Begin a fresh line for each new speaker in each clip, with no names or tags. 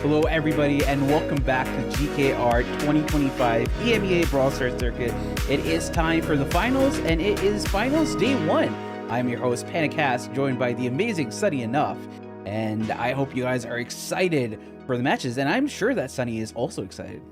Hello, everybody, and welcome back to GKR 2025 EMEA Brawl Stars Circuit. It is time for the finals, and it is finals day one. I'm your host, Panicast, joined by the amazing Sunny Enough, and I hope you guys are excited for the matches, and I'm sure that Sunny is also excited.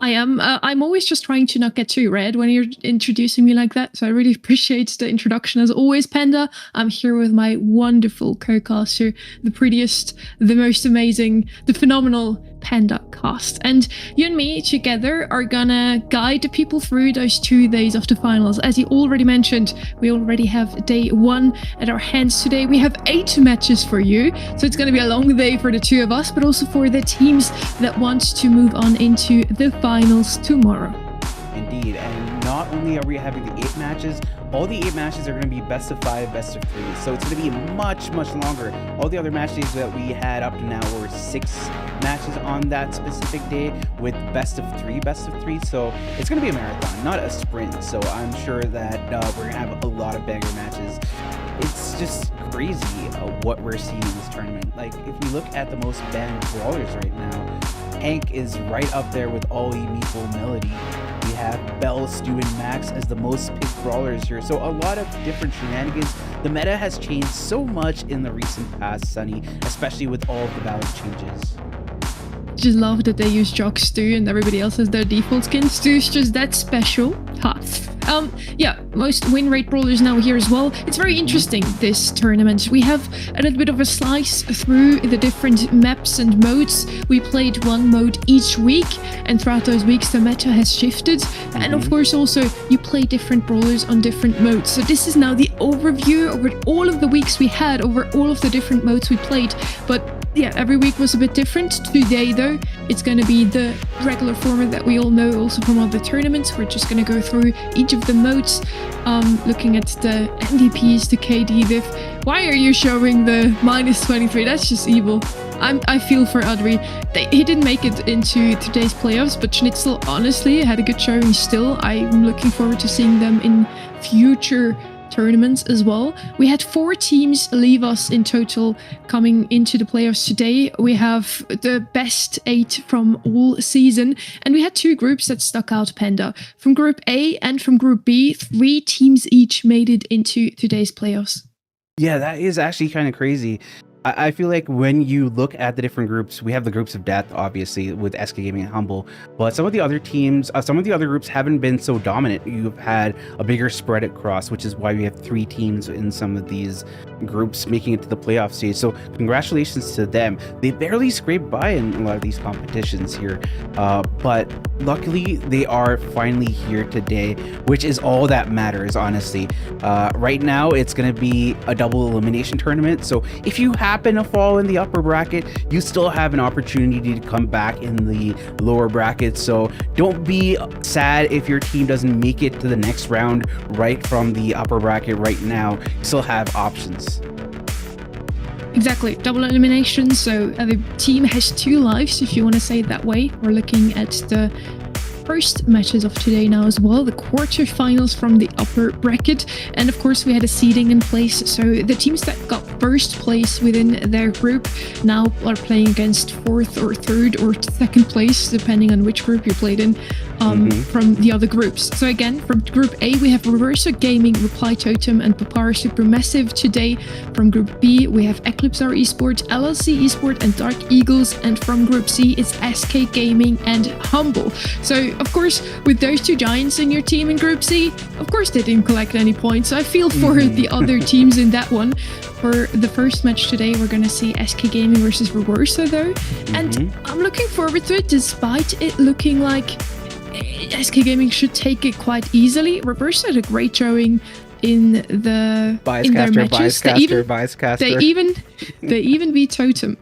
I am. I'm always just trying to not get too red when you're introducing me like that. So I really appreciate the introduction as always, Panda. I'm here with my wonderful co-caster, the prettiest, the most amazing, the phenomenal Panda cast. And you and me together are gonna guide the people through those 2 days of the finals. As you already mentioned, we already have day one at our hands today. We have 8 matches for you. So it's gonna be a long day for the 2 of us, but also for the teams that want to move on into the finals tomorrow.
Indeed, and not only are we having the 8 matches, all the 8 matches are going to be best of 5, best of 3. So it's going to be much longer. All the other match days that we had up to now were 6 matches on that specific day with best of 3. So it's going to be a marathon, not a sprint. So I'm sure that we're going to have a lot of banger matches. It's just crazy what we're seeing in this tournament. Like, if we look at the most banned brawlers right now, Hank is right up there with Ollie, Meeple, Melody. We have Belle, Stu, and Max as the most picked brawlers here. So a lot of different shenanigans. The meta has changed so much in the recent past, Sunny, especially with all of the balance changes.
Just love that they use Jock, Stu, and everybody else has their default skin. Stu's just that special. Ha. Yeah, most win rate brawlers now here as well. It's very interesting, this tournament. We have a little bit of a slice through the different maps and modes. We played one mode each week, and throughout those weeks the meta has shifted. And of course also you play different brawlers on different modes. So this is now the overview over all of the weeks we had, over all of the different modes we played. But yeah, every week was a bit different. Today, though, it's going to be the regular format that we all know also from other tournaments. We're just going to go through each of the modes, looking at the MVPs, the KD, diff. Why are you showing the -23? That's just evil. I feel for Adri. He didn't make it into today's playoffs, but Schnitzel honestly had a good showing still. I'm looking forward to seeing them in future tournaments as well. We had 4 teams leave us in total coming into the playoffs today. We have the best 8 from all season, and we had 2 groups that stuck out, Panda. From Group A and from Group B, 3 teams each made it into today's playoffs.
Yeah, that is actually kind of crazy. I feel like when you look at the different groups, we have the groups of death, obviously, with SK Gaming and Humble, but some of the other teams, some of the other groups haven't been so dominant. You've had a bigger spread across, which is why we have 3 teams in some of these groups making it to the playoff stage. So congratulations to them. They barely scraped by in a lot of these competitions here, but luckily they are finally here today, which is all that matters, honestly. Right now, it's going to be a double elimination tournament, so if you happen to fall in the upper bracket, you still have an opportunity to come back in the lower bracket. So don't be sad if your team doesn't make it to the next round right from the upper bracket right now. You still have options.
Exactly, double elimination, so the team has 2 lives, if you want to say it that way. We're looking at the first matches of today now as well, the quarterfinals from the upper bracket, and of course we had a seeding in place, so the teams that got first place within their group now are playing against 4th or 3rd or 2nd place, depending on which group you played in, from the other groups. So again, from Group A we have Reverso Gaming, Reply Totem, and Papara Supermassive today. From Group B we have Eclipse Esports, LLC Esport, and Dark Eagles, and from Group C it's SK Gaming and Humble. So of course, with those 2 giants in your team in Group C, of course they didn't collect any points. So I feel for the other teams in that one. For the first match today, we're going to see SK Gaming versus Reverso though. And I'm looking forward to it, despite it looking like SK Gaming should take it quite easily. Reverso had a great showing in their matches. They even beat Totem.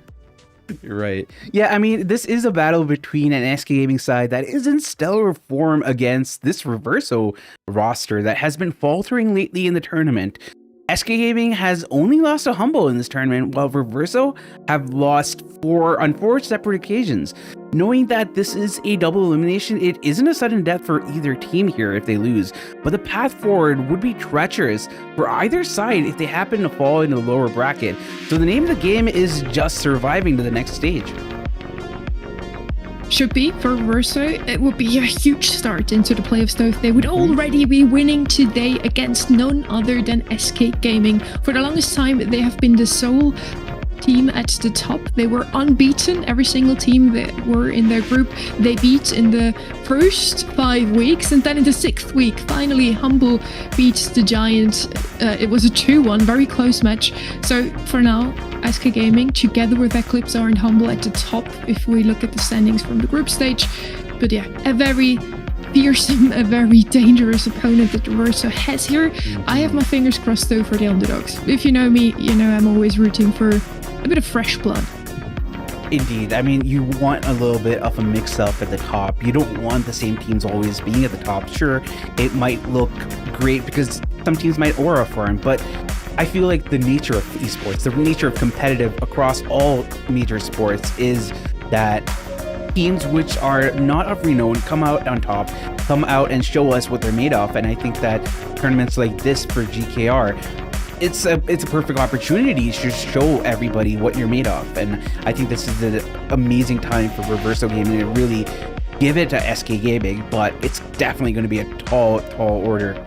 Right. Yeah, I mean, this is a battle between an SK Gaming side that is in stellar form against this Reverso roster that has been faltering lately in the tournament. SK Gaming has only lost to Humble in this tournament, while Reverso have lost on four separate occasions. Knowing that this is a double elimination, it isn't a sudden death for either team here if they lose, but the path forward would be treacherous for either side if they happen to fall into the lower bracket. So the name of the game is just surviving to the next stage.
Should be for Reverso. It would be a huge start into the playoffs though if they would already be winning today against none other than SK Gaming. For the longest time, they have been the sole team at the top. They were unbeaten. Every single team that were in their group, they beat in the first 5 weeks, and then in the 6th week, finally Humble beat the Giant. It was a 2-1, very close match. So for now, SK Gaming together with Eclipse are in Humble at the top if we look at the standings from the group stage. But yeah, a very fearsome, a very dangerous opponent that Reverso has here. I have my fingers crossed though for the underdogs. If you know me, you know I'm always rooting for a bit of fresh blood.
Indeed. I mean, you want a little bit of a mix-up at the top. You don't want the same teams always being at the top. Sure, it might look great because some teams might aura farm, but I feel like the nature of esports, the nature of competitive across all major sports is that teams which are not of renown come out on top, come out and show us what they're made of. And I think that tournaments like this for GKR, it's a perfect opportunity to show everybody what you're made of. And I think this is an amazing time for Reverso Gaming to really give it to SK Gaming, but it's definitely going to be a tall order.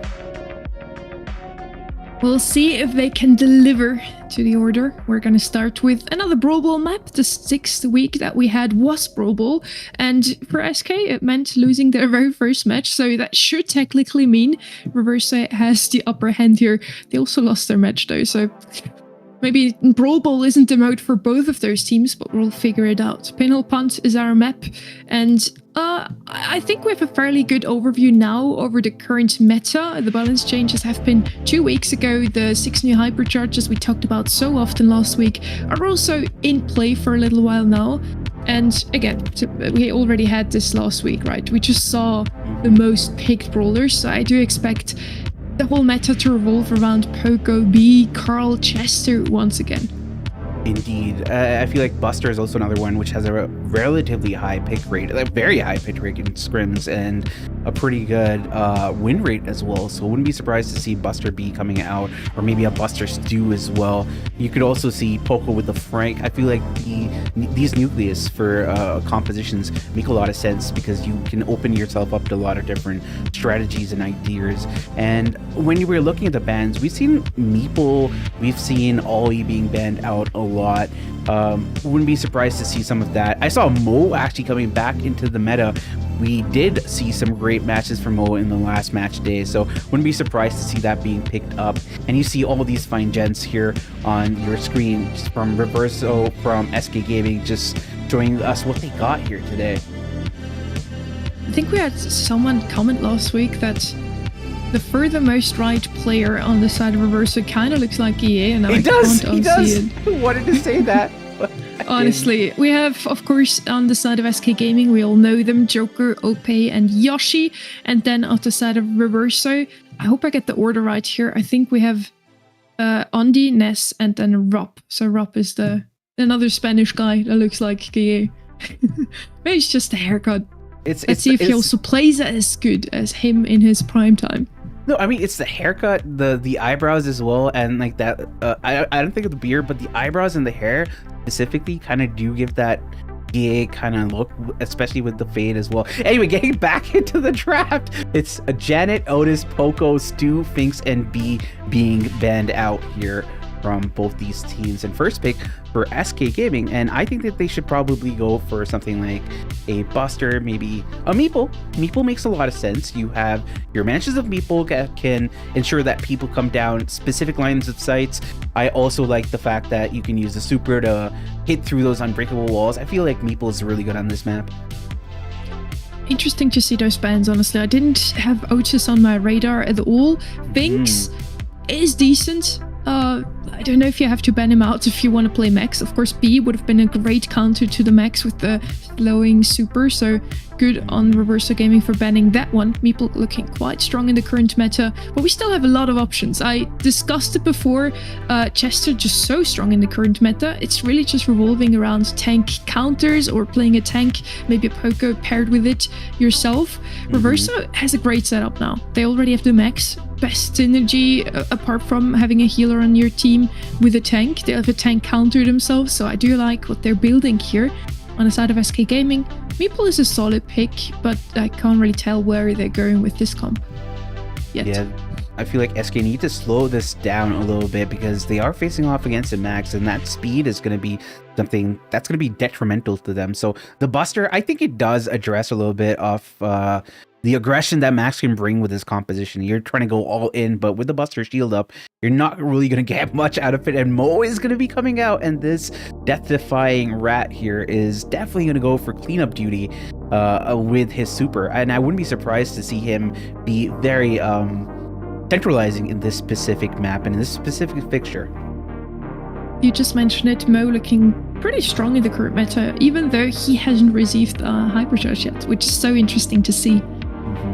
We'll see if they can deliver to the order. We're going to start with another Brawl Ball map. The 6th week that we had was Brawl Ball, and for SK it meant losing their very first match, so that should technically mean Reverso has the upper hand here. They also lost their match though, so maybe Brawl Ball isn't the mode for both of those teams, but we'll figure it out. Pinhole Punt is our map, and I think we have a fairly good overview now over the current meta. The balance changes have been 2 weeks ago. The 6 new hypercharges we talked about so often last week are also in play for a little while now. And again, we already had this last week, right? We just saw the most picked brawlers, so I do expect the whole meta to revolve around Poco, B, Carl, Chester once again.
Indeed. I feel like Buster is also another one which has a relatively high pick rate, a very high pick rate in scrims, and a pretty good win rate as well. So I wouldn't be surprised to see Buster B coming out, or maybe a Buster Stew as well. You could also see Poco with the Frank. I feel like these nucleus for compositions make a lot of sense because you can open yourself up to a lot of different strategies and ideas. And when you were looking at the bans, we've seen Meeple, we've seen Ollie being banned out a lot. Wouldn't be surprised to see some of that. I saw Mo actually coming back into the meta. We did see some great matches from Mo in the last match day, so wouldn't be surprised to see that being picked up. And you see all these fine gents here on your screen from Reverso, from SK Gaming, just showing us what they got here today.
I think we had someone comment last week that the furthermost right player on the side of Reverso kind of looks like EA, and I can't unsee it.
He wanted to say that.
Honestly, we have, of course, on the side of SK Gaming, we all know them, Joker, Ope, and Yoshi. And then on the side of Reverso, I hope I get the order right here. I think we have Andy, Ness, and then Rob. So Rob is another Spanish guy that looks like EA. Maybe it's just a haircut. Let's see if he also plays as good as him in his prime time.
No, I mean, it's the haircut, the eyebrows as well, and like that. I don't think of the beard, but the eyebrows and the hair specifically kind of do give that EA kind of look, especially with the fade as well. Anyway, getting back into the draft, it's Janet, Otis, Poco, Stu, Finks, and B being banned out here from both these teams. And first pick for SK Gaming, and I think that they should probably go for something like a Buster, maybe a Meeple. Meeple makes a lot of sense. You have your mansions of Meeple that can ensure that people come down specific lines of sights. I also like the fact that you can use the super to hit through those unbreakable walls. I feel like Meeple is really good on this map.
Interesting to see those bans, honestly. I didn't have Otis on my radar at all. Finks is decent. I don't know if you have to ban him out if you want to play Max. Of course, B would have been a great counter to the Max with the slowing super, so good on Reverso Gaming for banning that one. Meeple looking quite strong in the current meta, but we still have a lot of options. I discussed it before. Chester just so strong in the current meta. It's really just revolving around tank counters or playing a tank, maybe a Poco paired with it yourself. Reverso has a great setup now. They already have the max best synergy apart from having a healer on your team with a tank. They have a tank counter themselves, so I do like what they're building here. On the side of SK Gaming, Meeple is a solid pick, but I can't really tell where they're going with this comp yet.
Yeah, I feel like SK need to slow this down a little bit because they are facing off against a Max, and that speed is going to be something that's going to be detrimental to them. So the Buster, I think it does address a little bit of the aggression that Max can bring with his composition. You're trying to go all in, but with the Buster shield up, you're not really going to get much out of it, and Mo is going to be coming out, and this death-defying rat here is definitely going to go for cleanup duty with his super, and I wouldn't be surprised to see him be very centralizing in this specific map and in this specific fixture.
You just mentioned it, Mo looking pretty strong in the current meta, even though he hasn't received Hypercharge yet, which is so interesting to see.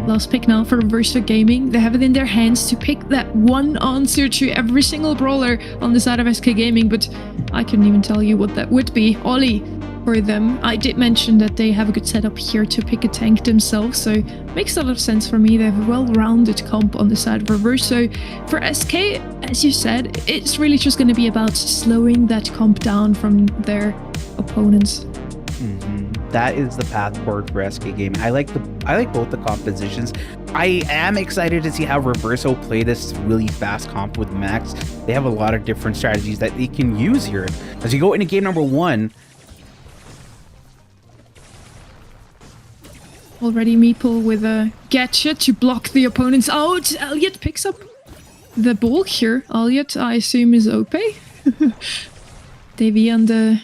Last pick now for Reverso Gaming. They have it in their hands to pick that one answer to every single brawler on the side of SK Gaming, but I couldn't even tell you what that would be. Ollie for them. I did mention that they have a good setup here to pick a tank themselves, so makes a lot of sense for me. They have a well-rounded comp on the side of Reverso. For SK, as you said, it's really just going to be about slowing that comp down from their opponents.
That is the path forward for SK Gaming. I like both the compositions. I am excited to see how Reverso play this really fast comp with Max. They have a lot of different strategies that they can use here. As you go into game number 1,
already Meeple with a gadget to block the opponents out. Elliot picks up the ball here. Elliot, I assume, is OP. Davey on the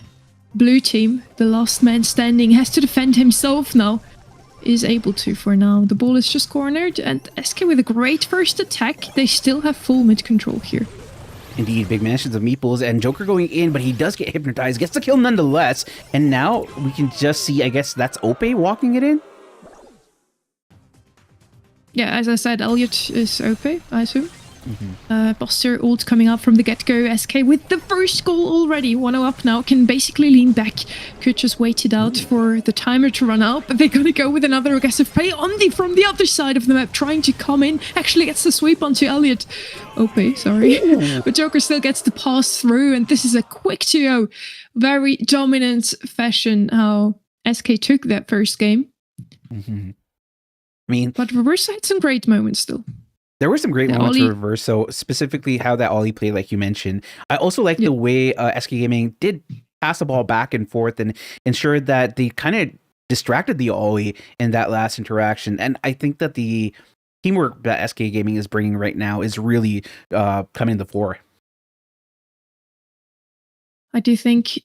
blue team, the last man standing, has to defend himself now. Is able to for now. The ball is just cornered, and SK with a great first attack. They still have full mid control here.
Indeed, big mentions of Meeples and Joker going in, but he does get hypnotized, gets the kill nonetheless, and now we can just see, I guess that's Ope walking it in?
Yeah, as I said, Elliot is OP, I assume. Buster ult coming up from the get-go. SK with the first goal already. 1-0 up now, can basically lean back. Could just wait it out for the timer to run out, but they're gonna go with another aggressive play from the other side of the map, trying to come in. Actually gets the sweep onto Elliot. OP, sorry. But Joker still gets the pass through, and this is a quick 2-0. Very dominant fashion how SK took that first game.
I mean,
but Reverso had some great moments still.
There were some great moments for Reverso, specifically how that Ollie played, like you mentioned. I also like the way SK Gaming did pass the ball back and forth and ensured that they kind of distracted the Ollie in that last interaction. And I think that the teamwork that SK Gaming is bringing right now is really coming to the fore.
I do think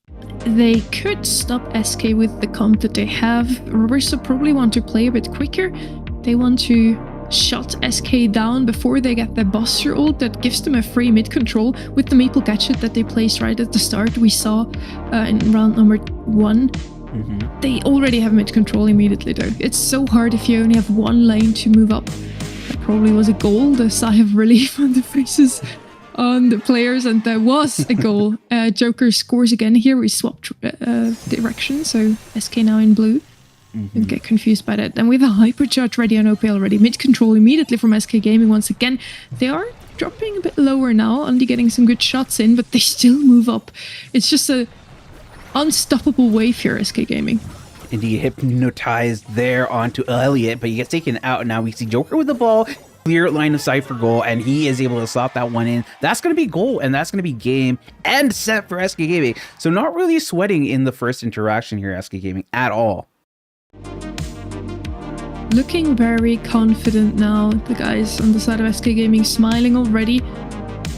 they could stop SK with the comp that they have. Reverso probably want to play a bit quicker. They want to shut SK down before they get their Buster ult that gives them a free mid control with the Meeple gadget that they placed right at the start. We saw in round number 1. They already have mid control immediately though. It's so hard if you only have one lane to move up. That probably was a goal, the sigh of relief on the faces on the players, and there was a goal. Joker scores again here. We swapped direction, so SK now in blue. Don't get confused by that. And with a hypercharge ready on OP already, mid control immediately from SK Gaming once again. They are dropping a bit lower now, only getting some good shots in, but they still move up. It's just a unstoppable wave here, SK Gaming.
Indeed, hypnotized there onto Elliot, but he gets taken out. Now we see Joker with the ball, clear line of sight for goal, and he is able to slot that one in. That's going to be goal, and that's going to be game and set for SK Gaming. So not really sweating in the first interaction here, SK Gaming, at all.
Looking very confident now. The guys on the side of SK Gaming smiling already.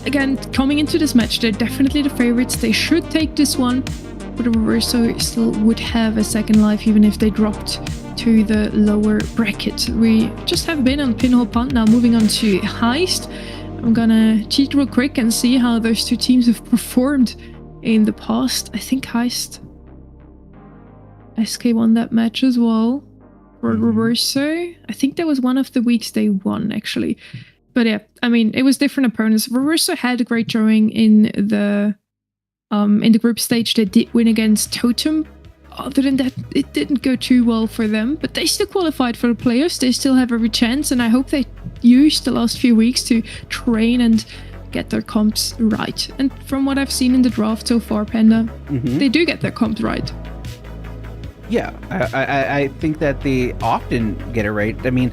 Again, coming into this match, they're definitely the favorites. They should take this one. But Reverso still would have a second life even if they dropped to the lower bracket. We just have been on Pinhole Punt, now moving on to Heist. I'm gonna cheat real quick and see how those two teams have performed in the past. I think Heist SK won that match as well. for Reverso. I think that was one of the weeks they won, actually. But yeah, I mean, it was different opponents. Reverso had a great drawing in the group stage. They did win against Totem. Other than that, it didn't go too well for them, but they still qualified for the playoffs. They still have every chance, and I hope they use the last few weeks to train and get their comps right. And from what I've seen in the draft so far, Panda, they do get their comps right.
Yeah, I think that they often get it right. I mean,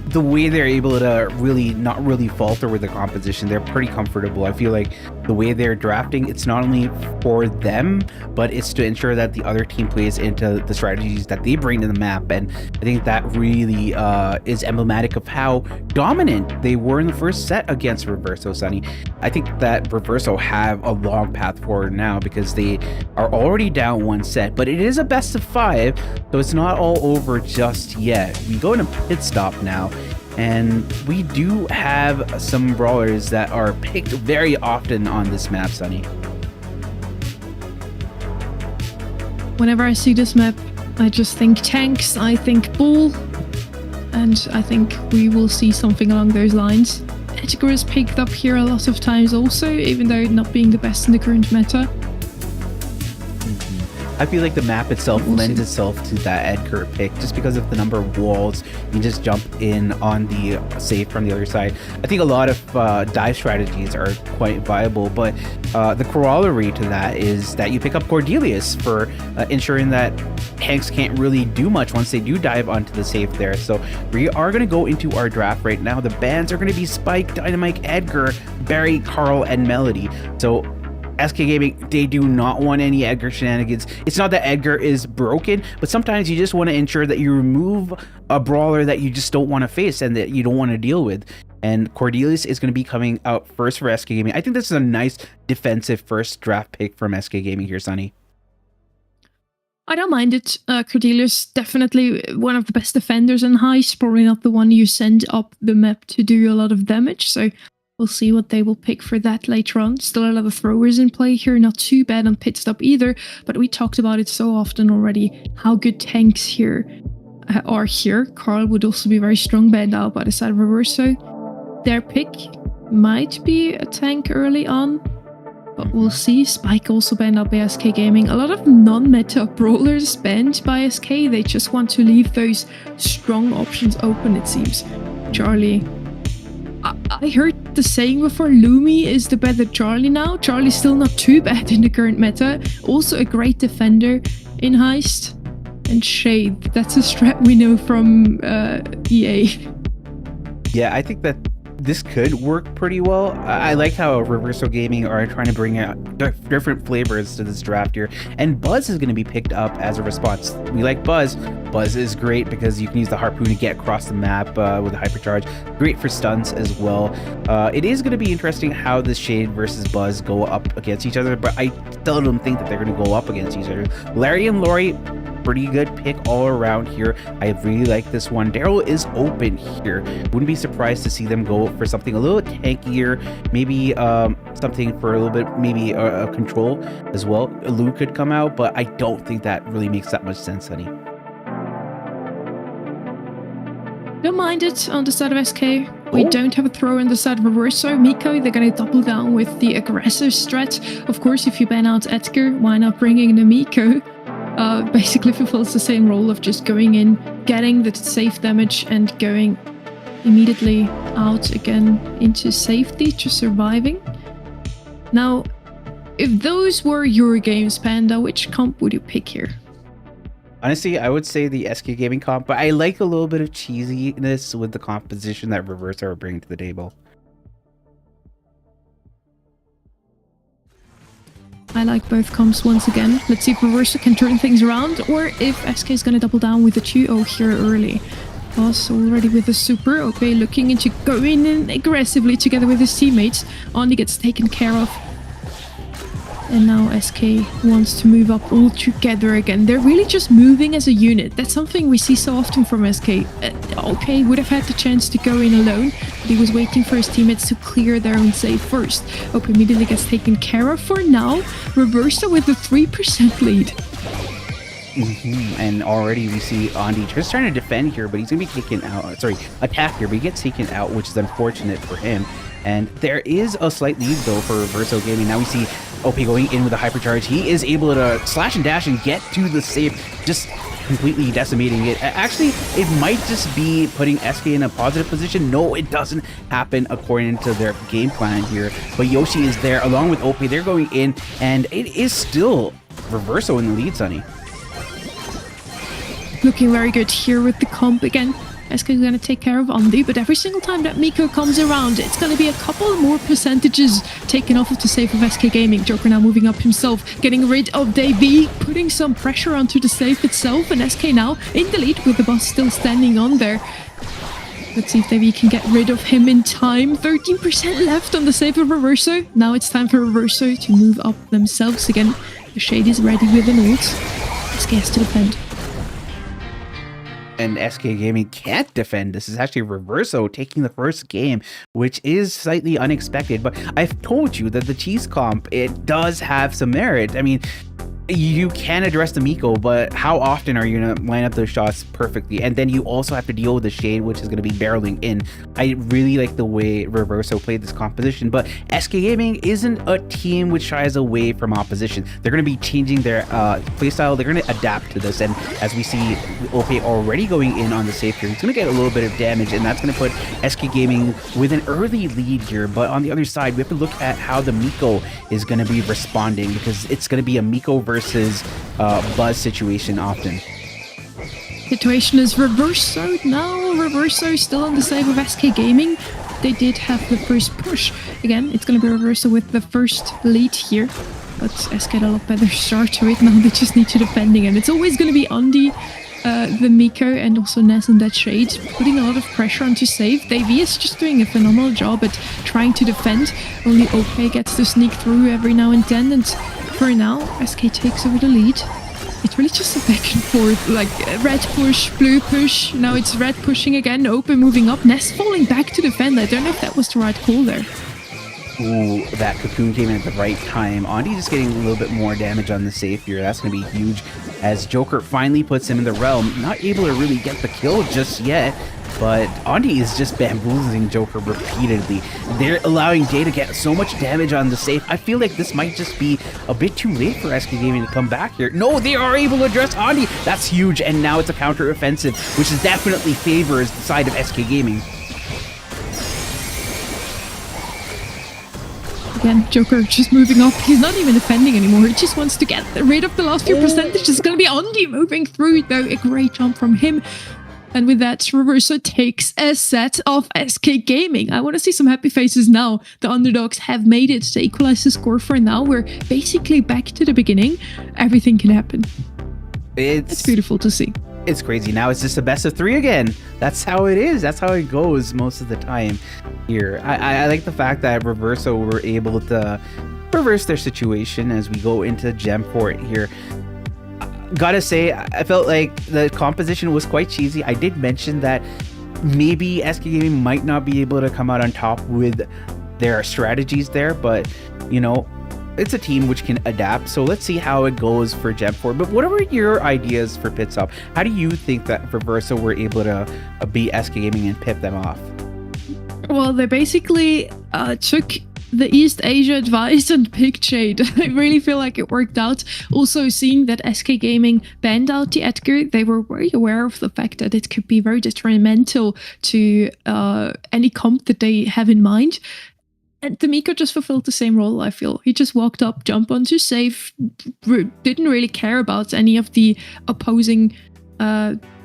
the way they're able to not really falter with the composition, they're pretty comfortable. I feel like the way they're drafting, it's not only for them, but it's to ensure that the other team plays into the strategies that they bring to the map. And I think that really is emblematic of how dominant they were in the first set against Reverso, Sunny. I think that Reverso have a long path forward now because they are already down one set, but it is a best of 5, so it's not all over just yet. We go in a pit stop now, and we do have some brawlers that are picked very often on this map, Sunny.
Whenever I see this map, I just think tanks, I think bull, and I think we will see something along those lines. Edgar is picked up here a lot of times also, even though not being the best in the current meta.
I feel like the map itself lends itself to that Edgar pick just because of the number of walls. You can just jump in on the safe from the other side. I think a lot of dive strategies are quite viable, but the corollary to that is that you pick up Cordelius for ensuring that tanks can't really do much once they do dive onto the safe there. So we are going to go into our draft right now. The bans are going to be Spike, Dynamite, Edgar, Barry, Carl, and Melody. So SK Gaming, they do not want any Edgar shenanigans. It's not that Edgar is broken, but sometimes you just want to ensure that you remove a brawler that you just don't want to face and that you don't want to deal with. And Cordelius is going to be coming out first for SK Gaming. I think this is a nice defensive first draft pick from SK Gaming here, Sunny.
I don't mind it. Cordelius, definitely one of the best defenders in Heist. Probably not the one you send up the map to do a lot of damage. So we'll see what they will pick for that later on. Still a lot of throwers in play here. Not too bad on pit stop either. But we talked about it so often already. How good tanks here are here. Carl would also be very strong banned out by the side of Reverso. Their pick might be a tank early on, but we'll see. Spike also banned out by SK Gaming. A lot of non-meta brawlers banned by SK. They just want to leave those strong options open, it seems. Charlie. I heard the saying before, Lumi is the better Charlie now. Charlie's still not too bad in the current meta. Also a great defender in Heist. And Shade, that's a strat we know from EA.
Yeah, I think that this could work pretty well. I like how Reverso Gaming are trying to bring out different flavors to this draft here, and Buzz is going to be picked up as a response. We like Buzz. Buzz is great because you can use the harpoon to get across the map with a hypercharge. Great for stuns as well. It is going to be interesting how the Shade versus Buzz go up against each other, but I still don't think that they're going to go up against each other. Larry and Lori, pretty good pick all around here. I really like this one. Daryl is open here. Wouldn't be surprised to see them go for something a little tankier, maybe something for a little bit, maybe a control as well. Lou could come out, but I don't think that really makes that much sense, honey.
Don't mind it on the side of SK. We don't have a throw on the side of Reverso. Miko, they're going to double down with the aggressive strat. Of course, if you ban out Edgar, why not bring in the Miko? Basically fulfills the same role of just going in, getting the safe damage and going immediately out again into safety, just surviving. Now, if those were your games, Panda, which comp would you pick here?
Honestly, I would say the SK Gaming comp, but I like a little bit of cheesiness with the composition that Reverso are bringing to the table.
I like both comps once again. Let's see if Reverso can turn things around or if SK is going to double down with the 2-0 here early. Boss already with the super. Okay, looking into going in aggressively together with his teammates. Oni gets taken care of. And now SK wants to move up all together again. They're really just moving as a unit. That's something we see so often from SK. Okay, would have had the chance to go in alone, but he was waiting for his teammates to clear their own save first. Okay, immediately gets taken care of for now. Reverso with a 3% lead.
And already we see Andy just trying to defend here, but he's gonna be taken out. Sorry, attack here, but he gets taken out, which is unfortunate for him. And there is a slight lead though for Reverso Gaming. Now we see OP going in with a hypercharge. He is able to slash and dash and get to the safe, just completely decimating it. Actually, it might just be putting SK in a positive position. No, it doesn't happen according to their game plan here. But Yoshi is there along with OP. They're going in, and it is still Reverso in the lead, Sunny.
Looking very good here with the comp again. SK is going to take care of Andy, but every single time that Miko comes around, it's going to be a couple more percentages taken off of the safe of SK Gaming. Joker now moving up himself, getting rid of Davey, putting some pressure onto the safe itself, and SK now in the lead with the boss still standing on there. Let's see if Davey can get rid of him in time. 13% left on the safe of Reverso. Now it's time for Reverso to move up themselves again. The Shade is ready with an ult. SK has to defend.
And SK Gaming can't defend. This is actually Reverso taking the first game, which is slightly unexpected. But I've told you that the cheese comp, it does have some merit. I mean, you can address the Miko, but how often are you going to line up those shots perfectly? And then you also have to deal with the Shade, which is going to be barreling in. I really like the way Reverso played this composition, but SK Gaming isn't a team which shies away from opposition. They're going to be changing their playstyle. They're going to adapt to this. And as we see OP already going in on the safe here, he's going to get a little bit of damage, and that's going to put SK Gaming with an early lead here. But on the other side, we have to look at how the Miko is going to be responding, because it's going to be a Miko versus Buzz situation often.
Situation is Reverso now. Reverso still on the side of SK Gaming. They did have the first push. Again, it's going to be Reverso with the first lead here. But SK had a lot better start to it. Now they just need to defending, and it's always going to be Andy, the Miko, and also Ness and that Shade, putting a lot of pressure onto save. Davey is just doing a phenomenal job at trying to defend. Only OP gets to sneak through every now and then, and for now, SK takes over the lead. It's really just a back and forth, like red push, blue push. Now it's red pushing again, OP moving up, Ness falling back to defend. I don't know if that was the right call there.
Ooh, that cocoon came in at the right time. Andy just getting a little bit more damage on the safe here. That's going to be huge as Joker finally puts him in the realm. Not able to really get the kill just yet, but Andy is just bamboozling Joker repeatedly. They're allowing Jay to get so much damage on the safe. I feel like this might just be a bit too late for SK Gaming to come back here. No, they are able to address Andy. That's huge, and now it's a counter offensive, which is definitely favors the side of SK Gaming.
Again, Joker just moving up. He's not even defending anymore. He just wants to get rid of the last few percentages. It's going to be Andy moving through, though. A great jump from him. And with that, Reverso takes a set of SK Gaming. I want to see some happy faces now. The underdogs have made it. They equalize the score for now. We're basically back to the beginning. Everything can happen. It's beautiful to see.
It's crazy. Now it's just a best of 3 again. That's how it is. That's how it goes most of the time here. I like the fact that Reverso were able to reverse their situation as we go into Gem Fort here. Gotta say, I felt like the composition was quite cheesy. I did mention that maybe SK Gaming might not be able to come out on top with their strategies there, but you know, it's a team which can adapt. So let's see how it goes for Gem 4. But what are your ideas for pit stop? How do you think that Reverso were able to beat SK Gaming and pip them off?
Well, they basically took the East Asia advice and picked Shade. I really feel like it worked out. Also, seeing that SK Gaming banned out the Edgar, they were very aware of the fact that it could be very detrimental to any comp that they have in mind. And the Miko just fulfilled the same role, I feel. He just walked up, jumped onto safe, didn't really care about any of the opposing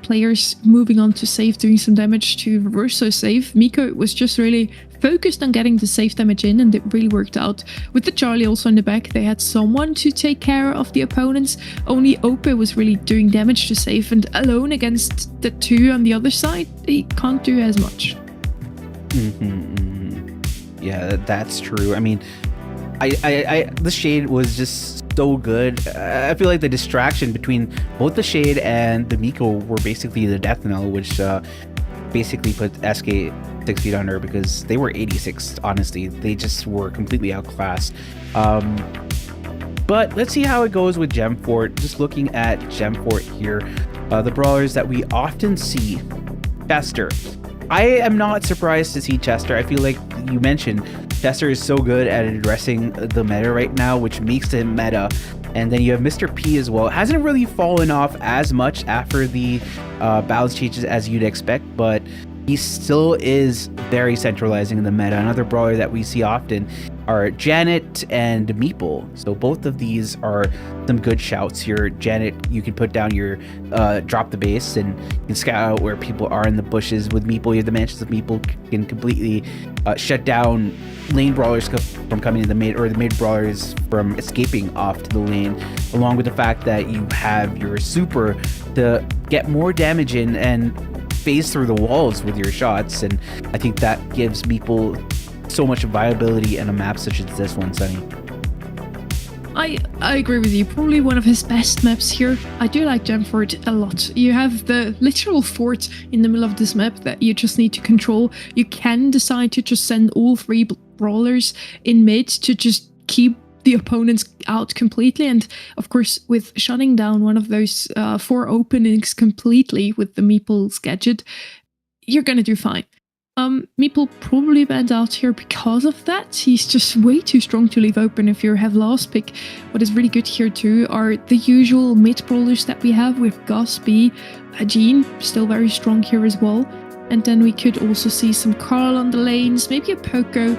players moving on to safe, doing some damage to Reverso safe. Miko was just really focused on getting the safe damage in, and it really worked out. With the Charlie also in the back, they had someone to take care of the opponents. Only Ope was really doing damage to safe, and alone against the two on the other side, he can't do as much.
Yeah, that's true. I mean, the Shade was just so good. I feel like the distraction between both the Shade and the Miko were basically the death knell, which basically put SK 6 feet under, because they were 86. Honestly, they just were completely outclassed. But let's see how it goes with Gem Fort. Just looking at Gem Fort here, the brawlers that we often see. Chester. I am not surprised to see Chester. I feel like you mentioned Chester is so good at addressing the meta right now, which makes him meta. And then you have Mr. P as well. Hasn't really fallen off as much after the balance changes as you'd expect, but he still is very centralizing in the meta. Another brawler that we see often are Janet and Meeple. So both of these are some good shouts here. Janet, you can put down your drop the base and you can scout out where people are in the bushes. With Meeple, you have the mansions of Meeple can completely shut down lane brawlers from coming to the mid, or the mid brawlers from escaping off to the lane, along with the fact that you have your super to get more damage in and phase through the walls with your shots. And I think that gives Meeple so much viability in a map such as this one, Sunny.
I agree with you. Probably one of his best maps here. I do like Gem Fort a lot. You have the literal fort in the middle of this map that you just need to control. You can decide to just send all three brawlers in mid to just keep the opponents out completely. And of course, with shutting down one of those 4 openings completely with the Meeple's gadget, you're gonna do fine. Meeple probably banned out here because of that. He's just way too strong to leave open if you have last pick. What is really good here too are the usual mid brawlers that we have with Gus, B, Jean, still very strong here as well. And then we could also see some Carl on the lanes, maybe a Poco,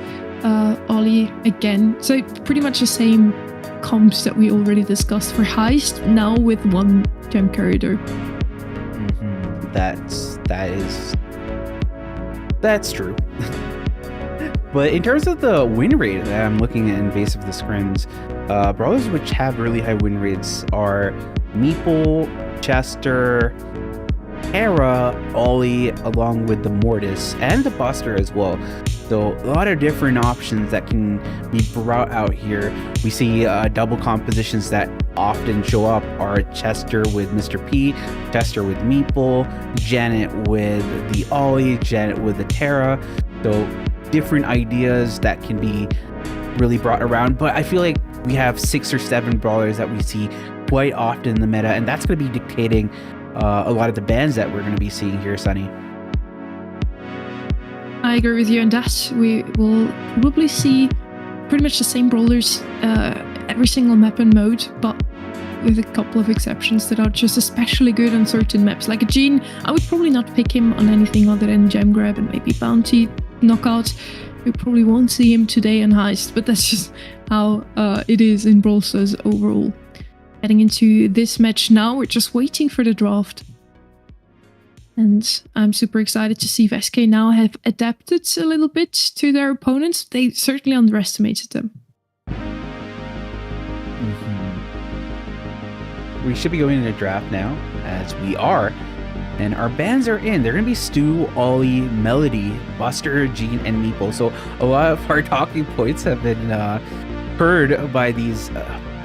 Ollie again. So pretty much the same comps that we already discussed for Heist, now with one gem corridor.
That's true. But in terms of the win rate that I'm looking at Invasive the Scrims, brawlers which have really high win rates are Meeple, Chester, Hera, Ollie, along with the Mortis and the Buster as well. So a lot of different options that can be brought out here. We see double compositions that often show up are Chester with Mr. P, Chester with Meeple, Janet with the Ollie, Janet with the Terra. So different ideas that can be really brought around. But I feel like we have 6 or 7 brawlers that we see quite often in the meta, and that's going to be dictating a lot of the bans that we're going to be seeing here, Sunny.
I agree with you on that. We will probably see pretty much the same brawlers every single map and mode, but with a couple of exceptions that are just especially good on certain maps. Like a Jean, I would probably not pick him on anything other than Gem Grab and maybe Bounty Knockout. We probably won't see him today on Heist, but that's just how it is in Brawl Stars overall. Heading into this match now, we're just waiting for the draft. And I'm super excited to see if SK now have adapted a little bit to their opponents. They certainly underestimated them.
We should be going into the draft now, as we are. And our bans are in. They're going to be Stu, Ollie, Melody, Buster, Jean, and Meeple. So a lot of our talking points have been heard by these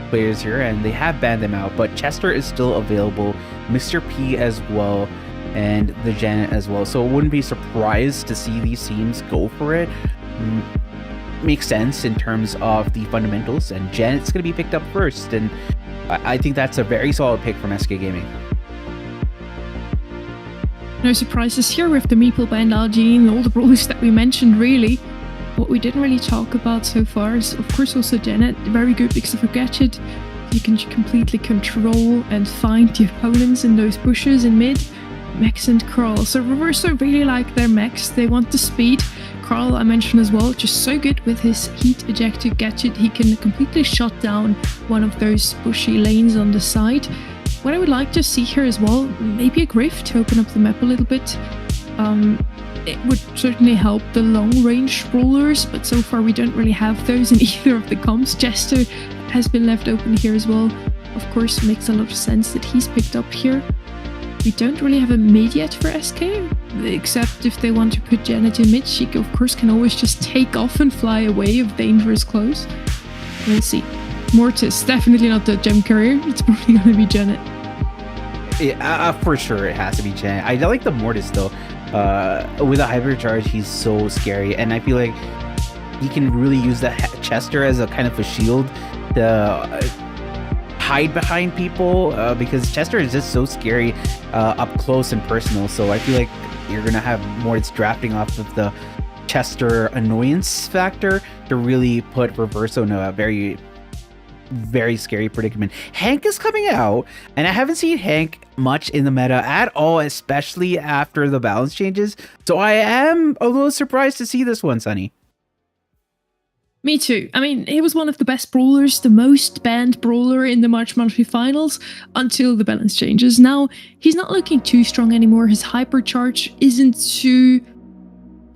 players here, and they have banned them out. But Chester is still available, Mr. P as well, and the Janet as well. So I wouldn't be surprised to see these teams go for it. Makes sense in terms of the fundamentals, and Janet's going to be picked up first, and I think that's a very solid pick from SK Gaming.
No surprises here with the Meeple banned out, Jean, all the brawlers that we mentioned really. What we didn't really talk about so far is of course also Janet, very good because of her gadget. You can completely control and find the opponents in those bushes in mid. Max and Carl. So Reverso really like their Max. They want the speed. Carl, I mentioned as well, just so good with his heat ejector gadget. He can completely shut down one of those bushy lanes on the side. What I would like to see here as well, maybe a Griff to open up the map a little bit. It would certainly help the long-range brawlers, but so far we don't really have those in either of the comps. Jester has been left open here as well. Of course, makes a lot of sense that he's picked up here. We don't really have a mid yet for SK, except if they want to put Janet in mid, she of course can always just take off and fly away if danger is close. We'll see. Mortis, definitely not the gem carrier, it's probably gonna be Janet.
Yeah, for sure it has to be Janet. I like the Mortis though. With a hypercharge, he's so scary, and I feel like he can really use the Chester as a kind of a shield to hide behind people because Chester is just so scary up close and personal. So I feel like you're gonna have Mortis drafting off of the Chester annoyance factor to really put Reverso in a very, very scary predicament. Hank is coming out, and I haven't seen Hank much in the meta at all, especially after the balance changes. So I am a little surprised to see this one, Sunny.
Me too. I mean, he was one of the best brawlers, the most banned brawler in the March Monthly Finals until the balance changes. Now, he's not looking too strong anymore. His hypercharge isn't too,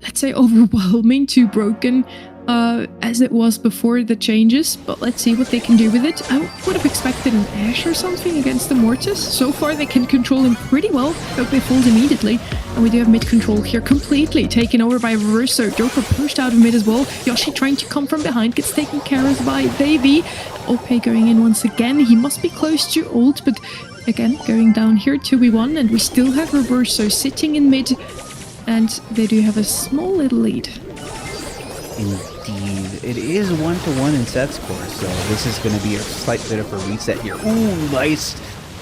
let's say, overwhelming, too broken as it was before the changes, but let's see what they can do with it. I would have expected an Ashe or something against the Mortis. So far they can control him pretty well. Hope they falls immediately, and we do have mid control here completely taken over by Reverso. Joker pushed out of mid as well. Yoshi trying to come from behind, gets taken care of by Davey. OP going in once again. He must be close to ult, but again going down here 2v1, and we still have Reverso sitting in mid, and they do have a small little lead.
Indeed. It is 1-1 in set score, so this is going to be a slight bit of a reset here. Ooh, nice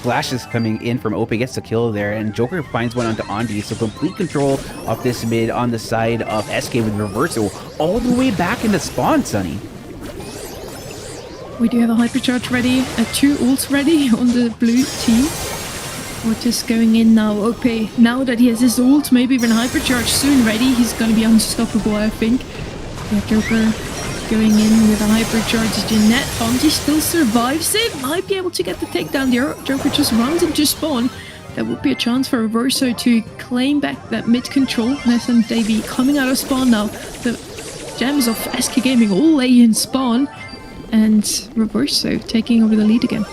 flashes coming in from OP, gets the kill there, and Joker finds one onto Andy, so complete control of this mid on the side of SK with Reverso all the way back into spawn, Sunny.
We do have a hypercharge ready, 2 ults ready on the blue team. Mortis going in now. OP, now that he has his ult, maybe even hypercharge soon ready, he's going to be unstoppable, I think. Yeah, Joker going in with a hypercharge. Jeanette, Andy still survives it. Might be able to get the takedown there. Joker just runs into spawn. That would be a chance for Reverso to claim back that mid control. Ness and Davey coming out of spawn now. The gems of SK Gaming all lay in spawn. And Reverso taking over the lead again.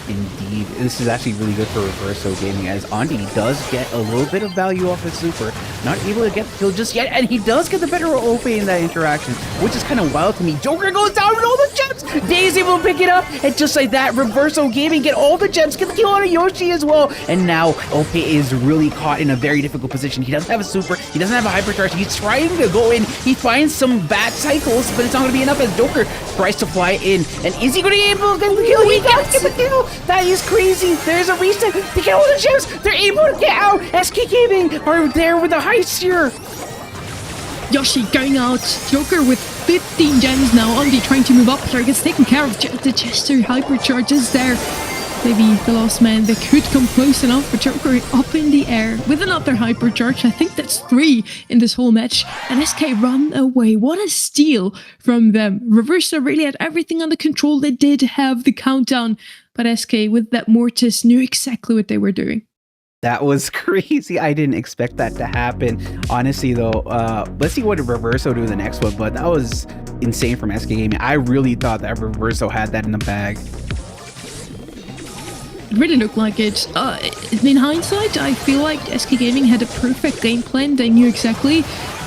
Indeed, this is actually really good for Reverso Gaming, as Andy does get a little bit of value off his super. Not able to get the kill just yet, and he does get the better OP in that interaction, which is kind of wild to me. Joker goes down with all the gems! Dave's able to pick it up, and just like that, Reverso Gaming get all the gems, get the kill on a Yoshi as well. And now OP is really caught in a very difficult position. He doesn't have a super, he doesn't have a hypercharge, he's trying to go in, he finds some bad cycles, but it's not going to be enough as Joker tries to fly in. And is he going to be able to get the kill? He does get the kill! That is crazy. There's a reset. They get all the gems. They're able to get out. SK Gaming are there with the heist here.
Yoshi going out. Joker with 15 gems now. Andy trying to move up here. Gets taken care of. The Chester hypercharges there. Maybe the last man. They could come close enough, but Joker up in the air with another hypercharge. I think that's 3 in this whole match. And SK run away. What a steal from them. Reverso really had everything under control. They did have the countdown, but SK with that Mortis knew exactly what they were doing.
That was crazy. I didn't expect that to happen. Honestly, though, let's see what Reverso do in the next one. But that was insane from SK Gaming. I really thought that Reverso had that in the bag.
It really looked like it. In hindsight, I feel like SK Gaming had a perfect game plan. They knew exactly.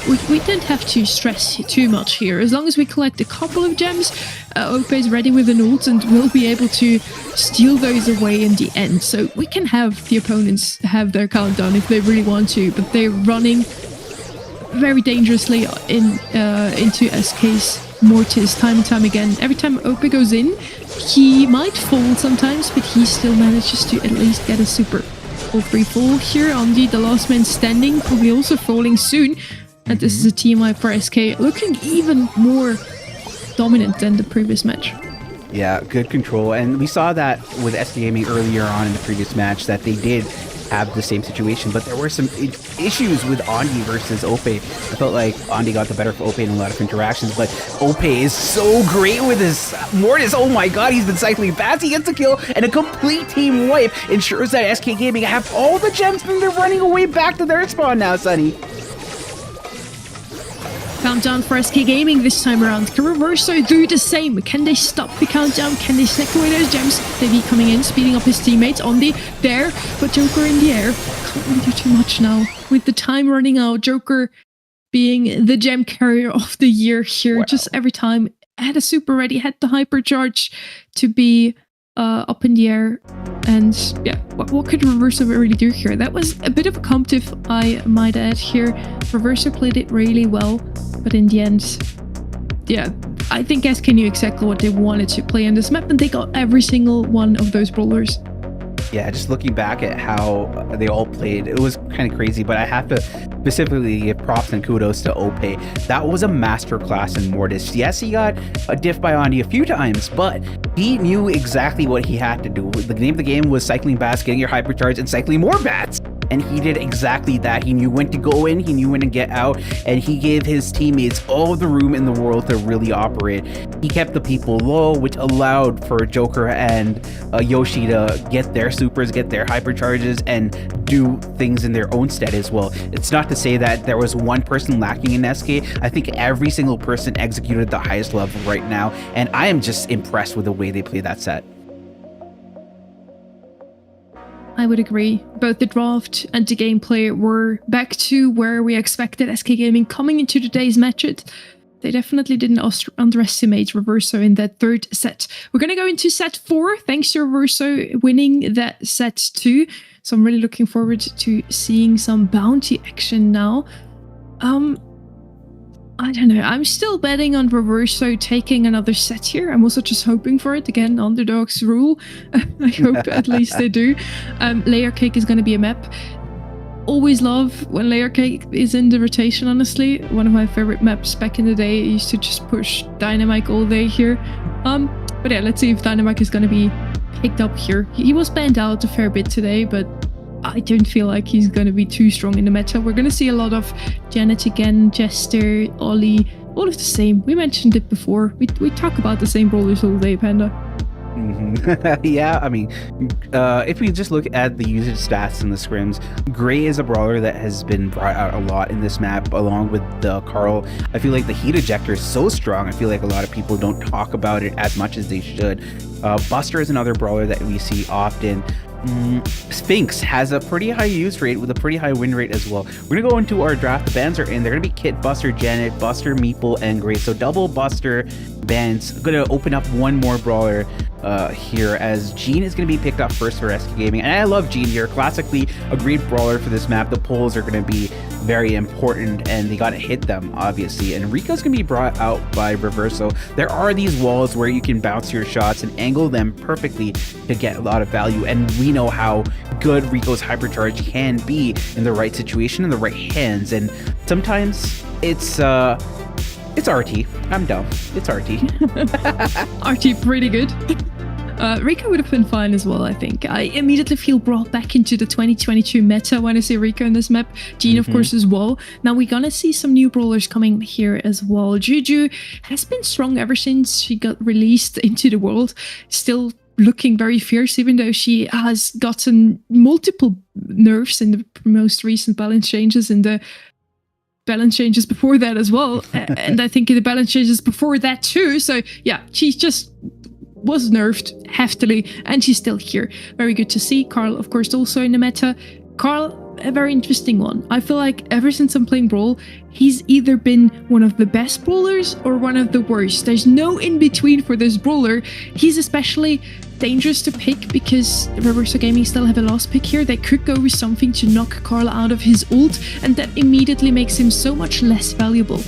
We didn't have to stress too much here. As long as we collect a couple of gems, OP is ready with an ult and we'll be able to steal those away in the end. So we can have the opponents have their countdown if they really want to, but they're running very dangerously into SK's Mortis time and time again. Every time OP goes in, he might fall sometimes, but he still manages to at least get a super. All 3 fall here. Andy, the last man standing, probably also falling soon. And this is a team wipe for SK, looking even more dominant than the previous match.
Yeah, good control. And we saw that with SK Gaming earlier on in the previous match that they did have the same situation, but there were some issues with Andy versus OP. I felt like Andy got the better of OP in a lot of interactions, but OP is so great with his Mortis. Oh my god, he's been cycling fast. He gets a kill, and a complete team wipe ensures that SK Gaming have all the gems, and they're running away back to their spawn now, Sunny.
Countdown for SK Gaming this time around. Can Reverso do the same? Can they stop the countdown? Can they snake away those gems? Davey coming in, speeding up his teammates. Andy there, but Joker in the air. Can't really do too much now. With the time running out, Joker being the gem carrier of the year here. Wow. Just every time had a super ready, had the hypercharge to be up in the air. And yeah, what could Reverso really do here? That was a bit of a competitive, I might add here. Reverso played it really well, but in the end, yeah, I think SK knew exactly what they wanted to play on this map, and they got every single one of those brawlers.
Yeah, just looking back at how they all played, it was kind of crazy, but I have to specifically give props and kudos to Ope. That was a masterclass in Mortis. Yes, he got a diff by Andi a few times, but he knew exactly what he had to do. The name of the game was cycling bats, getting your hypercharge, and cycling more bats. And he did exactly that. He knew when to go in, he knew when to get out, and he gave his teammates all the room in the world to really operate. He kept the people low, which allowed for Joker and Yoshi to get their supers, get their hypercharges, and do things in their own stead as well. It's not to say that there was one person lacking in SK. I think every single person executed the highest level right now, and I am just impressed with the way they play that set.
I would agree. Both the draft and the gameplay were back to where we expected SK Gaming coming into today's match. They definitely didn't underestimate Reverso in that third set. We're going to go into set 4, thanks to Reverso winning that set too. So I'm really looking forward to seeing some bounty action now. I don't know. I'm still betting on Reverso taking another set here. I'm also just hoping for it. Again, underdogs rule. I hope at least they do. Layer Cake is going to be a map. Always love when Layer Cake is in the rotation, honestly. One of my favorite maps back in the day. I used to just push Dynamite all day here. But yeah, let's see if Dynamite is going to be picked up here. He was banned out a fair bit today, but I don't feel like he's going to be too strong in the meta. We're going to see a lot of Janet again, Jester, Ollie, all of the same. We mentioned it before. We talk about the same brawlers all day, Panda.
Yeah, I mean, if we just look at the usage stats in the scrims, Gray is a brawler that has been brought out a lot in this map, along with the Carl. I feel like the heat ejector is so strong. I feel like a lot of people don't talk about it as much as they should. Buster is another brawler that we see often. Sphinx has a pretty high use rate with a pretty high win rate as well. We're gonna go into our draft. The bans are in. They're gonna be Kit, Buster, Janet, Buster, Meeple, and Gray. So double Buster bans. Gonna open up one more brawler here, as Jean is gonna be picked up first for SK Gaming. And I love Jean here. Classically a great brawler for this map. The pulls are gonna be very important, and they gotta hit them, obviously. And Rico's gonna be brought out by Reverso. There are these walls where you can bounce your shots and angle them perfectly to get a lot of value, and we know how good Rico's hypercharge can be in the right situation, in the right hands. And sometimes it's RT. I'm dumb. It's RT.
RT pretty good. Rico would have been fine as well, I think. I immediately feel brought back into the 2022 meta when I see Rico in this map. Jean, of course, as well. Now we're gonna see some new brawlers coming here as well. Juju has been strong ever since she got released into the world. Still looking very fierce, even though she has gotten multiple nerfs in the most recent balance changes, in the balance changes before that as well. And I think in the balance changes before that too. So yeah, she just was nerfed heftily, and she's still here. Very good to see. Carl, of course, also in the meta. Carl, a very interesting one. I feel like ever since I'm playing Brawl, he's either been one of the best brawlers or one of the worst. There's no in-between for this brawler. He's especially dangerous to pick because Reverso Gaming still have a last pick here. They could go with something to knock Carl out of his ult, and that immediately makes him so much less valuable.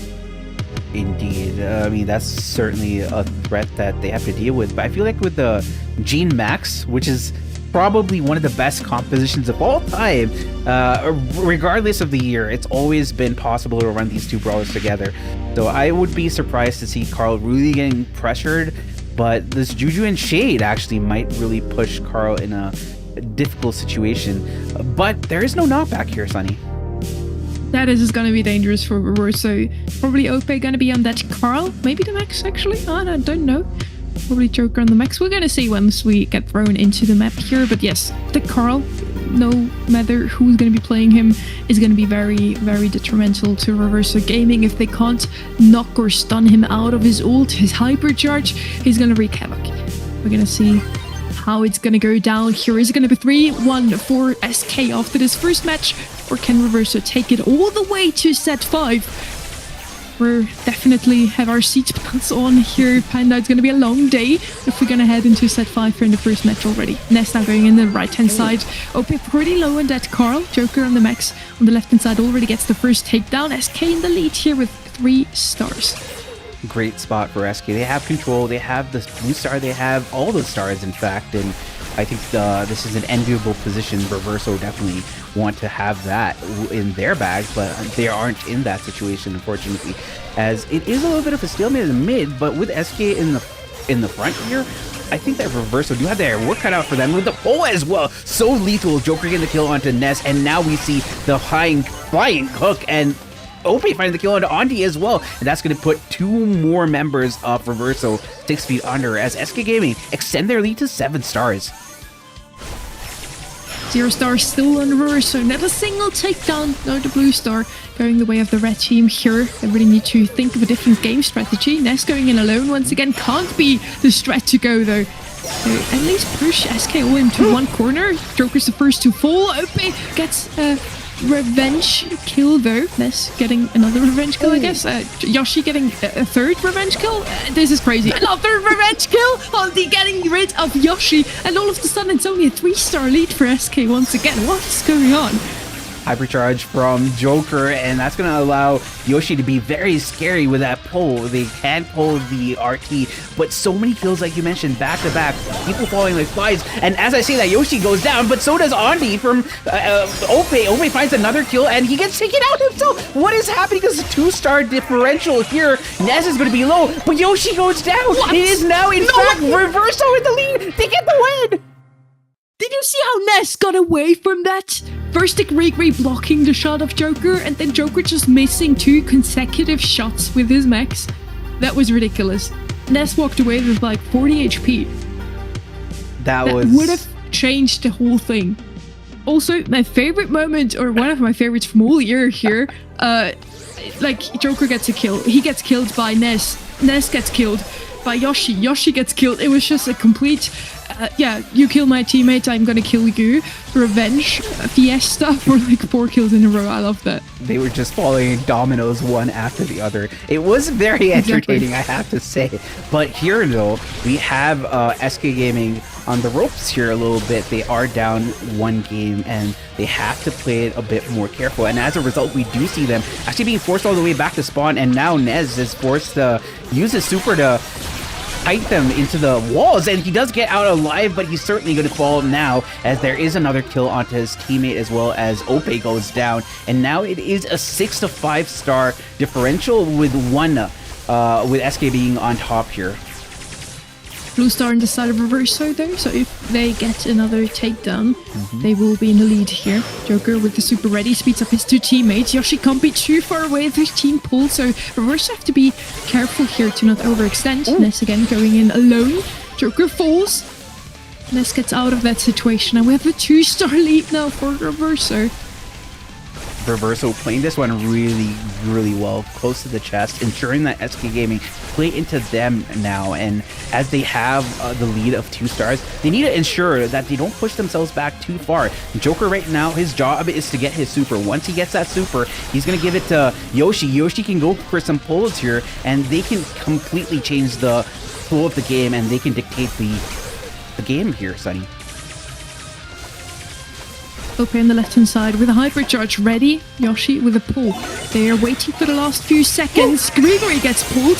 Indeed. I mean, that's certainly a threat that they have to deal with. But I feel like with the Jean Max, which is probably one of the best compositions of all time, regardless of the year, it's always been possible to run these two brawlers together. So I would be surprised to see Carl really getting pressured, but this Juju and Shade actually might really push Carl in a difficult situation. But there is no knockback here, Sunny.
That is going to be dangerous for Reverso. Probably OP going to be on that Carl. Maybe the Max, actually. I don't know. Probably Joker on the Max. We're going to see once we get thrown into the map here. But yes, the Carl, no matter who's going to be playing him, is going to be very, very detrimental to Reverso Gaming. If they can't knock or stun him out of his ult, his hypercharge, he's going to wreak havoc. We're going to see how it's going to go down here. Is it going to be 3-1 for SK after this first match? Or can Reverso take it all the way to set 5? We're definitely have our seatbelts on here, Panda. It's going to be a long day if we're going to head into set 5 here in the first match already. Nest now going in the right-hand side. OP pretty low on that Carl. Joker on the Max on the left-hand side already gets the first takedown. SK in the lead here with 3 stars.
great spot for SK. They have control, they have the blue star, they have all the stars, in fact, and I think this is an enviable position. Reverso definitely want to have that in their bag, but they aren't in that situation, unfortunately, as it is a little bit of a stalemate in the mid, but with SK in the front here, I think that Reverso do have their work cut out for them with the pull as well. So lethal, Joker getting the kill onto Ness, and now we see the flying hook, and Ope finding the kill onto Andy as well, and that's going to put 2 more members of Reverso 6 feet under as SK Gaming extend their lead to 7 stars.
0 stars still on Reverso, not a single takedown. No, the blue star going the way of the red team here. They really need to think of a different game strategy. Ness going in alone once again can't be the strat to go though. So at least push SKO into one corner. Joker's the first to fall. Ope gets a revenge kill though. Ness getting another revenge kill, I guess. Yoshi getting a third revenge kill. This is crazy. Another revenge kill. Andy getting rid of Yoshi, and all of a sudden it's only a 3-star lead for SK once again. What's going on?
Hypercharge from Joker, and that's going to allow Yoshi to be very scary with that pull. They can't pull the RT, but so many kills, like you mentioned, back to back, people falling like flies. And as I say that, Yoshi goes down, but so does Andy from Ope. Ope finds another kill, and he gets taken out himself. What is happening? This is a 2-star differential here. Nez is going to be low, but Yoshi goes down. What? It is now, in fact, Reverso in the lead. They get the win.
Did you see how Ness got away from that? First Grigri blocking the shot of Joker, and then Joker just missing 2 consecutive shots with his max. That was ridiculous. Ness walked away with like 40 HP. That would have changed the whole thing. Also, my favorite moment, or one of my favorites from all year here, like Joker gets a kill. He gets killed by Ness. Ness gets killed by Yoshi. Yoshi gets killed. It was just a complete... yeah, you kill my teammate, I'm gonna kill you. Revenge fiesta for like 4 kills in a row. I love that.
They were just following dominoes one after the other. It was very entertaining, exactly. I have to say. But here though, we have SK Gaming on the ropes here a little bit. They are down 1 game and they have to play it a bit more careful. And as a result, we do see them actually being forced all the way back to spawn. And now Nez is forced to use his super to fight them into the walls, and he does get out alive, but he's certainly going to fall now as there is another kill onto his teammate as well as Ope goes down, and now it is a 6 to 5-star differential with SK being on top here.
Blue star on the side of Reverso though, so if they get another takedown, they will be in the lead here. Joker with the super ready speeds up his 2 teammates. Yoshi can't be too far away with his team pull, so Reverso have to be careful here to not overextend. Ness again going in alone. Joker falls. Ness gets out of that situation, and we have a 2-star lead now for Reverso.
Reverso playing this one really, really well, close to the chest, ensuring that SK Gaming play into them now. And as they have the lead of 2 stars, they need to ensure that they don't push themselves back too far. Joker right now, his job is to get his super. Once he gets that super, he's going to give it to Yoshi. Yoshi can go for some pulls here, and they can completely change the flow of the game, and they can dictate the game here, Sunny.
Ope on the left-hand side with a hypercharge ready. Yoshi with a pull. They are waiting for the last few seconds. Grigori gets pulled.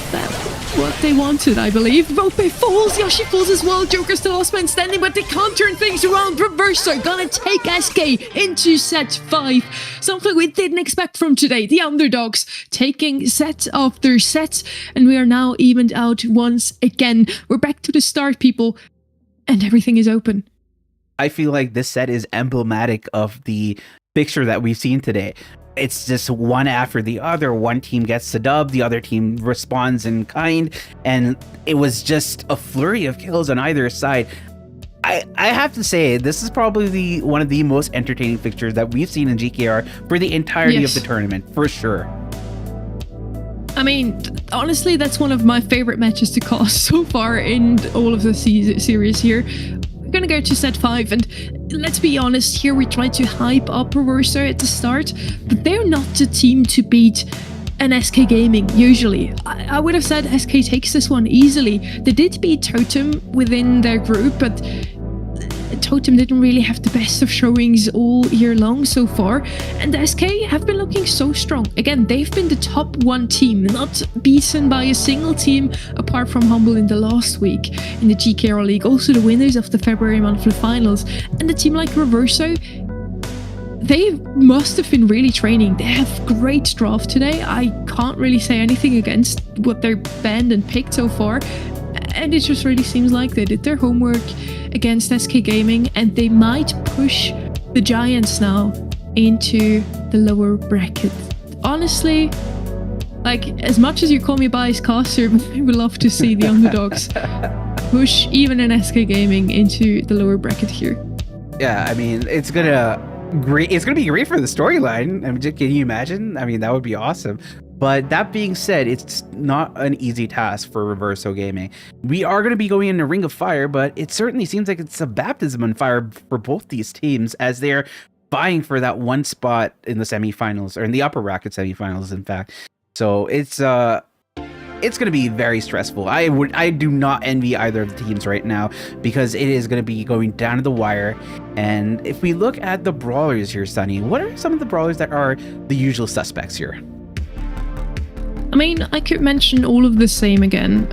That's what they wanted, I believe. Ope falls. Yoshi falls as well. Joker's the last man standing, but they can't turn things around. Reverso gonna take SK into set 5. Something we didn't expect from today. The underdogs taking set after set, and we are now evened out once again. We're back to the start, people, and everything is open.
I feel like this set is emblematic of the picture that we've seen today. It's just one after the other. One team gets the dub, the other team responds in kind, and it was just a flurry of kills on either side. I have to say, this is probably one of the most entertaining fixtures that we've seen in GKR for the entirety of the tournament, for sure.
I mean, honestly, that's one of my favorite matches to call so far in all of the series here. We're gonna go to set 5, and let's be honest, here we try to hype up Reverso at the start, but they're not the team to beat an SK Gaming, usually. I would have said SK takes this one easily. They did beat Totem within their group, but Totem didn't really have the best of showings all year long so far, and SK have been looking so strong. Again, they've been the top 1 team, not beaten by a single team apart from Humble in the last week in the GKR League, also the winners of the February monthly finals. And a team like Reverso, they must have been really training. They have great draft today. I can't really say anything against what they're banned and picked so far. And it just really seems like they did their homework against SK Gaming, and they might push the Giants now into the lower bracket. Honestly, like, as much as you call me biased caster, I would love to see the underdogs push even an SK Gaming into the lower bracket here.
Yeah, I mean, it's gonna be great for the storyline. I mean, can you imagine? I mean, that would be awesome. But that being said, it's not an easy task for Reverso Gaming. We are going to be going in a ring of fire, but it certainly seems like it's a baptism on fire for both these teams as they're vying for that one spot in the semifinals, or in the upper bracket semifinals, in fact. So it's going to be very stressful. I do not envy either of the teams right now, because it is going to be going down to the wire. And if we look at the brawlers here, Sunny, what are some of the brawlers that are the usual suspects here?
I mean, I could mention all of the same again.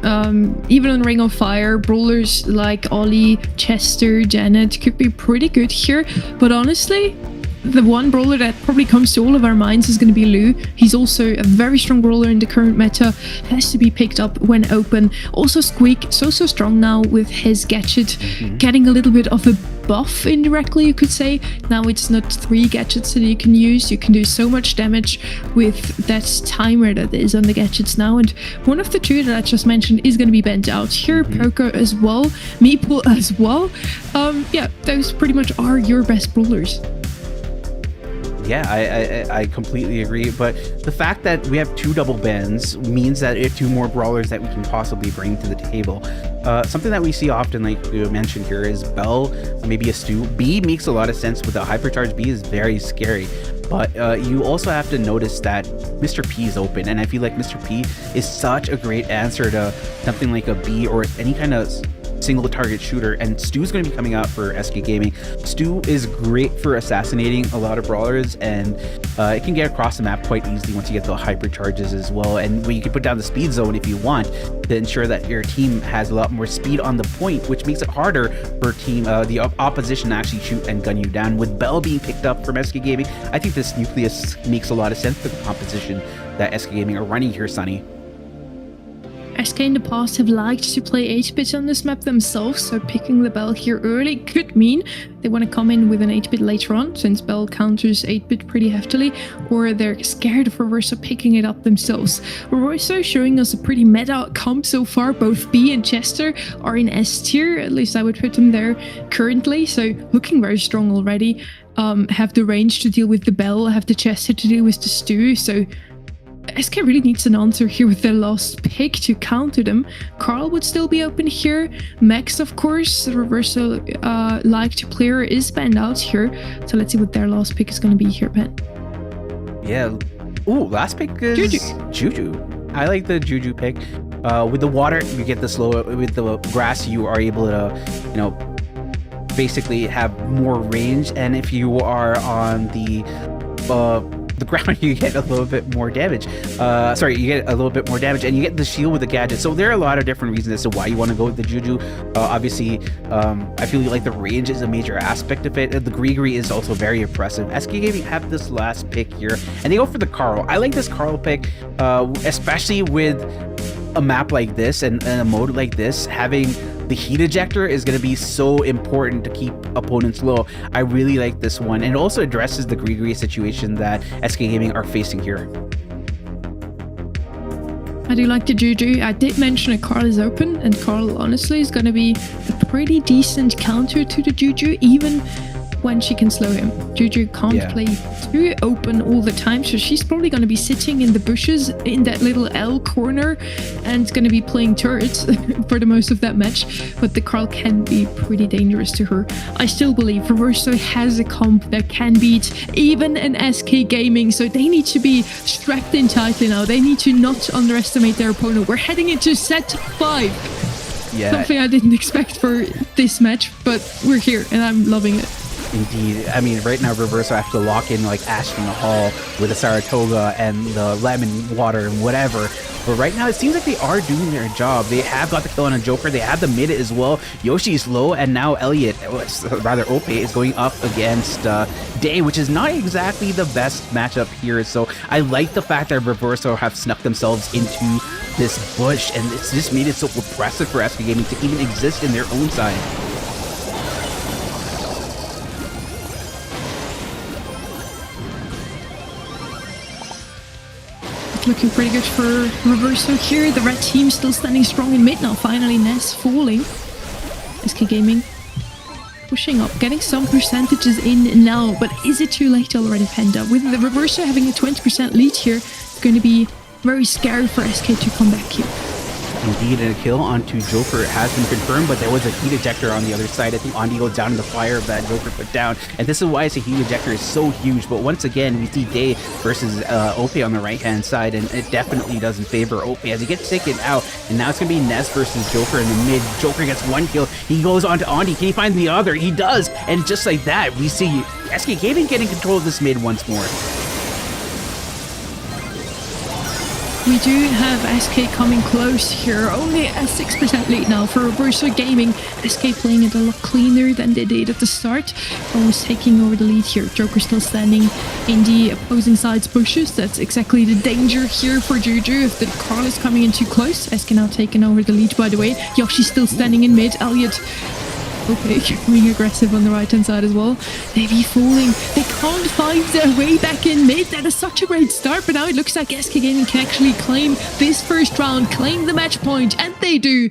Even on Ring of Fire, brawlers like Ollie, Chester, Janet could be pretty good here. But honestly, the one brawler that probably comes to all of our minds is going to be Lou. He's also a very strong brawler in the current meta, has to be picked up when open. Also Squeak, so strong now with his gadget, getting a little bit of a buff indirectly, you could say. Now it's not 3 gadgets that you can use. You can do so much damage with that timer that is on the gadgets now. And one of the 2 that I just mentioned is going to be bent out here. Poker as well, Meeple as well. Yeah, those pretty much are your best brawlers.
Yeah, I completely agree. But the fact that we have 2 double bans means that we have 2 more brawlers that we can possibly bring to the table. Something that we see often, like you mentioned here, is Bell, maybe a Stu. B makes a lot of sense with the hypercharge. B is very scary. But you also have to notice that Mr. P is open, and I feel like Mr. P is such a great answer to something like a B or any kind of single target shooter. And Stu's going to be coming out for SK Gaming. Stu is great for assassinating a lot of brawlers, and it can get across the map quite easily once you get the hypercharges as well. And you can put down the speed zone if you want to ensure that your team has a lot more speed on the point, which makes it harder for the opposition to actually shoot and gun you down. With Bell being picked up from SK Gaming, I think this nucleus makes a lot of sense for the composition that SK Gaming are running here, Sunny.
SK in the past have liked to play 8-bit on this map themselves, so picking the Bell here early could mean they want to come in with an 8-bit later on, since Bell counters 8-bit pretty heftily, or they're scared of Reverso picking it up themselves. Reverso showing us a pretty meta comp so far. Both B and Chester are in S tier, at least I would put them there currently, so looking very strong already. Have the range to deal with the Bell, have the Chester to deal with the Stu, so SK really needs an answer here with their last pick to counter them. Carl would still be open here. Max, of course, the Reverso like-to player is banned out here. So let's see what their last pick is going to be here, Ben.
Yeah. Ooh, last pick is Juju. I like the Juju pick. With the water, you get the slow. With the grass, you are able to, basically have more range. And if you are on the ground, you get a little bit more damage. You get a little bit more damage, and you get the shield with the gadget. So there are a lot of different reasons as to why you want to go with the Juju. Obviously, I feel like the range is a major aspect of it. The Grigri is also very impressive. SK Gaming have this last pick here, and they go for the Carl. I like this Carl pick, especially with a map like this and a mode like this. Having the heat ejector is going to be so important to keep opponents low. I really like this one, and it also addresses the Grigri situation that SK Gaming are facing here.
I do like the Juju. I did mention that Carl is open, and Carl honestly is going to be a pretty decent counter to the Juju, even when she can slow him. Juju can't play too open all the time, so she's probably going to be sitting in the bushes in that little L corner and going to be playing turrets for the most of that match, but the Carl can be pretty dangerous to her. I still believe Reverso has a comp that can beat even an SK Gaming, so they need to be strapped in tightly now. They need to not underestimate their opponent. We're heading into set 5.
Yeah.
Something I didn't expect for this match, but we're here and I'm loving it.
Indeed. I mean, right now, Reverso have to lock in like Ashton Hall with the Saratoga and the lemon water and whatever. But right now, it seems like they are doing their job. They have got the kill on a Joker. They have the mid as well. Yoshi's low, and now Elliot, rather Ope, is going up against Day, which is not exactly the best matchup here. So I like the fact that Reverso have snuck themselves into this bush, and it's just made it so oppressive for SK Gaming to even exist in their own side.
Looking pretty good for Reverso here. The red team still standing strong in mid now. Finally, Ness falling. SK Gaming pushing up, getting some percentages in now. But is it too late already, Panda? With the Reverso having a 20% lead here, it's going to be very scary for SK to come back here.
Indeed, and a kill onto Joker has been confirmed, but there was a heat ejector on the other side. I think Andi goes down in the fire of that Joker put down, and this is why I say heat ejector is so huge. But once again, we see Day versus Ope on the right-hand side, and it definitely doesn't favor Ope as he gets taken out, and now it's going to be Ness versus Joker in the mid. Joker gets one kill. He goes on to Andi. Can he find the other? He does, and just like that, we see SK Gaming getting control of this mid once more.
We do have SK coming close here, only a 6% lead now for Reverso Gaming. SK playing it a lot cleaner than they did at the start, almost taking over the lead here. Joker still standing in the opposing side's bushes. That's exactly the danger here for Juju if the Carl is coming in too close. SK now taking over the lead, by the way. Yoshi still standing in mid. Elliot, okay, being aggressive on the right-hand side as well. They be falling. They can't find their way back in mid. That is such a great start, but now it looks like SK Gaming can actually claim this first round, claim the match point, and they do.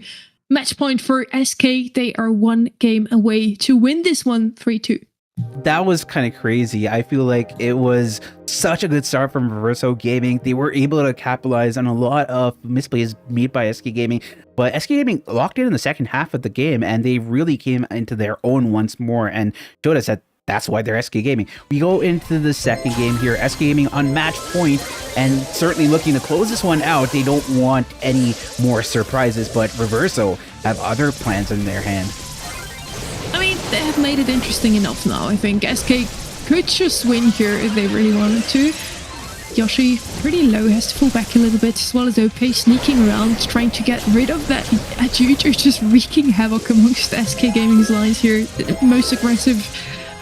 Match point for SK. They are one game away to win this one 3-2.
That was kind of crazy. I feel like it was such a good start from Reverso Gaming. They were able to capitalize on a lot of misplays made by SK Gaming, but SK Gaming locked in the second half of the game, and they really came into their own once more and showed us that that's why they're SK Gaming. We go into the second game here. SK Gaming on match point, and certainly looking to close this one out. They don't want any more surprises, but Reverso have other plans in their hand.
I mean, they have made it interesting enough now. I think SK could just win here if they really wanted to. Yoshi pretty low, has to fall back a little bit, as well as Ope sneaking around, trying to get rid of that Juju, just wreaking havoc amongst SK Gaming's lines here. The most aggressive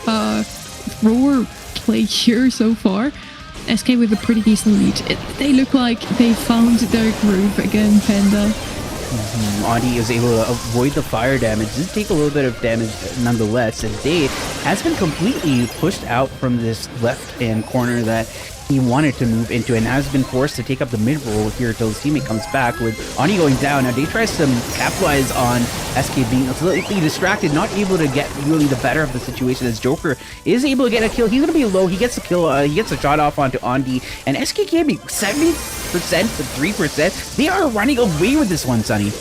thrower play here so far. SK with a pretty decent lead. They look like they found their groove again, Panda.
Andi is able to avoid the fire damage. Does take a little bit of damage nonetheless, and Dave has been completely pushed out from this left-hand corner that he wanted to move into and has been forced to take up the mid role here until his teammate comes back with Andi going down. Now Dave tries to capitalize on SK being slightly distracted, not able to get really the better of the situation as Joker is able to get a kill. He's going to be low. He gets a kill. He gets a shot off onto Andi, and SK Gaming 70% to 3%. They are running away with this one, Sonny.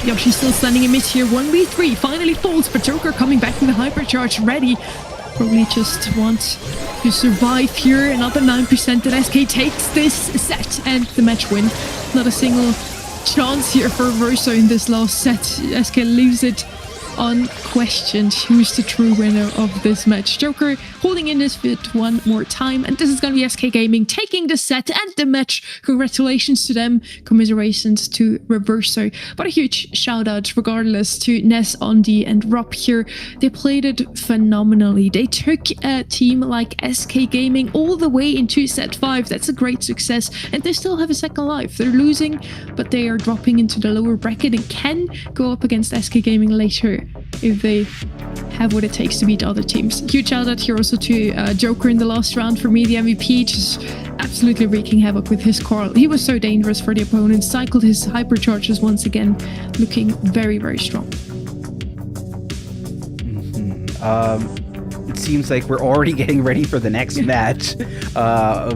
Yoshi still standing in mid here. 1v3 finally falls, but Joker coming back with a hypercharge ready. Probably just want to survive here. Another 9% that SK takes this set and the match win. Not a single chance here for Reverso in this last set. SK leaves it unquestioned. Who's the true winner of this match? Joker holding in this fit one more time, and this is going to be SK Gaming taking the set and the match. Congratulations to them, commiserations to Reverso, but a huge shout out regardless to Ness, Andi and Rob here. They played it phenomenally. They took a team like SK Gaming all the way into set 5. That's a great success, and they still have a second life. They're losing, but they are dropping into the lower bracket and can go up against SK Gaming later if they have what it takes to beat other teams. Huge shout out here also to Joker in the last round. For me, the MVP, just absolutely wreaking havoc with his Carl. He was so dangerous for the opponent, cycled his hypercharges once again, looking very, very strong.
it seems like we're already getting ready for the next match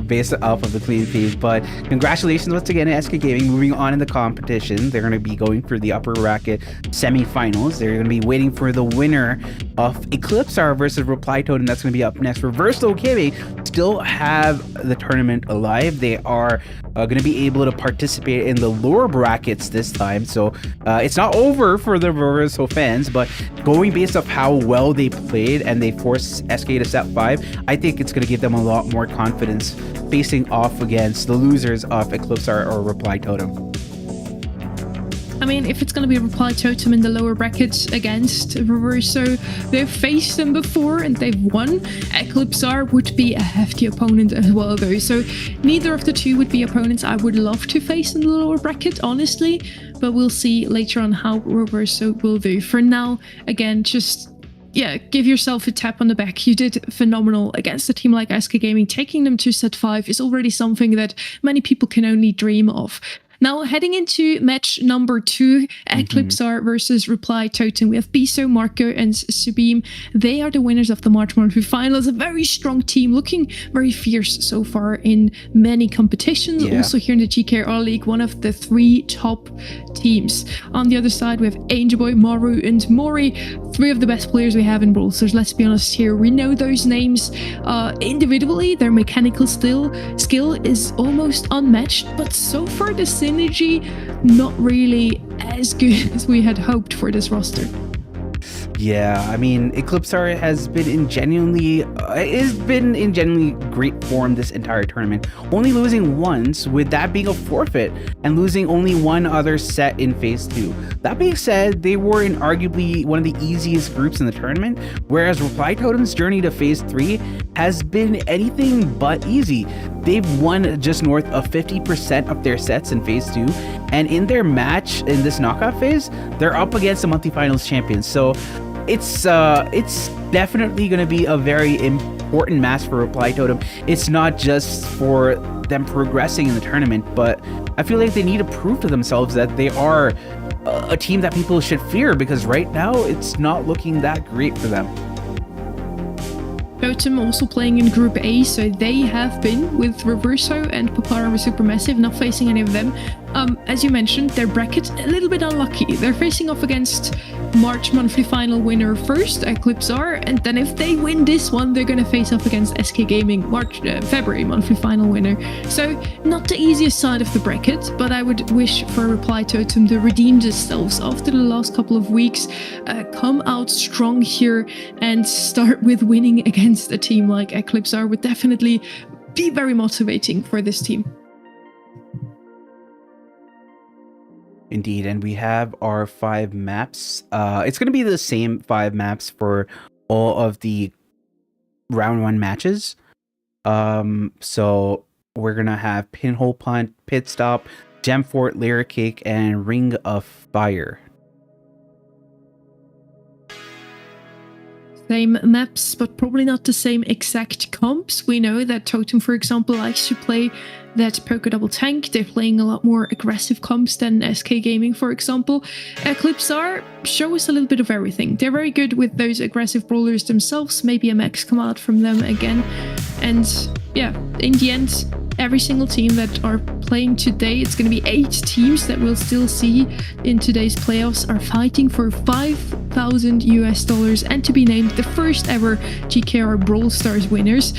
based off of the clean feed. But congratulations once again to SK Gaming moving on in the competition. They're going to be going for the upper bracket semifinals. They're going to be waiting for the winner of Eclipsar versus Reply Toad, and that's going to be up next. Reversal Gaming still have the tournament alive. They are going to be able to participate in the lower brackets this time, so it's not over for the Reversal fans, but going based off how well they played and they forced SK to step 5, I think it's going to give them a lot more confidence facing off against the losers of Eclipsar or Reply Totem.
I mean, if it's going to be Reply Totem in the lower brackets against Reverso, they've faced them before and they've won. Eclipsar would be a hefty opponent as well, though. So neither of the two would be opponents I would love to face in the lower bracket, honestly. But we'll see later on how Reverso will do. For now, again, just give yourself a tap on the back. You did phenomenal against a team like SK Gaming. Taking them to set 5 is already something that many people can only dream of. Now, heading into match number 2, Eclipsar versus Reply Totem. We have Biso, Marco, and Subim. They are the winners of the March monthly finals. A very strong team, looking very fierce so far in many competitions.
Yeah.
Also here in the GKR League, one of the 3 top teams. On the other side, we have Angel Boy, Maru, and Mori. 3 of the best players we have in Brawl Stars. Let's be honest here. We know those names individually. Their mechanical skill is almost unmatched, but so far the synergy not really as good as we had hoped for this roster.
Yeah, I mean, Eclipsar has been in genuinely great form this entire tournament, only losing once, with that being a forfeit, and losing only one other set in phase 2. That being said, they were in arguably one of the easiest groups in the tournament, whereas Reply Totem's journey to phase 3 has been anything but easy. They've won just north of 50% of their sets in phase 2, and in their match in this knockout phase, they're up against the monthly finals champions. So it's definitely going to be a very important match for Reply Totem. It's not just for them progressing in the tournament, but I feel like they need to prove to themselves that they are a team that people should fear, because right now it's not looking that great for them.
Totem also playing in Group A, so they have been with Reverso and Papara with Supermassive, not facing any of them. As you mentioned, their bracket a little bit unlucky. They're facing off against March monthly final winner first, Eclipsar, and then if they win this one, they're going to face off against SK Gaming, February monthly final winner. So not the easiest side of the bracket, but I would wish for Reply Totem to redeem themselves after the last couple of weeks, come out strong here and start with winning against a team like Eclipsar would definitely be very motivating for this team.
Indeed, and we have our 5 maps. It's going to be the same 5 maps for all of the round 1 matches. So we're going to have Pinhole Punt, Pit Stop, Gem Fort, Layer Cake, and Ring of Fire.
Same maps, but probably not the same exact comps. We know that Totem, for example, likes to play that Poker Double Tank. They're playing a lot more aggressive comps than SK Gaming, for example. Eclipsar show us a little bit of everything. They're very good with those aggressive brawlers themselves. Maybe a max come out from them again. And yeah, in the end, every single team that are playing today, it's going to be 8 teams that we'll still see in today's playoffs, are fighting for $5,000 and to be named the first ever GKR Brawl Stars winners.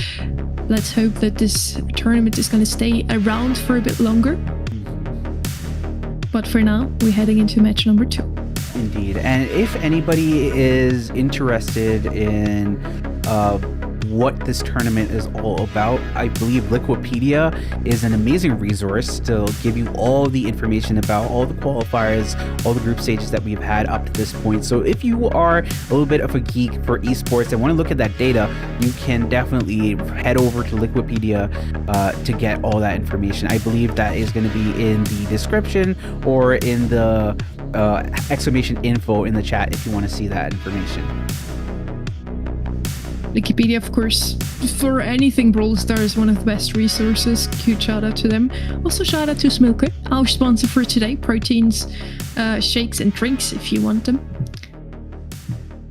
Let's hope that this tournament is going to stay around for a bit longer. But for now, we're heading into match number 2.
Indeed, and if anybody is interested in what this tournament is all about, I believe Liquipedia is an amazing resource to give you all the information about all the qualifiers, all the group stages that we've had up to this point. So if you are a little bit of a geek for esports and want to look at that data, you can definitely head over to Liquipedia to get all that information. I believe that is going to be in the description or in the exclamation info in the chat if you want to see that information.
Wikipedia, of course, for anything Brawl Stars, one of the best resources. Huge shout out to them. Also shout out to Smilke, our sponsor for today. Proteins, shakes and drinks if you want them.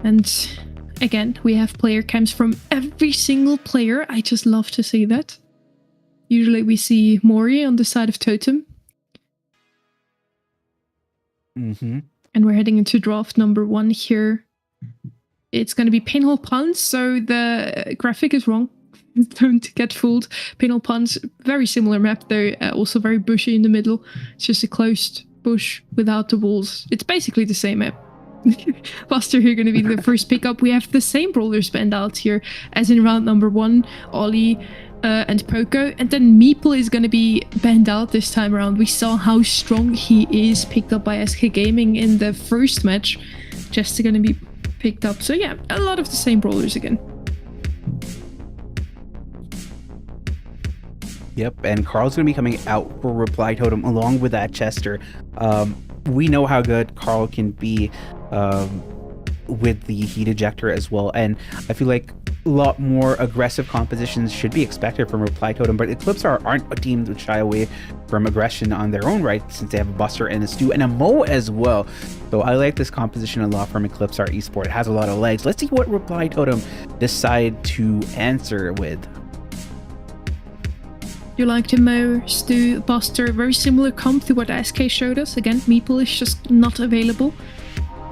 And Again, we have player cams from every single player. I just love to see that. Usually we see Mori on the side of Totem. And we're heading into draft number 1 here. It's going to be Pinhole Puns, so the graphic is wrong. Don't get fooled. Pinhole Puns, very similar map though, also very bushy in the middle. It's just a closed bush without the walls. It's basically the same map. Buster here going to be the first pickup. We have the same brawlers banned out here as in round number 1. Ollie and Poco. And then Meeple is going to be banned out this time around. We saw how strong he is, picked up by SK Gaming in the first match. Just going to be picked up. So yeah, a lot of the same brawlers again.
Yep, and Carl's going to be coming out for Reply Totem along with that Chester. We know how good Carl can be with the heat ejector as well, and I feel like a lot more aggressive compositions should be expected from Reply Totem, but Eclipse aren't a team that shy away from aggression on their own right, since they have a Buster and a Stu and a Mo as well. So I like this composition a lot from Eclipse Esport. It has a lot of legs. Let's see what Reply Totem decide to answer with.
You like the Mo, Stu, Buster, very similar comp to what SK showed us. Again, Meeple is just not available.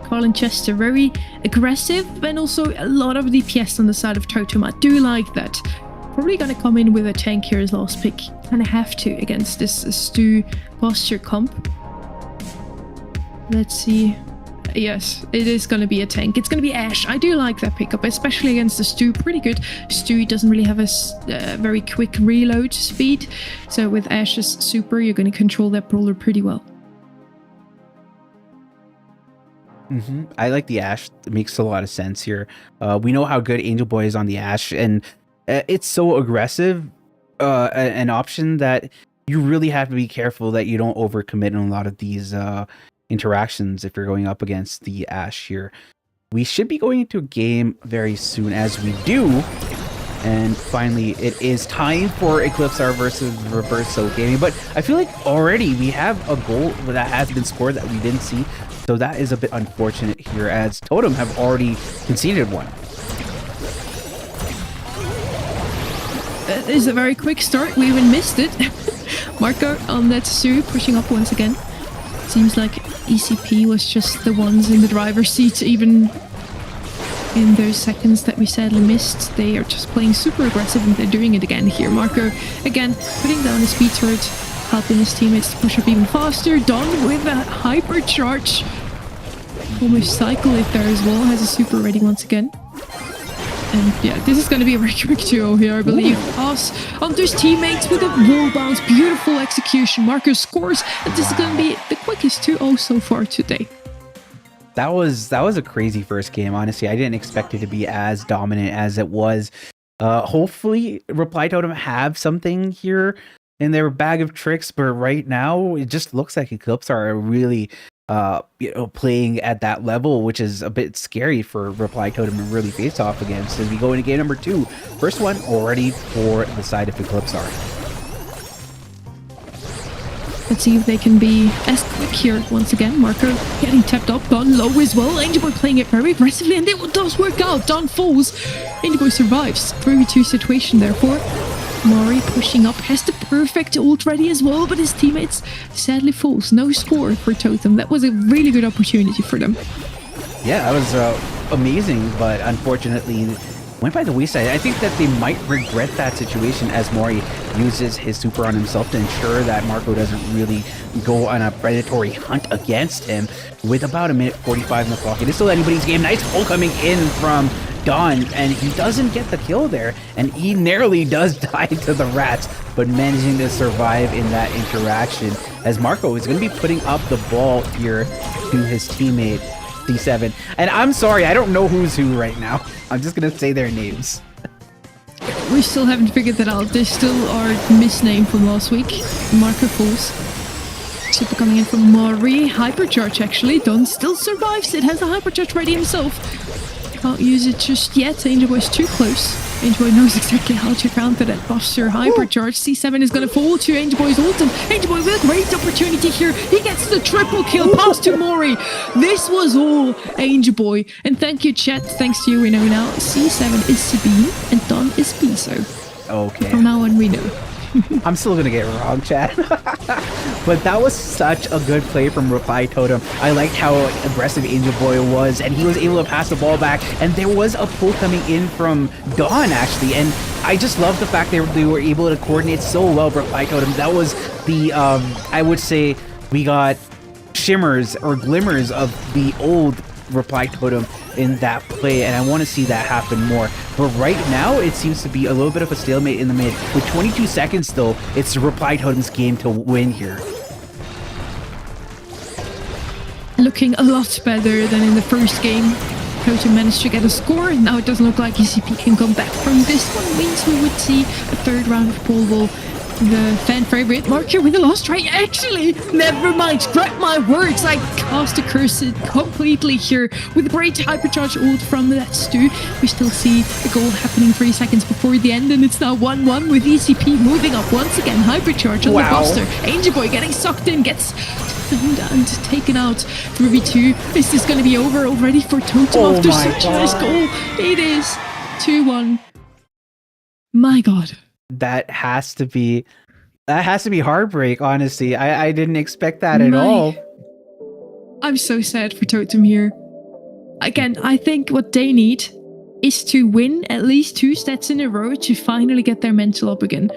Carl and Chester, very aggressive, and also a lot of DPS on the side of Totem. I do like that. Probably gonna come in with a tank here as last pick. Kinda have to against this Stu Buster comp. Let's see. Yes, it is going to be a tank. It's going to be Ashe. I do like that pickup, especially against the Stu. Pretty good. Stu doesn't really have a very quick reload speed. So with Ashe's super, you're going to control that brawler pretty well.
I like the Ashe. It makes a lot of sense here. We know how good Angel Boy is on the Ashe, and it's so aggressive, an option that you really have to be careful that you don't overcommit in a lot of these interactions if you're going up against the Ashe here. We should be going into a game very soon, as we do. And finally, it is time for Eclipse R versus Reverse Soul Gaming. But I feel like already we have a goal that has been scored that we didn't see. So that is a bit unfortunate here, as Totem have already conceded one.
That is a very quick start. We even missed it. Marco on that Stu pushing up once again. Seems like ECP was just the ones in the driver's seat, even in those seconds that we sadly missed. They are just playing super aggressive, and they're doing it again here. Marco, again, putting down the speed turret, helping his teammates to push up even faster. Don with a hypercharge. Almost cycle it there as well. Has a super ready once again. And yeah, this is going to be a very quick duo here, I believe. Pass on those teammates with a wall bounce. Beautiful execution. Marco scores, and this is going to be the quickest 2-0 so far today.
That was a crazy first game. Honestly, I didn't expect it to be as dominant as it was. Hopefully, Reply Totem have something here in their bag of tricks, but right now it just looks like Eclipse are really playing at that level, which is a bit scary for Reply Totem to really face off against as we go into game number 2. First one already for the side of Eclipse R.
Let's see if they can be as quick here once again. Marco getting tapped up, Don low as well. Angel Boy playing it very aggressively, and it does work out. Don falls. Angel Boy survives. 3v2 situation therefore. Mori pushing up, has the perfect ult ready as well, but his teammates sadly falls. No score for Totem. That was a really good opportunity for them.
Yeah, that was amazing, but unfortunately went by the wayside. I think that they might regret that situation as Mori uses his super on himself to ensure that Marco doesn't really go on a predatory hunt against him. With about a minute 45 in the clock, it is still anybody's game. Nice pull coming in from Don, and he doesn't get the kill there, and he narrowly does die to the rats, but managing to survive in that interaction, as Marco is going to be putting up the ball here to his teammate D7. And I'm sorry, I don't know who's who right now. I'm just going to say their names.
We still haven't figured that out. They still are misnamed from last week. Marco falls. Super coming in from Mori. Hypercharge actually. Don still survives. It has a hypercharge ready himself. can't use it just yet. Angel Boy's too close. Angel Boy knows exactly how to counter that Buster Hypercharge. C7 is going to fall to Angel Boy's ult, and Angel Boy with a great opportunity here. He gets the triple kill, pass to Mori. This was all Angel Boy. And thank you, chat. Thanks to you, we know now C7 is Sabine and Don is Piso.
Okay.
From now on, we know.
I'm still gonna get it wrong, chat. But that was such a good play from Reply Totem. I liked how aggressive Angel Boy was, and he was able to pass the ball back, and there was a pull coming in from Dawn, actually, and I just love the fact they were able to coordinate so well, Reply Totem. That was the, I would say, we got shimmers or glimmers of the old Reply Totem in that play, and I want to see that happen more. But right now, it seems to be a little bit of a stalemate in the mid. With 22 seconds, though, it's Reply Totem's game to win here.
Looking a lot better than in the first game. Totem managed to get a score, and now it doesn't look like ECP can come back from this one. Means we would see a third round of Brawl Ball. The fan favorite Marker with the last try. Actually, never mind. Scrap my words. I cast a curse completely here with a great hypercharge ult from that Stu. We still see the goal happening 3 seconds before the end, and it's now 1-1 with ECP moving up once again. Hypercharge on the Buster. Angel Boy getting sucked in, gets found and taken out. 3v2. Is this going to be over already for Totem after such a nice goal? It is 2-1. My God.
That has to be heartbreak, honestly. I didn't expect that at all.
I'm so sad for Totem here. Again, I think what they need is to win at least 2 stats in a row to finally get their mental up again.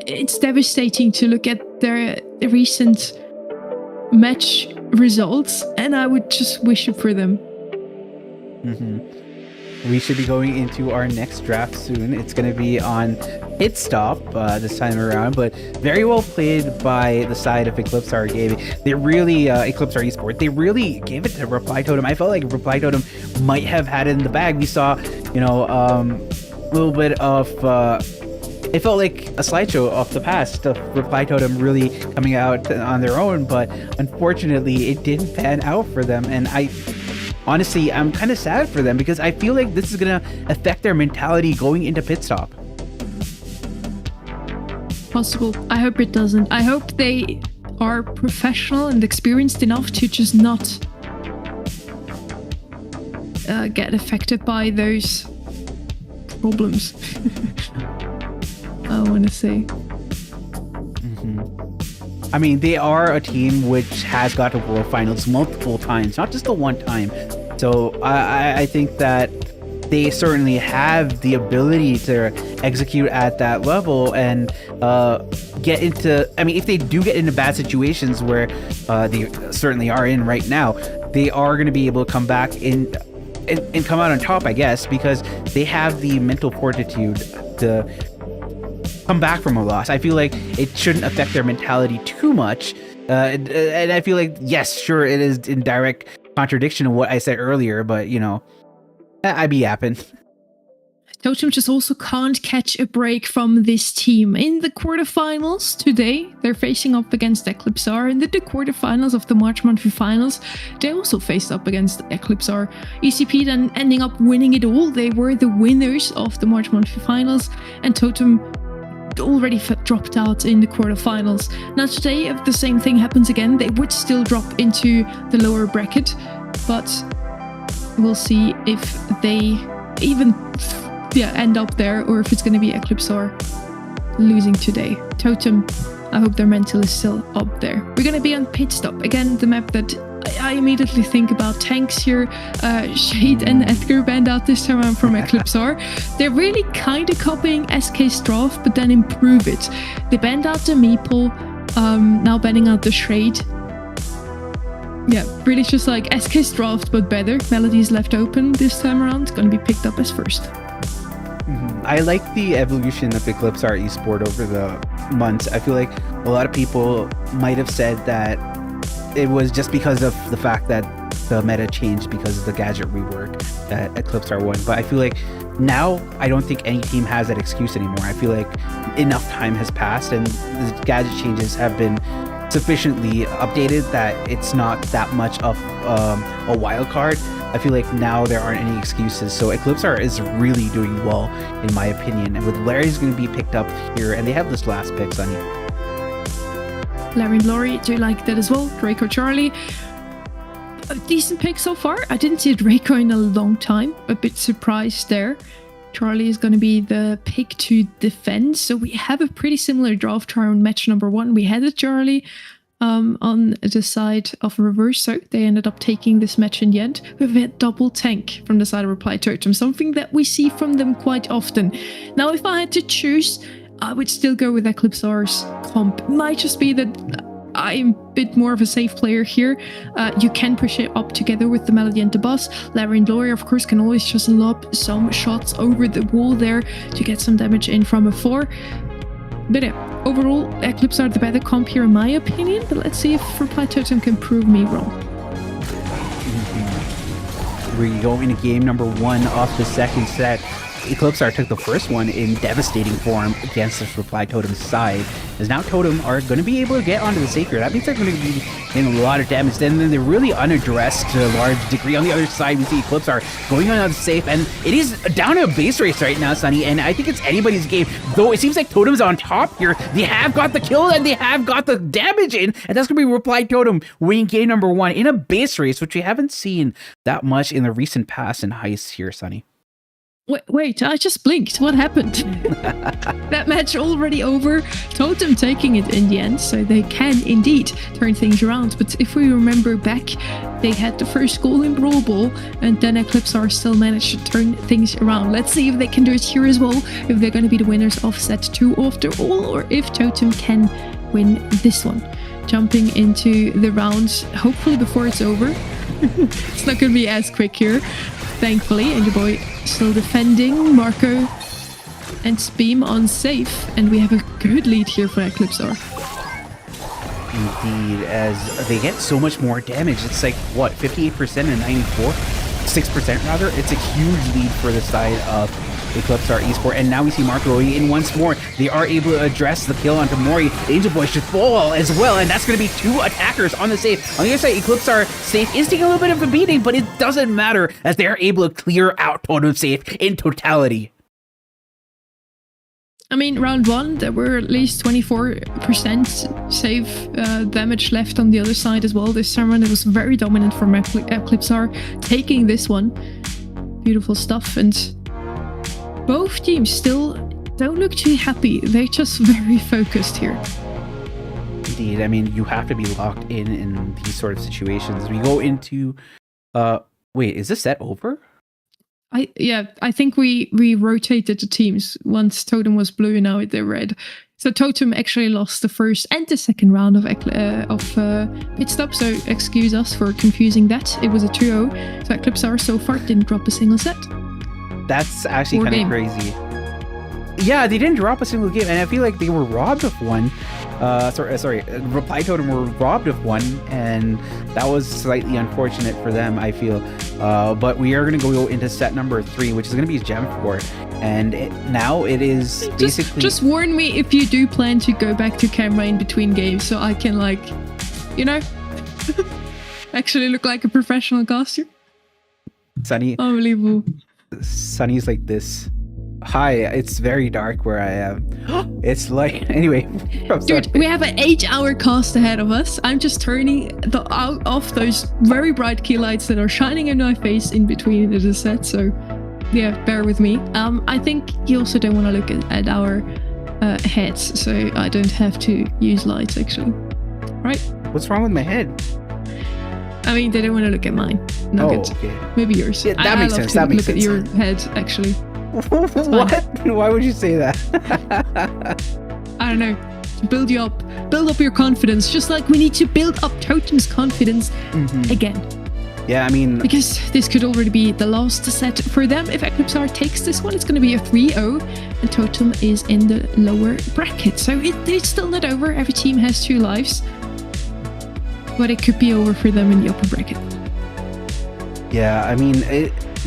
It's devastating to look at their recent match results, and I would just wish it for them.
We should be going into our next draft soon. It's going to be on Pit Stop this time around, but very well played by the side of Eclipsar Gaming. They really, Eclipsar Esports, they really gave it to Reply Totem. I felt like Reply Totem might have had it in the bag. We saw, you know, a little bit of, it felt like a slideshow of the past of Reply Totem really coming out on their own, but unfortunately it didn't pan out for them. And honestly, I'm kind of sad for them because I feel like this is going to affect their mentality going into Pit Stop.
Possible. I hope it doesn't. I hope they are professional and experienced enough to just not get affected by those problems. I want to say.
I mean, they are a team which has got to World Finals multiple times, not just the one time. So I think that they certainly have the ability to execute at that level and get into, I mean, if they do get into bad situations where they certainly are in right now, they are going to be able to come back in and come out on top, I guess, because they have the mental fortitude to come back from a loss. I feel like it shouldn't affect their mentality too much. And I feel like, yes, sure, it is in direct contradiction of what I said earlier, but, you know, I be yapping.
Totem just also can't catch a break from this team. In the quarterfinals today, they're facing up against Eclipsar. In the quarterfinals of the March Monthly Finals, they also faced up against Eclipsar. ECP then ending up winning it all. They were the winners of the March Monthly Finals, and Totem already dropped out in the quarterfinals. Now today, if the same thing happens again, they would still drop into the lower bracket, but we'll see if they even end up there or if it's going to be Eclipsar losing today. Totem, I hope their mental is still up there. We're going to be on Pit Stop. Again, the map that I immediately think about. Tanks here, Shade and Edgar banned out this time around from Eclipsar. They're really kind of copying SK Straff, but then improve it. They banned out the Meeple, now banning out the Shade. Yeah, really just like SK Straff, but better. Melody's left open this time around. Going to be picked up as first.
I like the evolution of Eclipsar Esport over the months. I feel like a lot of people might have said that it was just because of the fact that the meta changed because of the gadget rework that Eclipsar won. But I feel like now I don't think any team has that excuse anymore. I feel like enough time has passed and the gadget changes have been sufficiently updated that it's not that much of a wild card. I feel like now there aren't any excuses. So Eclipsar is really doing well, in my opinion. And with Larry's going to be picked up here, and they have this last pick, Sunny.
Larry and Laurie do like that as well. Draco Charlie. A decent pick so far. I didn't see Draco in a long time. A bit surprised there. Charlie is going to be the pick to defend. So we have a pretty similar draft to our match number 1. We had a Charlie on the side of Reverse, so they ended up taking this match in the end. We've had double tank from the side of Reply Totem, something that we see from them quite often. Now, if I had to choose, I would still go with Eclipsar's comp. It might just be that I'm a bit more of a safe player here. You can push it up together with the Melody and the Boss. Larry and Laurie, of course, can always just lob some shots over the wall there to get some damage in from afar. But yeah, overall, Eclipsar the better comp here in my opinion, but let's see if Reply Totem can prove me wrong.
We go into game number 1 off the second set. Eclipsar took the first one in devastating form against this Reply Totem side, as now Totem are going to be able to get onto the safe here. That means they're going to be getting a lot of damage. Then they're really unaddressed to a large degree. On the other side, we see Eclipsar going on the safe, and it is down to a base race right now, Sunny, and I think it's anybody's game. Though it seems like Totem's on top here. They have got the kill, and they have got the damage in, and that's going to be Reply Totem winning game number 1 in a base race, which we haven't seen that much in the recent past in heists here, Sunny.
Wait, I just blinked. What happened? That match already over. Totem taking it in the end, so they can indeed turn things around. But if we remember back, they had the first goal in Brawl Ball, and then Eclipsar still managed to turn things around. Let's see if they can do it here as well, if they're going to be the winners of set 2 after all, or if Totem can win this one. Jumping into the rounds, hopefully before it's over. It's not going to be as quick here, thankfully, and your boy still defending. Marco and Speem on safe, and we have a good lead here for Eclipsar.
Indeed, as they get so much more damage. It's like, what, 58% and 94? 6% rather? It's a huge lead for the side of Eclipsar Esport, and now we see Marco going in once more. They are able to address the kill onto Mori. Angel Boy should fall as well, and that's going to be 2 attackers on the safe. On the other side, Eclipsar safe is taking a little bit of a beating, but it doesn't matter as they are able to clear out Totem safe in totality.
I mean, round 1, there were at least 24% save damage left on the other side as well. This time around, it was very dominant from Eclipsar taking this one. Beautiful stuff, and both teams still don't look too happy. They're just very focused here.
Indeed. I mean, you have to be locked in these sort of situations. We go into... wait, is this set over?
I think we rotated the teams. Once Totem was blue, now they're red. So Totem actually lost the first and the second round of pit stop, so excuse us for confusing that. It was a 2-0, so Eclipsar so far didn't drop a single set.
That's actually kind of crazy. Yeah, they didn't drop a single game, and I feel like they were robbed of one. Sorry, Reply Totem were robbed of one, and that was slightly unfortunate for them, I feel. But we are going to go into set number 3, which is going to be Gem 4, and now it is basically...
Just warn me if you do plan to go back to camera in between games, so I can, like, you know, actually look like a professional caster.
Sunny.
Unbelievable.
Sunny's like this. Hi, it's very dark where I am. It's like, anyway.
Dude, we have an 8-hour cast ahead of us. I'm just turning off those very bright key lights that are shining in my face in between the set. So yeah, bear with me. I think you also don't want to look at our heads, so I don't have to use lights actually. Right?
What's wrong with my head?
I mean, they don't want to look at mine. Nugget.
Okay.
Maybe yours.
Yeah, that makes sense. That makes sense.
Look at your head, actually.
What? Why would you say that?
I don't know. Build you up. Build up your confidence, just like we need to build up Totem's confidence again.
Yeah, I mean...
Because this could already be the last set for them. If Eclipsar takes this one, it's going to be a 3-0, and Totem is in the lower bracket. So it's still not over. Every team has 2 lives. But it could be over for them in the upper bracket.
Yeah, I mean,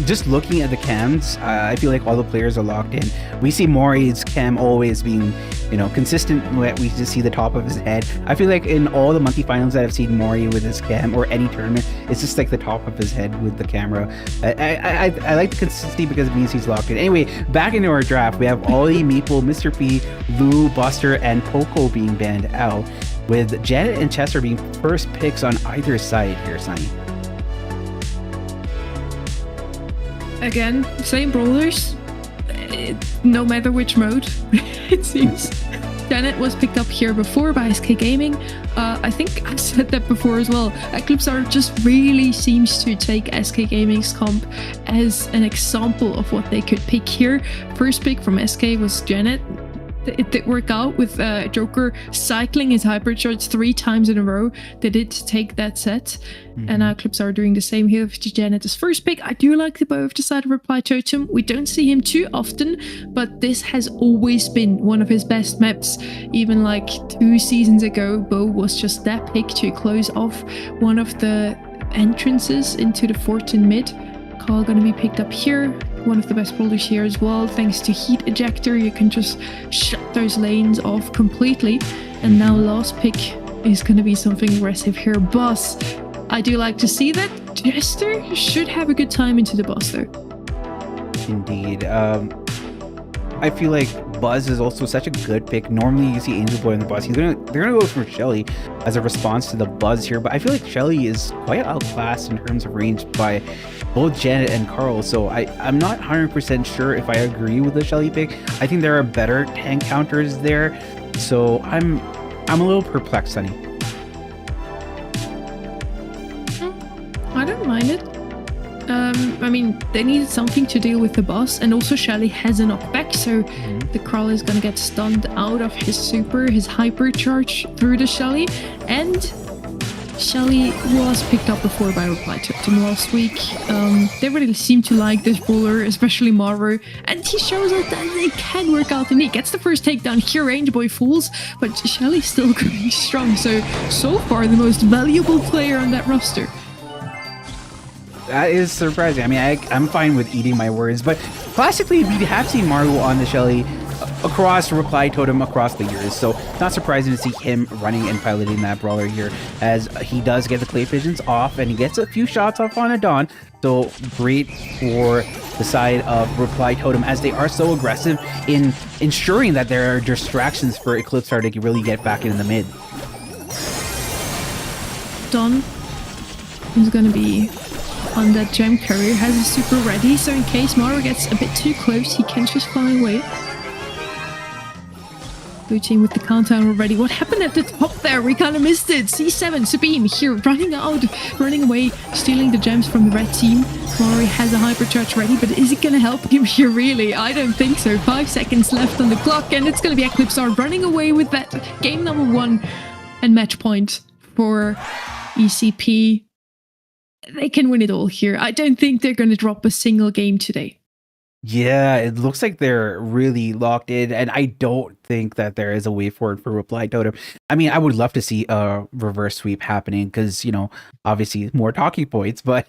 just looking at the cams, I feel like all the players are locked in. We see Mori's cam always being consistent. We just see the top of his head. I feel like in all the monkey finals that I've seen Mari with his cam or any tournament, it's just like the top of his head with the camera. I like the consistency because it means he's locked in. Anyway, back into our draft, we have Ollie, Meeple, Mr. P, Lou, Buster, and Poco being banned out, with Janet and Chester being first picks on either side here, Sunny.
Again, same brawlers, no matter which mode, it seems. Janet was picked up here before by SK Gaming. I think I've said that before as well. Eclipsar just really seems to take SK Gaming's comp as an example of what they could pick here. First pick from SK was Janet. It did work out with Joker cycling his hypercharge 3 times in a row. They did take that set. And now Eclipse are doing the same here with Janet as first pick. I do like the Bow of the Side of Reply Totem. We don't see him too often, but this has always been one of his best maps. Even like 2 seasons ago, Bow was just that pick to close off one of the entrances into the fort in mid. Carl gonna be picked up here. One of the best brawlers here as well. Thanks to Heat Ejector, you can just shut those lanes off completely. And now last pick is going to be something aggressive here. Boss. I do like to see that. Jester should have a good time into the boss though.
Indeed. I feel like Buzz is also such a good pick. Normally you see Angel Boy on the Buzz. They're gonna go for Shelly as a response to the Buzz here, but I feel like Shelly is quite outclassed in terms of range by both Janet and Carl. So I'm not 100% sure if I agree with the Shelly pick. I think there are better tank counters there. So I'm a little perplexed, Sunny.
I don't mind it. I mean, they needed something to deal with the boss, and also Shelly has a knockback, so the Kral is gonna get stunned out of his super, his hypercharge through the Shelly, and Shelly was picked up before by Reply Totem last week. They really seem to like this brawler, especially Maru, and he shows us that they can work out, and he gets the first takedown here. Range Boy falls, but Shelly's still going strong, so far the most valuable player on that roster.
That is surprising. I mean, I'm fine with eating my words, but classically, we have seen Maru on the Shelly across Reply Totem across the years, so not surprising to see him running and piloting that brawler here, as he does get the clay pigeons off, and he gets a few shots off on a Dawn. So great for the side of Reply Totem, as they are so aggressive in ensuring that there are distractions for Eclipsar to really get back in the mid.
Dawn is going to be on that gem carrier, has a super ready, so in case Maru gets a bit too close, he can just fly away. Blue team with the countdown already. What happened at the top there? We kind of missed it. C7, Sabine here, running out, running away, stealing the gems from the red team. Maru has a hypercharge ready, but is it going to help him here really? I don't think so. 5 seconds left on the clock, and it's going to be Eclipsar running away with that game number 1 and match point for ECP. They can win it all here. I don't think they're going to drop a single game today.
Yeah, it looks like they're really locked in, and I don't think that there is a way forward for Reply Totem. I mean, I would love to see a reverse sweep happening because, obviously more talking points, but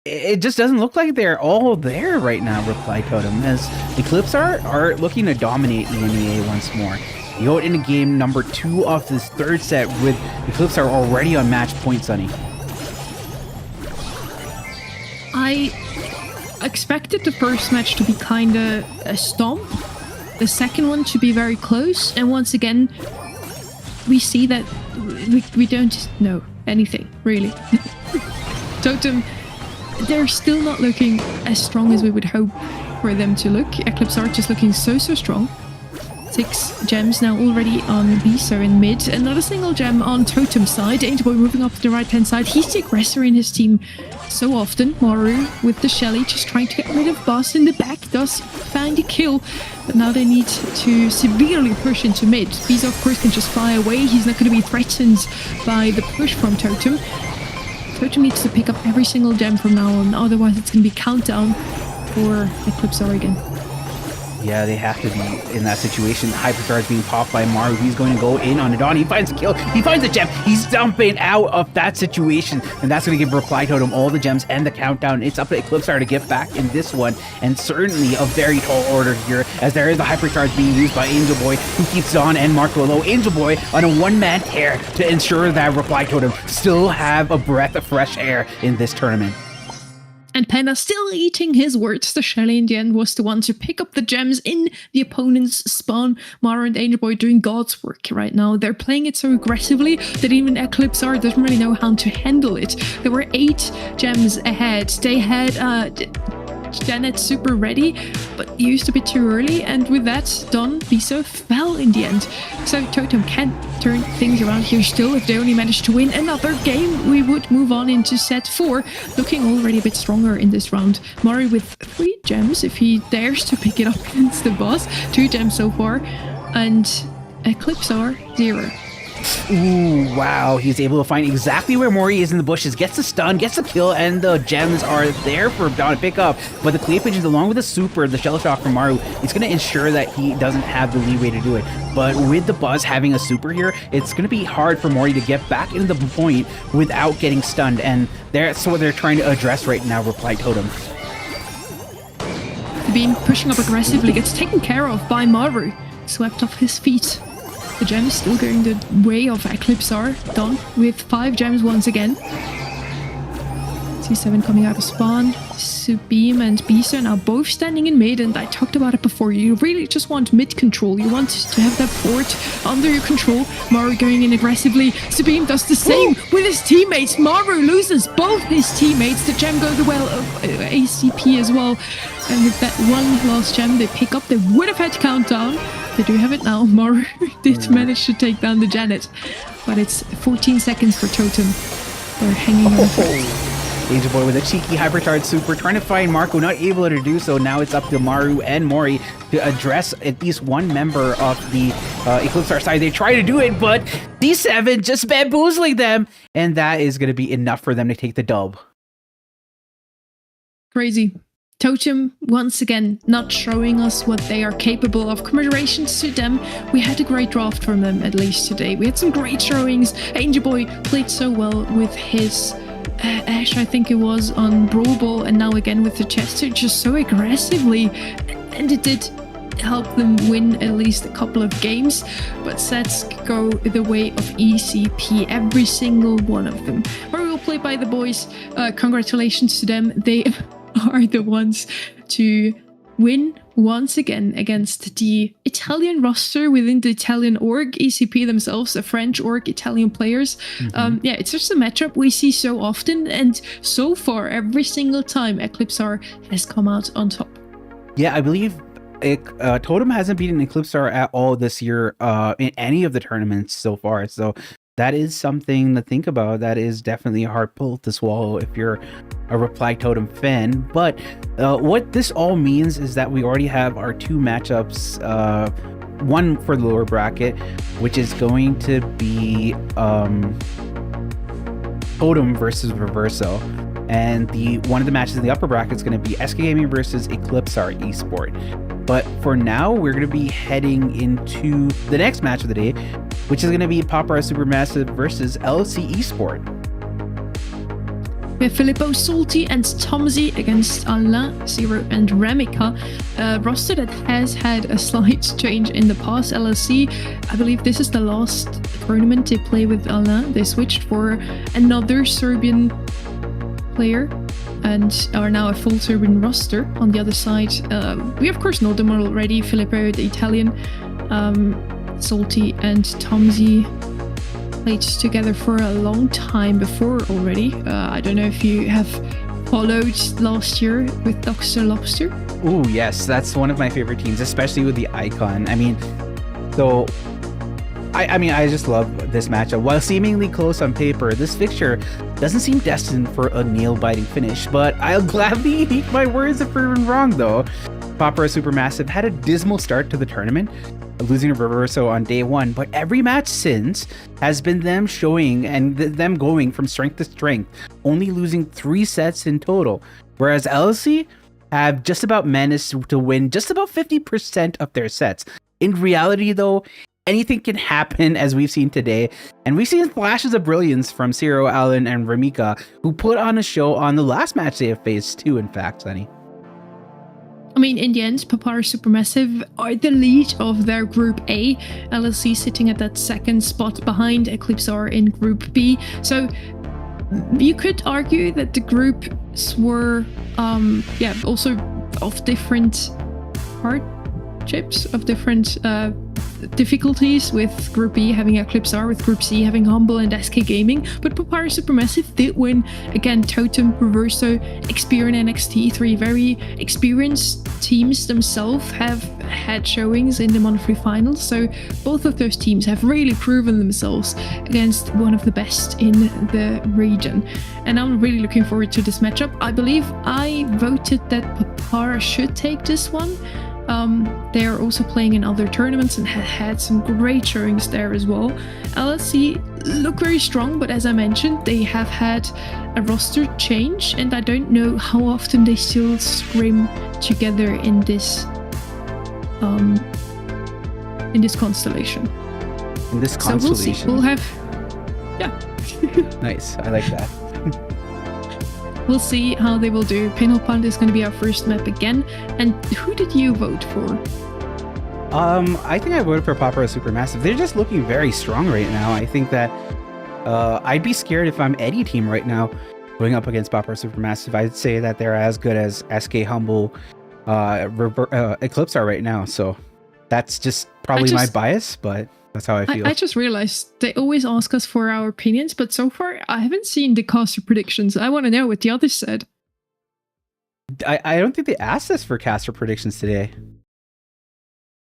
it just doesn't look like they're all there right now, Reply Totem, as Eclipse are looking to dominate EMEA once more. You go into game number 2 of this 3rd set with Eclipse are already on match point, Sunny.
I expected the first match to be kind of a stomp, the second one to be very close, and once again we see that we don't know anything really. Totem, they're still not looking as strong as we would hope for them to look. Eclipse are just looking so strong. 6 gems now already on Beaser in mid. And not a single gem on Totem side. Angel Boy moving up to the right hand side. He's the aggressor in his team so often. Maru with the Shelly just trying to get rid of Boss in the back. Does find a kill. But now they need to severely push into mid. Beaser of course can just fly away. He's not going to be threatened by the push from Totem. Totem needs to pick up every single gem from now on. Otherwise it's going to be countdown for Eclipse Oregon.
Yeah, they have to be in that situation. Hypercharge being popped by Maru. He's going to go in on Adon. He finds a kill. He finds a gem. He's dumping out of that situation. And that's going to give Reply Totem all the gems and the countdown. It's up to Eclipsar to get back in this one. And certainly a very tall order here, as there is the Hypercharge being used by Angel Boy, who keeps Don and Marco low. Angel Boy on a one-man tear to ensure that Reply Totem still have a breath of fresh air in this tournament.
And Penna still eating his words. The Shelly in the end was the one to pick up the gems in the opponent's spawn. Mara and Angel Boy doing God's work right now. They're playing it so aggressively that even Eclipsar doesn't really know how to handle it. There were 8 gems ahead. They had Janet super ready, but used a bit too early, and with that, Don Biso fell in the end. So Totem can turn things around here still. If they only manage to win another game, we would move on into set 4, looking already a bit stronger in this round. Mari with 3 gems, if he dares to pick it up against the boss. 2 gems so far, and Eclipsar 0.
Ooh, wow. He's able to find exactly where Mori is in the bushes, gets the stun, gets the kill, and the gems are there for Don to pick up. But the Clay Pigeons, along with the super, the Shell Shock from Maru, it's going to ensure that he doesn't have the leeway to do it. But with the Buzz having a super here, it's going to be hard for Mori to get back into the point without getting stunned. And that's what they're trying to address right now, Reply Totem.
Being pushing up aggressively gets taken care of by Maru, swept off his feet. The gem is still going the way of Eclipsar. Don with 5 gems once again. C7 coming out of spawn. Subeam and Bisa are now both standing in mid, and I talked about it before. You really just want mid control. You want to have that fort under your control. Maru going in aggressively. Subeam does the same with his teammates. Maru loses both his teammates. The gem goes well of ACP as well. And with that one last gem they pick up, they would have had countdown. They do have it now. Maru did manage to take down the Janet, but it's 14 seconds for Totem. They're hanging on.
Angel Boy with a cheeky hypercharge super, trying to find Marco, not able to do so. Now it's up to Maru and Mori to address at least one member of the Eclipsar side. They try to do it, but D7 just bamboozling them, and that is going to be enough for them to take the dub.
Crazy. Totem, once again, not showing us what they are capable of. Congratulations to them. We had a great draft from them, at least today. We had some great showings. Angel Boy played so well with his Ash, I think it was, on Brawl Ball, and now again with the Chester, just so aggressively. And it did help them win at least a couple of games, but sets go the way of ECP, every single one of them. Very well played by the boys. Congratulations to them. They are the ones to win once again against the Italian roster within the Italian org, ECP themselves, a French org, Italian players. Yeah, it's just a matchup we see so often, and so far, every single time, Eclipsar has come out on top.
Yeah, I believe Totem hasn't beaten Eclipsar at all this year in any of the tournaments so far, so that is something to think about. That is definitely a hard pill to swallow if you're a Reply Totem fan. But what this all means is that we already have our 2 matchups, one for the lower bracket, which is going to be Totem versus Reverso, and one of the matches in the upper bracket is going to be SK Gaming versus Eclipsar Esport. But for now, we're going to be heading into the next match of the day, which is going to be Papara Supermassive versus LC Esport.
We have Filippo, Salty, and Tomsy against Alain, Zero, and Ramika. Roster that has had a slight change in the past. LLC, I believe this is the last tournament they play with Alain. They switched for another Serbian player and are now a full Serbian roster. On the other side, we of course know them already. Filippo, the Italian, Salty, and Tomsy played together for a long time before already. I don't know if you have followed last year with Dr. Lobster.
Ooh, yes, that's one of my favorite teams, especially with the icon. I mean, so I just love this matchup. While seemingly close on paper, this fixture doesn't seem destined for a nail-biting finish, but I'll gladly eat my words if proven wrong, though. Papara Supermassive had a dismal start to the tournament, losing to Reverso on day 1, but every match since has been them showing and them going from strength to strength, only losing 3 sets in total. Whereas LC, have just about managed to win just about 50% of their sets. In reality, though, anything can happen, as we've seen today. And we've seen flashes of brilliance from Ciro, Allen, and Ramika, who put on a show on the last match day of Phase 2, in fact, Sunny.
I mean, in the end, Papara Supermassive are the lead of their Group A. LSC sitting at that second spot behind Eclipse are in Group B. So you could argue that the groups were, also of different hardships, of different difficulties, with Group B having Eclipse R, with Group C having Humble and SK Gaming. But Papara Supermassive did win. Again, Totem, Reverso, Xperia and NXT, three very experienced teams themselves, have had showings in the monthly finals. So both of those teams have really proven themselves against one of the best in the region. And I'm really looking forward to this matchup. I believe I voted that Papara should take this one. They are also playing in other tournaments and have had some great showings there as well. LSC look very strong, but as I mentioned, they have had a roster change, and I don't know how often they still scrim together in this constellation.
In this constellation.
So we'll see. We'll have,
Nice. I like that.
We'll see how they will do. Pinhole Punt is going to be our first map again. And who did you vote for?
I think I voted for Papara Supermassive. They're just looking very strong right now. I think that I'd be scared if I'm Eddie team right now going up against Papara Supermassive. I'd say that they're as good as SK Humble, Eclipse are right now. So that's just probably my bias, but that's how I feel.
I just realized they always ask us for our opinions, but so far I haven't seen the caster predictions. I want to know what the others said.
I don't think they asked us for caster predictions today.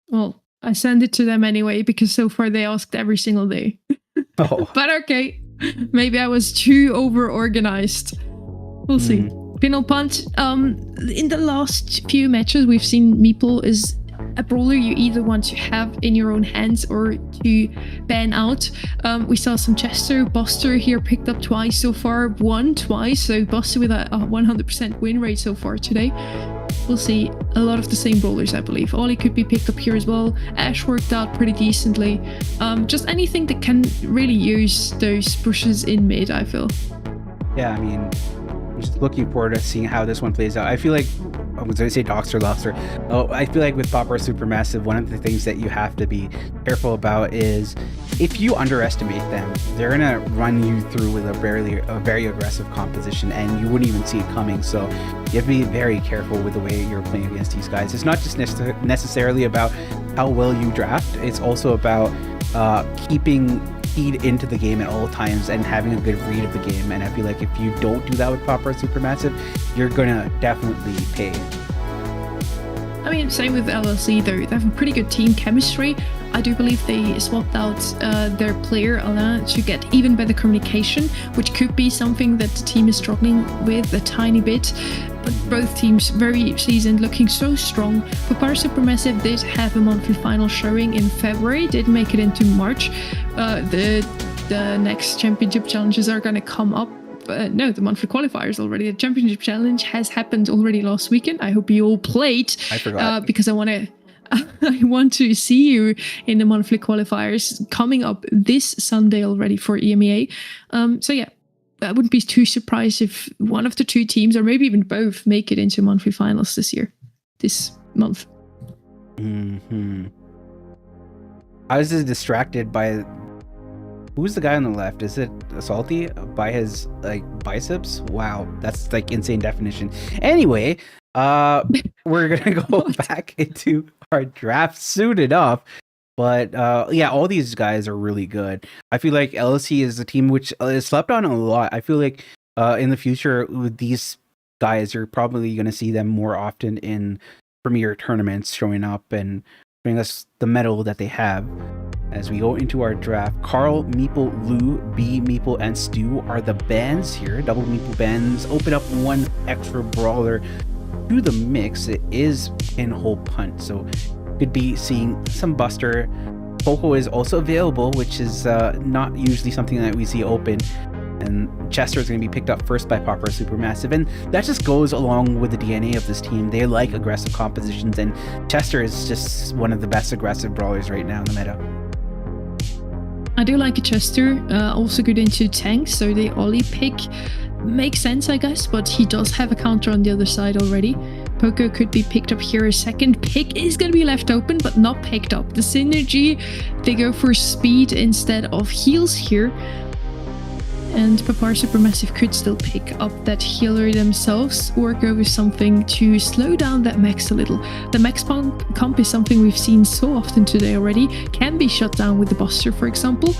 Well, I send it to them anyway, because so far they asked every single day.
Oh.
But okay, maybe I was too over-organized. We'll see. Pinhole Punt. In the last few matches, we've seen Meeple is a brawler you either want to have in your own hands or to ban out. We saw some Chester, Buster here picked up twice so far, won twice, so Buster with a 100% win rate so far today. We'll see a lot of the same brawlers, I believe. Ollie could be picked up here as well. Ash worked out pretty decently. Just anything that can really use those pushes in mid, I feel.
Yeah, I mean, I'm just looking forward to seeing how this one plays out. I feel like, I was going to say Doxter Lobster. Oh, I feel like with Papara Supermassive, one of the things that you have to be careful about is if you underestimate them, they're going to run you through with a very aggressive composition, and you wouldn't even see it coming. So you have to be very careful with the way you're playing against these guys. It's not just necessarily about how well you draft. It's also about keeping feed into the game at all times and having a good read of the game. And I feel like if you don't do that with Papara Supermassive, you're gonna definitely pay.
I mean, same with LLC though. They have a pretty good team chemistry. I do believe they swapped out their player Alain to get even better communication, which could be something that the team is struggling with a tiny bit. But both teams very seasoned, looking so strong. Papara Supermassive did have a monthly final showing in February, did make it into March. The next championship challenges are going to come up. No, the monthly qualifiers already. The championship challenge has happened already last weekend. I hope you all played.
I forgot.
Because I want to see you in the monthly qualifiers coming up this Sunday already for EMEA. So yeah, I wouldn't be too surprised if one of the two teams, or maybe even both, make it into monthly finals this month.
I was just distracted by who's the guy on the left? Is it Salty by his biceps? Wow, that's insane definition. Anyway, we're gonna go back into our draft soon enough. But yeah, all these guys are really good. I feel like LSC is a team which is slept on a lot. I feel like in the future with these guys, you're probably going to see them more often in premier tournaments, showing up and bring us the medal that they have. As we go into our draft, Carl, Meeple, Lou, B, Meeple, and Stu are the bans here. Double Meeple bans open up one extra brawler to the mix. It is Pinhole Punt, so could be seeing some Buster. Poco is also available, which is not usually something that we see open. And Chester is going to be picked up first by Popper Supermassive, and that just goes along with the DNA of this team. They like aggressive compositions, and Chester is just one of the best aggressive brawlers right now in the meta.
I do like a Chester, also good into tanks, so the Ollie pick makes sense, I guess, but he does have a counter on the other side already. Poco could be picked up here. A second pick is going to be left open, but not picked up. The synergy, they go for speed instead of heals here. And Papar Supermassive could still pick up that healer themselves or go with something to slow down that max a little. The max comp is something we've seen so often today already. Can be shut down with the Buster, for example,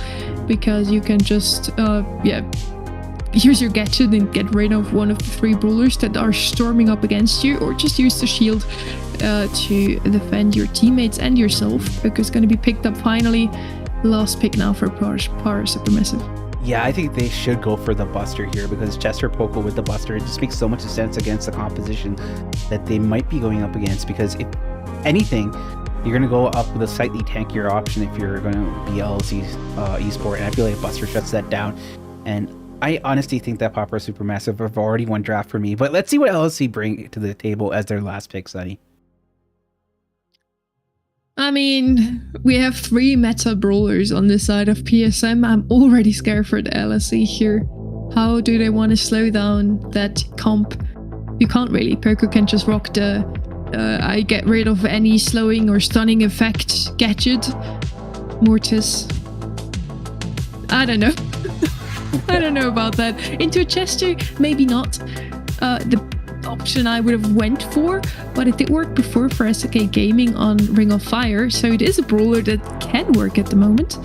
because you can just, use your gadget and get rid of one of the 3 brawlers that are storming up against you, or just use the shield to defend your teammates and yourself. Poco's going to be picked up finally. Last pick now for Papar Supermassive.
Yeah, I think they should go for the Buster here because Chester Poco with the Buster, it just makes so much sense against the composition that they might be going up against, because if anything, you're going to go up with a slightly tankier option if you're going to be LLC esport, and I feel like Buster shuts that down. And I honestly think that Popper Supermassive have already won draft for me, but let's see what LLC bring to the table as their last pick, Sunny.
I mean, we have 3 meta brawlers on this side of PSM. I'm already scared for the LSE here. How do they want to slow down that comp? You can't really. Poco can just rock the I get rid of any slowing or stunning effect gadget. Mortis. I don't know. I don't know about that. Into a Chester, maybe not. The option I would have went for, but it did work before for SK Gaming on Ring of Fire, so it is a brawler that can work at the moment.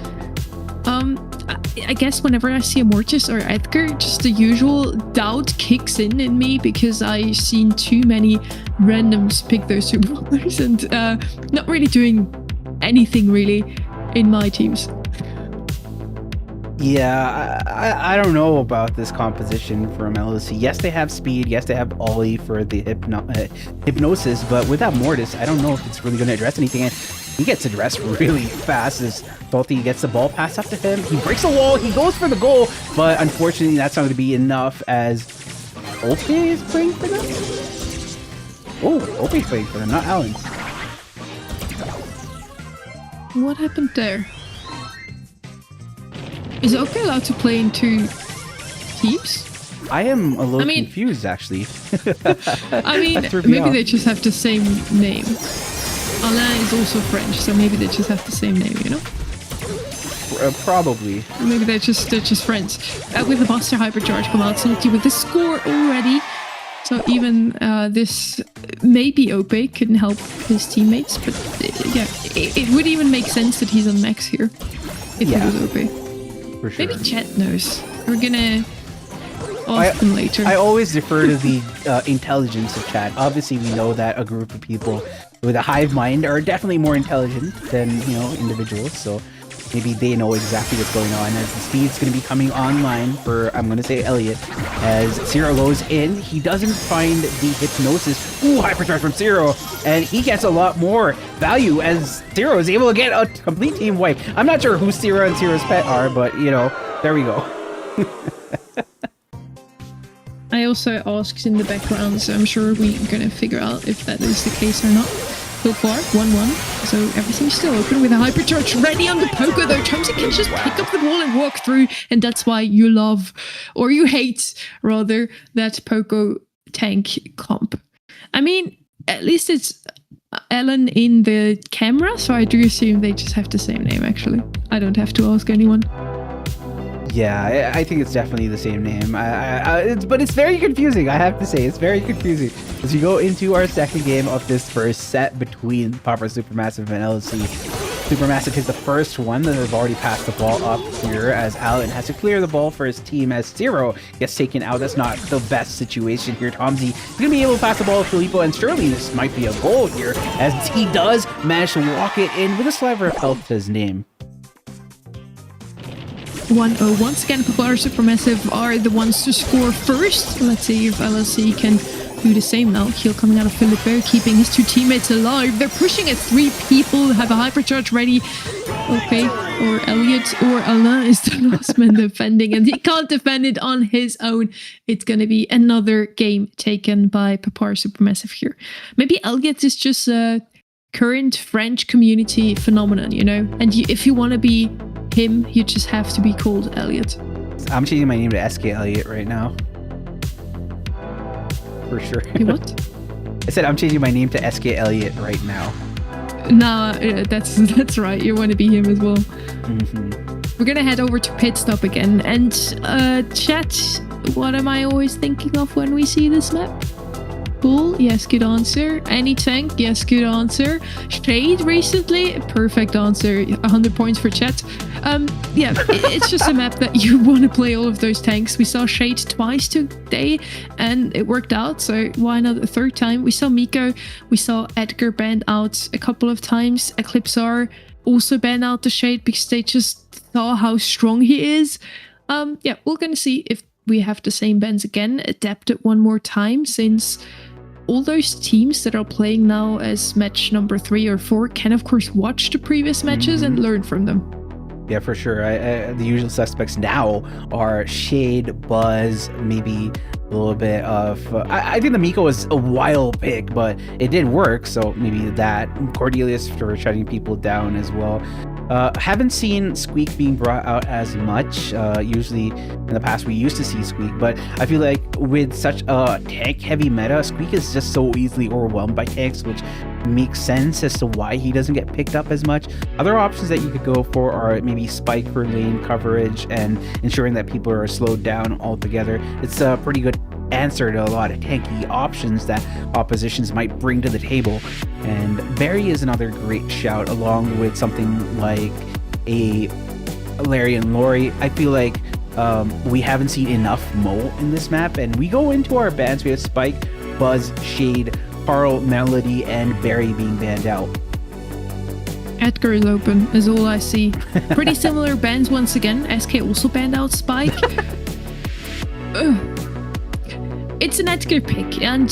I guess whenever I see a Mortis or Edgar, just the usual doubt kicks in me because I've seen too many randoms pick those 2 brawlers and not really doing anything really in my teams.
Yeah, I don't know about this composition from LSC. Yes, they have speed. Yes, they have Ollie for the hypnosis, but without Mortis, I don't know if it's really going to address anything. And he gets addressed really fast as Salty gets the ball passed up to him. He breaks the wall. He goes for the goal, but unfortunately, that's not going to be enough as Ope is playing for them. Oh, Ope's playing for them, not Alan.
What happened there? Is Ope allowed to play in 2 teams?
I am a little confused, actually.
I mean, maybe they just have the same name. Alain is also French, so maybe they just have the same name, you know?
Probably.
Or maybe they're just friends. With the Buster Hypercharge come out, Salty with the score already. So even this maybe Ope couldn't help his teammates, but yeah, it would even make sense that he's on max here if he was Ope.
For sure.
Maybe chat knows. We're gonna ask them later.
I always defer to the intelligence of chat. Obviously, we know that a group of people with a hive mind are definitely more intelligent than, you know, individuals. So maybe they know exactly what's going on as the speed's going to be coming online for, I'm going to say, Elliot. As Zero goes in, he doesn't find the hypnosis. Ooh, hypercharge from Zero. And he gets a lot more value as Zero is able to get a complete team wipe. I'm not sure who Zero and Zero's pet are, but, you know, there we go.
I also asked in the background, so I'm sure we're going to figure out if that is the case or not. So far, 1-1, so everything's still open with a hypercharge ready on the Poco, though Chomsy can just pick up the ball and walk through, and that's why you love, or you hate, rather, that Poco tank comp. I mean, at least it's Ellen in the camera, so I do assume they just have the same name, actually. I don't have to ask anyone.
Yeah, I think it's definitely the same name. But it's very confusing, I have to say. It's very confusing. As we go into our second game of this first set between Popper Supermassive and LSC. Supermassive is the first one that have already passed the ball up here as Alan has to clear the ball for his team as Zero gets taken out. That's not the best situation here. Tomsy is going to be able to pass the ball to Filippo, and surely this might be a goal here as he does manage to walk it in with a sliver of health to his name.
1-0. Once again, Papar Supermassive are the ones to score first. Let's see if LSC can do the same now. Heal coming out of Philippe, keeping his 2 teammates alive. They're pushing it. 3 people have a hypercharge ready. Okay, or Elliot or Alain is the last man defending, and he can't defend it on his own. It's going to be another game taken by Papar Supermassive here. Maybe Elliot is just a current French community phenomenon, you know? And if you want to be him, you just have to be called Elliot.
I'm changing my name to SK Elliot right now. For sure.
You what?
I said I'm changing my name to SK Elliot right now.
Nah, that's right. You want to be him as well.
Mm-hmm.
We're gonna head over to pit stop again. And chat, what am I always thinking of when we see this map? Bull, yes, good answer. Any tank, yes, good answer. Shade recently, perfect answer. 100 points for chat. Yeah, it's just a map that you want to play all of those tanks. We saw Shade twice today and it worked out, so why not a third time? We saw Miko, we saw Edgar ban out a couple of times. Eclipsar also ban out the Shade because they just saw how strong he is. Yeah, we're gonna see if we have the same bans again, adapted one more time, since all those teams that are playing now as match number 3 or 4 can of course watch the previous matches and learn from them.
Yeah, for sure. The usual suspects now are Shade, Buzz, maybe a little bit of... I think the Miko was a wild pick, but it did work, so maybe that. Cordelius for shutting people down as well. Haven't seen Squeak being brought out as much. Usually in the past we used to see Squeak, but I feel like with such a tank-heavy meta, Squeak is just so easily overwhelmed by tanks, which makes sense as to why he doesn't get picked up as much. Other options that you could go for are maybe Spike for lane coverage and ensuring that people are slowed down altogether. It's a pretty good answer to a lot of tanky options that oppositions might bring to the table. And Barry is another great shout, along with something like a Larry and Lori. I feel like we haven't seen enough Mo in this map, and we go into our bans. We have Spike, Buzz, Shade, Carl, Melody, and Barry being banned out.
Edgar is open, is all I see. Pretty similar bans once again. SK also banned out Spike. It's an Edgar pick, and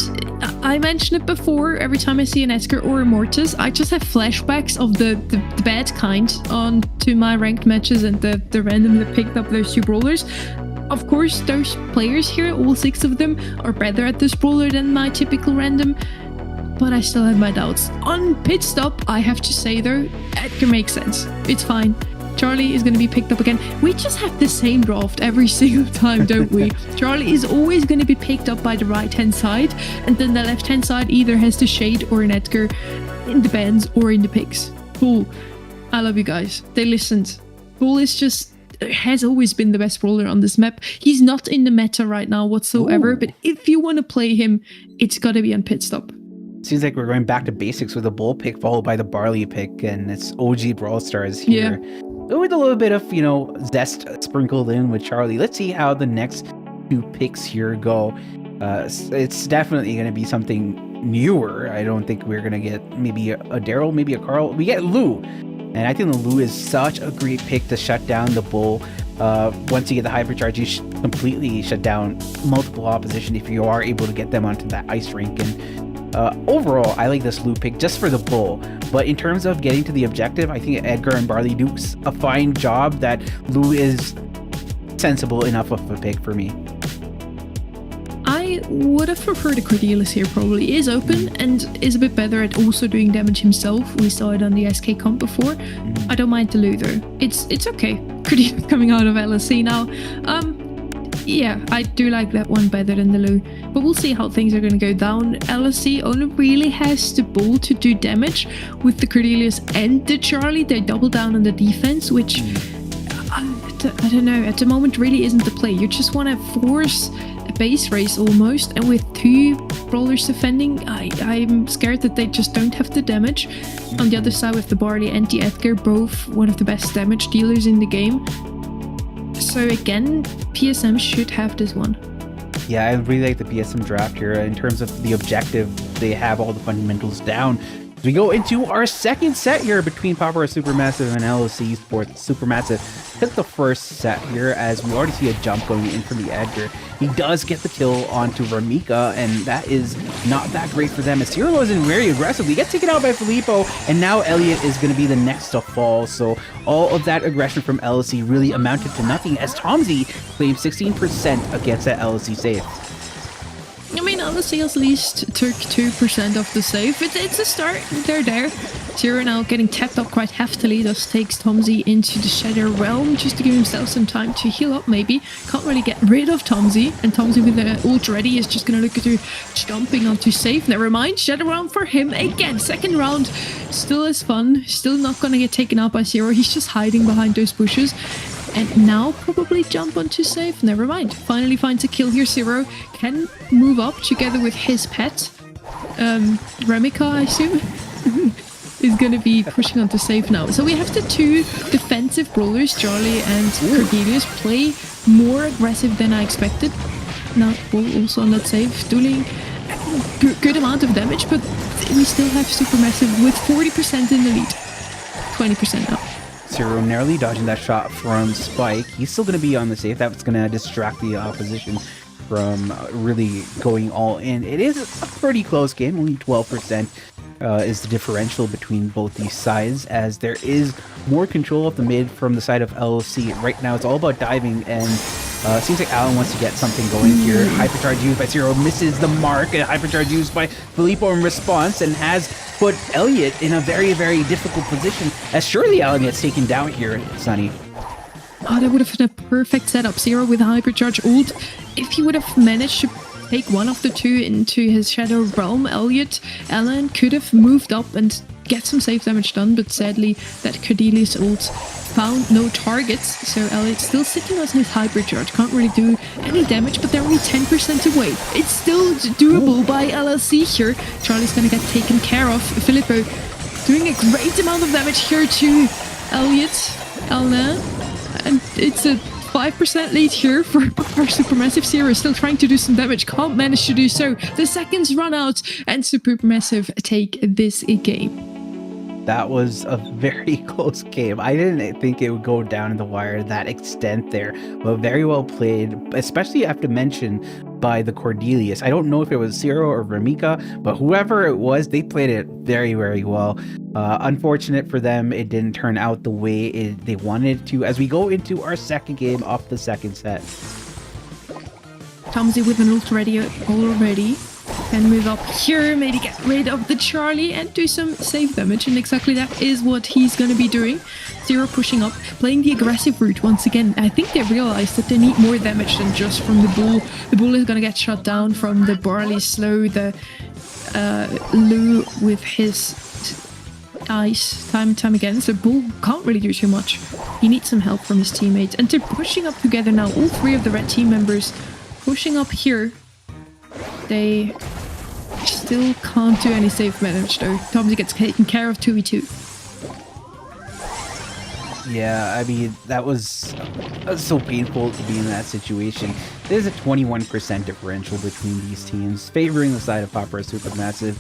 I mentioned it before. Every time I see an Edgar or a Mortis, I just have flashbacks of the bad kind on to my ranked matches and the random that picked up those 2 brawlers. Of course, those players here, all 6 of them, are better at this brawler than my typical random, but I still have my doubts. On pit stop, I have to say though, Edgar makes sense. It's fine. Charlie is going to be picked up again. We just have the same draft every single time, don't we? Charlie is always going to be picked up by the right-hand side, and then the left-hand side either has the Shade or an Edgar in the bans or in the picks. Cool. I love you guys. They listened. Cool is just... has always been the best brawler on this map. He's not in the meta right now whatsoever, but if you want to play him, it's got to be on pit stop.
Seems like we're going back to basics with a Bull pick followed by the Barley pick, and it's OG Brawl Stars here. Yeah. With a little bit of, you know, zest sprinkled in with Charlie. Let's see how the next 2 picks here go. It's definitely going to be something newer. I don't think we're going to get maybe a Daryl, maybe a Carl. We get Lou. And I think the Lou is such a great pick to shut down the Bull. Once you get the hypercharge, you completely shut down multiple opposition if you are able to get them onto that ice rink. And overall, I like this Lou pick just for the Bull. But in terms of getting to the objective, I think Edgar and Barley do a fine job. That Lou is sensible enough of a pick for me. I
would have preferred a Cordelius here probably. He is open and is a bit better at also doing damage himself. We saw it on the SK comp before. I don't mind the Lou though. It's okay. Cordelius coming out of LSC now. Yeah, I do like that one better than the Lou. But we'll see how things are going to go down. LSC only really has the Bull to do damage. With the Cordelius and the Charlie, they double down on the defense, which I don't know, at the moment really isn't the play. You just want to force a base race almost, and with 2 brawlers defending, I'm scared that they just don't have the damage. On the other side with the Barley and the Edgar, both one of the best damage dealers in the game. So again, PSM should have this one.
Yeah, I really like the PSM draft here. In terms of the objective, they have all the fundamentals down. We go into our second set here between Popper Supermassive and LOC Esports. Supermassive hit the first set here as we already see a jump going in from the Edgar. He does get the kill onto Ramika, and that is not that great for them as Ciro goes in very aggressively. He gets taken out by Filippo, and now Elliot is going to be the next to fall. So all of that aggression from LOC really amounted to nothing as Tomzy claimed 16% against that LOC save.
I mean, LOC at least took 2% of the save. It's a start. They're there. Ciro now getting tapped up quite heftily. Thus takes Tomzy into the Shadow Realm just to give himself some time to heal up maybe. Can't really get rid of Tomzy. And Tomzy with the ult ready is just going to look at jumping onto safe. Never mind. Shadow Realm for him again. Second round. Still as fun. Still not going to get taken out by Ciro. He's just hiding behind those bushes. And now probably jump onto safe. Never mind. Finally finds a kill here. Ciro can move up together with his pet. Ramika, I assume, is going to be pushing onto safe now. So we have the two defensive brawlers, Charlie and Cornelius, play more aggressive than I expected. Now, also on that save, doing good amount of damage, but we still have Supermassive with 40% in the lead. 20% now.
Ciro narrowly dodging that shot from Spike. He's still going to be on the safe. That's going to distract the opposition from really going all in. It is a pretty close game. Only 12% is the differential between both these sides, as there is more control of the mid from the side of LOC. Right now, it's all about diving, and it seems like Alan wants to get something going here. Hypercharge used by Ciro misses the mark, and Hypercharge used by Filippo in response, and has put Elliot in a very, very difficult position, as surely Alan gets taken down here, Sunny.
Oh, that would have been a perfect setup. Ciro with a Hypercharge ult. If he would have managed to take one of the two into his Shadow Realm, Alan could have moved up and get some safe damage done, but sadly that Cordelius ult found no targets, so Elliot's still sitting on his Hypercharge, can't really do any damage, but they're only 10% away. It's still doable by LLC here. Charlie's gonna get taken care of. Filippo doing a great amount of damage here to Elna, and it's a 5% lead here for our Supermassive. Ciro still trying to do some damage, can't manage to do so. The seconds run out and Supermassive take this game.
That was a very close game. I didn't think it would go down in the wire that extent there, but very well played, especially after mention by the Cordelius. I don't know if it was Ciro or Ramika, but whoever it was, they played it very, very well. Unfortunate for them, it didn't turn out the way they wanted it to, as we go into our second game of the second set.
Tomzy with an ult ready already. Can move up here, maybe get rid of the Charlie and do some save damage, and exactly that is what he's going to be doing. Ciro pushing up, playing the aggressive route once again. I think they realized that they need more damage than just from the bull. The bull is going to get shot down from the barley slow, the Lou with his ice time and time again, so bull can't really do too much. He needs some help from his teammates, and they're pushing up together now. All three of the red team members pushing up here. They still can't do any safe damage though. Tomzy gets taken care of 2v2.
Yeah, I mean, that was so painful to be in that situation. There's a 21% differential between these teams, favoring the side of Popper Supermassive.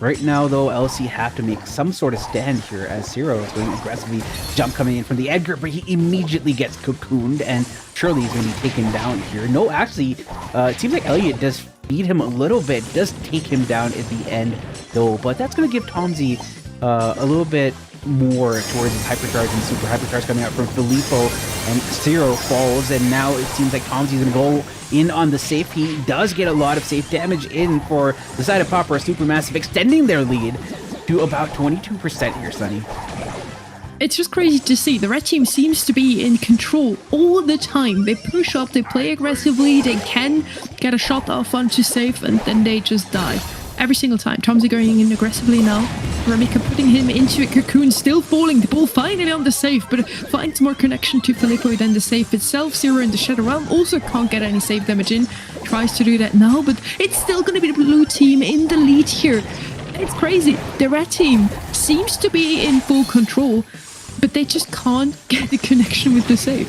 Right now, though, LC have to make some sort of stand here, as Ciro is going aggressively, jump coming in from the Edgar, but he immediately gets cocooned, and surely he's going to be taken down here. No, actually, it seems like Elliot does beat him a little bit, does take him down at the end, though, but that's going to give Tomzy a little bit more towards his Hypercharge and Super Hypercharge coming out from Filippo, and Ciro falls, and now it seems like Tomzy's gonna go in on the safe. He does get a lot of safe damage in for the side of Popper Supermassive, extending their lead to about 22% here, Sunny.
It's just crazy to see. The red team seems to be in control all the time. They push up, they play aggressively, they can get a shot off onto safe, and then they just die. Every single time. Tomzy going in aggressively now. Ramika putting him into a cocoon, still falling. The ball finally on the safe, but finds more connection to Filippo than the safe itself. Ciro in the Shadow Realm also can't get any safe damage in. Tries to do that now, but it's still going to be the blue team in the lead here. It's crazy. The red team seems to be in full control, but they just can't get the connection with the safe.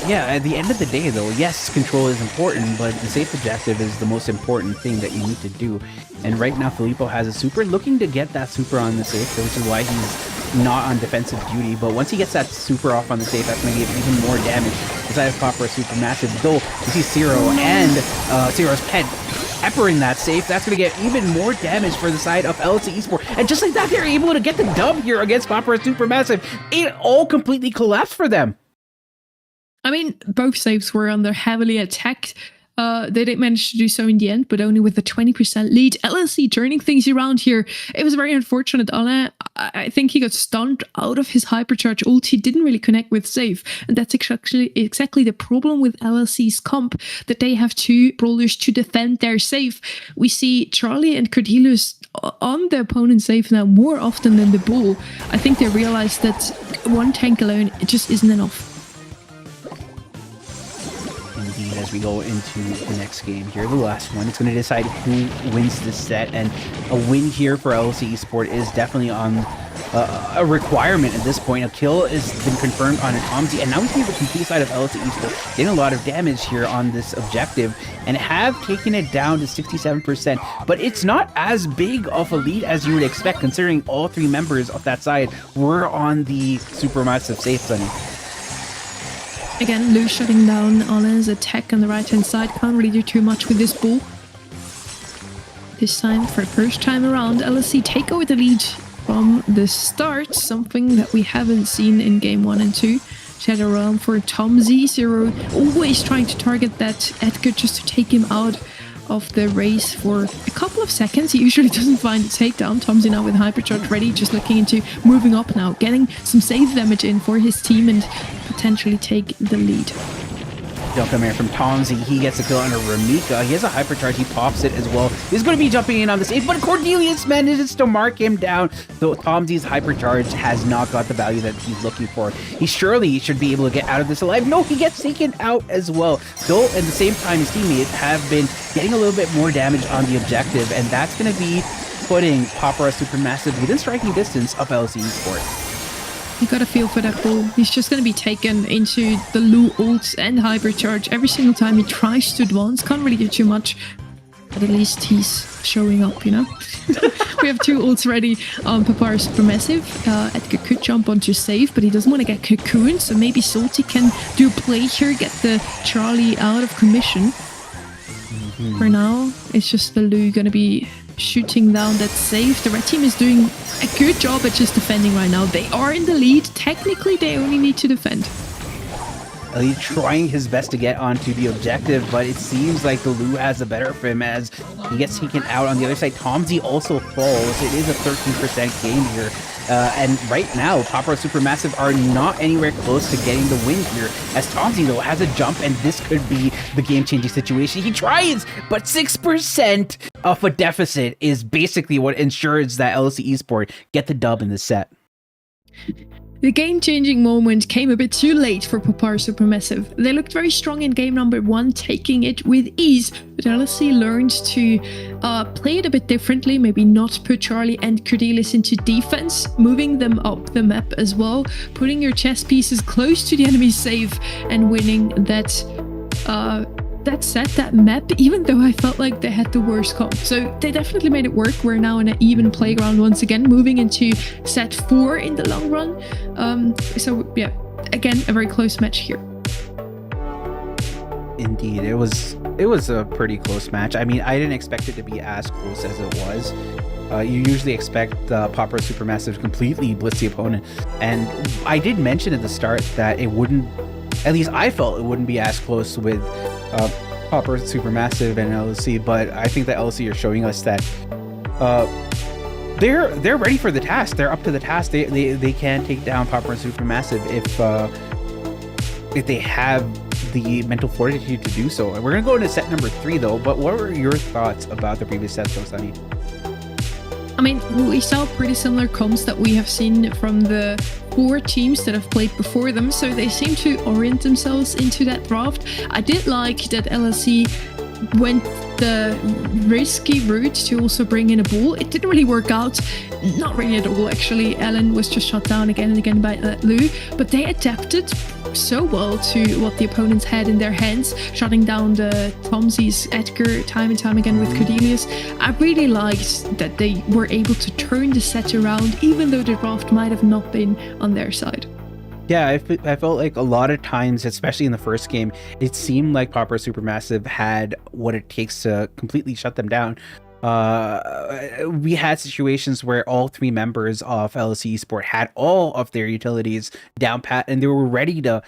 Yeah, at the end of the day, though, yes, control is important, but the safe objective is the most important thing that you need to do. And right now, Filippo has a super, looking to get that super on the safe, which is why he's not on defensive duty. But once he gets that super off on the safe, that's going to give even more damage. Inside of Popper Supermassive, though, you see Zero and Zero's pet peppering that safe. That's going to get even more damage for the side of LC Esports. And just like that, they're able to get the dub here against Popper Supermassive. It all completely collapsed for them.
I mean, both saves were under heavily attacked. They did manage to do so in the end, but only with a 20% lead. LSE turning things around here. It was very unfortunate. Alain, I think he got stunned out of his hypercharge ult. He didn't really connect with save. And that's exactly the problem with LSE's comp, that they have two brawlers to defend their save. We see Charlie and Cordelius on the opponent's save now more often than the bull. I think they realized that one tank alone just isn't enough.
Indeed, as we go into the next game here, the last one, it's going to decide who wins this set, and a win here for LC Esport is definitely on a requirement at this point. A kill has been confirmed on an Omzi, and now we see the complete side of LC Esport getting a lot of damage here on this objective, and have taken it down to 67%, but it's not as big of a lead as you would expect, considering all three members of that side were on the supermassive safe zone.
Again, Lou shutting down Alain's attack on the right-hand side. Can't really do too much with this bull. This time, for the first time around, LSC take over the lead from the start. Something that we haven't seen in game 1 and 2. Shadow Realm for Tom Z. Zero always trying to target that Edgar just to take him out of the race for a couple of seconds. He usually doesn't find a takedown. Tomsy now with hypercharge ready, just looking into moving up now, getting some save damage in for his team and potentially take the lead.
Jump in there from Tomsy. He gets a kill under Ramika. He has a hypercharge. He pops it as well. He's going to be jumping in on the safe, but Cordelius manages to mark him down. Though Tomsy's hypercharge has not got the value that he's looking for. He surely should be able to get out of this alive. No, he gets taken out as well. Though at the same time, his teammates have been getting a little bit more damage on the objective, and that's going to be putting Popera Supermassive within striking distance of LC Esports.
You got a feel for that bull. He's just going to be taken into the Lu ults and hypercharge every single time he tries to advance. Can't really do too much, but at least he's showing up, you know? We have two ults ready on Papara Supermassive. Edgar could jump onto save, but he doesn't want to get cocooned, so maybe Salty can do a play here, get the Charlie out of commission. For now, it's just the Lu going to be shooting down that save. The red team is doing a good job at just defending right now. They are in the lead. Technically, they only need to defend.
He's trying his best to get onto the objective, but it seems like the Lu has the better for him as he gets taken out. On the other side, Tomsy also falls. It is a 13% game here. And right now, Popper Supermassive are not anywhere close to getting the win here, as Tomsy, though, has a jump, and this could be the game-changing situation. He tries, but 6% of a deficit is basically what ensures that LC Esport get the dub in the set.
The game-changing moment came a bit too late for Papar Supermassive. They looked very strong in game number 1, taking it with ease, but LSC learned to play it a bit differently, maybe not put Charlie and Cordelius into defense, moving them up the map as well, putting your chess pieces close to the enemy's save and winning that set, that map, even though I felt like they had the worst comp. So they definitely made it work. We're now in an even playground once again, moving into set 4 in the long run. So yeah, again, a very close match here.
Indeed, it was a pretty close match. I mean, I didn't expect it to be as close as it was. You usually expect Popper Supermassive to completely blitz the opponent, and I did mention at the start that it wouldn't, at least I felt it wouldn't be as close with Popper Supermassive and LC, but I think that LC are showing us that they're ready for the task. They're up to the task. They can take down Popper Supermassive if they have the mental fortitude to do so. And we're gonna go into set number 3 though. But what were your thoughts about the previous set, though, Sunny?
I mean, we saw pretty similar comps that we have seen from the 4 teams that have played before them, so they seem to orient themselves into that draft. I did like that LSE went the risky route to also bring in a ball. It didn't really work out. Not really at all, actually. Ellen was just shot down again and again by Lou, but they adapted so well to what the opponents had in their hands, shutting down the Tomsies, Edgar time and time again with Cordelius. I really liked that they were able to turn the set around, even though the draft might have not been on their side.
Yeah, I felt like a lot of times, especially in the first game, it seemed like Pauper Supermassive had what it takes to completely shut them down. We had situations where all three members of LSE Esport had all of their utilities down pat, and they were ready to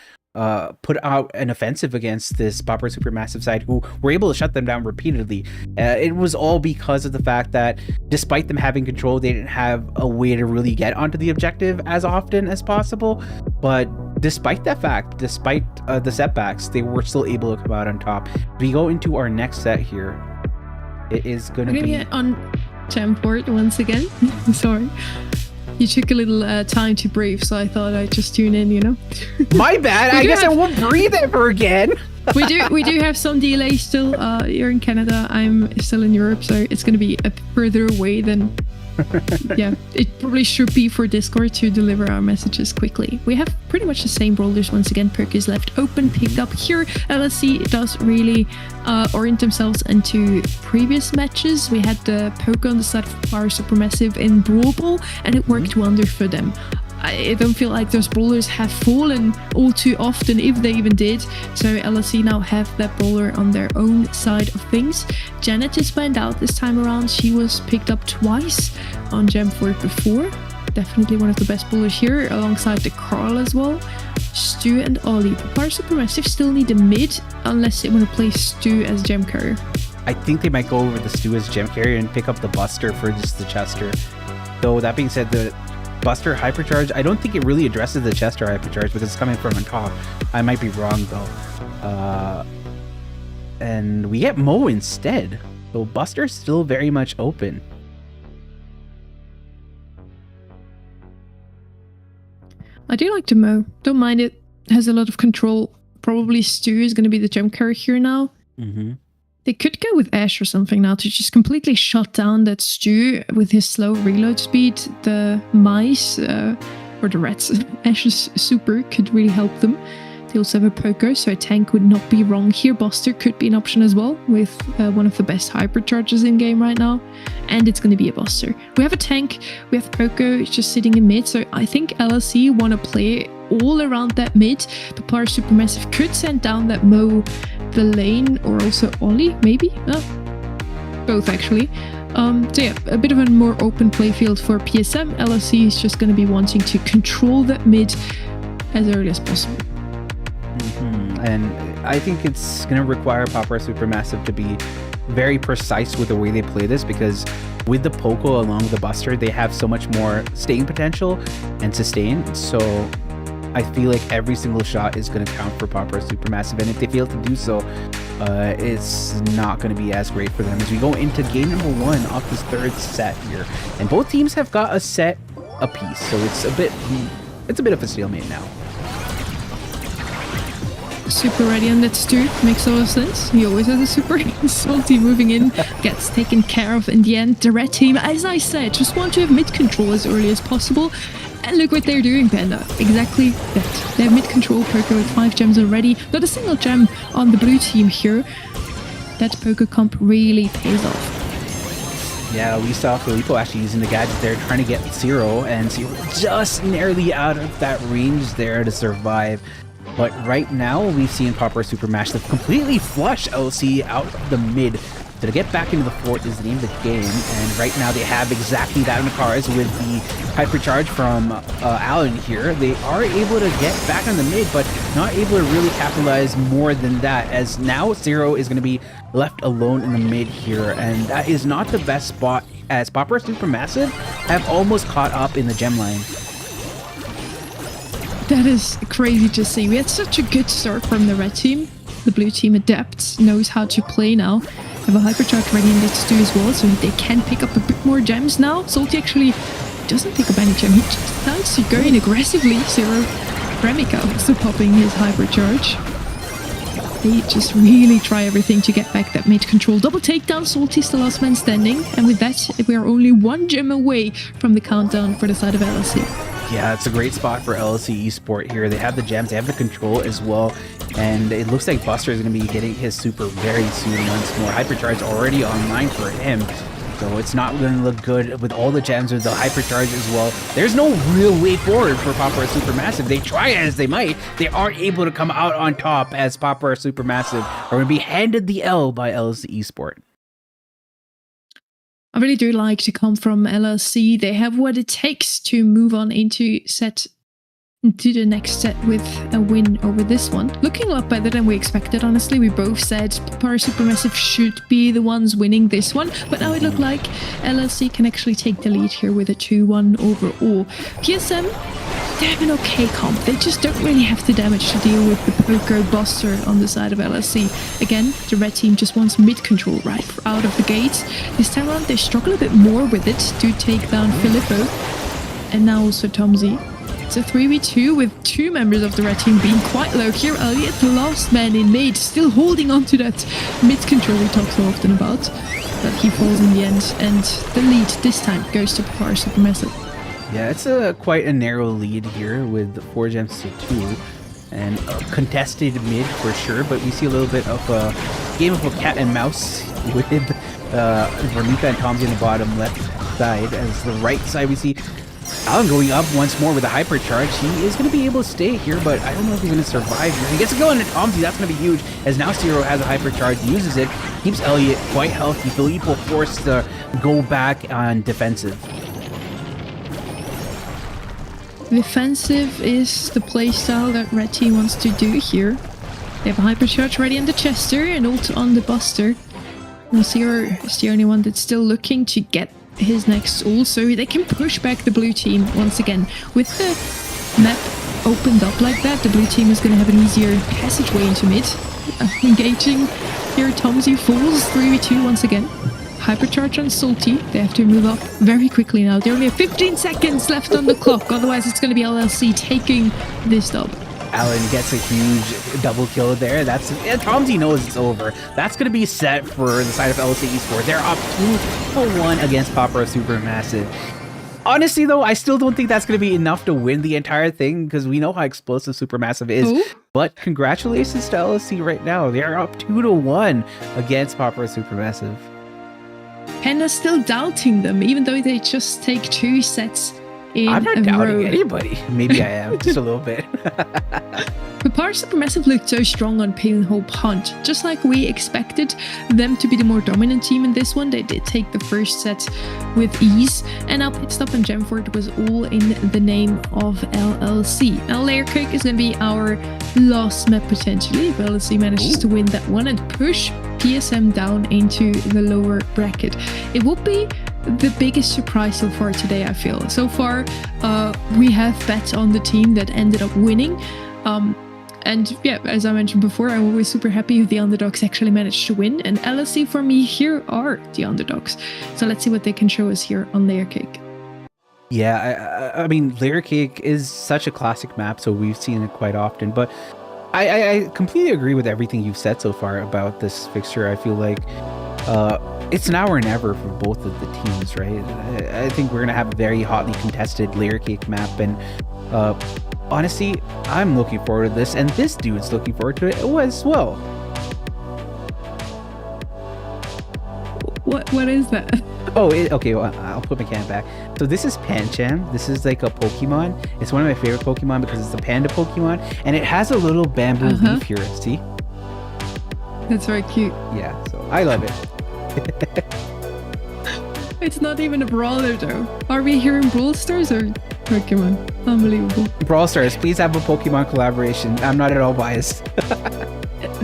put out an offensive against this Pauper Supermassive side, who were able to shut them down repeatedly. It was all because of the fact that despite them having control, they didn't have a way to really get onto the objective as often as possible. But despite that fact, despite the setbacks, they were still able to come out on top. We go into our next set here. It is going to be
on Jamport once again. Sorry. You took a little time to breathe, so I thought I'd just tune in, you know?
My bad. I guess I won't breathe ever again.
we do have some delay still. You're in Canada. I'm still in Europe, so it's going to be a further away than... yeah, it probably should be for Discord to deliver our messages quickly. We have pretty much the same brawlers once again. Perk is left open, picked up here. LSC does really orient themselves into previous matches. We had the poke on the side of Power Supermassive in Brawl Ball, and it worked wonder for them. I don't feel like those brawlers have fallen all too often, if they even did. So LSE now have that brawler on their own side of things. Janet is banned out this time around. She was picked up twice on Gem 4 before. Definitely one of the best brawlers here, alongside the Carl as well. Stu and Ollie. Power Supermassive still need a mid, unless they want to play Stu as gem carrier.
I think they might go over the Stu as gem carrier and pick up the Buster for just the Chester. Though that being said, the Buster Hypercharge, I don't think it really addresses the Chester Hypercharge because it's coming from on top. I might be wrong though. And we get Mo instead. So Buster's still very much open.
I do like the Mo. Don't mind it. Has a lot of control. Probably Stu is going to be the gem carrier here now.
Mm-hmm.
They could go with Ash or something now to just completely shut down that Stu with his slow reload speed. The mice or the rats, Ash's super could really help them. They also have a poker, so a tank would not be wrong here. Buster could be an option as well, with one of the best hypercharges in game right now. And it's going to be a Buster. We have a tank, we have poker, it's just sitting in mid, so I think LSE want to play all around that mid. The Power Supermassive could send down that Mo the lane, or also Ollie, maybe? Both actually. So yeah, a bit of a more open playfield for PSM. LSE is just going to be wanting to control that mid as early as possible.
And I think it's going to require Pauper Supermassive to be very precise with the way they play this, because with the Poco along the Buster, they have so much more staying potential and sustain. So I feel like every single shot is going to count for Pauper Supermassive, and if they fail to do so, it's not going to be as great for them as we go into game number 1 of this third set here. And both teams have got a set apiece, so it's a bit of a stalemate now.
Super ready on that Stu, makes a lot of sense. He always has a super. Salty moving in, gets taken care of in the end. The red team, as I said, just want to have mid control as early as possible. And look what they're doing, Panda. Exactly that. They have mid control poker with 5 gems already. Not a single gem on the blue team here. That poker comp really pays off.
Yeah, we saw Filippo actually using the gadget there, trying to get Zero, and Zero just nearly out of that range there to survive. But right now, we've seen Pauper Supermassive completely flush LC out of the mid. So to get back into the fort is the name of the game, and right now they have exactly that in the cars with the hypercharge from Alan here. They are able to get back on the mid, but not able to really capitalize more than that, as now Zero is going to be left alone in the mid here, and that is not the best spot, as Pauper Supermassive have almost caught up in the gem line.
That is crazy to see. We had such a good start from the red team. The blue team adapts, knows how to play now. Have a hypercharge ready in this too as well, so they can pick up a bit more gems now. Salty actually doesn't pick up any gem. He just decides to go in aggressively. Zero Remika also popping his hypercharge. They just really try everything to get back that mid control. Double takedown, Salty's the last man standing. And with that, we are only 1 gem away from the countdown for the side of LSC.
Yeah, it's a great spot for LSC Esport here. They have the gems, they have the control as well. And it looks like Buster is going to be hitting his super very soon once more. Hypercharge already online for him. So it's not going to look good with all the gems with the hypercharge as well. There's no real way forward for Papa Supermassive. They try as they might. They aren't able to come out on top as Papa Supermassive are going to be handed the L by LSC Esport.
I really do like to come from LSC. They have what it takes to move on into the next set with a win over this one. Looking a lot better than we expected, honestly. We both said Papa Supermassive should be the ones winning this one, but now it looked like LSC can actually take the lead here with a 2-1 overall. PSM, they have an okay comp. They just don't really have the damage to deal with the Poker Buster on the side of LSC. Again, the red team just wants mid control right out of the gate. This time around, they struggle a bit more with it to take down Filippo and now also Tomzy. It's a 3v2 with 2 members of the red team being quite low here. Elliot, the last man in mid, still holding on to that mid control we talk so often about. But he falls in the end, and the lead this time goes to Papa Supermassive.
Yeah, it's quite a narrow lead here with 4 gems to 2. And a contested mid for sure, but we see a little bit of a game of a cat and mouse with Vermika and Tom's in the bottom left side. As the right side we see Alan going up once more with a hypercharge. He is going to be able to stay here, but I don't know if he's going to survive here. He gets to go into Tomzy. That's going to be huge, as now Zero has a hypercharge, uses it, keeps Elliot quite healthy. Filippo forced to go back on defensive.
Defensive is the playstyle that red team wants to do here. They have a hypercharge ready on the Chester and ult on the Buster. And Zero is the only one that's still looking to get his next ult, so they can push back the blue team once again. With the map opened up like that, the blue team is going to have an easier passageway into mid. Engaging here, Tomzy falls 3v2 once again. Hypercharge on Salty. They have to move up very quickly now. They only have 15 seconds left on the clock, otherwise it's going to be LLC taking this dub.
Alan gets a huge double kill there. Tomzy knows it's over. That's going to be set for the side of LSC Esports. They're up 2-1 against Papa Supermassive. Honestly, though, I still don't think that's going to be enough to win the entire thing, because we know how explosive Supermassive is.
Ooh.
But congratulations to LSC right now. They are up 2-1 against Papa Supermassive.
Panda's still doubting them, even though they just take 2 sets in
I'm not
a
doubting
row.
anybody. Maybe I am, just a little bit.
Papa Supermassive looked so strong on Pale and Hope Hunt. Just like we expected them to be the more dominant team in this one, they did take the first set with ease. And now Pit Stop and Gemford was all in the name of LLC. Now Layer Cake is going to be our last map potentially, if LLC manages to win that one and push PSM down into the lower bracket. It will be the biggest surprise so far today, I feel. So far, we have bet on the team that ended up winning. And yeah, as I mentioned before, I'm always super happy if the underdogs actually manage to win. And LSC for me here are the underdogs. So let's see what they can show us here on Layer Cake.
Yeah, I mean, Layer Cake is such a classic map, so we've seen it quite often. But I completely agree with everything you've said so far about this fixture. I feel like it's now or never for both of the teams, right? I think we're going to have a very hotly contested Layer Cake map. And honestly, I'm looking forward to this, and this dude's looking forward to it as well.
What is that?
Oh, okay, well, I'll put my can back. So this is Pancham. This is like a Pokemon. It's one of my favorite Pokemon because it's a panda Pokemon, and it has a little bamboo leaf here, see?
That's very cute.
Yeah, so I love it.
It's not even a brawler though. Are we here in Brawl Stars or Pokemon? Unbelievable.
Brawl Stars, please have a Pokemon collaboration. I'm not at all biased.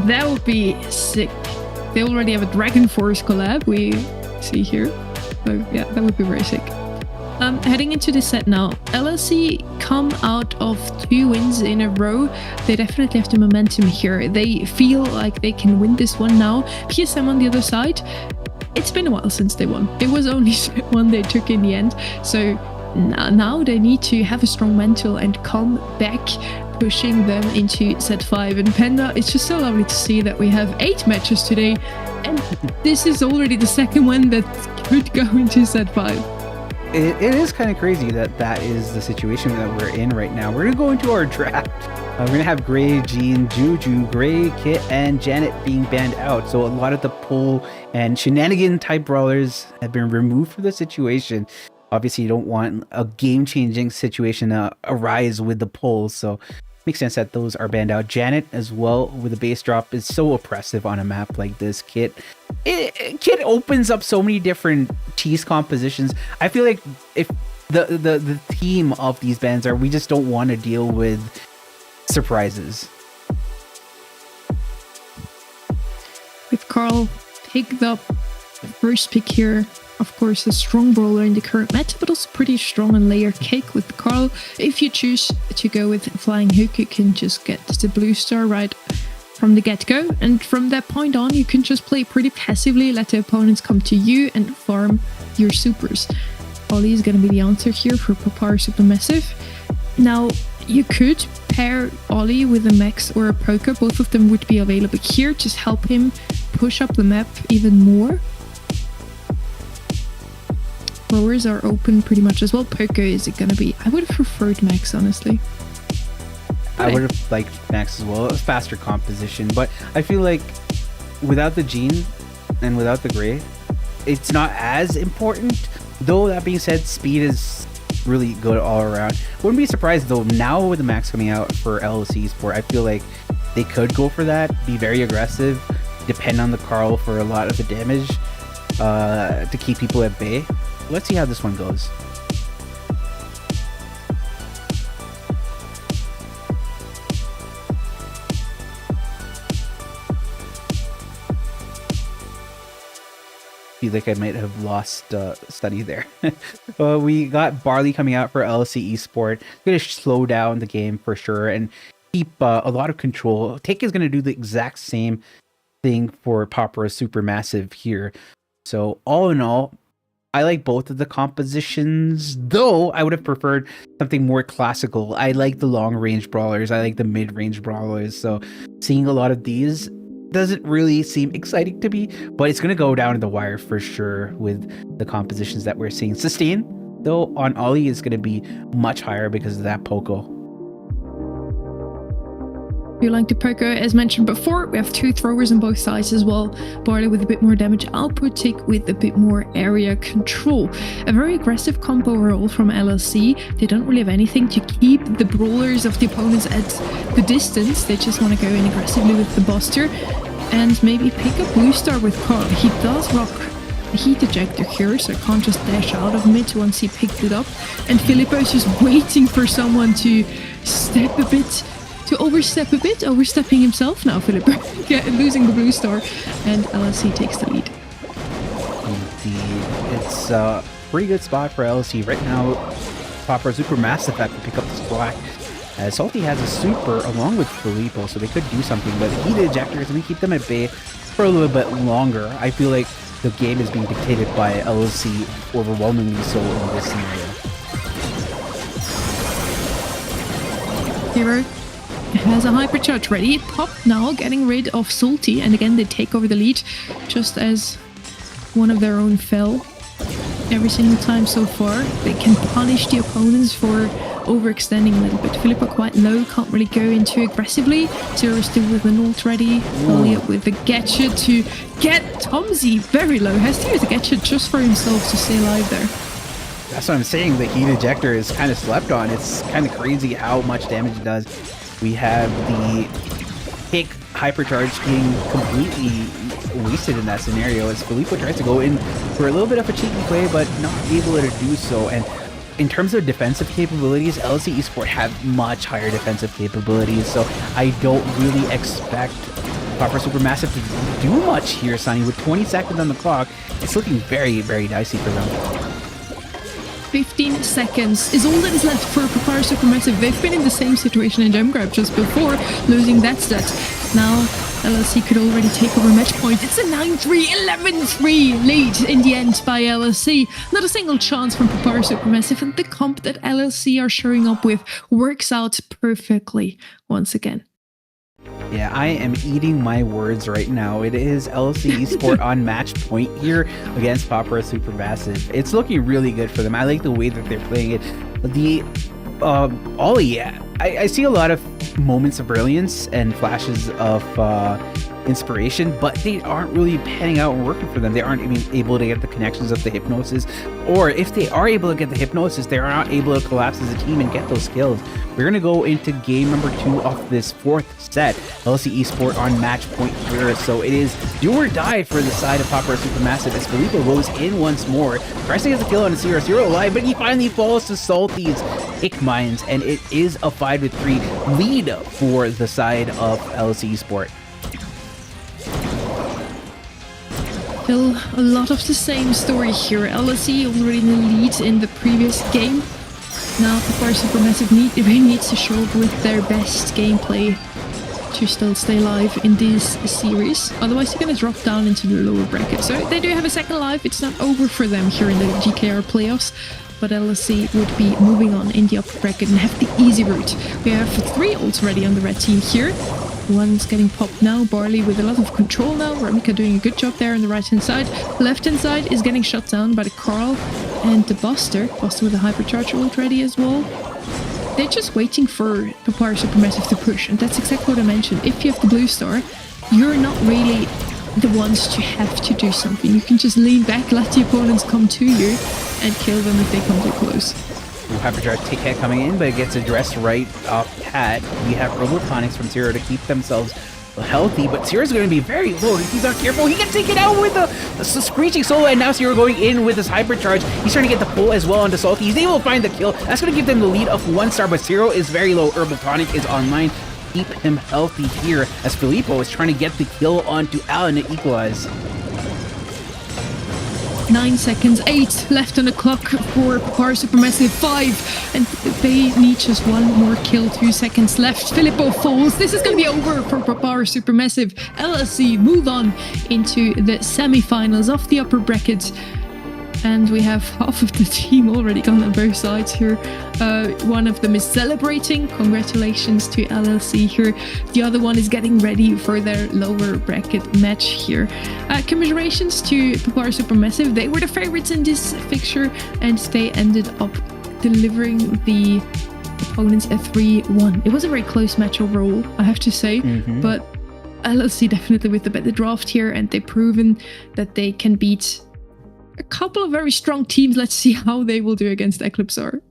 That would be sick. They already have a Dragon Force collab we see here. So yeah, that would be very sick. Heading into the set now. LSC come out of 2 wins in a row. They definitely have the momentum here. They feel like they can win this one now. PSM on the other side, it's been a while since they won. It was only one they took in the end. So now they need to have a strong mental and come back. pushing them into set 5. And Penda, it's just so lovely to see that we have 8 matches today, and this is already the second one that could go into set 5.
It is kind of crazy that is the situation that we're in right now. We're going to go into our draft. We're going to have Gray, Jean, Juju, Gray, Kit, and Janet being banned out. So a lot of the pull and shenanigan type brawlers have been removed from the situation. Obviously, you don't want a game-changing situation to arise with the polls, so makes sense that those are banned out. Janet as well with the base drop is so oppressive on a map like this. Kit opens up so many different tease compositions. I feel like if the theme of these bans are we just don't want to deal with surprises.
With Carl picked up the first pick here. Of course, a strong brawler in the current meta, but also pretty strong on layer cake with Carl. If you choose to go with Flying Hook, you can just get the blue star right from the get-go. And from that point on, you can just play pretty passively, let the opponents come to you and farm your supers. Ollie is going to be the answer here for Papar Supermassive. Now, you could pair Ollie with a Max or a Poker. Both of them would be available here. Just help him push up the map even more. Throwers are open pretty much as well. Poker is it going to be? I would have preferred Max, honestly.
I would have liked Max as well. A faster composition, but I feel like without the Jean and without the Gray, it's not as important. Though that being said, speed is really good all around. Wouldn't be surprised though, now with the Max coming out for LLC Sport, I feel like they could go for that, be very aggressive, depend on the Carl for a lot of the damage to keep people at bay. Let's see how this one goes. Feel like I might have lost study there. We got Barley coming out for LLC Esport. Going to slow down the game for sure and keep a lot of control. Take is going to do the exact same thing for Popper Supermassive here. So all in all, I like both of the compositions, though I would have preferred something more classical. I like the long-range brawlers. I like the mid-range brawlers. So seeing a lot of these doesn't really seem exciting to me, but it's going to go down to the wire for sure with the compositions that we're seeing. Sustain, though, on Ollie is going to be much higher because of that Poco.
If you like the Poker, as mentioned before, we have 2 throwers on both sides as well. Barley with a bit more damage output, Tick with a bit more area control. A very aggressive comp overall from LLC. They don't really have anything to keep the brawlers of the opponents at the distance. They just want to go in aggressively with the Buster and maybe pick up Blue Star with Carl. He does rock a heat ejector here, so can't just dash out of mid once he picked it up. And Filippo's just waiting for someone to step a bit, to overstep a bit, overstepping himself now, Filippo. Yeah, losing the Blue Star, and LLC takes the lead.
Indeed. It's a pretty good spot for LLC. Right now, Popper Supermassive have to pick up this black. Salty has a super along with Filippo, so they could do something, but the heat ejector is going to keep them at bay for a little bit longer. I feel like the game is being dictated by LLC overwhelmingly so in this scenario.
Hero has a hypercharge ready. Pop now getting rid of Salty, and again they take over the lead just as one of their own fell. Every single time so far they can punish the opponents for overextending a little bit. Filippo quite low, can't really go in too aggressively. Zero still with an ult ready. Elliot with the Getcha to get Tomzy very low. Has to use the Getcha just for himself to stay alive there.
That's what I'm saying. The heat ejector is kind of slept on. It's kind of crazy how much damage it does. We have the pick hypercharge being completely wasted in that scenario as Filippo tries to go in for a little bit of a cheeky play, but not able to do so. And in terms of defensive capabilities, LLC Esport have much higher defensive capabilities, so I don't really expect Popper Supermassive to do much here, Sonny. With 20 seconds on the clock, it's looking very, very dicey for them.
15 seconds is all that is left for Papar Supermassive. They've been in the same situation in Gem Grab just before, losing that stat. Now LLC could already take over match point. It's a 9-3, 11-3 lead in the end by LLC. Not a single chance from Papara Supermassive, and the comp that LLC are showing up with works out perfectly once again.
Yeah, I am eating my words right now. It is LLC Esport on match point here against Papara Supermassive. It's looking really good for them. I like the way that they're playing it. The Ollie, I see a lot of moments of brilliance and flashes of inspiration, but they aren't really panning out and working for them. They aren't even able to get the connections of the hypnosis, or if they are able to get the hypnosis, they are not able to collapse as a team and get those kills. We're going to go into game number 2 of this 4th set. LLC Esport on match point here, so it is do or die for the side of Papara Supermassive as Filippo goes in once more, tries to get the kill on a 0-0 alive, but he finally falls to Salty's Hick Mines, and it is a 5-3 lead for the side of LLC Esport.
Still a lot of the same story here. LSE already in the lead in the previous game. Now Papara Supermassive really needs to show up with their best gameplay to still stay alive in this series. Otherwise they're going to drop down into the lower bracket. So they do have a second life. It's not over for them here in the GKR playoffs. But LSE would be moving on in the upper bracket and have the easy route. We have 3 ults ready on the red team here. One's getting popped now. Barley with a lot of control now. Ramika doing a good job there on the right hand side. Left hand side is getting shut down by the Carl and the Buster. Buster with a hypercharge ult ready as well. They're just waiting for Papara Supermassive to push, and that's exactly what I mentioned. If you have the blue star, you're not really the ones to have to do something. You can just lean back, let the opponents come to you, and kill them if they come too close.
Hyperdrive take head coming in, but it gets addressed right off Pat. We have Robotonics from Zero to keep themselves healthy, but Zero's going to be very low. If he's not careful, he gets taken out with a screeching solo, and now Zero going in with his hypercharge. He's trying to get the pull as well onto Salty. He's able to find the kill. That's going to give them the lead of 1 star, but Zero is very low. Herbal is online. Keep him healthy here as Filippo is trying to get the kill onto Alan to equalize.
9 seconds, 8 left on the clock for Papara Supermassive, 5, and they need just 1 more kill, 2 seconds left. Filippo falls. This is going to be over for Papara Supermassive. LSE move on into the semi-finals of the upper bracket. And we have half of the team already gone on both sides here. One of them is celebrating. Congratulations to LLC here. The other one is getting ready for their lower bracket match here. Commiserations to Papara Supermassive. They were the favorites in this fixture, and they ended up delivering the opponents a 3-1. It was a very close match overall, I have to say, but LLC definitely with the better draft here, and they've proven that they can beat a couple of very strong teams. Let's see how they will do against Eclipsar.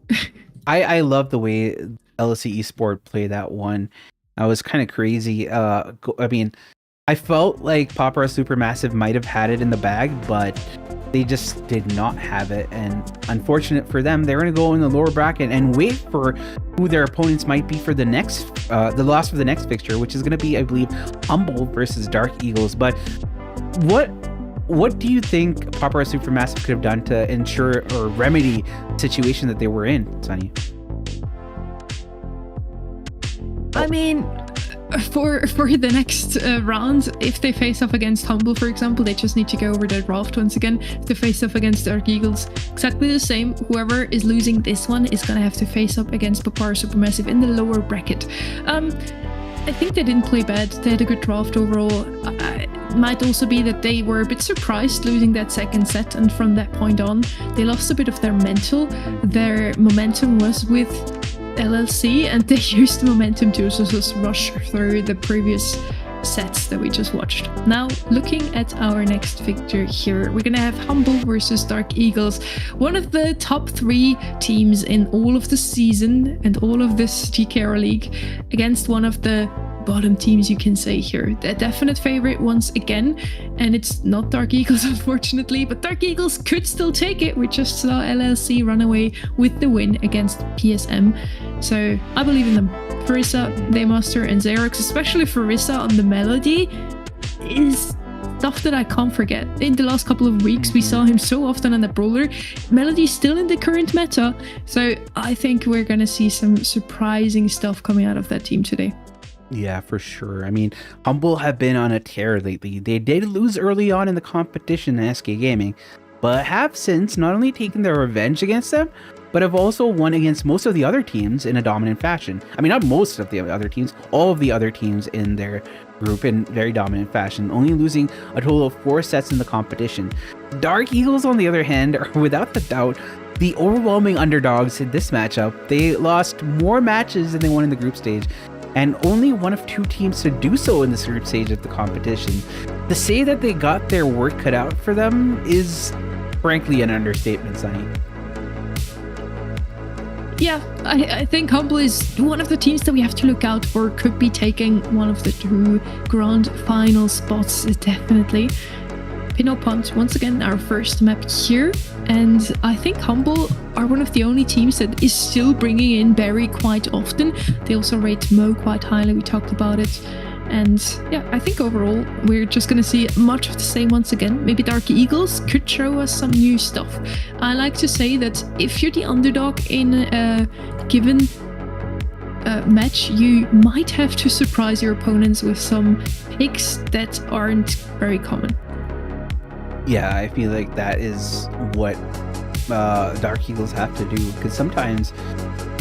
I love the way LSE Esport played that one. I was kind of crazy. I mean, I felt like Papara Supermassive might have had it in the bag, but they just did not have it. And unfortunate for them, they're going to go in the lower bracket and wait for who their opponents might be for the next, the loss for the next fixture, which is going to be, I believe, Humble versus Dark Eagles. But what do you think Papara Supermassive could have done to ensure or remedy the situation that they were in, Sunny?
I mean, for the next round, if they face off against Humble, for example, they just need to go over their draft once again. If they face off against Dark Eagles, exactly the same. Whoever is losing this one is going to have to face up against Papara Supermassive in the lower bracket. I think they didn't play bad. They had a good draft overall. It might also be that they were a bit surprised losing that second set, and from that point on, they lost a bit of their mental. Their momentum was with LLC, and they used the momentum to just rush through the previous sets that we just watched. Now, looking at our next fixture here, we're gonna have Humble versus Dark Eagles, one of the top 3 teams in all of the season and all of this GKR league, against one of the bottom teams, you can say here. The definite favorite once again, and it's not Dark Eagles, unfortunately, but Dark Eagles could still take it. We just saw LLC run away with the win against PSM, so I believe in them. Farissa, Daymaster, and Xerox, especially Farissa on the Melody, is stuff that I can't forget. In the last couple of weeks, we saw him so often on the Brawler. Melody's still in the current meta, so I think we're gonna see some surprising stuff coming out of that team today.
Yeah, for sure. I mean, Humble have been on a tear lately. They did lose early on in the competition in SK Gaming, but have since not only taken their revenge against them, but have also won against most of the other teams in a dominant fashion. I mean, not most of the other teams, all of the other teams in their group in very dominant fashion, only losing a total of 4 sets in the competition. Dark Eagles, on the other hand, are without the doubt the overwhelming underdogs in this matchup. They lost more matches than they won in the group stage, and only one of 2 teams to do so in this group stage of the competition. To say that they got their work cut out for them is frankly an understatement, Sunny.
Yeah, I think Humble is one of the teams that we have to look out for. Could be taking one of the 2 grand final spots, definitely. Pinot Punt, once again, our first map here. And I think Humble are one of the only teams that is still bringing in Barry quite often. They also rate Mo quite highly, we talked about it. And yeah, I think overall we're just going to see much of the same once again. Maybe Dark Eagles could show us some new stuff. I like to say that if you're the underdog in a given match, you might have to surprise your opponents with some picks that aren't very common.
Yeah, I feel like that is what Dark Eagles have to do, because sometimes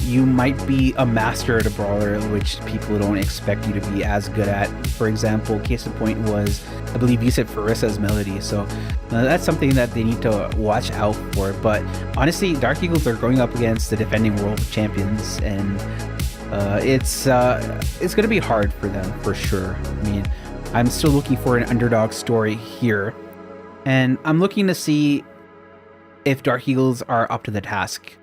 you might be a master at a brawler which people don't expect you to be as good at. For example, case in point was, I believe you said Farissa's Melody, so that's something that they need to watch out for. But honestly, Dark Eagles are going up against the defending world champions, and it's going to be hard for them for sure. I mean, I'm still looking for an underdog story here, and I'm looking to see if Dark Eagles are up to the task.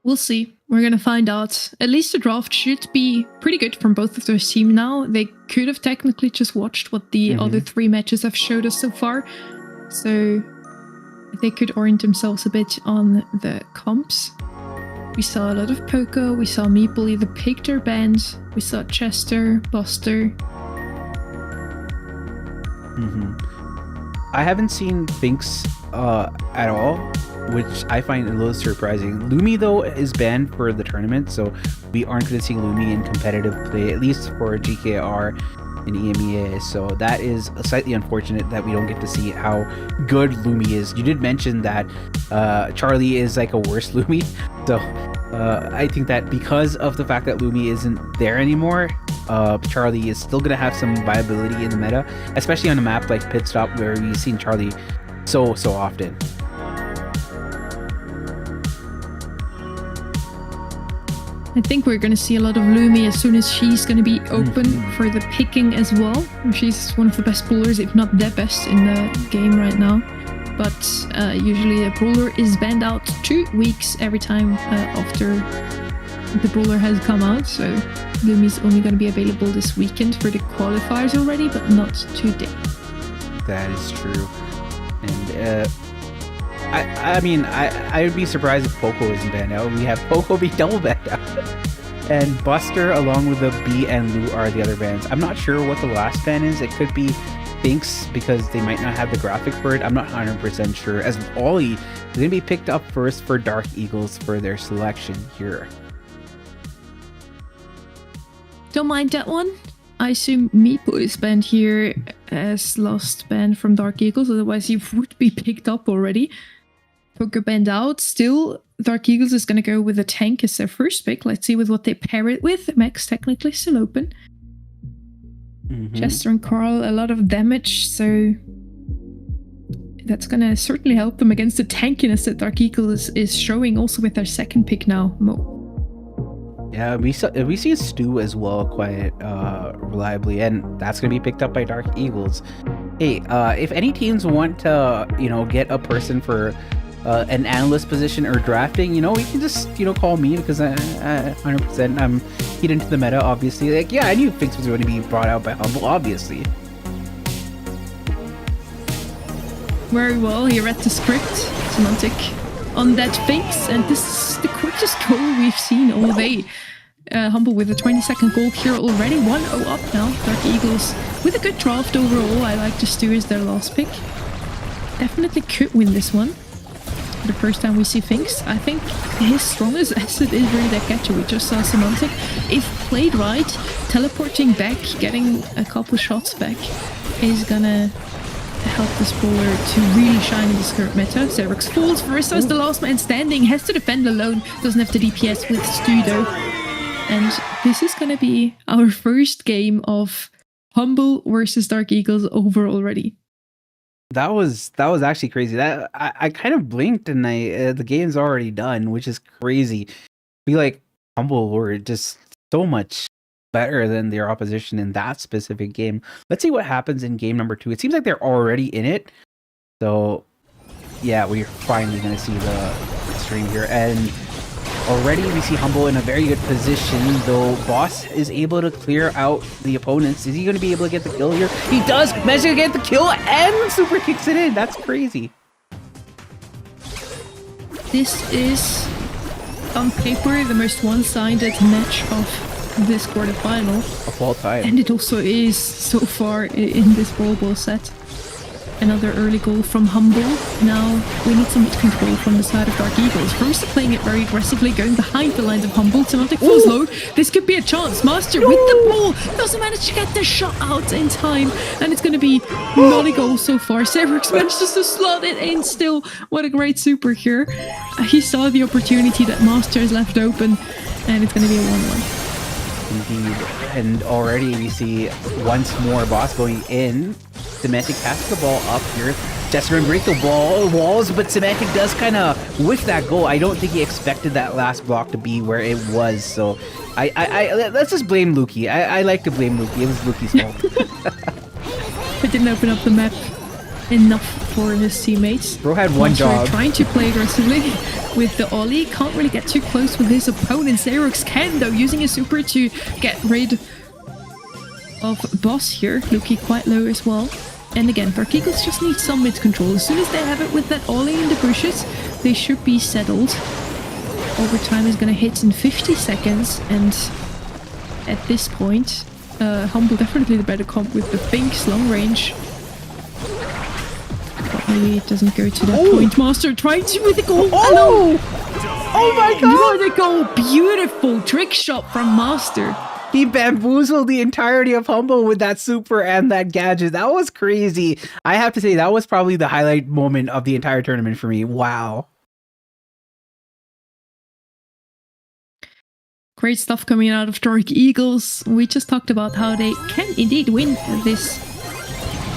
We'll see. We're going to find out. At least the draft should be pretty good from both of those teams now. They could have technically just watched what the other 3 matches have showed us so far. So they could orient themselves a bit on the comps. We saw a lot of Poco. We saw Meeple either picked or banned. We saw Chester, Buster.
I haven't seen Finks at all, which I find a little surprising. Lumi, though, is banned for the tournament, so we aren't going to see Lumi in competitive play, at least for GKR and EMEA. So that is slightly unfortunate that we don't get to see how good Lumi is. You did mention that Charlie is like a worse Lumi, so I think that because of the fact that Lumi isn't there anymore, Charlie is still going to have some viability in the meta, especially on a map like Pit Stop where we've seen Charlie so often.
I think we're going to see a lot of Lumi as soon as she's going to be open for the picking as well. She's one of the best brawlers, if not the best in the game right now. But usually a brawler is banned out 2 weeks every time after the brawler has come out. So Lumi's only going to be available this weekend for the qualifiers already, but not today.
That is true. And I mean, I would be surprised if Poco isn't banned out. We have Poco be double banned out. And Buster, along with the B and Lou, are the other bans. I'm not sure what the last ban is. It could be Finks, because they might not have the graphic for it. I'm not 100% sure. As Ollie is going to be picked up first for Dark Eagles for their selection here.
Don't mind that one. I assume Meepo is banned here as last ban from Dark Eagles, otherwise he would be picked up already. Poker banned out. Still, Dark Eagles is going to go with a tank as their first pick. Let's see with what they pair it with. Max technically still open. Chester and Carl, a lot of damage, so that's going to certainly help them against the tankiness that Dark Eagles is showing, also with their second pick now, Mo.
Yeah, we see Stu as well quite reliably, and that's going to be picked up by Dark Eagles. Hey, if any teams want to, get a person for an analyst position or drafting, you can just, call me, because I 100% I'm keyed into the meta, obviously. Like, yeah, I knew Finks was going to be brought out by Humble, obviously.
Very well, he read the script, Semantic, on that Finks, and this is the quickest goal we've seen all day. Humble with a 20-second goal here already, 1-0 up now. Dark Eagles with a good draft overall. I like to Stu as their last pick. Definitely could win this one. For the first time we see Finks. I think his strongest asset is really that catcher. We just saw Semantic. If played right, teleporting back, getting a couple shots back is gonna help this brawler to really shine in this current meta. Xerox falls. Farissa is the last man standing, has to defend alone, doesn't have the DPS with Stu though. And this is gonna be our first game of Humble versus Dark Eagles over already.
That was actually crazy. That I kind of blinked and the game's already done, which is crazy. Be like Humble were just so much better than their opposition in that specific game. Let's see what happens in game number 2. It seems like they're already in it. So yeah, we're finally gonna see the stream here, and already we see Humble in a very good position, though Boss is able to clear out the opponents. Is he going to be able to get the kill here? He does manage to get the kill and super kicks it in. That's crazy.
This is, on paper, the most one-sided match of this quarterfinal.
Of all time.
And it also is so far in this Brawl Ball set. Another early goal from Humble. Now we need some mid-control from the side of Dark Eagles. First playing it very aggressively, going behind the lines of Humble. Semantic falls low. This could be a chance. Master with the ball doesn't manage to get the shot out in time. And it's going to be not a goal so far. Xerox manages to slot it in still. What a great super here. He saw the opportunity that Master is left open. And it's going to be a 1-1.
Indeed. And already we see once more Boss going in. Semantic has the ball up here. Just break the walls, but Semantic does kind of whiff that goal. I don't think he expected that last block to be where it was. So I let's just blame Lukey. I like to blame Lukey. It was Lukey's fault.
It didn't open up the map enough for his teammates.
Bro had one job.
Trying to play aggressively with the Ollie. Can't really get too close with his opponent. Xerox can though, using his super to get rid of Boss here. Lukey quite low as well. And again, Dark Eagles just need some mid-control. As soon as they have it with that Ollie in the bushes, they should be settled. Overtime is going to hit in 50 seconds, and at this point, Humble definitely the better comp with the Finks long range. But maybe it doesn't go to that point. Master trying to with the goal.
Oh my god!
What a goal! Beautiful trick shot from Master.
He bamboozled the entirety of Humble with that super and that gadget. That was crazy. I have to say, that was probably the highlight moment of the entire tournament for me. Wow.
Great stuff coming out of Dark Eagles. We just talked about how they can indeed win this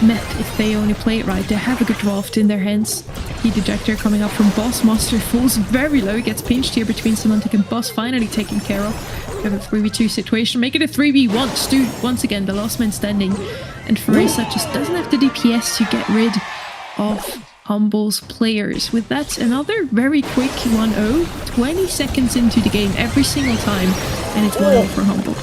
map if they only play it right. They have a good draft in their hands. Heat Ejector coming up from Boss. Master falls very low. Gets pinched here between Semantic and Boss. Finally taken care of. We have a 3v2 situation. Make it a 3v1. Stu, once again, the last man standing. And Farissa just doesn't have the DPS to get rid of Humble's players. With that, another very quick 1-0. 20 seconds into the game every single time. And it's 1-0 for Humble.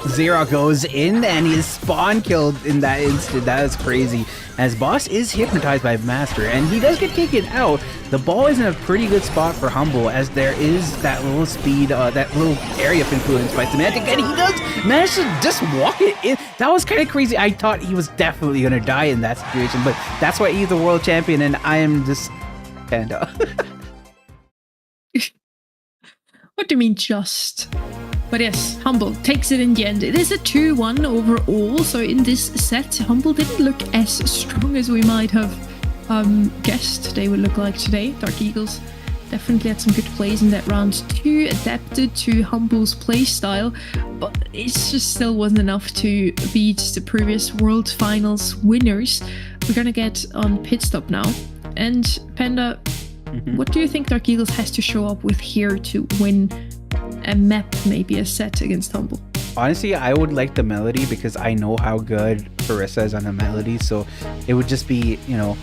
Zero goes in and he is spawn killed in that instant. That is crazy. As Boss is hypnotized by Master and he does get taken out. The ball is in a pretty good spot for Humble as there is that little speed, that little area of influence by Semantic, and he does manage to just walk it in. That was kind of crazy. I thought he was definitely going to die in that situation, but that's why he's the world champion and I am just Panda.
What do you mean just? But yes, Humble takes it in the end. It is a 2-1 overall, so in this set, Humble didn't look as strong as we might have guessed they would look like today. Dark Eagles definitely had some good plays in that round too, adapted to Humble's playstyle, but it just still wasn't enough to beat the previous World Finals winners. We're gonna get on pit stop now. And Panda, what do you think Dark Eagles has to show up with here to win a map, maybe a set against Humble?
Honestly, I would like the melody because I know how good Farissa is on the melody, so it would just be, you know,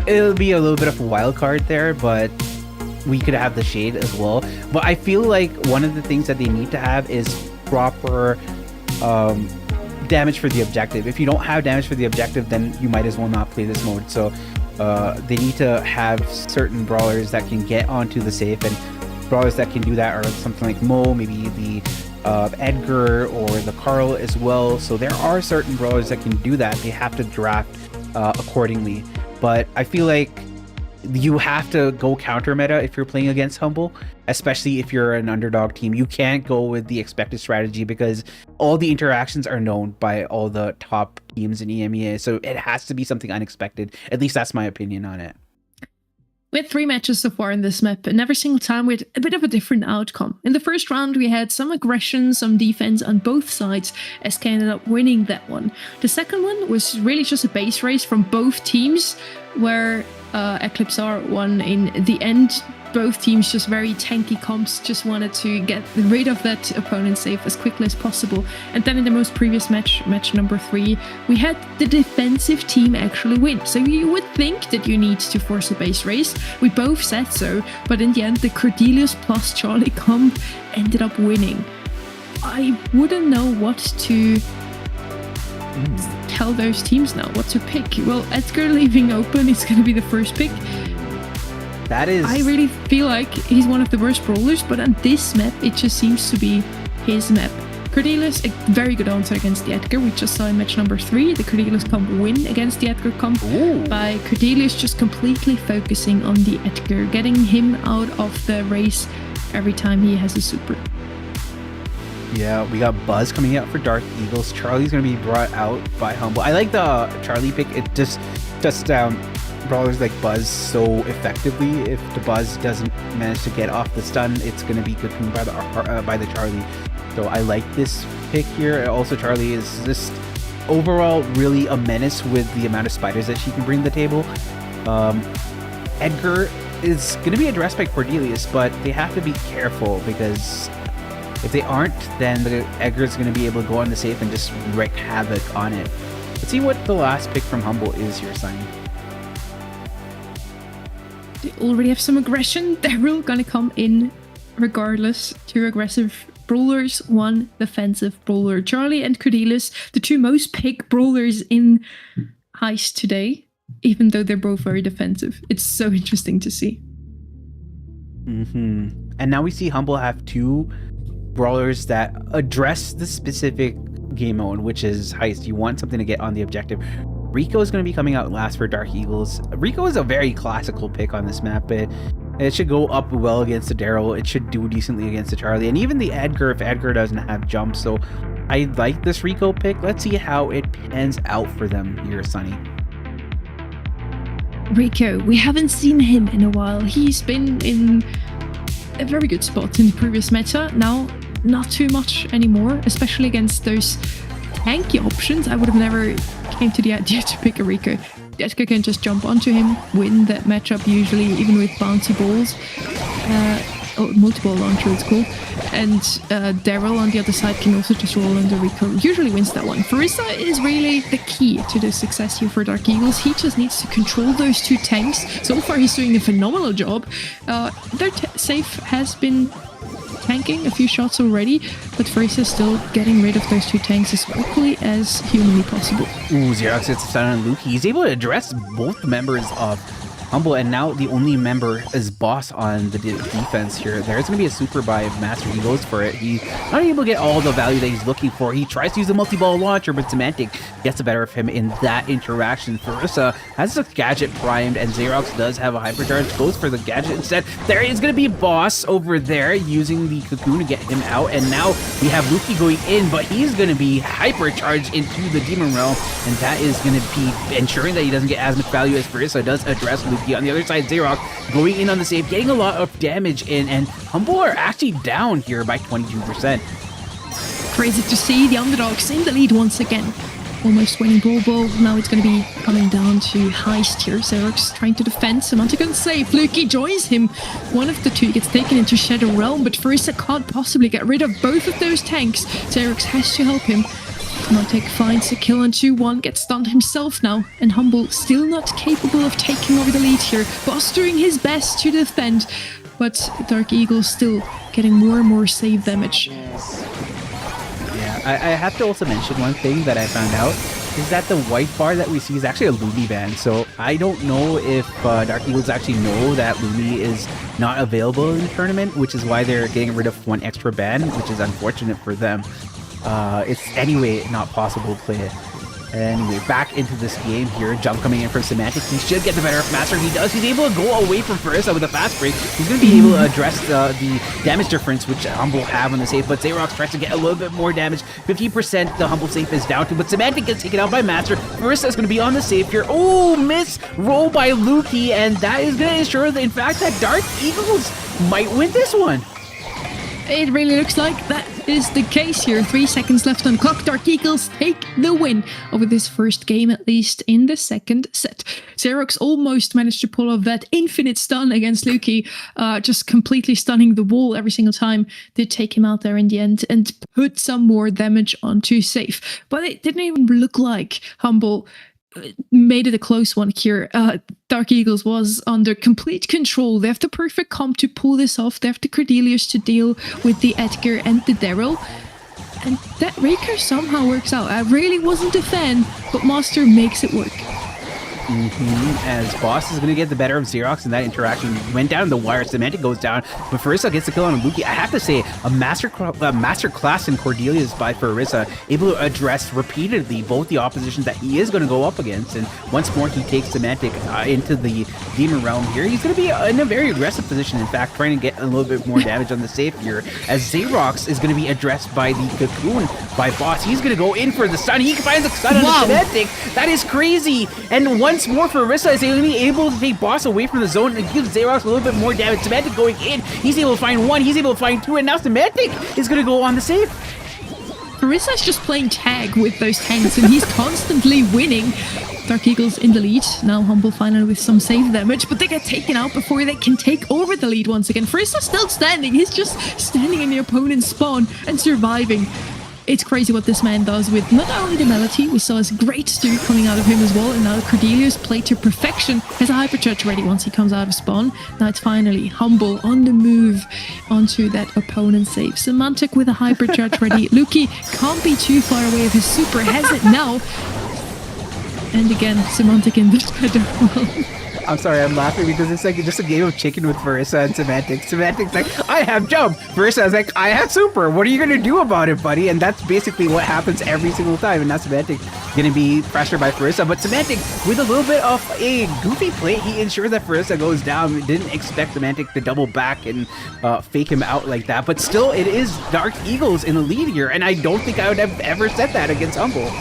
it'll be a little bit of a wild card there, but we could have the shade as well. But I feel like one of the things that they need to have is proper damage for the objective. If you don't have damage for the objective, then you might as well not play this mode. So they need to have certain brawlers that can get onto the safe, and brawlers that can do that are something like Mo, maybe the Edgar or the Carl as well. So there are certain brawlers that can do that. They have to draft accordingly. But I feel like you have to go counter meta if you're playing against Humble, especially if you're an underdog team. You can't go with the expected strategy because all the interactions are known by all the top teams in EMEA. So it has to be something unexpected. At least that's my opinion on it.
We had 3 matches so far in this map, and every single time we had a bit of a different outcome. In the first round, we had some aggression, some defense on both sides. SK ended up winning that one. The second one was really just a base race from both teams, where Eclipse R won in the end. Both teams just very tanky comps, just wanted to get rid of that opponent safe as quickly as possible. And then in the most previous match, match number 3, we had the defensive team actually win. So you would think that you need to force a base race. We both said so, but in the end, the Cordelius plus Charlie comp ended up winning. I wouldn't know what to tell those teams now, what to pick. Well, Edgar leaving open is going to be the first pick.
That is...
I really feel like he's one of the worst brawlers, but on this map, it just seems to be his map. Cordelius, a very good answer against the Edgar. We just saw in match number 3, the Cordelius comp win against the Edgar comp. By Cordelius just completely focusing on the Edgar, getting him out of the race every time he has a super.
Yeah, we got Buzz coming out for Dark Eagles. Charlie's going to be brought out by Humble. I like the Charlie pick. It just brawlers like Buzz so effectively. If the Buzz doesn't manage to get off the stun, it's going to be cocooned by the Charlie. So I like this pick here. Also, Charlie is just overall really a menace with the amount of spiders that she can bring to the table. Edgar is going to be addressed by Cordelius, but they have to be careful because if they aren't, then the Edgar is going to be able to go on the safe and just wreak havoc on it. Let's see what the last pick from Humble is here, Sunny.
They already have some aggression. They're all gonna come in regardless. 2 aggressive brawlers, 1 defensive brawler. Charlie and Cordelius, the 2 most picked brawlers in Heist today, even though they're both very defensive. It's so interesting to see.
And now we see Humble have 2 brawlers that address the specific game mode, which is Heist. You want something to get on the objective. Rico is going to be coming out last for Dark Eagles. Rico is a very classical pick on this map. It should go up well against the Daryl. It should do decently against the Charlie. And even the Edgar, if Edgar doesn't have jump. So I like this Rico pick. Let's see how it pans out for them here, Sunny.
Rico, we haven't seen him in a while. He's been in a very good spot in the previous meta. Now, not too much anymore, especially against those tanky options. I would have never came to the idea to pick a Rico. Edgar can just jump onto him, win that matchup usually, even with bouncy balls. Multi-ball launcher, it's cool. And Daryl on the other side can also just roll under Rico. Usually wins that one. Farissa is really the key to the success here for Dark Eagles. He just needs to control those 2 tanks. So far he's doing a phenomenal job. Their safe has been tanking a few shots already, but Farissa is still getting rid of those 2 tanks as quickly as humanly possible.
Ooh, Xerox hits the stun on Luki. He's able to address both members of Humble, and now the only member is Boss on the defense here. There's going to be a super buy if Master. He goes for it. He's not able to get all the value that he's looking for. He tries to use a multi-ball launcher, but Semantic gets the better of him in that interaction. Farissa has the gadget primed, and Xerox does have a hypercharge. Goes for the gadget instead. There is going to be Boss over there using the cocoon to get him out, and now we have Luki going in, but he's going to be hypercharged into the Demon Realm, and that is going to be ensuring that he doesn't get as much value as Farissa does address Luki. On the other side, Xerox going in on the save, getting a lot of damage in, and Humble are actually down here by 22%.
Crazy to see the underdogs in the lead once again. Almost winning Brawl Ball. Now it's going to be coming down to Heist here. Xerox trying to defend. Semantic on save. Luki joins him. One of the 2 gets taken into Shadow Realm, but Farissa can't possibly get rid of both of those tanks. Xerox has to help him. Semantic finds a kill on 2-1, gets stunned himself now, and Humble still not capable of taking over the lead here. Boss doing his best to defend, but Dark Eagle still getting more and more save damage.
Yeah, I have to also mention one thing that I found out is that the white bar that we see is actually a Lumi ban. So I don't know if Dark Eagles actually know that Lumi is not available in the tournament, which is why they're getting rid of 1 extra ban, which is unfortunate for them. It's anyway not possible to play it. And we're back into this game here. Jump coming in from Semantic. He should get the better of Master. He does. He's able to go away from Farissa with a fast break. He's going to be able to address the damage difference, which Humble have on the safe. But Xerox tries to get a little bit more damage. 50% the Humble safe is down to. But Semantic gets taken out by Master. Farissa is going to be on the safe here. Oh, miss roll by Lukey. And that is going to ensure that, in fact, that Dark Eagles might win this one.
It really looks like that is the case here. 3 seconds left on the clock. Dark Eagles take the win over this first game, at least in the second set. Xerox almost managed to pull off that infinite stun against Lukey, just completely stunning the wall every single time. Did take him out there in the end and put some more damage onto safe. But it didn't even look like Humble made it a close one here. Dark Eagles was under complete control. They have the perfect comp to pull this off. They have the Cordelius to deal with the Edgar and the Daryl. And that Raker somehow works out. I really wasn't a fan, but Master makes it work.
As Boss is going to get the better of Xerox in that interaction. Went down the wire. Semantic goes down, but Farissa gets the kill on Lukey. I have to say, a master class in Cordelius by Farissa, able to address repeatedly both the oppositions that he is going to go up against. And once more, he takes Semantic into the Demon Realm here. He's going to be in a very aggressive position, in fact, trying to get a little bit more damage on the safe here, as Xerox is going to be addressed by the Cocoon by Boss. He's going to go in for the stun. He finds the stun on the Semantic. That is crazy. And once more, Farissa is able to take Boss away from the zone and gives Xerox a little bit more damage. Semantic going in. He's able to find one. He's able to find two. And now Semantic is going to go on the save.
Farissa is just playing tag with those tanks, and he's constantly winning. Dark Eagles in the lead. Now Humble finally with some save damage, but they get taken out before they can take over the lead once again. Farissa still standing. He's just standing in the opponent's spawn and surviving. It's crazy what this man does with not only the melody, we saw his great stew coming out of him as well, and now Cordelius played to perfection, has a hypercharge ready once he comes out of spawn. Now it's finally Humble on the move onto that opponent's save. Semantic with a hypercharge ready. Lukey can't be too far away of his super, has it now. And again, Semantic in the shadow.
I'm sorry, I'm laughing because it's like just a game of chicken with Farissa and Semantic. Semantic's like, I have jump. Farissa's like, I have super. What are you going to do about it, buddy? And that's basically what happens every single time. And now Semantic going to be pressured by Farissa. But Semantic, with a little bit of a goofy play, he ensures that Farissa goes down. Didn't expect Semantic to double back and fake him out like that. But still, it is Dark Eagles in the lead here. And I don't think I would have ever said that against Humble.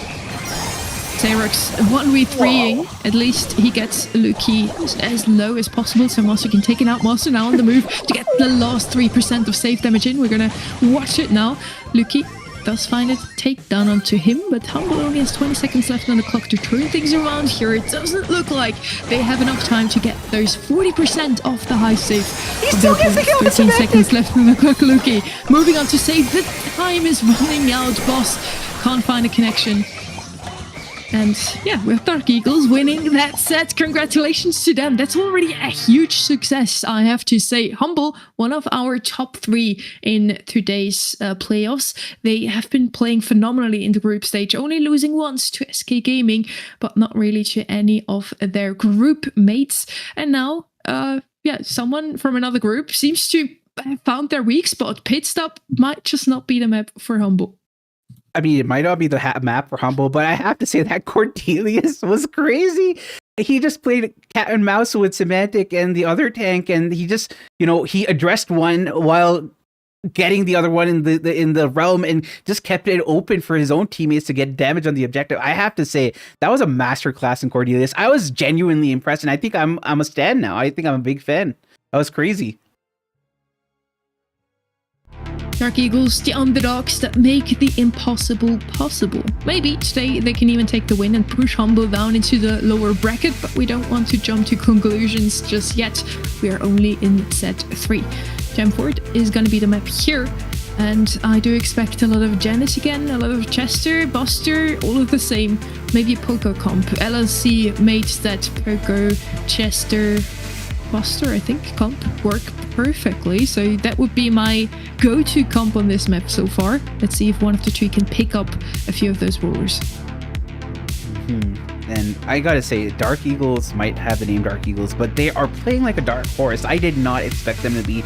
Xerox 1v3ing, at least he gets Lukey as low as possible so Master can take it out. Master now on the move to get the last 3% of safe damage in. We're gonna watch it now. Lukey does find a takedown onto him, but Humble only has 20 seconds left on the clock to turn things around here. It doesn't look like they have enough time to get those 40% off the high safe.
He still gets the kill.
13 seconds left on the clock. Lukey moving on to save. The time is running out. Boss can't find a connection. And yeah, we have Dark Eagles winning that set. Congratulations to them. That's already a huge success, I have to say. Humble, one of our top 3 in today's playoffs. They have been playing phenomenally in the group stage, only losing once to SK Gaming, but not really to any of their group mates. And now, yeah, someone from another group seems to have found their weak spot. Pit stop might just not be the map for Humble.
I mean, it might not be the map for Humble, but I have to say that Cordelius was crazy. He just played cat and mouse with Semantic and the other tank, and he just, he addressed one while getting the other one in the realm, and just kept it open for his own teammates to get damage on the objective. I have to say that was a masterclass in Cordelius. I was genuinely impressed, and I think I'm a stan now. I think I'm a big fan. That was crazy.
Dark Eagles, the underdogs that make the impossible possible. Maybe today they can even take the win and push Humble down into the lower bracket, but we don't want to jump to conclusions just yet. We are only in set 3. Jamford is going to be the map here, and I do expect a lot of Janet again, a lot of Chester, Buster, all of the same. Maybe a Poco comp. LLC made that Poco, Chester, Buster, I think, comp work perfectly, so that would be my go-to comp on this map so far. Let's see if one of the 2 can pick up a few of those rollers.
And I gotta say, Dark Eagles might have the name Dark Eagles, but they are playing like a dark horse. I did not expect them to be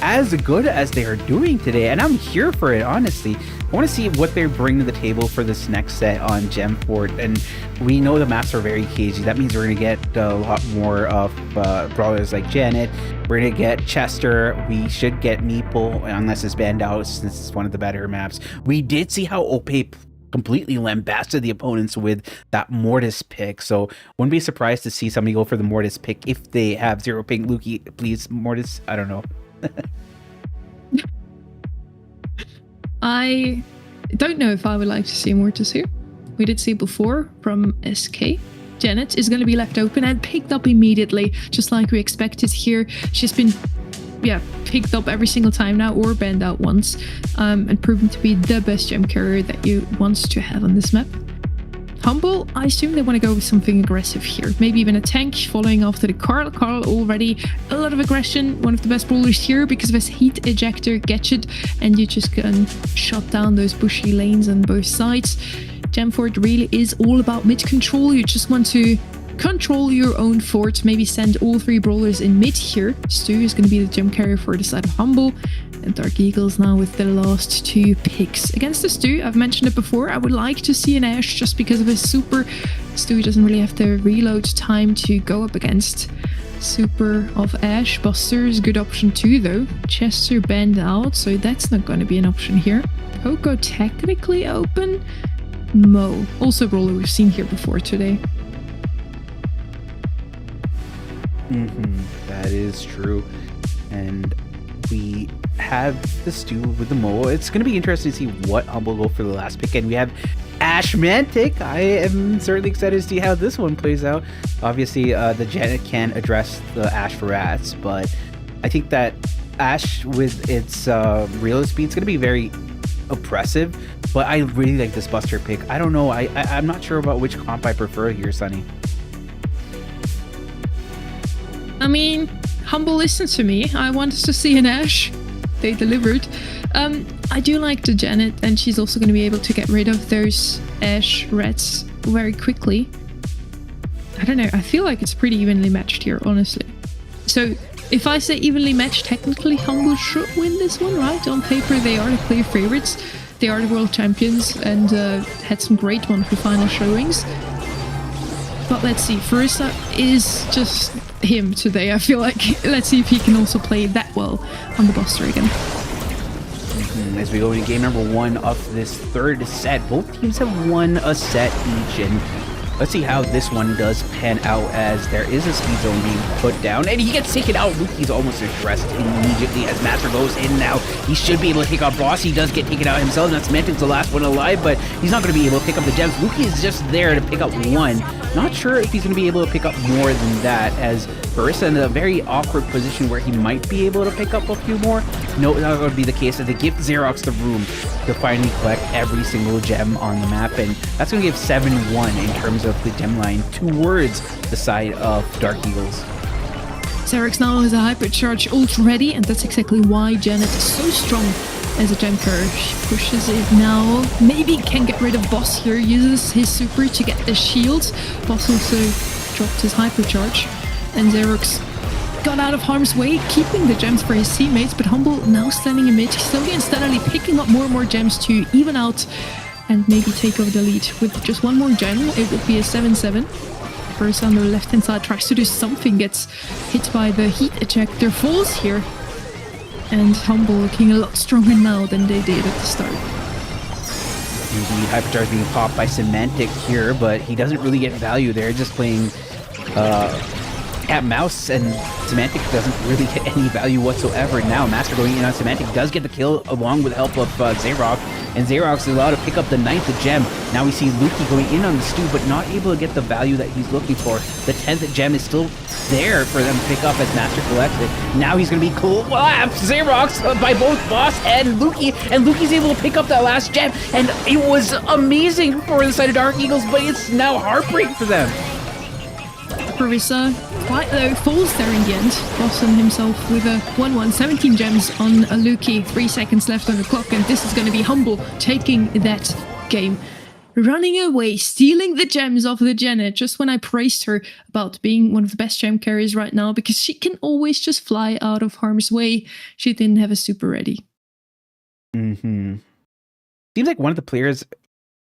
as good as they are doing today, and I'm here for it, honestly. I want to see what they bring to the table for this next set on Gem Fort, and we know the maps are very cagey. That means we're going to get a lot more of brawlers like Janet. We're going to get Chester. We should get Meeple, unless it's banned out, since it's one of the better maps. We did see how OP completely lambasted the opponents with that Mortis pick, so wouldn't be surprised to see somebody go for the Mortis pick if they have 0 ping. Lukey, please, Mortis, I don't know.
I don't know if I would like to see Mortis here. We did see before from SK. Janet is going to be left open and picked up immediately, just like we expected here. She's been, picked up every single time now, or banned out once, and proven to be the best gem carrier that you want to have on this map. Humble, I assume they want to go with something aggressive here. Maybe even a tank following after the Carl. Carl already a lot of aggression, one of the best brawlers here because of his heat ejector gadget, and you just can shut down those bushy lanes on both sides. Gem Fort really is all about mid control. You just want to control your own fort, maybe send all 3 brawlers in mid here. Stu is going to be the gem carrier for the side of Humble. And Dark Eagles now with the last 2 picks. Against the Stu, I've mentioned it before, I would like to see an Ashe just because of his super. Stu doesn't really have the reload time to go up against super of Ashe. Buster is a good option too though. Chester banned out, so that's not going to be an option here. Poco technically open. Mo, also a brawler we've seen here before today.
That is true. And we have the Stu with the Mo. It's going to be interesting to see what Humble go for the last pick. And we have Ashe Mantic. I am certainly excited to see how this one plays out. Obviously, the Janet can address the Ashe for rats, but I think that Ashe with its reload speed is going to be very oppressive. But I really like this Buster pick. I don't know. I'm not sure about which comp I prefer here, Sunny.
I mean, Humble, listen to me. I wanted to see an Ashe. They delivered. I do like the Janet, and she's also going to be able to get rid of those Ashe rats very quickly. I don't know. I feel like it's pretty evenly matched here, honestly. So if I say evenly matched, technically Humble should win this one, right? On paper, they are the clear favorites. They are the world champions and had some great wonderful final showings. But let's see. Farissa is just him today, I feel like. Let's see if he can also play that well on the Buster again.
As we go into game number 1 of this 3rd set, both teams have won a set each, and let's see how this one does pan out, as there is a speed zone being put down, and he gets taken out. Luki's almost addressed immediately as Master goes in now. He should be able to take out Boss. He does get taken out himself. That's Mantic's the last one alive, but he's not going to be able to pick up the gems. Luki is just there to pick up 1. Not sure if he's going to be able to pick up more than that, as Farissa in a very awkward position where he might be able to pick up a few more. No, that's not going to be the case, as they give Xerox the room to finally collect every single gem on the map, and that's going to give 7-1 in terms of the gem line towards the side of Dark Eagles.
Xerox now has a hypercharge ult ready, and that's exactly why Janet is so strong as a gem carrier. She pushes it now. Maybe can get rid of Boss here. Uses his super to get the shield. Boss also dropped his hypercharge, and Xerox got out of harm's way, keeping the gems for his teammates. But Humble now standing in mid, slowly and steadily picking up more and more gems to even out and maybe take over the lead. With just one more gem, it would be a 7-7. First on the left-hand side tries to do something, gets hit by the heat ejector, falls here. And Humble looking a lot stronger now than they did at the start.
Indeed, Hypercharge being popped by Semantic here, but he doesn't really get value there, just playing cat mouse, and Semantic doesn't really get any value whatsoever. Now Master going in on Semantic does get the kill along with the help of Xerox, and Xerox is allowed to pick up the 9th gem. Now we see Luki going in on the Stu, but not able to get the value that he's looking for. The 10th gem is still there for them to pick up as Master collects it. Now he's going to be collapsed Xerox by both Boss and Luki's able to pick up that last gem, and it was amazing for the side of Dark Eagles, but it's now heartbreak for them.
Farissa, quite low, falls there in the end. Boston himself with a 1-1, 17 gems on a Luki, 3 seconds left on the clock, and this is going to be Humble taking that game. running away, stealing the gems off the Janet just when I praised her about being one of the best gem carriers right now because she can always just fly out of harm's way. She didn't have a super ready.
Seems like one of the players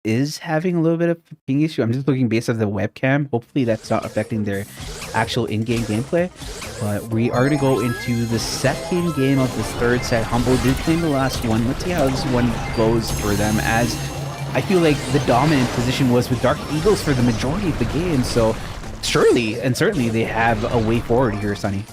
is having a little bit of a ping issue. I'm just looking based on the webcam. Hopefully that's not affecting their actual in-game gameplay. But we are going to go into the second game of this third set. Humble did claim the last one. Let's see how this one goes for them, as I feel like the dominant position was with Dark Eagles for the majority of the game. So surely and certainly they have a way forward here, Sunny.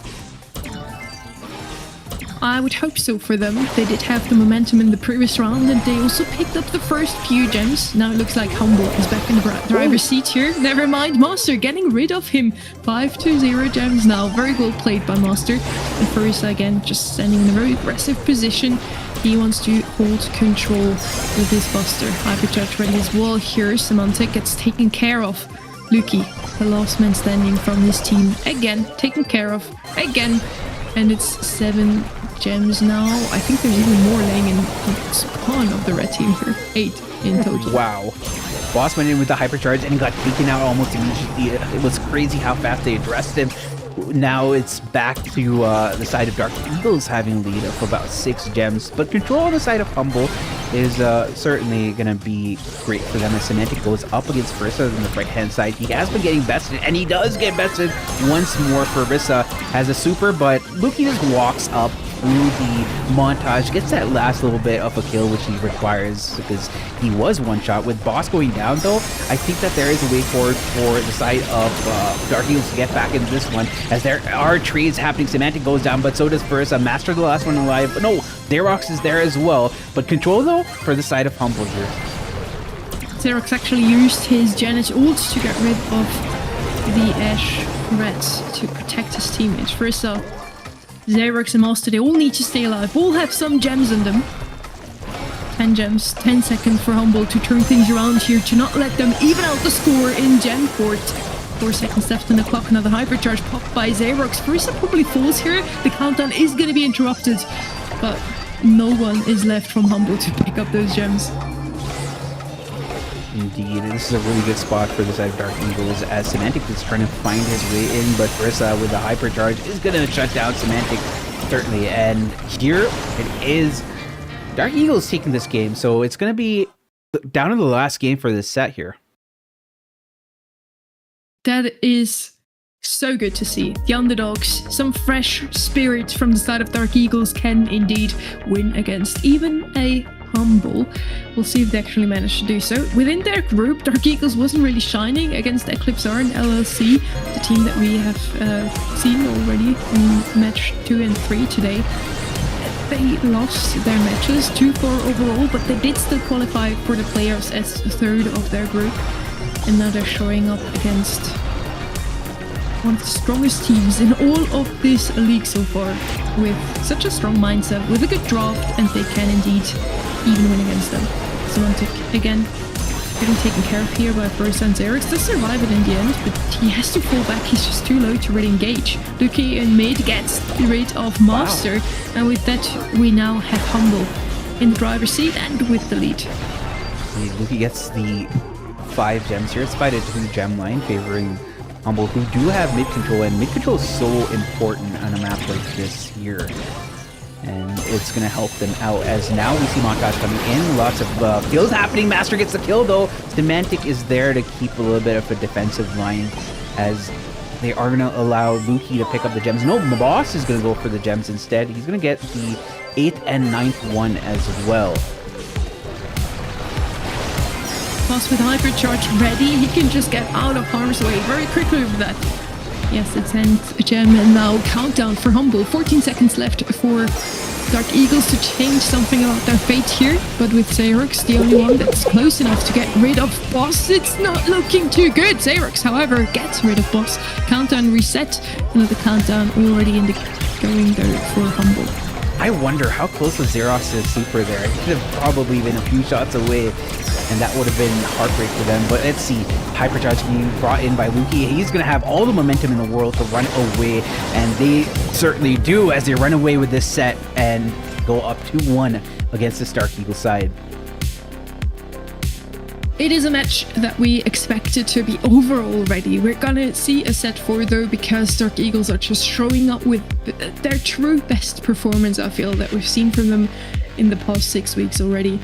I would hope so for them. They did have the momentum in the previous round, and they also picked up the first few gems. Now it looks like Humble is back in the driver's seat here. Never mind, Master getting rid of him. 5-0 gems now. Very well played by Master. And Farisa again just standing in a very aggressive position. He wants to hold control with his Buster. Hypercharge ready as well here. Semantic gets taken care of. Luki, the last man standing from his team, again taken care of. Again. And it's 7 gems now. I think there's even more laying in the spawn of the red team here. 8 in total.
Wow. Boss went in with the hypercharge and he got taken out almost immediately. It was crazy how fast they addressed him. Now it's back to the side of Dark Eagles having a lead of about 6 gems. But control on the side of Humble is certainly going to be great for them as Semantic goes up against Farisa on the right-hand side. He has been getting bested, and he does get bested once more. Farisa has a super, but Luki just walks up through the montage, gets that last little bit of a kill, which he requires because he was one shot. With Boss going down, though, I think that there is a way forward for the side of Dark Eagles to get back into this one, as there are trades happening. Semantic goes down, but so does Farisa. Master the last one alive. No, Xerox is there as well, but control, though, for the side of Humble here.
Xerox actually used his Janet ult to get rid of the Ash Reds to protect his teammates. Farisa, Xerox and Master, they all need to stay alive. All have some gems in them. 10 gems, 10 seconds for Humble to turn things around here, to not let them even out the score in Gem Court. 4 seconds left on the clock, another hypercharge popped by Xerox. Farisa probably falls here. The countdown is going to be interrupted, but no one is left from Humble to pick up those gems.
Indeed, this is a really good spot for the side of Dark Eagles, as Semantic is trying to find his way in, but Farisa with the hypercharge is going to shut down Semantic, certainly. And here it is, Dark Eagles taking this game, so it's going to be down to the last game for this set here.
That is so good to see. The underdogs, some fresh spirit from the side of Dark Eagles, can indeed win against even a Humble. We'll see if they actually manage to do so. Within their group, Dark Eagles wasn't really shining against Eclipse R and LLC, the team that we have seen already in match 2 and 3 today. They lost their matches 2-4 overall, but they did still qualify for the playoffs as third of their group. And now they're showing up against one of the strongest teams in all of this league so far, with such a strong mindset, with a good draft, and they can indeed even win against them. Semantic again getting taken care of here by Farisa and Xerox. Does survive it in the end, but he has to fall back. He's just too low to really engage. Luki in mid gets rid of Master, and with that we now have Humble in the driver's seat and with the lead.
Luki gets the 5 gems here. It's by a 2 gem line favoring Humble, who do have mid control, and mid control is so important on a map like this here. And it's going to help them out, as now we see montage coming in. Lots of kills happening. Master gets the kill, though. Semantic is there to keep a little bit of a defensive line, as they are going to allow Luki to pick up the gems. No, Boss is going to go for the gems instead. He's going to get the 8th and 9th one as well.
Boss with hypercharge ready. He can just get out of harm's way very quickly with that. Yes, the 10th gem, and now countdown for Humble. 14 seconds left for Dark Eagles to change something about their fate here, but with Xerox, the only one that's close enough to get rid of Boss, it's not looking too good. Xerox, however, gets rid of Boss. Countdown reset, another countdown already going there for Humble.
I wonder how close was Xerox's super there. It could have probably been a few shots away, and that would have been heartbreak for them. But let's see, hypercharge being brought in by Luki. He's going to have all the momentum in the world to run away, and they certainly do, as they run away with this set and go up 2-1 against this Dark Eagle side.
It is a match that we expected to be over already. We're gonna see a set 4 though, because Dark Eagles are just showing up with their true best performance, I feel, that we've seen from them in the past 6 weeks already.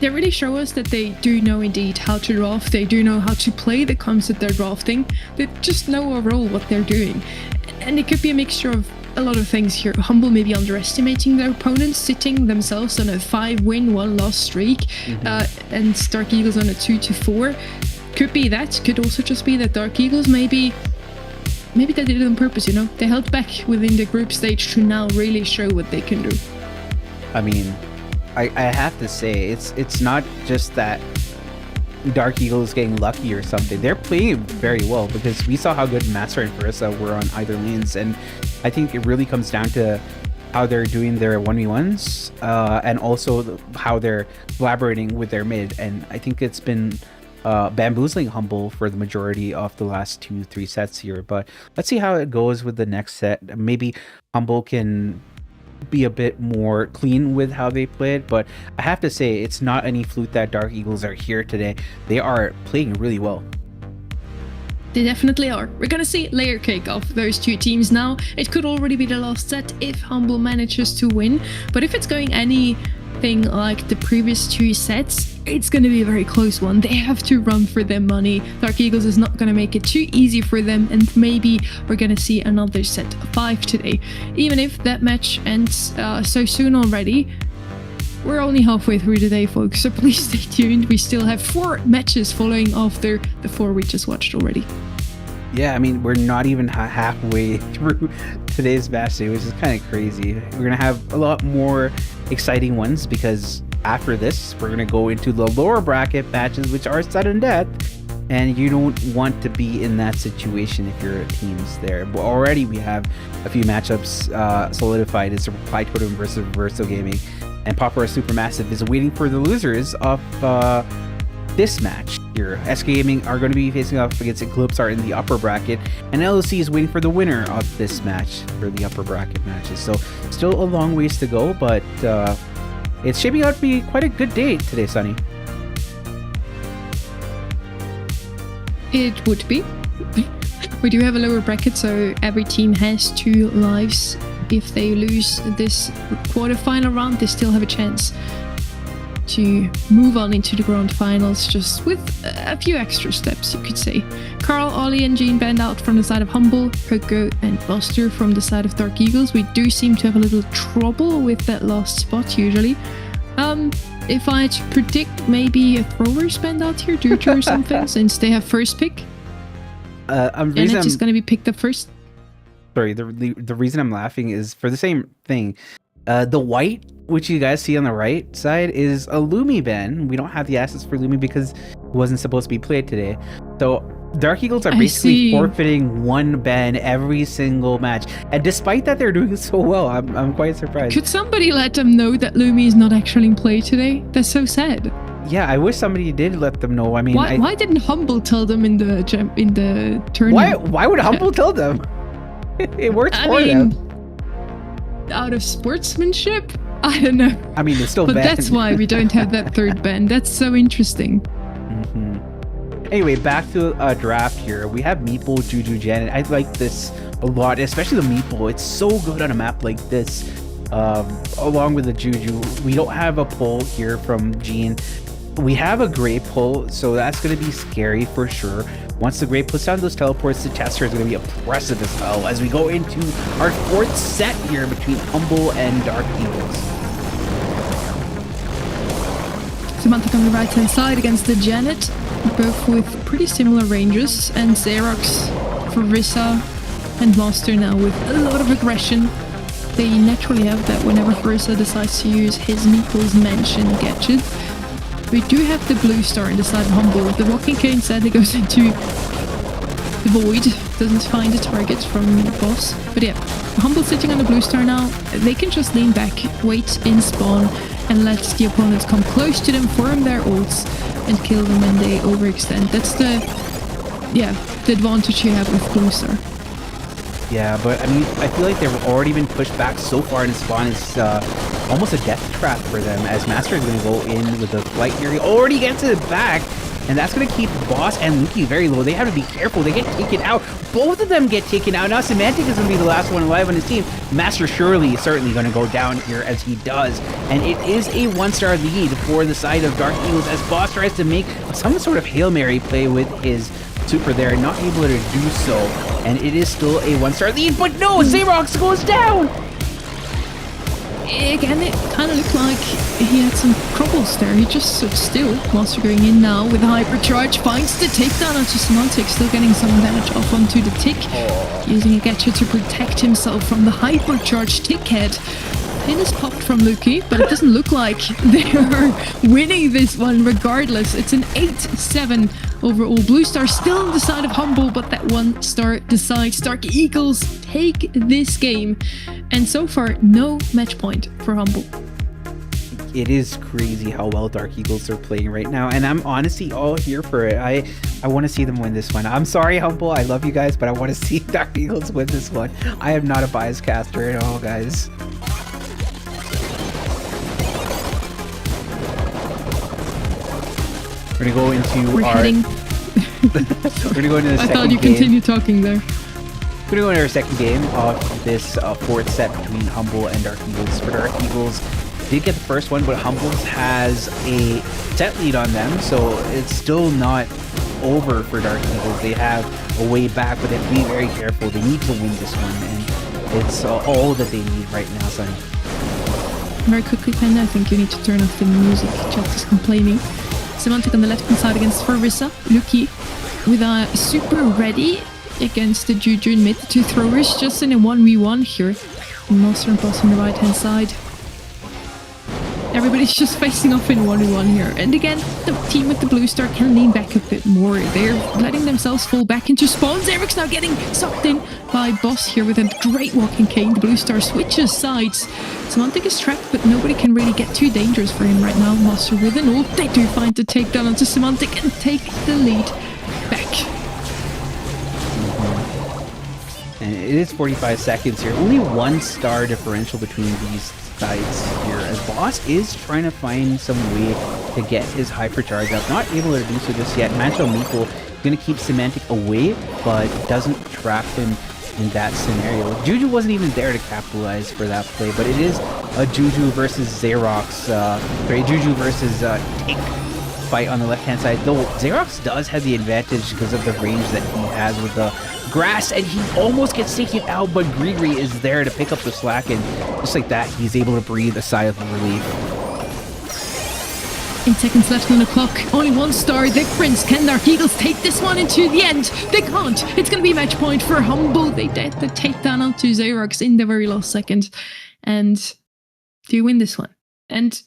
They really show us that they do know indeed how to draft, they do know how to play the comps that they're drafting, they just know overall what they're doing. And it could be a mixture of a lot of things here. Humble maybe underestimating their opponents, sitting themselves on a 5-win, 1-loss streak, and Dark Eagles on a 2-4. Could be that. Could also just be that Dark Eagles maybe they did it on purpose, you know? They held back within the group stage to now really show what they can do.
I mean, I have to say, it's not just that Dark Eagles getting lucky or something. They're playing very well, because we saw how good Master and Versa were on either lanes, and I think it really comes down to how they're doing their 1v1s, and also how they're collaborating with their mid. And I think it's been bamboozling Humble for the majority of the last 2-3 sets here. But let's see how it goes with the next set. Maybe Humble can be a bit more clean with how they played, but I have to say, it's not any fluke that Dark Eagles are here today. They are playing really well.
They definitely are. We're gonna see layer cake of those two teams now. It could already be the last set if Humble manages to win, but if it's going anything like the previous 2 sets, it's gonna be a very close one. They have to run for their money. Dark Eagles is not gonna make it too easy for them, and maybe we're gonna see another set 5 today. Even if that match ends so soon already, we're only halfway through the day, folks, so please stay tuned. We still have 4 matches following after the 4 we just watched already.
Yeah, I mean, we're not even halfway through today's match day, which is kind of crazy. We're going to have a lot more exciting ones, because after this, we're going to go into the lower bracket matches, which are sudden death. And you don't want to be in that situation if your team's there. But already we have a few matchups solidified. It's Reply Totem versus Verso Gaming. And Popper Supermassive is waiting for the losers of this match here. SK Gaming are going to be facing off against Eclipse in the upper bracket, and LOC is waiting for the winner of this match for the upper bracket matches. So still a long ways to go, but it's shaping out to be quite a good day today, Sunny.
It would be. We do have a lower bracket, so every team has 2 lives. If they lose this quarterfinal round, they still have a chance to move on into the grand finals, just with a few extra steps, you could say. Carl, Ollie and Jean banned out from the side of Humble, Poco and Buster from the side of Dark Eagles. We do seem to have a little trouble with that last spot usually. If I had to predict, maybe a thrower banned out here, Dutra or something, since they have first pick. And it's just going to be picked up first.
Sorry, the reason I'm laughing is for the same thing. The white, which you guys see on the right side, is a Lumi ban. We don't have the assets for Lumi because it wasn't supposed to be played today. So Dark Eagles are basically forfeiting 1 ban every single match. And despite that, they're doing so well. I'm quite surprised. Could
somebody let them know that Lumi is not actually in play today? That's so sad.
Yeah, I wish somebody did let them know. I mean,
why didn't Humble tell them in the tournament?
Why would Humble tell them? It works for them.
Out of sportsmanship? I don't know.
I mean, it's still
but
banned.
That's why we don't have that 3rd ban. That's so interesting.
Anyway, back to a draft here. We have Meeple, Juju, Janet. I like this a lot, especially the Meeple. It's so good on a map like this. Along with the Juju, we don't have a pull here from Jean. We have a Gray pull, so that's going to be scary for sure. Once the Gray puts down those teleports, the Chester is going to be oppressive as hell as we go into our 4th set here between Humble and Dark Eagles.
Semantic on the right hand side against the Janet, both with pretty similar ranges, and Xerox, Farissa, and Master now with a lot of aggression. They naturally have that whenever Farissa decides to use his Meeple's Mansion gadget. We do have the blue star in the side of Humble. The walking cane sadly goes into the void, doesn't find a target from the boss. But yeah, Humble sitting on the blue star now. They can just lean back, wait in spawn, and let the opponents come close to them, form their ults, and kill them when they overextend. That's the advantage you have with blue star.
Yeah, but I mean, I feel like they've already been pushed back so far, and spawn is almost a death trap for them, as Master is going to go in with a flight here. He already gets it back, and that's going to keep Boss and Luki very low. They have to be careful. They get taken out. Both of them get taken out. Now Semantic is going to be the last one alive on his team. Master Shirley is certainly going to go down here as he does, and it is a 1-star lead for the side of Dark Eagles as Boss tries to make some sort of Hail Mary play with his super there, not able to do so, and it is still a 1-star lead, but no, Xerox goes down!
Again, it kind of looked like he had some troubles there. He just stood still. Monster going in now with a hypercharge, finds the takedown onto Semantic, still getting some damage off onto the tick, using a gadget to protect himself from the hypercharged tick head. Pin is popped from Luki, but it doesn't look like they are winning this one regardless. It's an 8-7 overall. Blue Star still on the side of Humble, but that 1-star decides Dark Eagles take this game. And so far, no match point for Humble.
It is crazy how well Dark Eagles are playing right now, and I'm honestly all here for it. I want to see them win this one. I'm sorry, Humble. I love you guys, but I want to see Dark Eagles win this one. I am not a bias caster at all, guys. We're gonna go into
We're
our.
heading.
We're gonna go into the
I
second
thought you
game.
continued talking there.
We're gonna go into our second game of this fourth set between Humble and Dark Eagles. For Dark Eagles, did get the first one, but Humbles has a set lead on them, so it's still not over for Dark Eagles. They have a way back, but they have to be very careful. They need to win this one, and it's all that they need right now, Sonny.
Very quickly, Panda, I think you need to turn off the music. Chat is complaining. Semantic on the left-hand side against Farissa. Luki with a super ready against the Juju in mid. The two throwers just in a 1v1 here. Monster and Boss on the right-hand side. Everybody's just facing off in 1v1 here. And again, the team with the blue star can lean back a bit more. They're letting themselves fall back into spawns. Eric's now getting sucked in by Boss here with a great walking cane. The blue star switches sides. Semantic is trapped, but nobody can really get too dangerous for him right now. Monster with an ult. They do find the takedown onto Semantic and take the lead back.
And it is 45 seconds here. Only 1 star differential between these sides here, as Boss is trying to find some way to get his hypercharge up. Not able to do so just yet. Mancho Meeple going to keep Semantic away, but doesn't trap him in that scenario. Juju wasn't even there to capitalize for that play, but it is a Juju versus Xerox, Juju versus Tick fight on the left-hand side. Though Xerox does have the advantage because of the range that he has with the grass, and he almost gets taken out, but Grigri is there to pick up the slack, and just like that, he's able to breathe a sigh of relief.
8 seconds left on the clock. Only 1 star difference. Can Dark Eagles take this one into the end? They can't. It's going to be match point for Humble. They get the takedown onto Xerox in the very last second. And do you win this one? And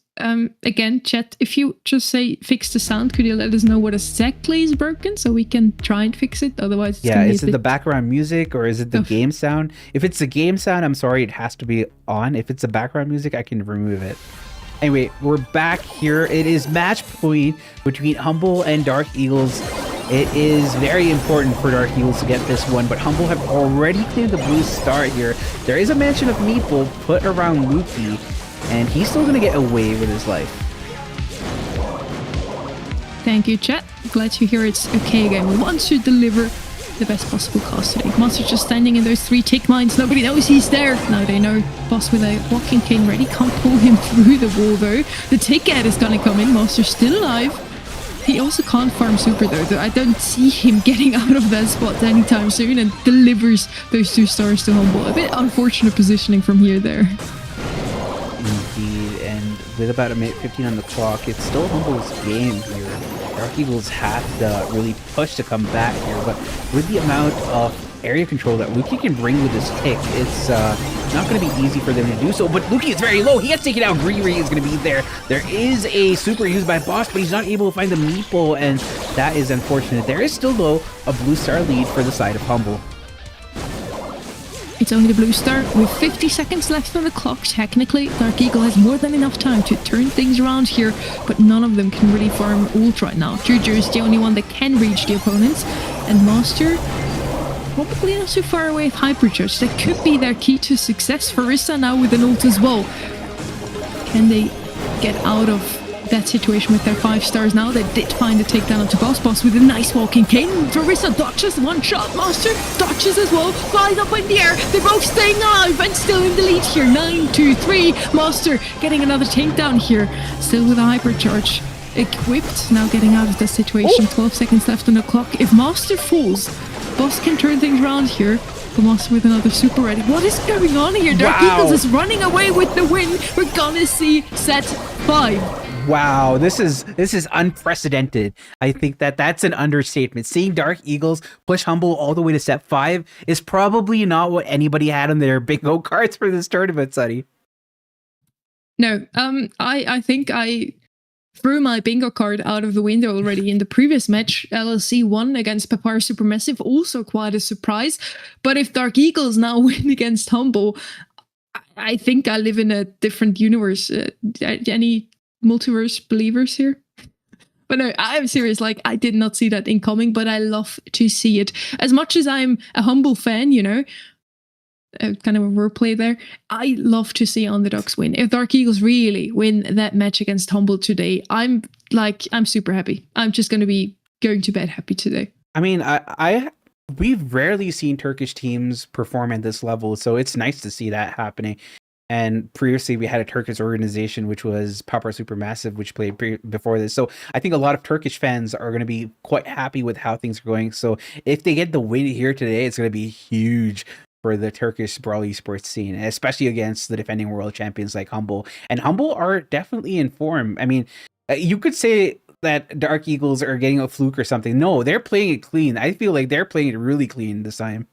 again, chat, if you just say fix the sound, could you let us know what exactly is broken so we can try and fix it? Otherwise, it's
is it the background music or is it the game sound? If it's the game sound, I'm sorry, it has to be on. If it's the background music, I can remove it. Anyway, we're back here. It is match point between Humble and Dark Eagles. It is very important for Dark Eagles to get this one, but Humble have already claimed the blue star here. There is a mention of Meeple put around Luki, and he's still going to get away with his life.
Thank you, chat. Glad to hear it's okay again. We want to deliver the best possible cast today. Monster's just standing in those 3 tick mines. Nobody knows he's there. Now they know. Boss with a walking cane ready. Can't pull him through the wall though. The tick ad is gonna come in. Monster's still alive. He also can't farm super though. I don't see him getting out of that spot anytime soon, and delivers those 2 stars to Humble. A bit unfortunate positioning from here there.
Indeed, and with about a minute 15 on the clock, it's still Humble's game here. Dark Eagles have to really push to come back here, but with the amount of area control that Luki can bring with his tick, it's not going to be easy for them to do so. But Luki is very low. He gets taken out. Griri is going to be there. There is a super used by Boss, but he's not able to find the Meeple, and that is unfortunate. There is still, though, a blue star lead for the side of Humble.
It's only the blue star with 50 seconds left on the clock. Technically, Dark Eagle has more than enough time to turn things around here, but none of them can really farm ult right now. Juju is the only one that can reach the opponents, and Master probably not too far away with Hypercharge. That could be their key to success. Farissa now with an ult as well. Can they get out of that situation with their 5 stars now. They did find a takedown onto Boss. Boss with a nice walking cane. Teresa dodges one shot. Master dodges as well. Flies up in the air. They're both staying alive and still in the lead here. 9-2-3. Master getting another takedown here. Still with a hypercharge. Equipped, now getting out of the situation. 12 seconds left on the clock. If Master falls, Boss can turn things around here. The Master with another super ready. What is going on here? Dark Eagles is running away with the win. We're gonna see set 5.
Wow, this is unprecedented. I think that's an understatement. Seeing Dark Eagles push Humble all the way to set 5 is probably not what anybody had on their bingo cards for this tournament, Sunny.
No, I think I threw my bingo card out of the window already in the previous match. LLC won against Papar Supermassive, also quite a surprise. But if Dark Eagles now win against Humble, I think I live in a different universe. Any multiverse believers here? But no, I'm serious. Like, I did not see that incoming, but I love to see it. As much as I'm a Humble fan, you know, kind of a wordplay there, I love to see underdogs win. If Dark Eagles really win that match against Humble today, I'm super happy. I'm just going to be going to bed happy today.
I mean, we've rarely seen Turkish teams perform at this level, so it's nice to see that happening. And previously we had a Turkish organization, which was Papar Supermassive, which played before this. So I think a lot of Turkish fans are going to be quite happy with how things are going. So if they get the win here today, it's going to be huge for the Turkish Brawl Esports scene, especially against the defending world champions like Humble. And Humble are definitely in form. I mean, you could say that Dark Eagles are getting a fluke or something. No, they're playing it clean. I feel like they're playing it really clean this time.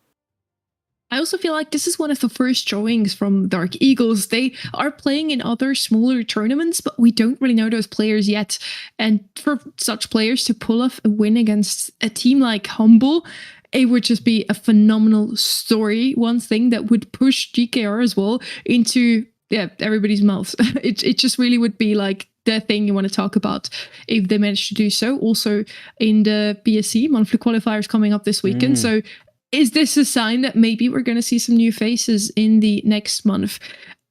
I also feel like this is one of the first showings from Dark Eagles. They are playing in other smaller tournaments, but we don't really know those players yet. And for such players to pull off a win against a team like Humble, it would just be a phenomenal story. One thing that would push GKR as well into everybody's mouths. It just really would be like the thing you want to talk about if they manage to do so. Also in the BSC monthly qualifiers coming up this weekend. So is this a sign that maybe we're going to see some new faces in the next month?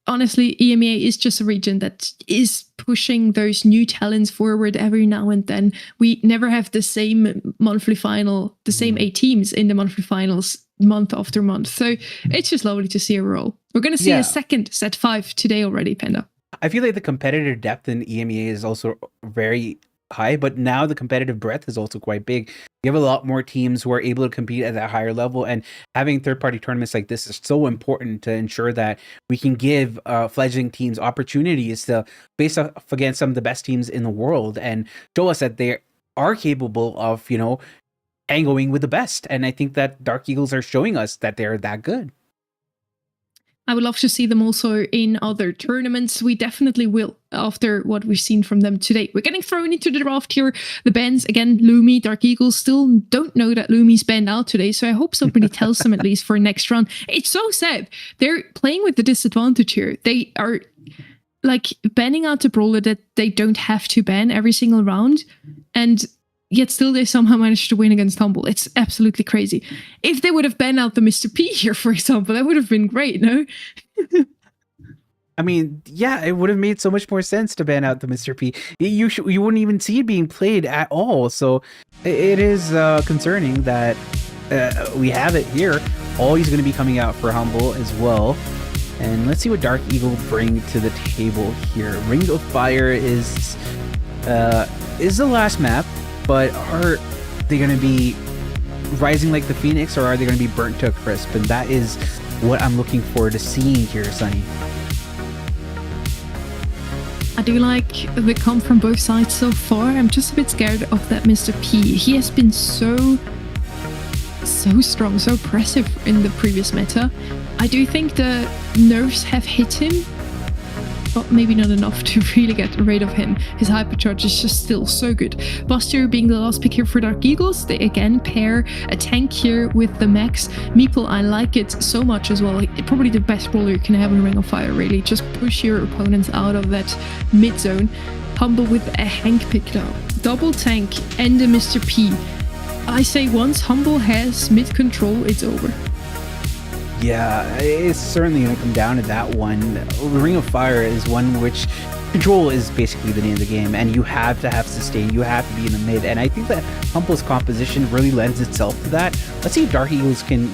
Honestly, EMEA is just a region that is pushing those new talents forward every now and then. We never have the same monthly final, the same 8 teams in the monthly finals month after month. So it's just lovely to see a roll. We're going to see a second set 5 today already, Panda.
I feel like the competitive depth in EMEA is also very high, but now the competitive breadth is also quite big. You have a lot more teams who are able to compete at that higher level, and having third-party tournaments like this is so important to ensure that we can give fledgling teams opportunities to face off against some of the best teams in the world and show us that they are capable of, you know, tangoing with the best. And I think that Dark Eagles are showing us that they're that good.
I would love to see them also in other tournaments. We definitely will after what we've seen from them today. We're getting thrown into the draft here. The bans, again, Lumi, Dark Eagles, still don't know that Lumi's banned out today, so I hope somebody tells them at least for next round. It's so sad. They're playing with the disadvantage here. They are like banning out a brawler that they don't have to ban every single round, and yet still they somehow managed to win against Humble. It's absolutely crazy. If they would have banned out the Mr. P here, for example, that would have been great, no?
I mean, yeah, it would have made so much more sense to ban out the Mr. P. You wouldn't even see it being played at all. So it is concerning that we have it here. Always going to be coming out for Humble as well. And let's see what Dark Eagle bring to the table here. Ring of Fire is the last map. But are they going to be rising like the Phoenix, or are they going to be burnt to a crisp? And that is what I'm looking forward to seeing here, Sunny.
I do like the comp from both sides so far. I'm just a bit scared of that Mr. P. He has been so strong, so oppressive in the previous meta. I do think the nerfs have hit him, but maybe not enough to really get rid of him. His hypercharge is just still so good. Buster being the last pick here for Dark Eagles. They again pair a tank here with the Max. Meeple, I like it so much as well. Probably the best brawler you can have in Ring of Fire, really. Just push your opponents out of that mid zone. Humble with a Hank picked up. Double tank and a Mr. P. I say once Humble has mid control, it's over.
Yeah, it's certainly going to come down to that one. Ring of Fire is one which control is basically the name of the game, and you have to have sustain, you have to be in the mid, and I think that Humble's composition really lends itself to that. Let's see if Dark Eagles can,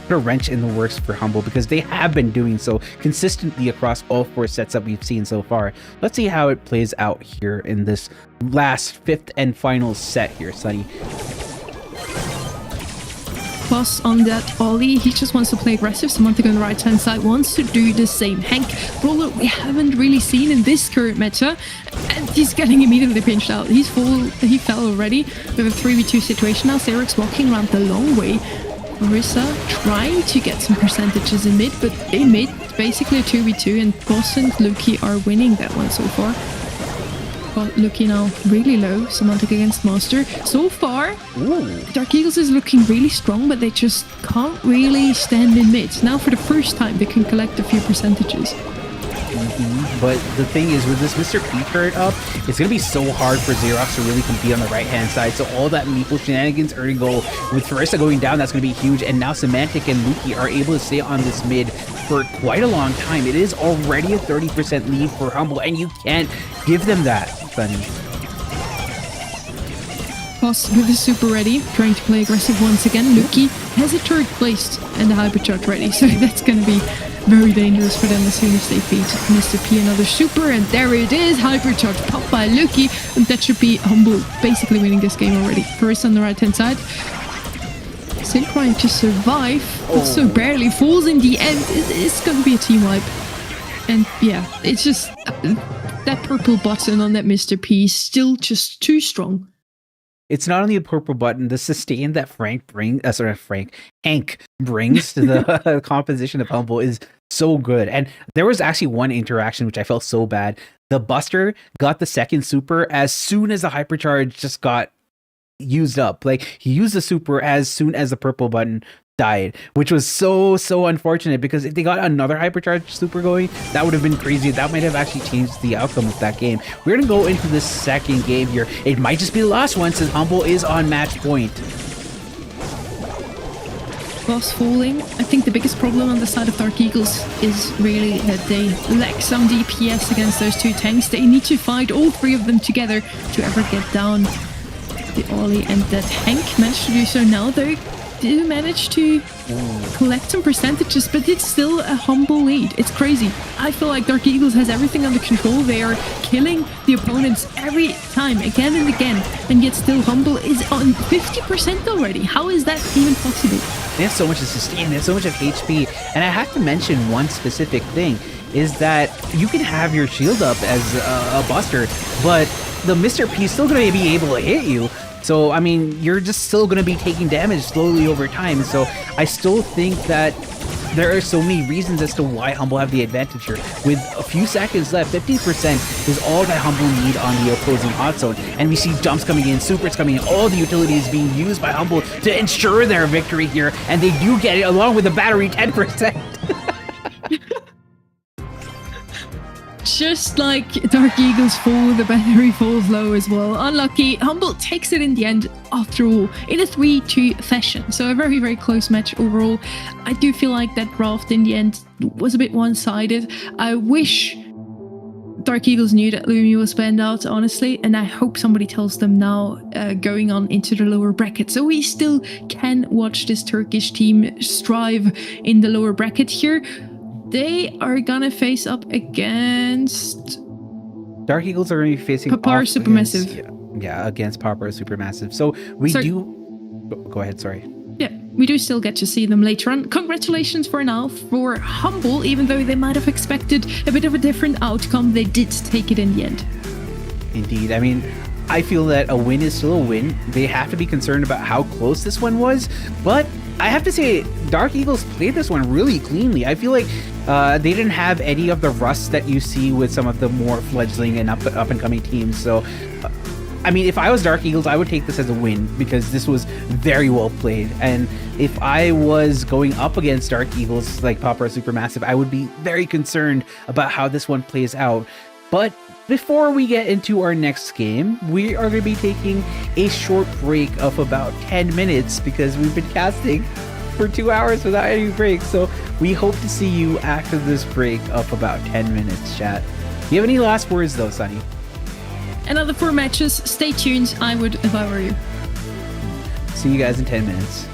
put a wrench in the works for Humble, because they have been doing so consistently across all 4 sets that we've seen so far. Let's see how it plays out here in this last 5th and final set here, Sunny.
Boss on that Ollie, he just wants to play aggressive. Semantic on the right hand side wants to do the same. Hank, brawler we haven't really seen in this current meta, and he's getting immediately pinched out. He fell already. We have a 3v2 situation now. Xerx's walking around the long way. Marissa trying to get some percentages in mid, but in mid it's basically a 2v2, and Boss and Luki are winning that one so far. But Luki now really low. Semantic against Master. So far, Dark Eagles is looking really strong, but they just can't really stand in mid. Now for the first time they can collect a few percentages.
But the thing is, with this Mr. P turret up, it's going to be so hard for Xerox to really compete on the right-hand side. So all that Meeple shenanigans are going to go. With Farissa going down, that's going to be huge. And now Semantic and Luki are able to stay on this mid for quite a long time. It is already a 30% lead for Humble, and you can't give them that, Sunny.
Boss with his super ready, trying to play aggressive once again. Luki has a turret placed and the hypercharge ready, so that's going to be very dangerous for them as soon as they feed Mr. P another super, and there it is, hypercharge popped by Luki, and that should be Humble basically winning this game already. First on the right hand side, still trying to survive, but so barely falls in the end. It's going to be a team wipe, and yeah, it's just that purple button on that Mr. P is still just too strong.
It's not only a purple button, the sustain that Hank brings to the composition of Humble is so good. And there was actually one interaction which I felt so bad. The Buster got the second super as soon as the hypercharge just got used up. Like, he used the super as soon as the purple button died, which was so unfortunate, because if they got another hypercharge super going, that would have been crazy. That might have actually changed the outcome of that game. We're gonna go into the second game here. It might just be the last one, since Humble is on match point.
Boss falling. I think the biggest problem on the side of Dark Eagles is really that they lack some DPS against those 2 tanks. They need to fight all 3 of them together to ever get down the Ollie, and that Hank managed to do so now. They do manage to collect some percentages, but it's still a Humble lead. It's crazy. I feel like Dark Eagles has everything under control. They are killing the opponents every time, again and again, and yet still Humble is on 50% already. How is that even possible?
They have so much to sustain, they have so much of HP, and I have to mention one specific thing, is that you can have your shield up as a Buster, but the Mr. P is still going to be able to hit you. So, I mean, you're just still going to be taking damage slowly over time. So, I still think that there are so many reasons as to why Humble have the advantage here. With a few seconds left, 50% is all that Humble need on the opposing hot zone. And we see jumps coming in, supers coming in, all the utilities being used by Humble to ensure their victory here. And they do get it along with the battery 10%.
Just like Dark Eagles fall, the battery falls low as well. Unlucky. Humble takes it in the end, after all, in a 3-2 fashion. So a very, very close match overall. I do feel like that draft in the end was a bit one-sided. I wish Dark Eagles knew that Lumi was banned out, honestly, and I hope somebody tells them now, going on into the lower bracket, so we still can watch this Turkish team strive in the lower bracket here. They are gonna face up against
Dark Eagles are going to be facing
Papar Supermassive.
Against Papar Supermassive. So we go ahead, sorry.
Yeah, we do still get to see them later on. Congratulations for now for Humble, even though they might have expected a bit of a different outcome, they did take it in the end.
Indeed. I mean, I feel that a win is still a win. They have to be concerned about how close this one was, but I have to say, Dark Eagles played this one really cleanly. I feel like they didn't have any of the rust that you see with some of the more fledgling and up and coming teams. So, I mean, if I was Dark Eagles, I would take this as a win, because this was very well played. And if I was going up against Dark Eagles like Papar Supermassive, I would be very concerned about how this one plays out. But before we get into our next game, we are going to be taking a short break of about 10 minutes, because we've been casting for 2 hours without any breaks. So we hope to see you after this break of about 10 minutes, chat. You have any last words though, Sunny?
Another 4 matches. Stay tuned. I would if I were you.
See you guys in 10 minutes.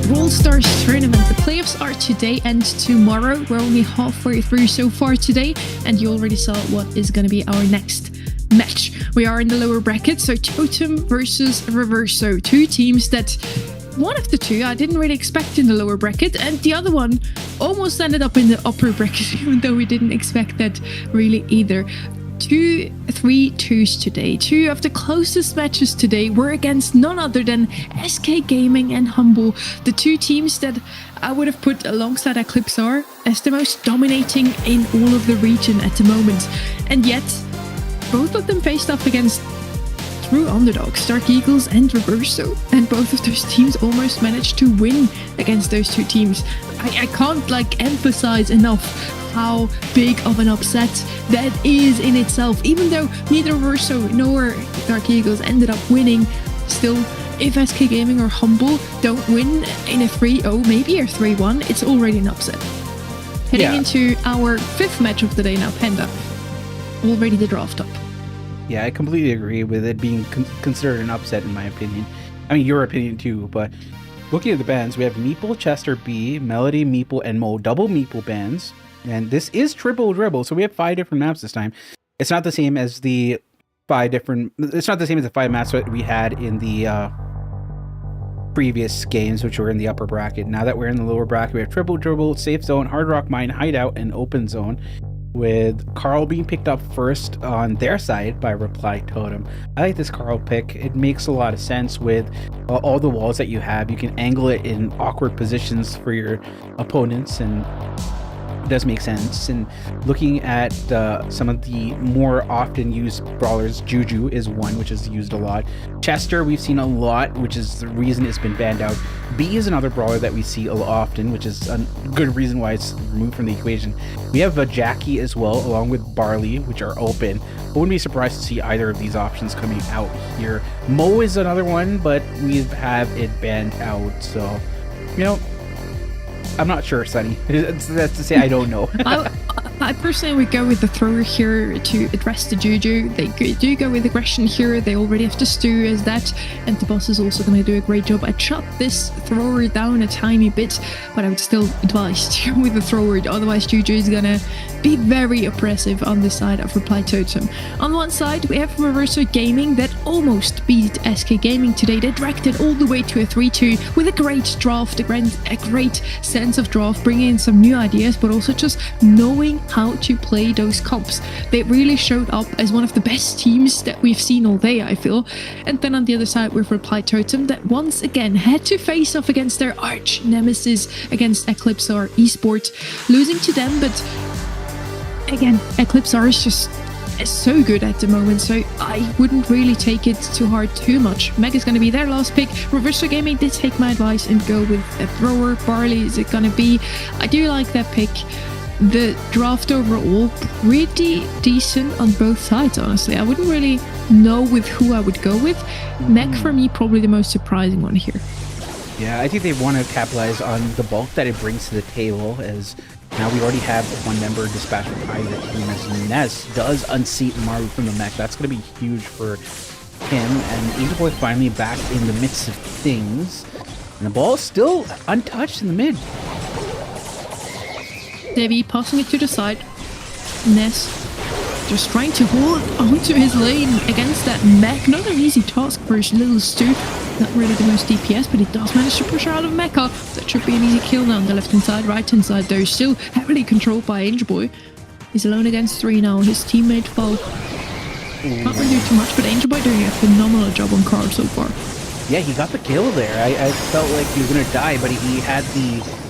Brawl Stars tournament. The playoffs are today and tomorrow. We're only halfway through so far today, and you already saw what is going to be our next match. We are in the lower bracket, so Totem versus Reverso. Two teams that, one of the two I didn't really expect in the lower bracket, and the other one almost ended up in the upper bracket, even though we didn't expect that really either. 2 3-2s today. Two of the closest matches today were against none other than SK Gaming and Humble, the two teams that I would have put alongside Eclipse R as the most dominating in all of the region at the moment. And yet, both of them faced off against true underdogs, Dark Eagles and Reverso, and both of those teams almost managed to win against those two teams. I can't emphasize enough how big of an upset that is in itself. Even though neither Reverso nor Dark Eagles ended up winning, still, if SK Gaming or Humble don't win in a 3-0, maybe a 3-1, it's already an upset. Heading into our fifth match of the day now, Panda. Already the draft up.
Yeah, I completely agree with it being considered an upset in my opinion. I mean, your opinion too, but looking at the bans, we have Meeple, Chester, B, Melody, Meeple, and Mo, double Meeple bans. And this is triple dribble, so we have 5 different maps this time. It's not the same as the 5 maps that we had in the previous games, which were in the upper bracket. Now that we're in the lower bracket, we have triple dribble, safe zone, hard rock mine, hideout, and open zone, with Carl being picked up first on their side by Reply Totem. I like this Carl pick. It makes a lot of sense with all the walls that you have. You can angle it in awkward positions for your opponents, and does make sense. And looking at some of the more often used brawlers, Juju is one which is used a lot. Chester we've seen a lot, which is the reason it's been banned out. B is another brawler that we see often, which is a good reason why it's removed from the equation. We have Jackie as well, along with Barley, which are open. I wouldn't be surprised to see either of these options coming out here. Mo is another one, but we have it banned out, so you know, I'm not sure, Sunny. That's to say I don't know.
I personally would go with the thrower here to address the Juju. They do go with aggression here. They already have to stew as that. And the boss is also going to do a great job. I shot this thrower down a tiny bit, but I would still advise to go with the thrower. Otherwise, Juju is going to be very oppressive on the side of Reply Totem. On one side, we have Reverso Gaming that almost beat SK Gaming today. They dragged it all the way to a 3-2 with a great draft, a great sense of draft, bringing in some new ideas, but also just knowing how to play those comps. They really showed up as one of the best teams that we've seen all day, I feel. And then on the other side, with Reply Totem that once again had to face off against their arch nemesis against Eclipse R Esports, losing to them, but again, Eclipse R is just so good at the moment, so I wouldn't really take it too hard too much. Meg is going to be their last pick. Reverso Gaming did take my advice and go with a thrower. Barley is it going to be. I do like that pick. The draft overall, pretty decent on both sides, honestly. I wouldn't really know with who I would go with. Meg, for me, probably the most surprising one here.
Yeah, I think they want to capitalize on the bulk that it brings to the table, as now we already have one member dispatched with either team, as Ness does unseat Maru from the mech. That's going to be huge for him, and Angel Boy finally back in the midst of things. And the ball is still untouched in the mid.
Debbie passing it to the side. Ness just trying to hold onto his lane against that mech. Not an easy task for his little Stu. Not really the most DPS, but he does manage to push her out of mecha. That should be an easy kill now on the left hand side. Right hand side though, still heavily controlled by Angel Boy. He's alone against 3 now. His teammate fell. Can't really do too much, but Angel Boy doing a phenomenal job on Carl so far.
Yeah, he got the kill there. I felt like he was going to die, but he had the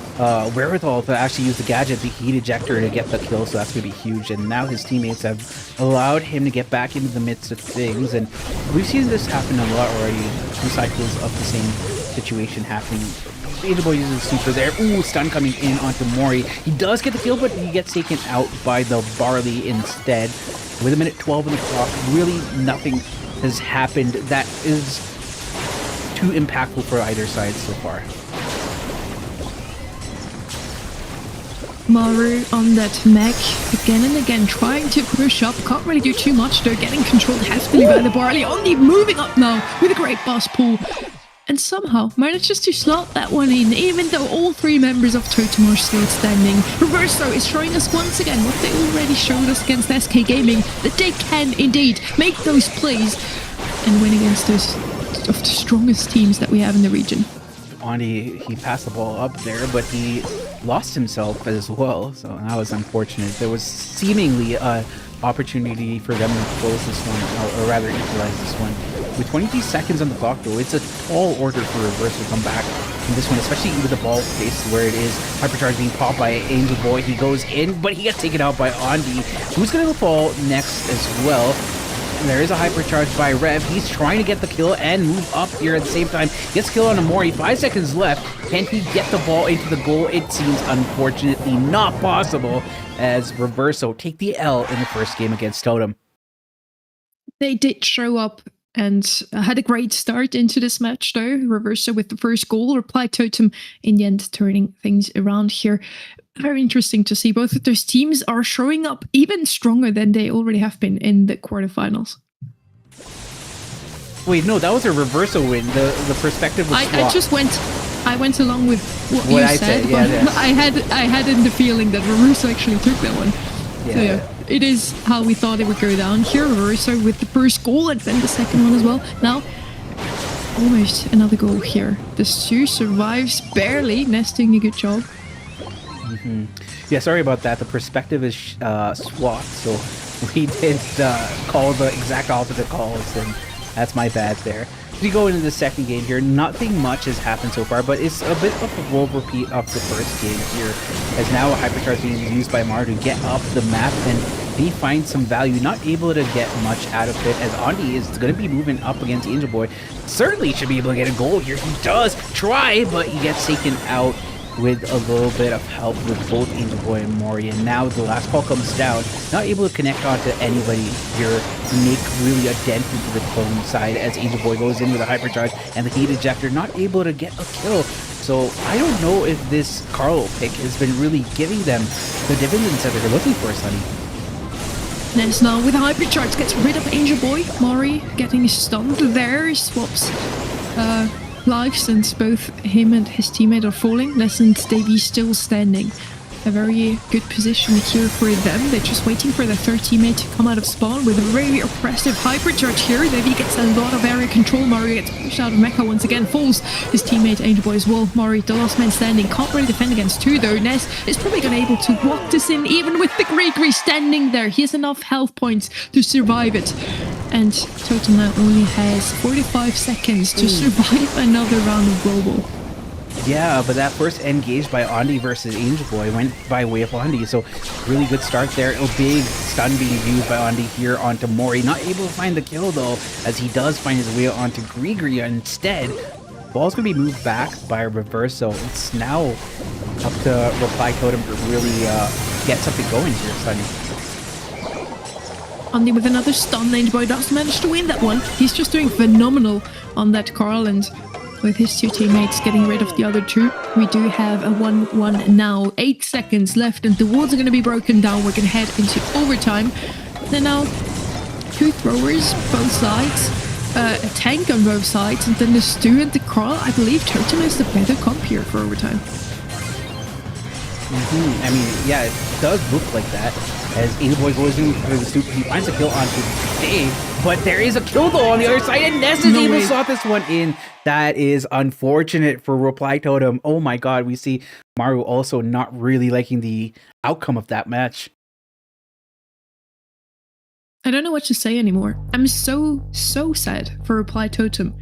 wherewithal to actually use the gadget, the heat ejector, to get the kill, so that's going to be huge. And now his teammates have allowed him to get back into the midst of things, and we've seen this happen a lot already. 2 cycles of the same situation happening. Angel Boy uses super there. Ooh, stun coming in onto Mori. He does get the kill, but he gets taken out by the Barley instead. With 1:12 on the clock, really nothing has happened that is too impactful for either side so far.
Maru on that mech again and again, trying to push up. Can't really do too much though, getting controlled heftily by the Barley. Only moving up now with a great boss pull. and somehow manages to slot that one in, even though all 3 members of Totem are still standing. Reverso is showing us once again what they already showed us against SK Gaming, that they can indeed make those plays and win against those of the strongest teams that we have in the region.
Andy, he passed the ball up there, but he lost himself as well, so that was unfortunate. There was seemingly an opportunity for them to close this one, or rather equalize this one. With 23 seconds on the clock, though, it's a tall order for Reverse to come back from this one, especially with the ball placed where it is. Hypercharge being popped by Angel Boy. He goes in, but he gets taken out by Andy, who's going to fall next as well. And there is a hypercharge by Rev. He's trying to get the kill and move up here at the same time. Gets kill on Amori. 5 seconds left. Can he get the ball into the goal? It seems unfortunately not possible, as Reverso take the L in the first game against Totem.
They did show up and had a great start into this match, though. Reverso with the first goal, Reply Totem in the end turning things around here. Very interesting to see both of those teams are showing up even stronger than they already have been in the quarterfinals.
Wait, no, that was a Reverso win. The perspective was swapped.
I went along with what you said, but yeah. I had in the feeling that Reverso actually took that one. Yeah. So yeah, it is how we thought it would go down here. Reverso with the first goal and then the second one as well. Now, almost another goal here. The Stu survives barely, nesting a good job.
Yeah, sorry about that. The perspective is swapped, so we did call the exact opposite calls, and that's my bad there. We go into the second game here. Nothing much has happened so far, but it's a bit of a full repeat of the first game here, as now a hypercharge being used by Mar to get up the map, and he finds some value. Not able to get much out of it, as Andy is going to be moving up against Angel Boy. Certainly should be able to get a goal here. He does try, but he gets taken out with a little bit of help with both Angel Boy and Mori. And now the last call comes down, not able to connect onto anybody here to make really a dent into the clone side, as Angel Boy goes in with a hypercharge and the heat ejector, not able to get a kill. So I don't know if this Carlo pick has been really giving them the dividends that they're looking for, Sunny.
Nens now with a hypercharge gets rid of Angel Boy. Mori getting stunned there, swaps lives since both him and his teammate are falling. Lessons Davey still standing. A very good position here for them. They're just waiting for their third teammate to come out of spawn with a very oppressive hypercharge here. Davey gets a lot of area control. Mari gets pushed out of Mecha once again, falls his teammate Angel Boy as well. Mari, the last man standing, can't really defend against two though. Ness is probably going to be able to walk this in even with the Gregory standing there. He has enough health points to survive it. And Totem now only has 45 seconds to survive another round of global.
Yeah, but that first engage by Andy versus Angel Boy went by way of Andy, so really good start there. A big stun being used by Andy here onto Mori. Not able to find the kill though, as he does find his way onto Grigri instead. Ball's going to be moved back by Reverse, so it's now up to Reply Totem to really get something going here, Sunny.
Andy with another stun. Angel Boy does manage to win that one. He's just doing phenomenal on that Carl, and with his two teammates getting rid of the other two, we do have a 1-1 now. 8 seconds left and the walls are going to be broken down. We're going to head into overtime. Then now, two throwers, both sides, a tank on both sides, and then the Stu and the Carl. I believe Totem is the better comp here for overtime.
I mean, yeah, it does look like that. As Angel Boy goes in for the Stu, he finds a kill onto Dave, but there is a kill though on the other side, and Ness is able to slot this one in. That is unfortunate for Reply Totem. Oh my god, we see Maru also not really liking the outcome of that match.
I don't know what to say anymore. I'm so sad for Reply Totem.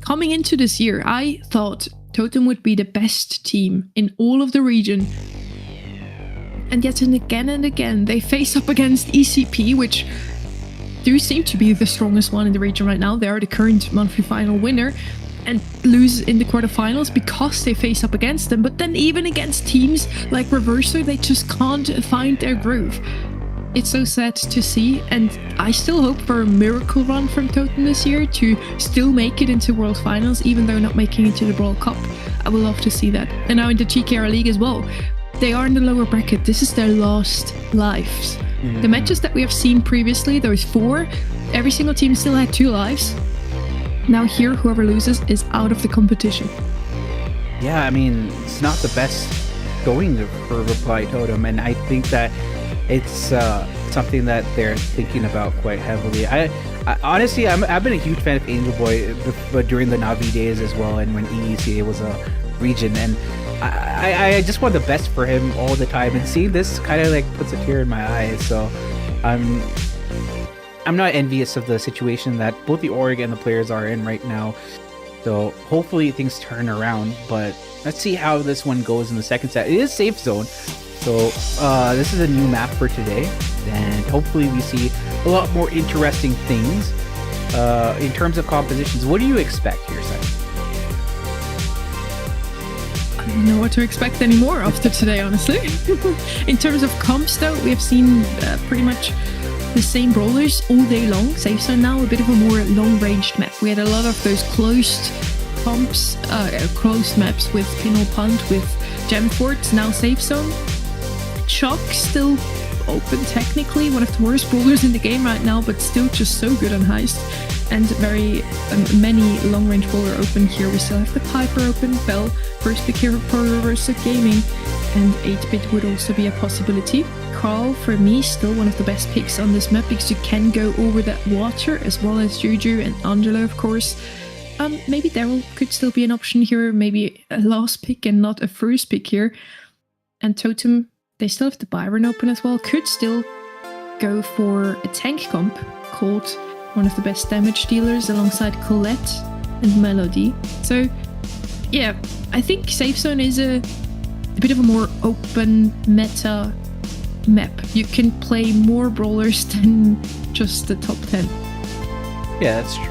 Coming into this year, I thought Totem would be the best team in all of the region. And yet again and again, they face up against ECP, which do seem to be the strongest one in the region right now. They are the current monthly final winner, and lose in the quarterfinals because they face up against them. But then even against teams like Reverso, they just can't find their groove. It's so sad to see, and I still hope for a miracle run from Totem this year to still make it into World Finals, even though not making it to the Brawl Cup. I would love to see that. And now in the GKR League as well. They are in the lower bracket. This is their last lives. The matches that we have seen previously, those 4, every single team still had 2 lives. Now here, whoever loses is out of the competition.
Yeah, I mean, it's not the best going for Reply Totem, and I think that it's something that they're thinking about quite heavily. I honestly, I've been a huge fan of Angel Boy, but during the Navi days as well, and when EECA was a region, and I just want the best for him all the time. And seeing this kind of like puts a tear in my eye. So I'm not envious of the situation that both the org and the players are in right now. So hopefully things turn around, but let's see how this one goes in the second set. It is safe zone, so this is a new map for today, and hopefully we see a lot more interesting things in terms of compositions. What do you expect here, Simon?
I don't know what to expect anymore after today, honestly. In terms of comps, though, we have seen pretty much the same brawlers all day long. Safe zone now, a bit of a more long-ranged map. We had a lot of those closed comps, closed maps with pin or punt, with gem forts. Now safe zone. Chuck still open technically, one of the worst brawlers in the game right now, but still just so good on heist. And very many long-range brawler open here. We still have the Piper open, Bell, first pick here for Reverso Gaming, and 8-bit would also be a possibility. Carl, for me, still one of the best picks on this map because you can go over that water, as well as Juju and Angelo, of course. Maybe Daryl could still be an option here, maybe a last pick and not a first pick here. And Totem, they still have the Byron open as well, could still go for a tank comp called one of the best damage dealers alongside Colette and Melody. So yeah, I think Safe Zone is a bit of a more open meta map. You can play more brawlers than just the top 10.
Yeah, that's true.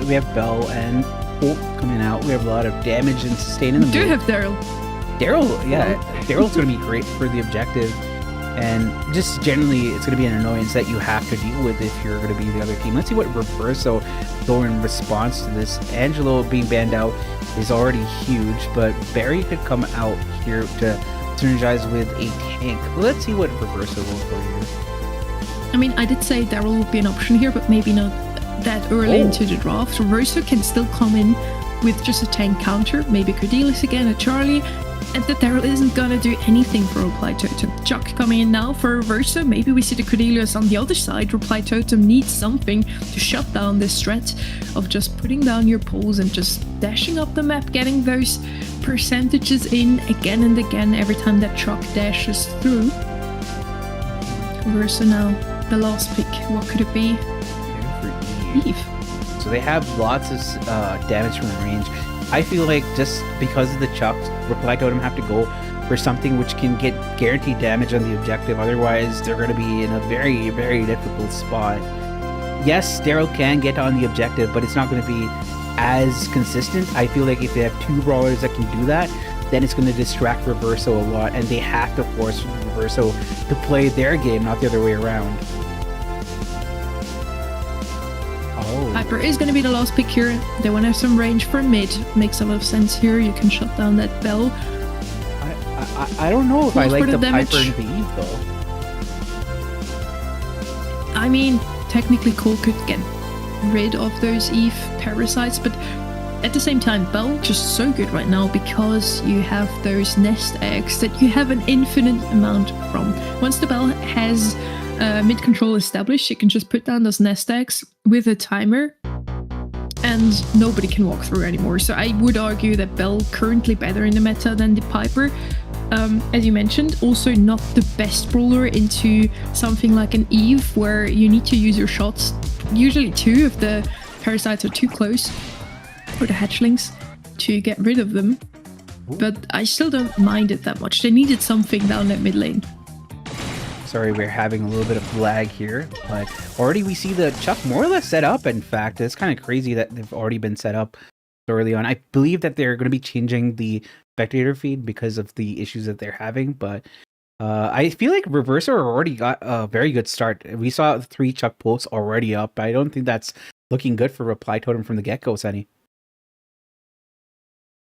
We have Bell and Holt coming out. We have a lot of damage and sustain in the
We do have Daryl.
Daryl's going to be great for the objective. And just generally, it's going to be an annoyance that you have to deal with if you're going to be the other team. Let's see what Reverso go in response to this. Angelo being banned out is already huge, but Barry could come out here to synergize with a tank. Let's see what Reverso will go here.
I mean, I did say Daryl would be an option here, but maybe not that early into the draft. Reverso can still come in with just a tank counter, maybe Cordelis again, a Charlie, and that Daryl isn't gonna do anything for Reply Totem. Chuck coming in now for Reverso. Maybe we see the Cordelius on the other side. Reply Totem needs something to shut down this threat of just putting down your poles and just dashing up the map, getting those percentages in again and again every time that Chuck dashes through. Reverso now, the last pick. What could it be? Eve.
So they have lots of damage from range. I feel like just because of the Chucks, Reply Totem have to go for something which can get guaranteed damage on the objective. Otherwise, they're going to be in a very, very difficult spot. Yes, Daryl can get on the objective, but it's not going to be as consistent. I feel like if they have two brawlers that can do that, then it's going to distract Reverso a lot, and they have to force Reverso to play their game, not the other way around.
Piper is going to be the last pick here. They want to have some range for mid. Makes a lot of sense here. You can shut down that Bell.
I don't know if I like the
damage.
Piper and the Eve though.
I mean, technically Cole could get rid of those Eve parasites, but at the same time, Bell just so good right now because you have those nest eggs that you have an infinite amount from. Once the Bell has mid control established, you can just put down those nest eggs with a timer and nobody can walk through anymore. So I would argue that Bell currently better in the meta than the Piper. As you mentioned, also not the best brawler into something like an Eve where you need to use your shots. Usually two if the parasites are too close, or the hatchlings, to get rid of them. But I still don't mind it that much. They needed something down that mid lane.
Sorry, we're having a little bit of lag here, but already we see the Chuck more or less set up. In fact, it's kind of crazy that they've already been set up so early on. I believe that they're going to be changing the spectator feed because of the issues that they're having, but I feel like Reverso already got a very good start. We saw 3 Chuck posts already up. I don't think that's looking good for Reply Totem from the get-go, Sunny.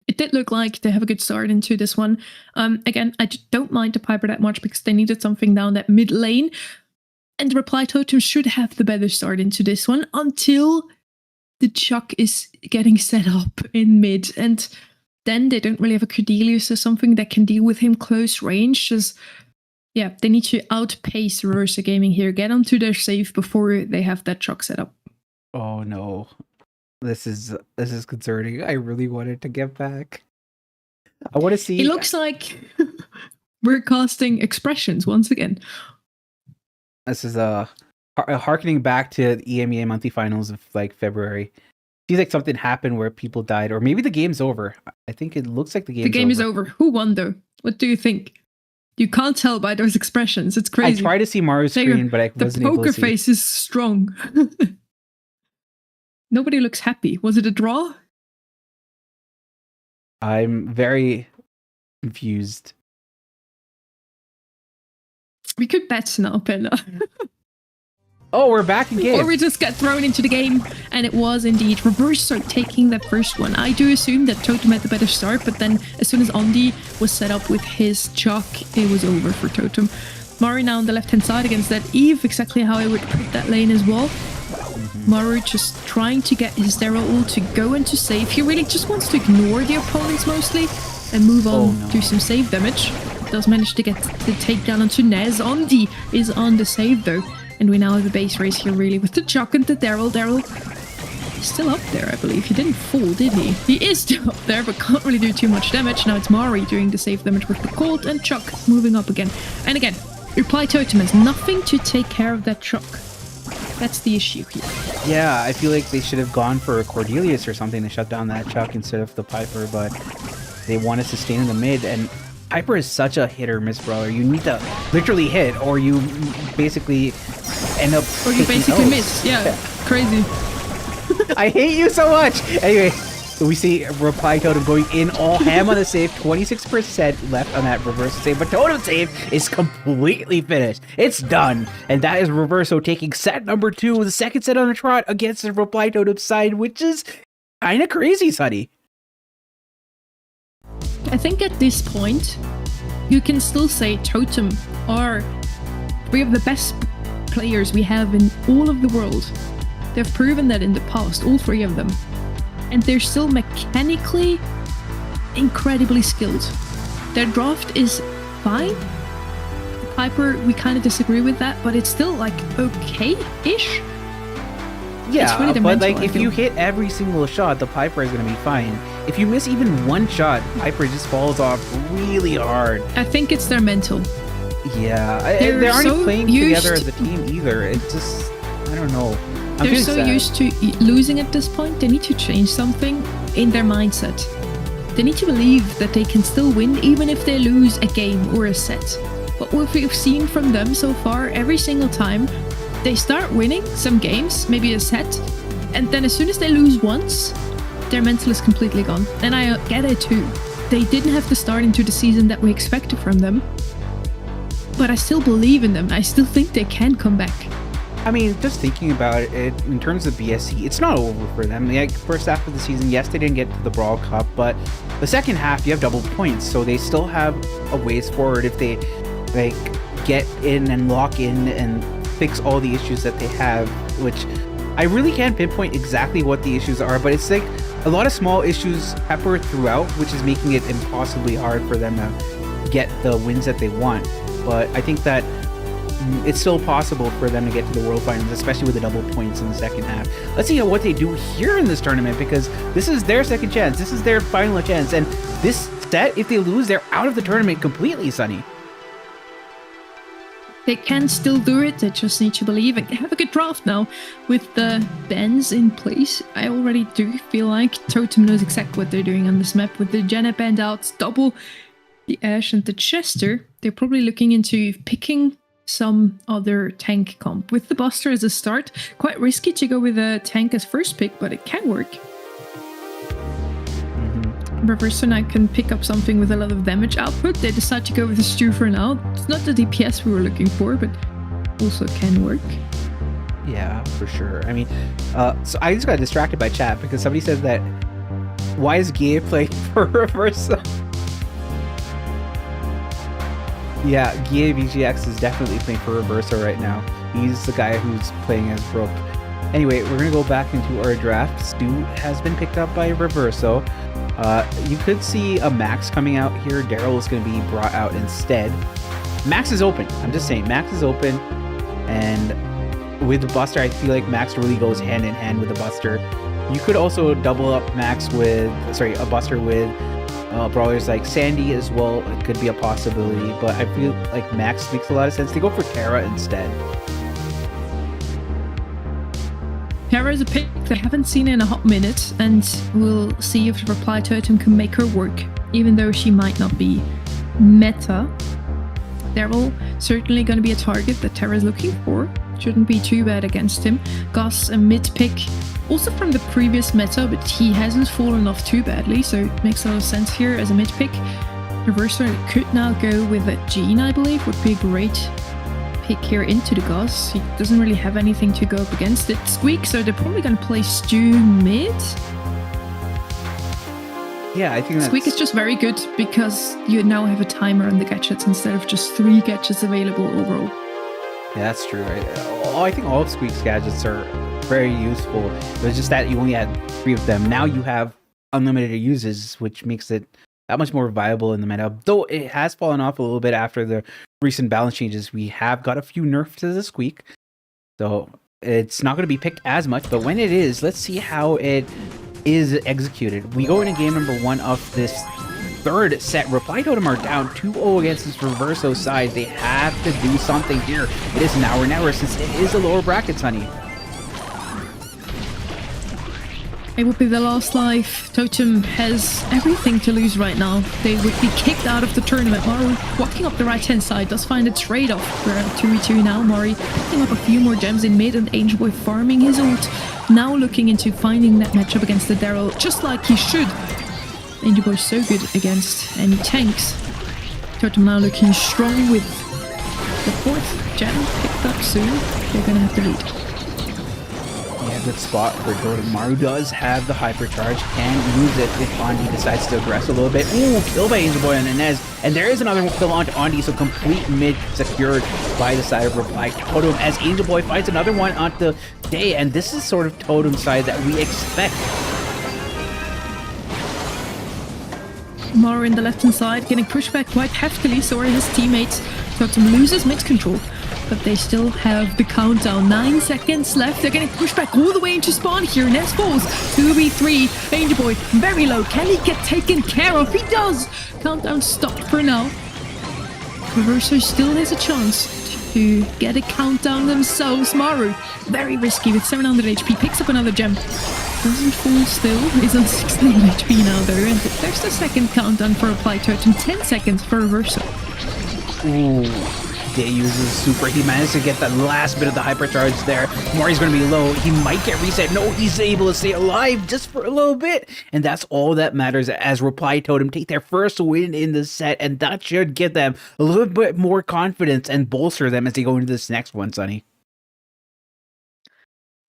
It did look like they have a good start into this one. Again, I don't mind the Piper that much because they needed something down that mid lane. And the Reply Totem should have the better start into this one until the Chuck is getting set up in mid, and then they don't really have a Cordelius or something that can deal with him close range. Just yeah, they need to outpace Reversa Gaming here, get onto their save before they have that Chuck set up.
Oh no, this is concerning. I really wanted to get back. I want to see.
It looks like we're casting expressions once again.
This is harkening back to the EMEA monthly finals of like February. Seems like something happened where people died, or maybe the game's over. I think it looks like the game
is over. Who won though? What do you think? You can't tell by those expressions. It's crazy.
I tried to see Maru's screen, but I wasn't able to see.
The poker face is strong. Nobody looks happy. Was it a draw?
I'm very confused.
We could bet now, Penna.
Oh, we're back in game.
Or we just got thrown into the game, and it was indeed Reverso taking that first one. I do assume that Totem had the better start, but then as soon as Ondi was set up with his Chuck, it was over for Totem. Mari now on the left-hand side against that Eve, exactly how I would put that lane as well. Maru just trying to get his Daryl ult to go into save. He really just wants to ignore the opponents mostly and move on to some save damage. Does manage to get the takedown onto Nez. Ondi is on the save though. And we now have a base race here really with the Chuck and the Daryl. Daryl is still up there, I believe. He didn't fall, did he? He is still up there, but can't really do too much damage. Now it's Mari doing the save damage with the Colt and Chuck moving up again. And again, Reply Totem has nothing to take care of that Chuck. That's the issue here.
Yeah, I feel like they should have gone for a Cordelius or something to shut down that Chuck instead of the Piper, but they want to sustain in the mid, and Piper is such a hit or miss brawler. You need to literally hit, or you basically end up.
Or you basically miss. Yeah, crazy.
I hate you so much. Anyway, we see Reply Totem going in all ham on the save. 26% left on that Reverso save, but Totem save is completely finished. It's done, and that is Reverso taking set number 2, the second set on the trot against the Reply Totem side, which is kind of crazy, Sunny.
I think at this point, you can still say Totem are three of the best players we have in all of the world. They've proven that in the past, all three of them. And they're still mechanically incredibly skilled. Their draft is fine. Piper, we kind of disagree with that, but it's still like okay-ish.
Yeah, really but like if you hit every single shot, the Piper is going to be fine. If you miss even one shot, Piper just falls off really hard.
I think it's their mental.
Yeah, they aren't so playing together as a team either. It's just, I don't know.
They're so used to losing at this point, they need to change something in their mindset. They need to believe that they can still win even if they lose a game or a set. But what we've seen from them so far, every single time, they start winning some games, maybe a set, and then as soon as they lose once, their mental is completely gone. And I get it too. They didn't have the start into the season that we expected from them, but I still believe in them. I still think they can come back.
I mean, just thinking about it, in terms of BSC, it's not over for them. Like, first half of the season, yes, they didn't get to the Brawl Cup, but the second half, you have double points, so they still have a ways forward if they like get in and lock in and fix all the issues that they have, which I really can't pinpoint exactly what the issues are, but it's like a lot of small issues peppered throughout, which is making it impossibly hard for them to get the wins that they want. But I think that it's still possible for them to get to the World Finals, especially with the double points in the second half. Let's see what they do here in this tournament, because this is their second chance. This is their final chance. And this set, if they lose, they're out of the tournament completely, Sunny.
They can still do it. They just need to believe and have a good draft now with the bans in place. I already do feel like Totem knows exactly what they're doing on this map with the Janet band outs, double the Ashe and the Chester. They're probably looking into picking some other tank comp. With the Buster as a start, quite risky to go with a tank as first pick, but it can work. Reverso now can pick up something with a lot of damage output. They decide to go with the Stew for now. It's not the DPS we were looking for, but also can work.
Yeah, for sure. I mean, so I just got distracted by chat because somebody said that, why is Gabe playing for Reverso? Yeah, Gabe EGX is definitely playing for Reverso right now. He's the guy who's playing as Brook. Anyway, we're gonna go back into our draft. Stu has been picked up by Reverso. You could see a Max coming out here. Daryl is gonna be brought out instead. Max is open. I'm just saying, Max is open, and with the Buster, I feel like Max really goes hand in hand with the Buster. You could also double up Max with, a Buster with brawlers like Sandy as well. It could be a possibility, but I feel like Max makes a lot of sense. They go for Tara instead.
Tara is a pick that I haven't seen in a hot minute, and we'll see if the reply totem can make her work, even though she might not be meta. Daryl certainly going to be a target that Tara is looking for. Shouldn't be too bad against him. Gus, a mid pick, also from the previous meta, but he hasn't fallen off too badly, so it makes a lot of sense here as a mid pick. Reverso could now go with a Jean, I believe, would be a great pick here into the Gus. He doesn't really have anything to go up against it. Squeak, so they're probably going to play Stu mid.
Yeah, I think
Squeak is just very good because you now have a timer on the gadgets instead of just 3 gadgets available overall.
Yeah, that's true. I think all of Squeak's gadgets are very useful. It's just that you only had 3 of them. Now you have unlimited uses, which makes it that much more viable in the meta. Though it has fallen off a little bit after the recent balance changes. We have got a few nerfs to the Squeak, so it's not going to be picked as much. But when it is, let's see how it is executed. We go into game number 1 of this 3rd set. Reply Totem are down 2-0 against this Reverso side. They have to do something here. It is now or never, since it is a lower bracket, Sunny.
It would be the last life. Totem has everything to lose right now. They would be kicked out of the tournament. Mari walking up the right-hand side does find a trade-off. We're at 2v2 now. Mari picking up a few more gems in mid, and Angel Boy farming his ult. Now looking into finding that matchup against the Daryl, just like he should. Angel Boy so good against any tanks. Totem now looking strong with the 4th gem picked up soon. They're gonna have to lead.
Yeah, good spot for Totem. Maru does have the hypercharge, can use it if Andi decides to aggress a little bit. Ooh, kill by Angel Boy on Inez. And there is another kill onto Andi, so complete mid secured by the side of Reply Totem as Angel Boy finds another one onto Day. And this is sort of Totem's side that we expect.
Mara in the left-hand side getting pushed back quite heftily, so are his teammates. Totem loses mid control, but they still have the countdown. 9 seconds left. They're getting pushed back all the way into spawn here. Ness falls. 2v3. Angel Boy very low. Can he get taken care of? He does! Countdown stopped for now. Reverso still has a chance to get a countdown themselves. Maru, very risky with 700 HP. Picks up another gem. Doesn't fall still. He's on 16 HP now though. And there's the second countdown for Reply Totem. 10 seconds for Reverso.
Ooh. Day uses super. He managed to get that last bit of the hypercharge there. Mori's going to be low. He might get reset. No, he's able to stay alive just for a little bit. And that's all that matters as Reply Totem take their first win in the set. And that should give them a little bit more confidence and bolster them as they go into this next one, Sunny.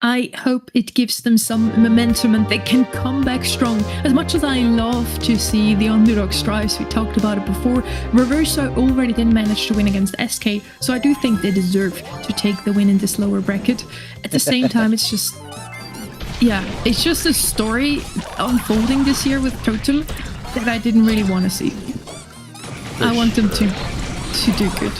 I hope it gives them some momentum and they can come back strong. As much as I love to see the underdog strives, we talked about it before, Reverso already didn't manage to win against SK, so I do think they deserve to take the win in this lower bracket. At the same time, it's just a story unfolding this year with Totem that I didn't really want to see. I want them to do good.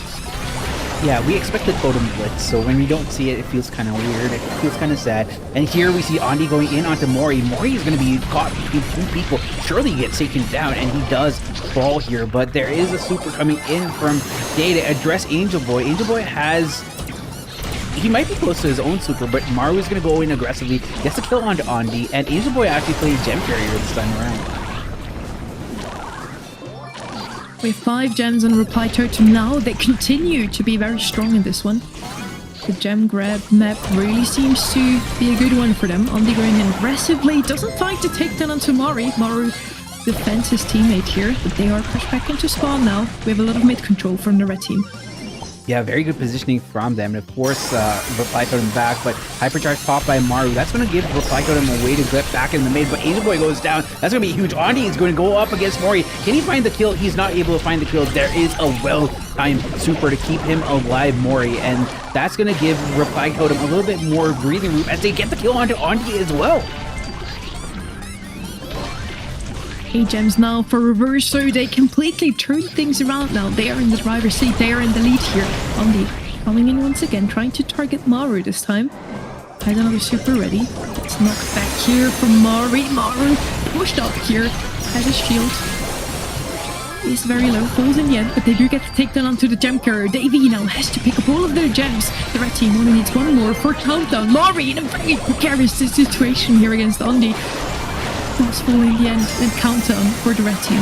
Yeah, we expect the Totem blitz, so when we don't see it, it feels kind of weird, it feels kind of sad. And here we see Andi going in onto Mori. Mori is going to be caught between 2 people. Surely he gets taken down, and he does fall here, but there is a super coming in from Day to address Angel Boy. Angel Boy he might be close to his own super, but Maru is going to go in aggressively, gets a kill onto Andi, and Angel Boy actually plays Gem Carrier this time around.
With 5 gems on Reply Totem now, they continue to be very strong in this one. The gem grab map really seems to be a good one for them. Andi going in aggressively, doesn't fight to take down onto Mari. Maru defends his teammate here, but they are pushed back into spawn now. We have a lot of mid control from the red team.
Yeah, very good positioning from them. And of course, Reply Totem back, but Hypercharge pop by Maru. That's going to give Reply Totem a way to get back in the mid, but Angel Boy goes down. That's going to be huge. Andi is going to go up against Mori. Can he find the kill? He's not able to find the kill. There is a well-timed super to keep him alive, Mori, and that's going to give Reply Totem a little bit more breathing room as they get the kill onto Andi as well.
8 gems now for Reverse, so they completely turn things around now. They are in the driver's seat, they are in the lead here. Andi coming in once again, trying to target Maru this time. Has another super ready. It's knocked back here from Maru. Maru pushed up here, has a shield. He's very low, falls in the end, but they do get the takedown onto the gem carrier. Davey now has to pick up all of their gems. The red team only needs one more for countdown. Maru in a very precarious situation here against Andi. Was fall in the end and countdown for the red team.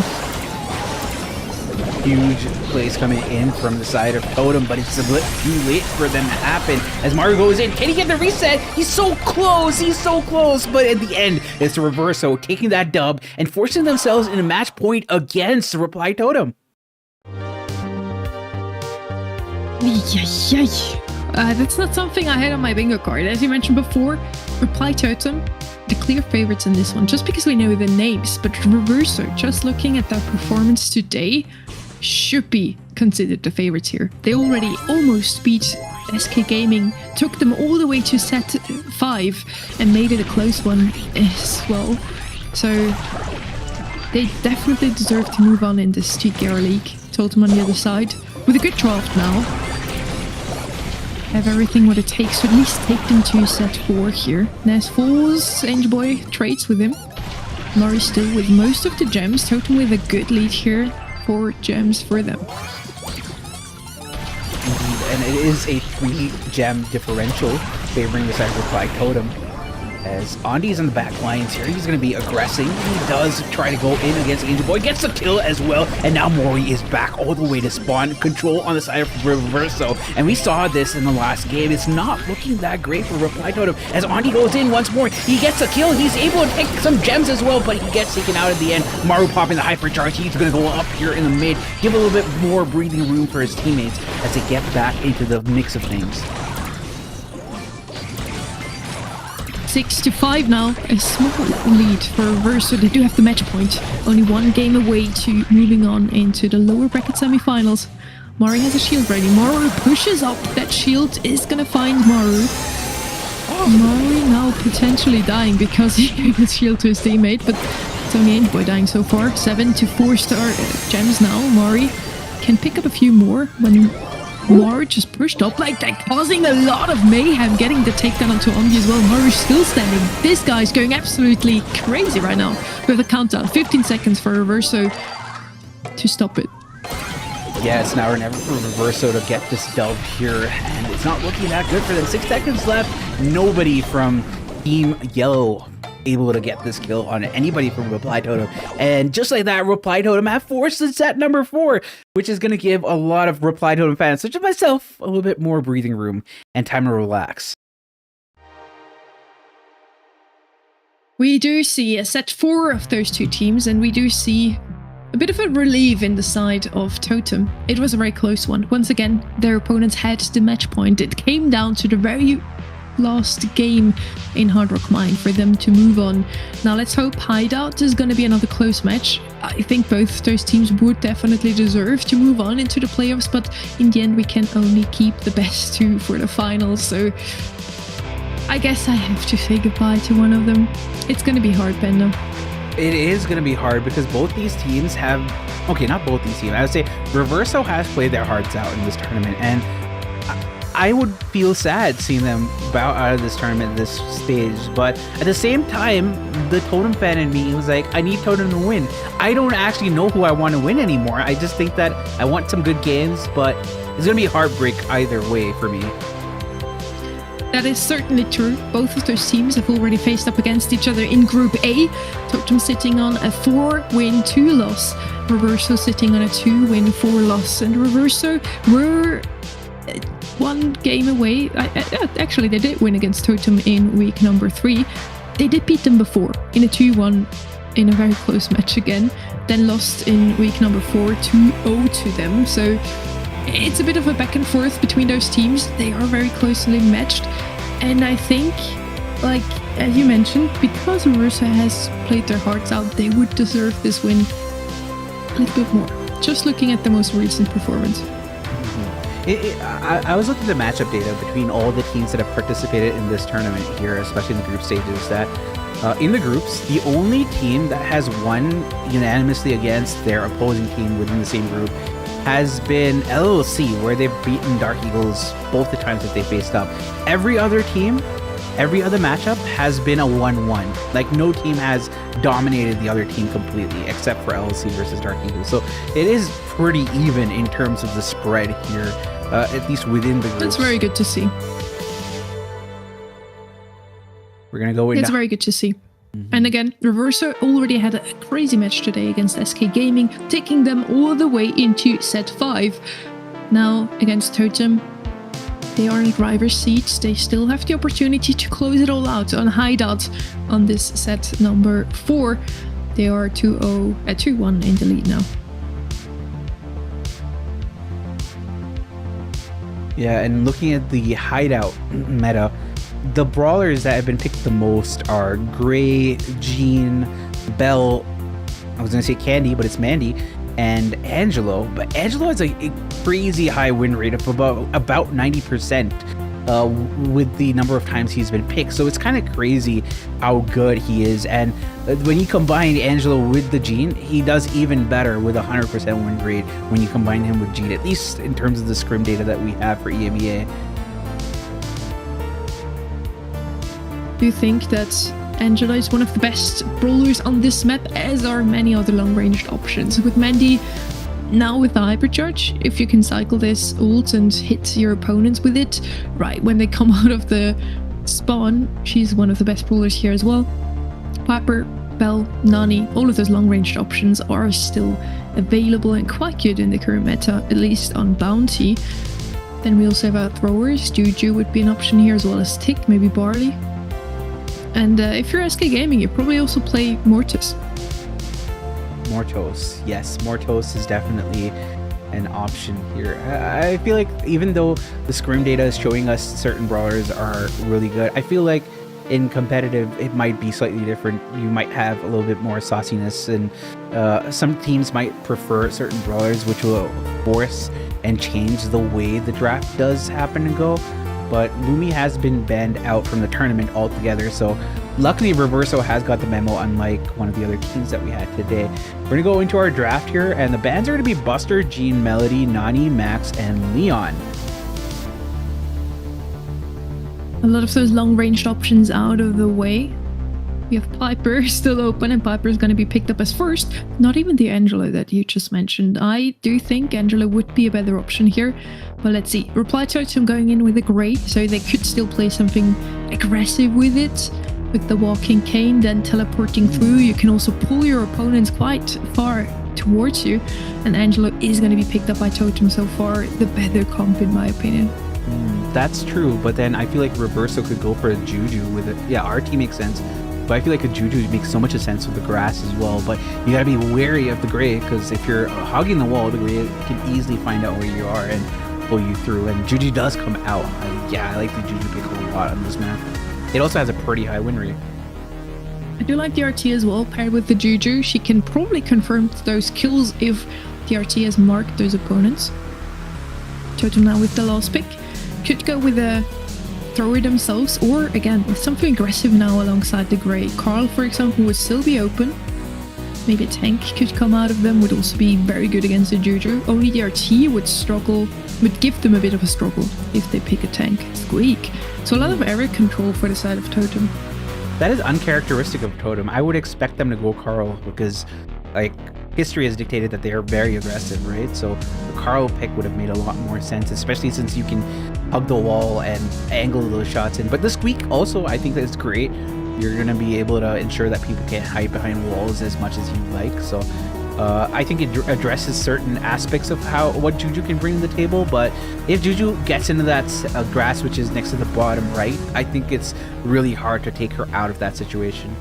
Huge plays coming in from the side of Totem, but it's a bit too late for them to happen as Maru goes in. Can he get the reset? He's so close, but at the end it's the Reverso taking that dub and forcing themselves in a match point against the Reply Totem.
That's not something I had on my bingo card. As you mentioned before, Reply Totem, the clear favorites in this one, just because we know the names, but Reverso, just looking at their performance today, should be considered the favorites here. They already almost beat SK Gaming, took them all the way to set 5 and made it a close one as well. So they definitely deserve to move on in this GKR League. Totem on the other side with a good draft now. Have everything what it takes to at least take them to set 4 here. Nes falls, Angel Boy trades with him. Mari still with most of the gems. Totem with a good lead here. 4 gems for them.
Indeed, and it is a 3 gem differential favoring the side of Reply Totem. As Andi's on the back lines here, he's going to be aggressing. He does try to go in against Angel Boy, gets the kill as well, and now Mori is back all the way to spawn. Control on the side of Reverso, and we saw this in the last game. It's not looking that great for Reply Totem as Andi goes in once more. He gets a kill, he's able to take some gems as well, but he gets taken out at the end. Maru popping the hypercharge, he's going to go up here in the mid, give a little bit more breathing room for his teammates as they get back into the mix of things.
6-5 now, a small lead for Reverso. They do have the match point. Only 1 game away to moving on into the lower bracket semifinals. Mari has a shield ready. Maru pushes up. That shield is gonna find Maru. Mari now potentially dying because he gave his shield to his teammate, but it's only Angel Boy dying so far. 7 to 4-star gems now. Mari can pick up a few more when Maru just pushed up like that, causing a lot of mayhem, getting the takedown onto Andi as well. Maru's still standing. This guy's going absolutely crazy right now with a countdown. 15 seconds for Reverso to stop it.
Yeah, it's now or never for Reverso to get this dub here, and it's not looking that good for them. 6 seconds left. Nobody from Team Yellow able to get this kill on anybody from Reply Totem. And just like that, Reply Totem have forced the set number 4, which is going to give a lot of Reply Totem fans, such as myself, a little bit more breathing room and time to relax.
We do see a set 4 of those 2 teams, and we do see a bit of a relief in the side of Totem. It was a very close one. Once again, their opponents had the match point. It came down to the very last game in Hard Rock Mine for them to move on. Now let's hope Hideout is going to be another close match. I think both those teams would definitely deserve to move on into the playoffs, but in the end we can only keep the best 2 for the finals, so I guess I have to say goodbye to one of them. It's going to be hard, Pendo.
It is going to be hard because both these teams have... Okay, not both these teams. I would say Reverso has played their hearts out in this tournament, and I would feel sad seeing them bow out of this tournament at this stage, but at the same time, the Totem fan in me was like, I need Totem to win. I don't actually know who I want to win anymore. I just think that I want some good games, but it's going to be heartbreak either way for me.
That is certainly true. Both of those teams have already faced up against each other in Group A. Totem sitting on a 4-win, 2-loss. Reverso sitting on a 2-win, 4-loss. And Reverso were 1 game away. Actually, they did win against Totem in week number 3. They did beat them before in a 2-1 in a very close match again. Then lost in week number 4, 2-0 to them. So it's a bit of a back and forth between those teams. They are very closely matched. And I think, like, as you mentioned, because Reverso has played their hearts out, they would deserve this win a little bit more. Just looking at the most recent performance.
I was looking at the matchup data between all the teams that have participated in this tournament here, especially in the group stages, that in the groups, the only team that has won unanimously against their opposing team within the same group has been LLC, where they've beaten Dark Eagles both the times that they faced up. Every other team, every other matchup has been a 1-1. Like, no team has dominated the other team completely, except for LLC versus Dark Eagles. So it is pretty even in terms of the spread here, at least within the groups.
That's very good to see.
We're going to go into...
It's very good to see. And again, Reverso already had a crazy match today against SK Gaming, taking them all the way into set 5. Now, against Totem, they are in driver's seats. They still have the opportunity to close it all out on Hideout on this set number 4. They are 2-1 in the lead now.
Yeah, and looking at the Hideout meta, the brawlers that have been picked the most are Gray, Jean, Belle, I was going to say Candy, but it's Mandy, and Angelo. But Angelo has a crazy high win rate of about 90% with the number of times he's been picked. So it's kind of crazy how good he is. And when you combine Angelo with the Jean, he does even better with 100% win rate when you combine him with Jean, at least in terms of the scrim data that we have for EMEA.
Do you think that Angela is one of the best brawlers on this map, as are many other long-ranged options? With Mandy, now with the Hypercharge, if you can cycle this ult and hit your opponents with it, right when they come out of the spawn, she's one of the best brawlers here as well. Piper, Belle, Nani, all of those long-ranged options are still available and quite good in the current meta, at least on Bounty. Then we also have our throwers. Juju would be an option here, as well as Tick, maybe Barley. And if you're SK Gaming, you probably also play Mortis.
Mortos, yes, Mortos is definitely an option here. I feel like even though the scrim data is showing us certain brawlers are really good, I feel like in competitive it might be slightly different. You might have a little bit more sauciness, and some teams might prefer certain brawlers, which will force and change the way the draft does happen and go. But Lumi has been banned out from the tournament altogether, so luckily Reverso has got the memo, unlike one of the other teams that we had today. We're going to go into our draft here, and the bans are going to be Buster, Jean, Melody, Nani, Max, and Leon.
A lot of those long-ranged options out of the way. We have Piper still open, and Piper is going to be picked up as first. Not even the Angelo that you just mentioned. I do think Angelo would be a better option here. But let's see. Reply Totem going in with a Gray, so they could still play something aggressive with it. With the Walking Cane, then teleporting through. You can also pull your opponents quite far towards you. And Angelo is going to be picked up by Totem so far. The better comp, in my opinion.
That's true, but then I feel like Reverso could go for a Juju with it. Yeah, RT makes sense. But I feel like a Juju makes so much sense with the grass as well. But you gotta be wary of the Gray, because if you're hogging the wall, the Gray can easily find out where you are and pull you through. And Juju does come out. I like the Juju pick a lot on this map. It also has a pretty high win rate.
I do like the RT as well, paired with the Juju. She can probably confirm those kills if the RT has marked those opponents. Totem now with the last pick. Could go with a thrower themselves, or again with something aggressive now alongside the Gray. Carl, for example, would still be open. Maybe a tank could come out of them, would also be very good against the Juju. Only the RT would struggle, would give them a bit of a struggle if they pick a tank. Squeak. So a lot of area control for the side of Totem.
That is uncharacteristic of Totem. I would expect them to go Carl, because like history has dictated that they are very aggressive, right? So the Carl pick would have made a lot more sense, especially since you can hug the wall and angle those shots in. But the Squeak also, I think that's great. You're going to be able to ensure that people can't hide behind walls as much as you like. So I think it addresses certain aspects of what Juju can bring to the table. But if Juju gets into that grass, which is next to the bottom right, I think it's really hard to take her out of that situation.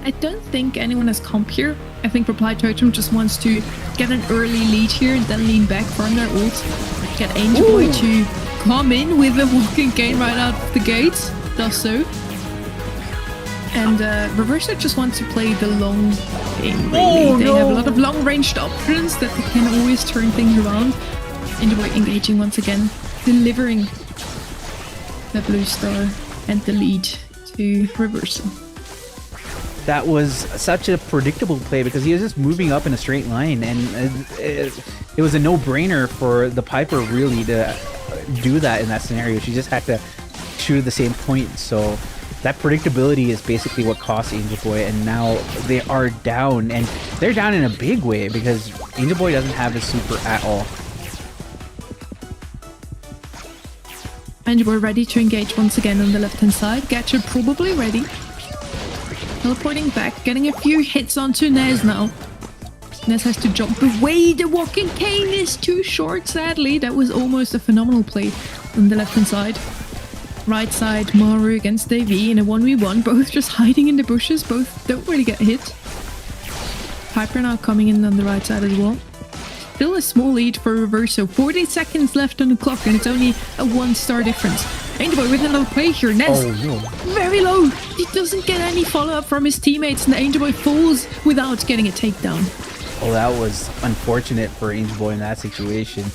I don't think anyone has comp here. I think Reply Totem just wants to get an early lead here and then lean back from their ult. Get Angel Boy to come in with a walking cane right out the gate. Does so. And Reverso just wants to play the long game, really. They have a lot of long-ranged options that they can always turn things around. Angel Boy engaging once again, delivering the blue star and the lead to Reverso.
That was such a predictable play because he was just moving up in a straight line, and it was a no-brainer for the Piper really to do that in that scenario. She just had to shoot at the same point. So that predictability is basically what cost Angel Boy, and now they are down, and they're down in a big way because Angel Boy doesn't have his super at all.
Angel Boy ready to engage once again on the left-hand side. Gatcher probably ready. Teleporting back, getting a few hits onto Nez now. Nez has to jump away. The walking cane is too short, sadly. That was almost a phenomenal play on the left-hand side. Right side, Maru against AV in a 1v1. Both just hiding in the bushes. Both don't really get hit. Piper now coming in on the right side as well. Still a small lead for Reverso. 40 seconds left on the clock and it's only a 1-star difference. Angel Boy with another play here. Nez, very low. He doesn't get any follow-up from his teammates and the Angel Boy falls without getting a takedown.
Oh, that was unfortunate for Angel Boy in that situation.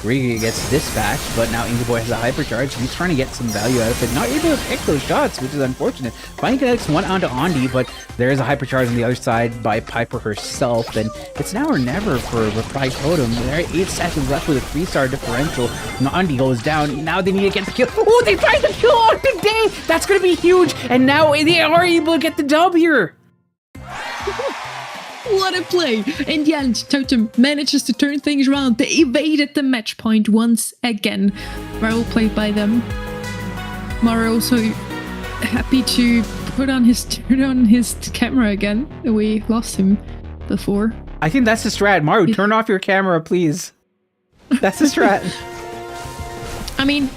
Riga gets dispatched, but now Angel Boy has a hypercharge. He's trying to get some value out of it. Not able to pick those shots, which is unfortunate. Finding connects one onto Andi, but there is a hypercharge on the other side by Piper herself, and it's now or never for Reply Totem. There are 8 seconds left with a 3-star differential. Andi goes down. Now they need to get the kill. Oh, they tried the kill on today! That's going to be huge, and now they are able to get the dub here.
What a play! In the end, Totem manages to turn things around. They evaded the match point once again. Well played by them. Mara also happy to turn on his camera again. We lost him before.
I think that's the strat. Maru, turn off your camera, please. That's the strat.
I mean,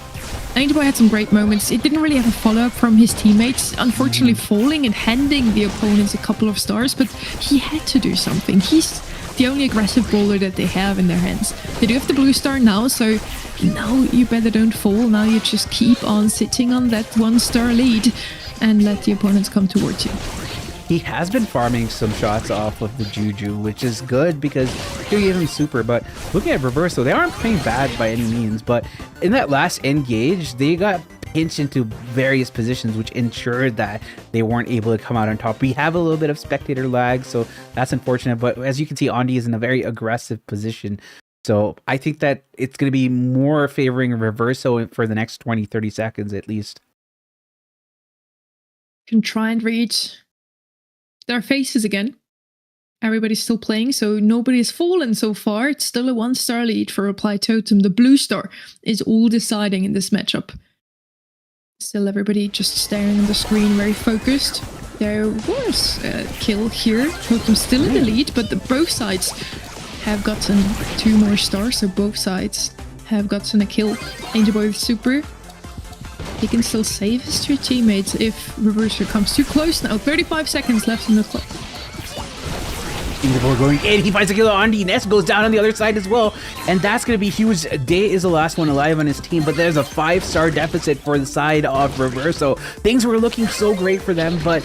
Angel Boy had some great moments. It didn't really have a follow-up from his teammates, unfortunately falling and handing the opponents a couple of stars, but he had to do something. He's the only aggressive brawler that they have in their hands. They do have the blue star now, so now you better don't fall. Now you just keep on sitting on that 1-star lead and let the opponents come towards you.
He has been farming some shots off of the Juju, which is good because he'll give him super. But looking at Reverso, they aren't playing bad by any means. But in that last engage, they got pinched into various positions, which ensured that they weren't able to come out on top. We have a little bit of spectator lag, so that's unfortunate. But as you can see, Andi is in a very aggressive position. So I think that it's going to be more favoring Reverso for the next 20-30 seconds at least.
Can try and read their faces again. Everybody's still playing, so nobody's fallen so far. It's still a 1-star lead for Reply Totem. The blue star is all deciding in this matchup. Still everybody just staring at the screen, very focused. There was a kill here. Totem still in the lead, but both sides have gotten 2 more stars, so both sides have gotten a kill. Angel Boy with super. He can still save his 2 teammates if Reverso comes too close now. 35 seconds left in the clock.
Angel Boy going in. He finds a kill on Andi. Ness goes down on the other side as well. And that's going to be huge. Day is the last one alive on his team, but there's a 5-star deficit for the side of Reverso. Things were looking so great for them, but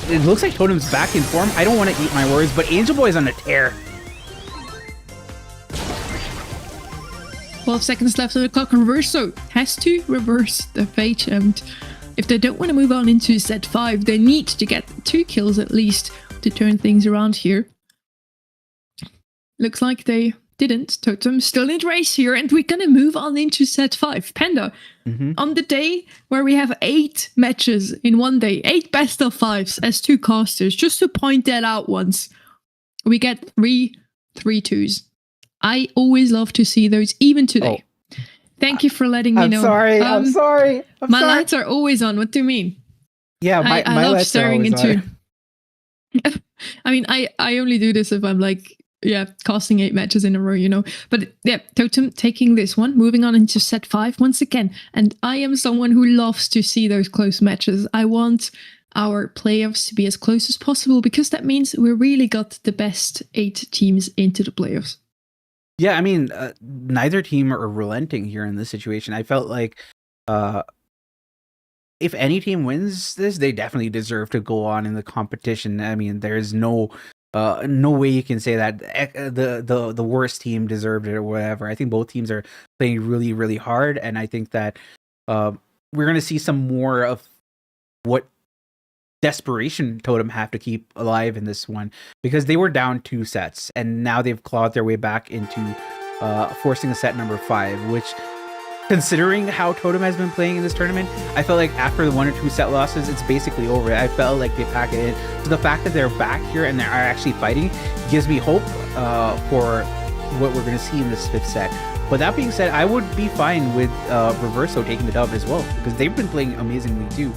it looks like Totem's back in form. I don't want to eat my words, but Angel Boy is on a tear.
12 seconds left on the clock. Reverso has to reverse the fate, and if they don't want to move on into set 5, they need to get 2 kills at least to turn things around here. Looks like they didn't. Totem still in the race here, and we're gonna move on into set 5. Panda, on the day where we have 8 matches in one day, 8 best of 5s as 2 casters, just to point that out once, we get 3 3-2s. I always love to see those, even today. Oh. Thank you for letting me know.
I'm sorry.
My lights are always on. What do you mean?
Yeah, my
love
lights
staring
are always
into.
on.
I mean, I only do this if I'm like, casting 8 matches in a row, you know. But yeah, Totem taking this one, moving on into set 5 once again. And I am someone who loves to see those close matches. I want our playoffs to be as close as possible, because that means we really got the best 8 teams into the playoffs.
Yeah, I mean, neither team are relenting here in this situation. I felt like if any team wins this, they definitely deserve to go on in the competition. I mean, there's no way you can say that the worst team deserved it or whatever. I think both teams are playing really, really hard, and I think that we're going to see some more of what desperation Totem have to keep alive in this one, because they were down 2 sets and now they've clawed their way back into forcing a set number 5, which, considering how Totem has been playing in this tournament, I felt like after the 1 or 2 set losses, it's basically over. I felt like they pack it in. So the fact that they're back here and they are actually fighting gives me hope for what we're going to see in this 5th set. But that being said, I would be fine with Reverso taking the dub as well, because they've been playing amazingly too.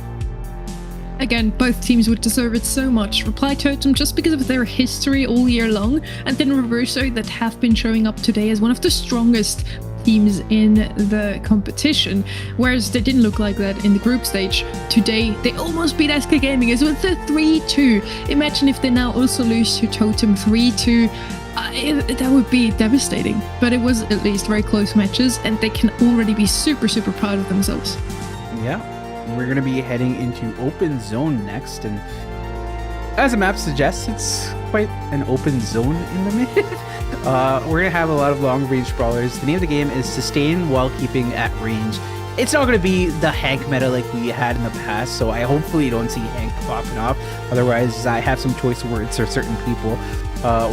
Again, both teams would deserve it so much. Reply Totem just because of their history all year long, and then Reverso that have been showing up today as one of the strongest teams in the competition, whereas they didn't look like that in the group stage. Today, they almost beat SK Gaming as with the 3-2. Imagine if they now also lose to Totem 3-2. That would be devastating, but it was at least very close matches, and they can already be super, super proud of themselves.
Yeah. We're going to be heading into open zone next, and as the map suggests, it's quite an open zone in the mid. We're going to have a lot of long range brawlers. The name of the game is sustain while keeping at range. It's not going to be the Hank meta like we had in the past, so I hopefully don't see Hank popping off. Otherwise, I have some choice words for certain people.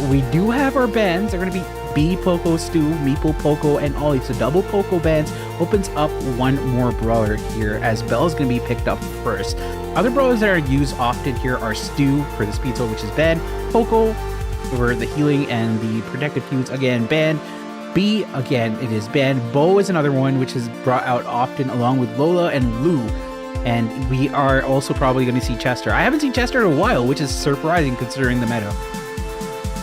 We do have our bans. They're going to be B, Poco, Stu, Meeple, Poco, and Ollie. So double Poco bans opens up one more brawler here, as Belle's going to be picked up first. Other brawlers that are used often here are Stu for the speed sword, which is banned, Poco for the healing and the protective fuse, again banned. B, again, it is banned. Bo is another one which is brought out often, along with Lola and Lou. And we are also probably going to see Chester. I haven't seen Chester in a while, which is surprising considering the meta.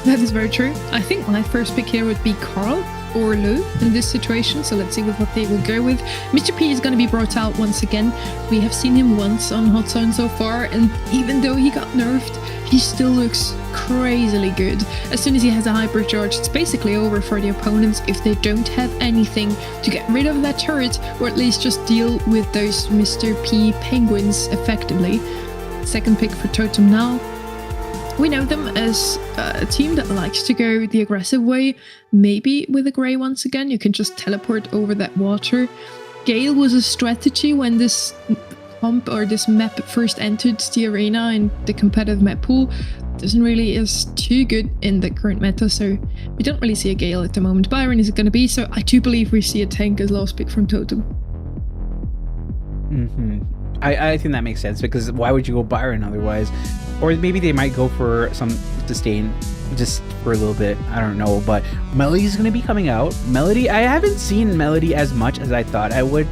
That is very true. I think my first pick here would be Carl or Lou in this situation, so let's see what they will go with. Mr. P is going to be brought out once again. We have seen him once on Hot Zone so far, and even though he got nerfed, he still looks crazily good. As soon as he has a hypercharge, it's basically over for the opponents if they don't have anything to get rid of that turret, or at least just deal with those Mr. P penguins effectively. Second pick for Totem now. We know them as a team that likes to go the aggressive way, maybe with a Grey once again. You can just teleport over that water. Gale was a strategy when this pump or this map first entered the arena in the competitive map pool. Doesn't really is too good in the current meta, so we don't really see a Gale at the moment. Byron is it going to be, so I do believe we see a tank as last pick from Totem.
I think that makes sense, because why would you go Byron otherwise? Or maybe they might go for some sustain just for a little bit. I don't know. But Melody's going to be coming out. Melody, I haven't seen Melody as much as I thought I would.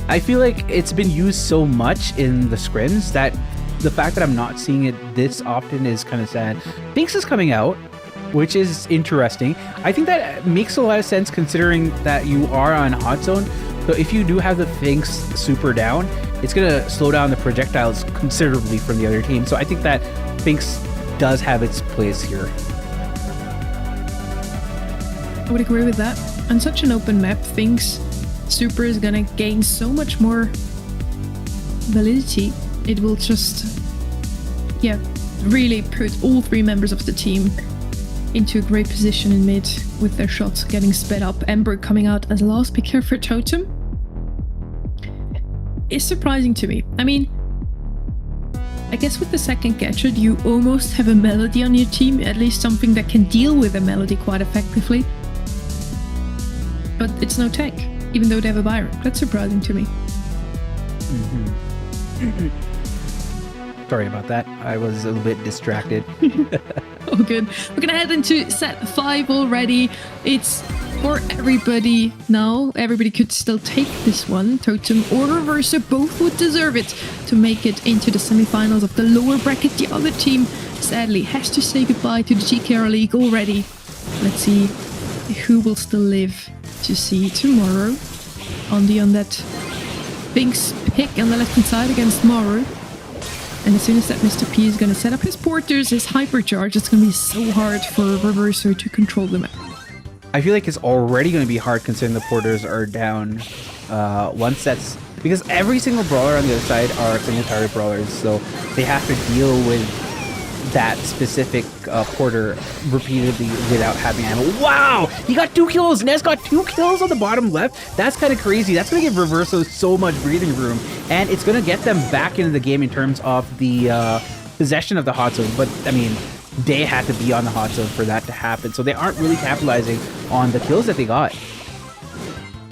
I feel like it's been used so much in the scrims that the fact that I'm not seeing it this often is kind of sad. Binks is coming out, which is interesting. I think that makes a lot of sense considering that you are on Hot Zone. So if you do have the Binks super down, it's going to slow down the projectiles considerably from the other team. So I think that Binks does have its place here.
I would agree with that. On such an open map, Binks super is going to gain so much more validity. It will just, really put all 3 members of the team into a great position in mid with their shots getting sped up. Ember coming out as last pick here for Totem is surprising to me. I mean, I guess with the second gadget, you almost have a Melody on your team, at least something that can deal with a Melody quite effectively. But it's no tank, even though they have a Byron. That's surprising to me.
Sorry about that. I was a little bit distracted.
Oh, good. We're gonna head into set 5 already. It's for everybody now. Everybody could still take this one. Totem or Reverso both would deserve it to make it into the semifinals of the lower bracket. The other team, sadly, has to say goodbye to the GKR League already. Let's see who will still live to see tomorrow. On that Binks pick on the left-hand side against Maru. And as soon as that Mr. P is going to set up his porters, his hypercharge, it's going to be so hard for Reverso to control the map.
I feel like it's already going to be hard considering the porters are down. Once that's because every single brawler on the other side are single target brawlers, so they have to deal with that specific porter repeatedly without having ammo. Wow, he got 2 kills. Ness got 2 kills on the bottom left. That's kind of crazy. That's gonna give Reverso so much breathing room, and it's gonna get them back into the game in terms of the possession of the hot zone. But I mean, they had to be on the hot zone for that to happen, so they aren't really capitalizing on the kills that they got.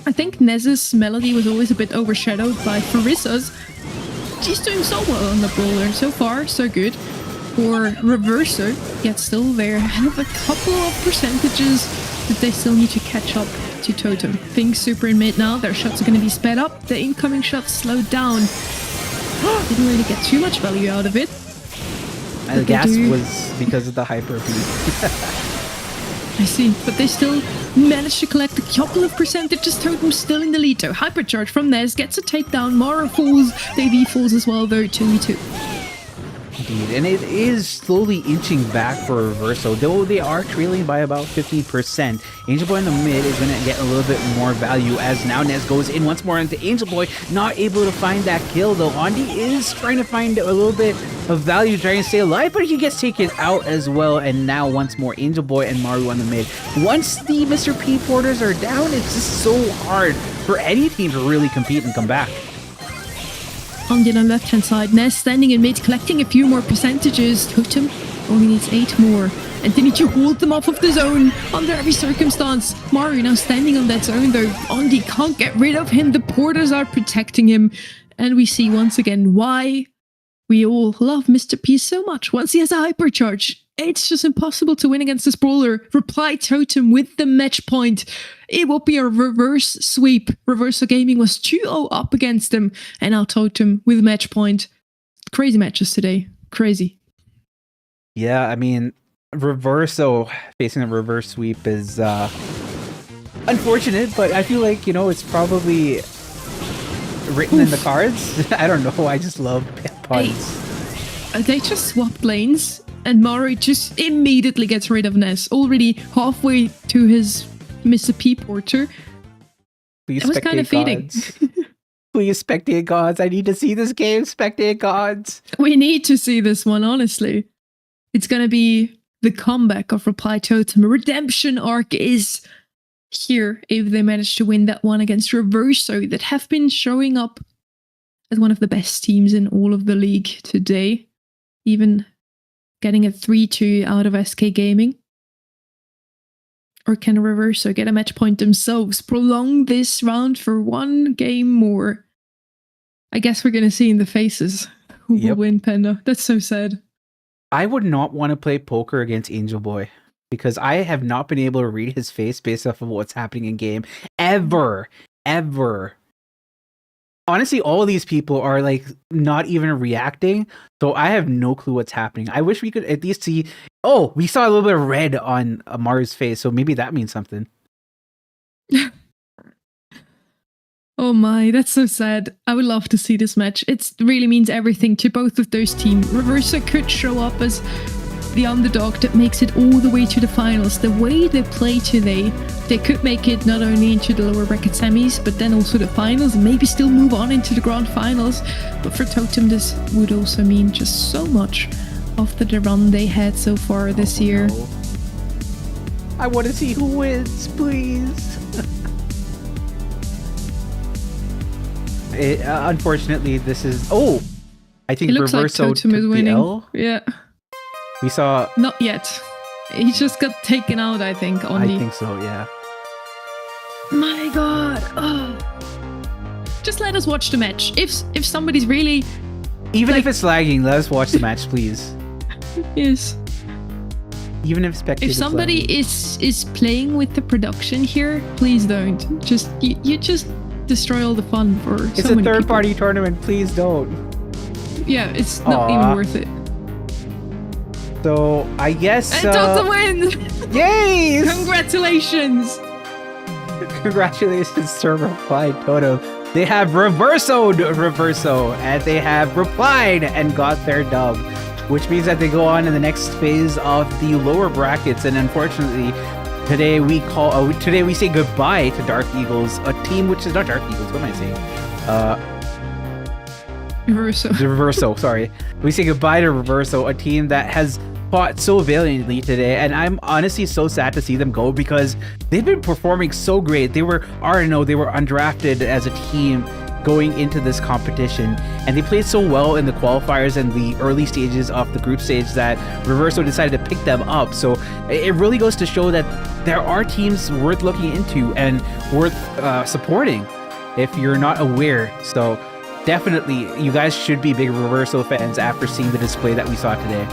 I think Nez's melody was always a bit overshadowed by Farissa's. She's doing so well on the brawler. So far, so good. For Reverso, yet still there. Have a couple of percentages that they still need to catch up to Totem. Things super in mid now. Their shots are going to be sped up. The incoming shots slowed down. Didn't really get too much value out of it.
And the gas was because of the hyper beat.
I see, but they still managed to collect a couple of percentages. Totem still in the lead though. Hypercharge from Nez gets a takedown. Mara falls. Davey falls as well though, 2v2.
Indeed, and it is slowly inching back for Reverso, though they are trailing by about 15%. Angel Boy in the mid is going to get a little bit more value as now Nez goes in once more into Angel Boy, not able to find that kill though. Andy is trying to find a little bit of value, trying to stay alive, but he gets taken out as well, and now once more Angel Boy and Maru on the mid. Once the Mr. P porters are down, it's just so hard for any team to really compete and come back.
On the left-hand side, Nez standing in mid, collecting a few more percentages. Totem only needs 8 more. And they need to hold them off of the zone under every circumstance. Mario now standing on that zone though. Andy can't get rid of him. The porters are protecting him. And we see once again why we all love Mr. P so much. Once he has a hypercharge, it's just impossible to win against this brawler. Reply Totem with the match point. It will be a reverse sweep. Reverso Gaming was 2-0 up against him. And now Totem with match point. Crazy matches today. Crazy.
Yeah, I mean, Reverso facing a reverse sweep is unfortunate, but I feel like, you know, it's probably written in the cards. I don't know. I just love puns.
Hey, they just swapped lanes. And Mari just immediately gets rid of Ness. Already halfway to his Mr. P porter.
Please,
it was kind of feeding.
Please, spectate gods. I need to see this game, spectate gods.
We need to see this one, honestly. It's going to be the comeback of Reply Totem. A redemption arc is here if they manage to win that one against Reverso that have been showing up as one of the best teams in all of the league today. Even getting a 3-2 out of SK Gaming. Or can Reverso get a match point themselves? Prolong this round for one game more. I guess we're going to see in the faces who will win, Panda. That's so sad.
I would not want to play poker against Angel Boy because I have not been able to read his face based off of what's happening in game. Ever. Honestly, all of these people are like not even reacting, so I have no clue what's happening. I wish we could at least see. Oh, we saw a little bit of red on Amaru's face, so maybe that means something.
Oh my, that's so sad. I would love to see this match. It really means everything to both of those teams. Reverso could show up as the underdog that makes it all the way to the finals. The way they play today, they could make it not only into the lower bracket semis, but then also the finals, and maybe still move on into the grand finals. But for Totem, this would also mean just so much after the run they had so far this year.
No. I want to see who wins, please. Unfortunately, this is... Oh! I think
it looks like
Reverso
Totem is winning.
L.
Yeah.
We saw...
Not yet. He just got taken out, I think,
I think so, yeah.
My god. Oh. Just let us watch the match. If somebody's really...
Even if it's lagging, let us watch the match, please.
Yes.
Even if spectators.
If somebody is playing with the production here, please don't. Just you just destroy all the fun for
it's
so many
a third-party
people.
tournament. Please don't.
Yeah, it's not even worth it.
So I guess.
And Totem win!
Yay!
Congratulations!
Congratulations, Sir Reply Totem. They have reverso, and they have replied and got their dub, which means that they go on in the next phase of the lower brackets. And unfortunately, today we say goodbye to Dark Eagles, a team which is not Dark Eagles. What am I saying? Reverso, sorry. We say goodbye to Reverso, a team that has fought so valiantly today, and I'm honestly so sad to see them go because they've been performing so great. They were RNO, they were undrafted as a team going into this competition, and they played so well in the qualifiers and the early stages of the group stage that Reverso decided to pick them up. So it really goes to show that there are teams worth looking into and worth supporting if you're not aware. So definitely, you guys should be big Reverso fans after seeing the display that we saw today.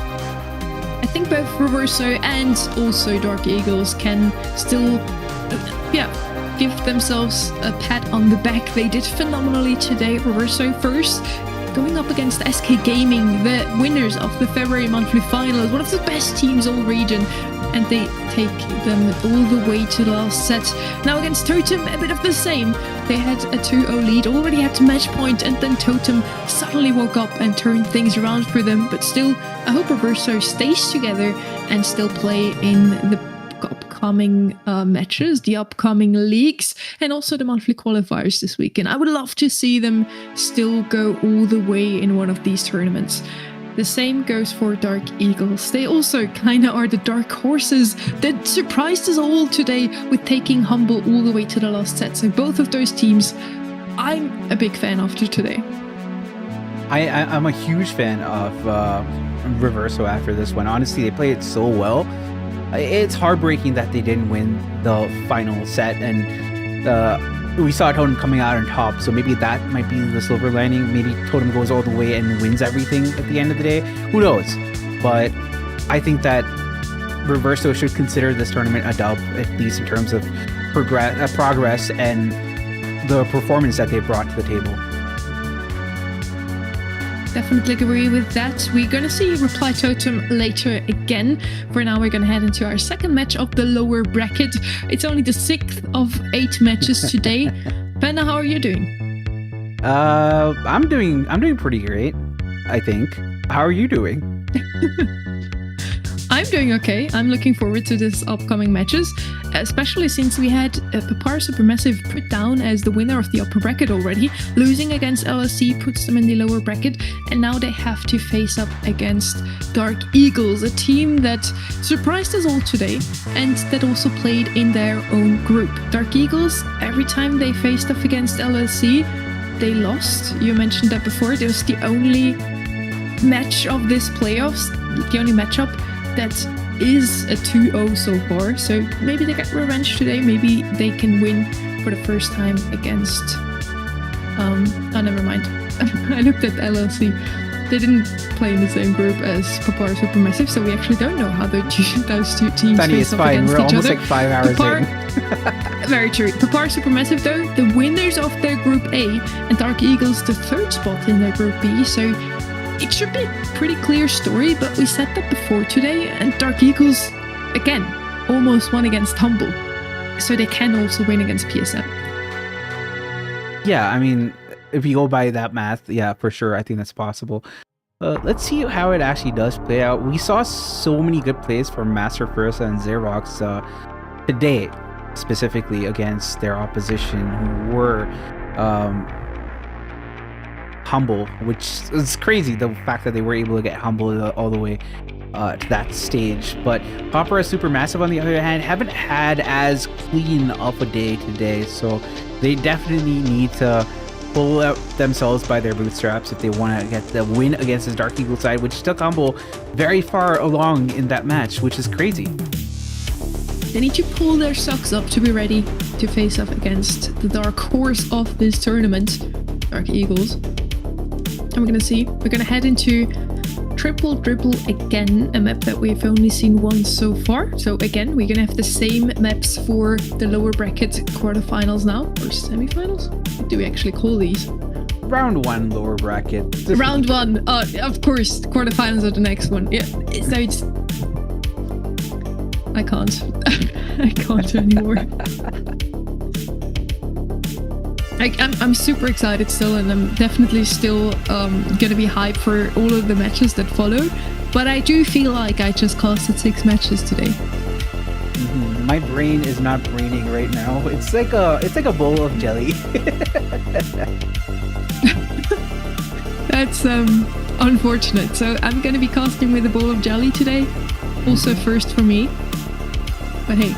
I think both Reverso and also Dark Eagles can still, give themselves a pat on the back. They did phenomenally today. Reverso first, going up against SK Gaming, the winners of the February monthly finals, one of the best teams all region, and they take them all the way to the last set. Now against Totem, a bit of the same. They had a 2-0 lead, already had to match point, and then Totem suddenly woke up and turned things around for them. But still, I hope Reverso stays together and still play in the upcoming matches, the upcoming leagues, and also the monthly qualifiers this weekend. I would love to see them still go all the way in one of these tournaments. The same goes for Dark Eagles. They also kind of are the dark horses that surprised us all today with taking Humble all the way to the last set. So both of those teams, I'm a big fan after today.
I'm a huge fan of Reverso after this one. Honestly, they played so well. It's heartbreaking that they didn't win the final set, and we saw Totem coming out on top, so maybe that might be the silver lining. Maybe Totem goes all the way and wins everything at the end of the day. Who knows? But I think that Reverso should consider this tournament a dub, at least in terms of progress and the performance that they brought to the table.
Definitely agree with that. We're going to see Reply Totem later again. For now, we're going to head into our second match of the lower bracket. It's only the 6th of 8 matches today. Panda, how are you doing?
I'm doing pretty great, I think. How are you doing?
I'm doing okay. I'm looking forward to this upcoming matches, especially since we had Papar Supermassive put down as the winner of the upper bracket already. Losing against LSC puts them in the lower bracket, and now they have to face up against Dark Eagles, a team that surprised us all today and that also played in their own group. Dark Eagles, every time they faced up against LSC, they lost. You mentioned that before. It was the only match of this playoffs, the only matchup that is a 2-0 so far, so maybe they get revenge today. Maybe they can win for the first time against never mind. I looked at LLC. They didn't play in the same group as Papar Supermassive, so we actually don't know how those two teams face up against each other.
We're almost like 5 hours in.
Very true. Papar Supermassive, though, the winners of their Group A, and Dark Eagles the 3rd spot in their Group B, so it should be a pretty clear story, but we said that before today, and Dark Eagles, again, almost won against Humble, so they can also win against PSM.
Yeah, I mean, if you go by that math, yeah, for sure, I think that's possible. Let's see how it actually does play out. We saw so many good plays from Master Fursa and Xerox today, specifically against their opposition, who were Humble, which is crazy, the fact that they were able to get Humble all the way to that stage. But Papar Supermassive, on the other hand, haven't had as clean of a day today, so they definitely need to pull out themselves by their bootstraps if they want to get the win against this Dark Eagle side, which took Humble very far along in that match, which is crazy.
They need to pull their socks up to be ready to face up against the dark horse of this tournament, Dark Eagles. And we're going to see, we're going to head into Triple Dribble again, a map that we've only seen once so far. So again, we're going to have the same maps for the lower bracket quarterfinals now, or semifinals? What do we actually call these?
Round 1 lower bracket.
Round 1, of course, quarterfinals are the next one. Yeah, so it's... I can't. I can't anymore. I'm super excited still, and I'm definitely still gonna be hyped for all of the matches that follow. But I do feel like I just casted 6 matches today.
My brain is not braining right now. It's like a bowl of jelly.
That's unfortunate. So I'm gonna be casting with a bowl of jelly today. Also first for me. But hey,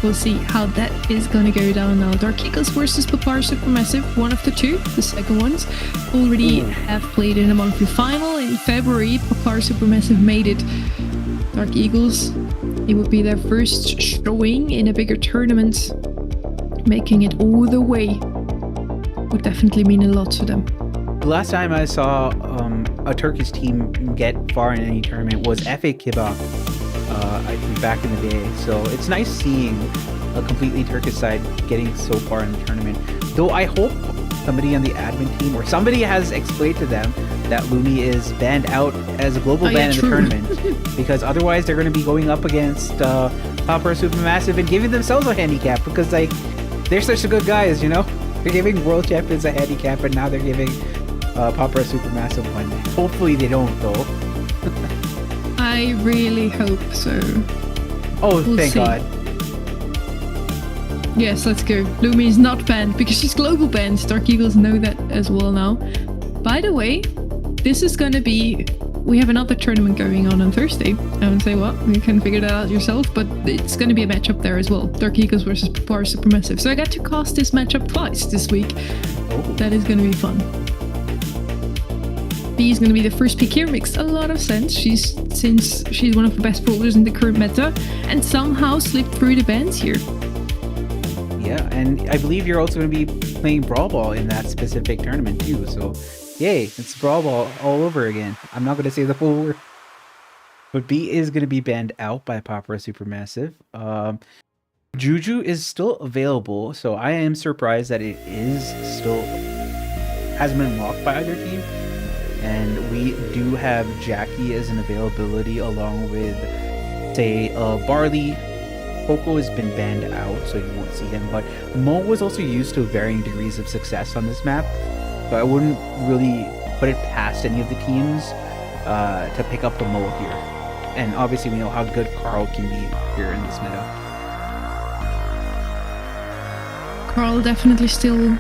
we'll see how that is gonna go down now. Dark Eagles versus Papar Supermassive, one of the two. The second ones already have played in a monthly final in February. Papar Supermassive made it. Dark Eagles, it would be their first showing in a bigger tournament. Making it all the way would definitely mean a lot to them.
The last time I saw a Turkish team get far in any tournament was FA Kebab, I think back in the day. So it's nice seeing a completely Turkish side getting so far in the tournament. Though I hope somebody on the admin team or somebody has explained to them that Lumi is banned out as a global ban in the tournament, because otherwise they're going to be going up against Papar Supermassive and giving themselves a handicap, because like they're such good guys, you know. They're giving world champions a handicap, and now they're giving Papar Supermassive one. Hopefully they don't, though.
I really hope so.
Oh, thank God.
Yes, let's go. Lumi is not banned because she's global banned. Dark Eagles know that as well now. By the way, this is going to be... We have another tournament going on Thursday. I would say what? You can figure that out yourself, but it's going to be a matchup there as well. Dark Eagles versus Papar Supermassive. So I got to cast this matchup twice this week.
Oh.
That is going to be fun. B is going to be the first pick here. Makes a lot of sense. Since she's one of the best brawlers in the current meta and somehow slipped through the bans here.
Yeah, and I believe you're also going to be playing Brawl Ball in that specific tournament too. So, yay, it's Brawl Ball all over again. I'm not going to say the full word. But B is going to be banned out by Papar Supermassive. Juju is still available, so I am surprised that it is still hasn't been locked by either team. And we do have Jackie as an availability along with, say, Barley. Poco has been banned out, so you won't see him. But Mo was also used to varying degrees of success on this map. So I wouldn't really put it past any of the teams to pick up the Mo here. And obviously we know how good Carl can be here in this meta.
Carl definitely still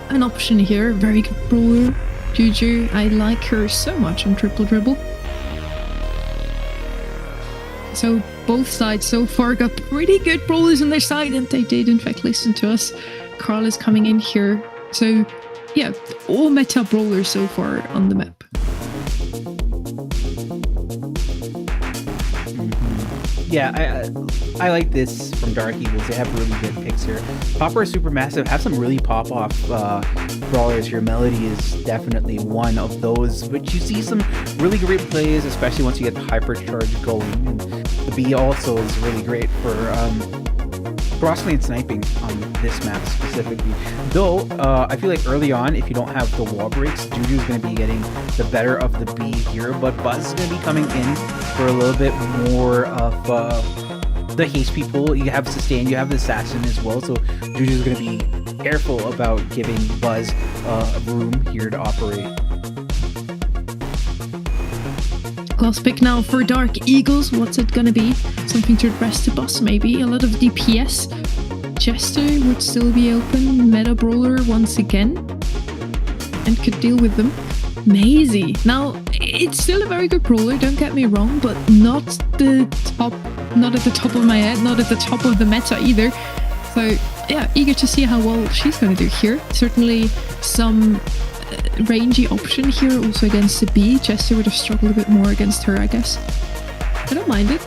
an option here. Very good brawler. Juju, I like her so much on Triple Dribble. So both sides so far got pretty good brawlers on their side, and they did in fact listen to us. Carl is coming in here. So yeah, all meta brawlers so far on the map.
Yeah, I like this from Dark Eagles. They have really good picks here. Papar Supermassive have some really pop-off brawlers here. Melody is definitely one of those, but you see some really great plays, especially once you get the hypercharge going. And the B also is really great for cross-lane sniping on this map specifically. Though, I feel like early on, if you don't have the wall breaks, Juju's going to be getting the better of the B here, but Buzz is going to be coming in for a little bit more of the haste people. You have Sustain, you have the Assassin as well, so Juju's going to be careful about giving Buzz room here to operate.
Last pick now for Dark Eagles. What's it gonna be? Something to address the boss, maybe? A lot of DPS. Jester would still be open. Meta Brawler once again. And could deal with them. Maisie. Now, it's still a very good brawler, don't get me wrong, but not the top, not at the top of my head, not at the top of the meta either. So, yeah, eager to see how well she's gonna do here. Certainly some rangy option here also against the B. Jester would have struggled a bit more against her, I guess. I don't mind it.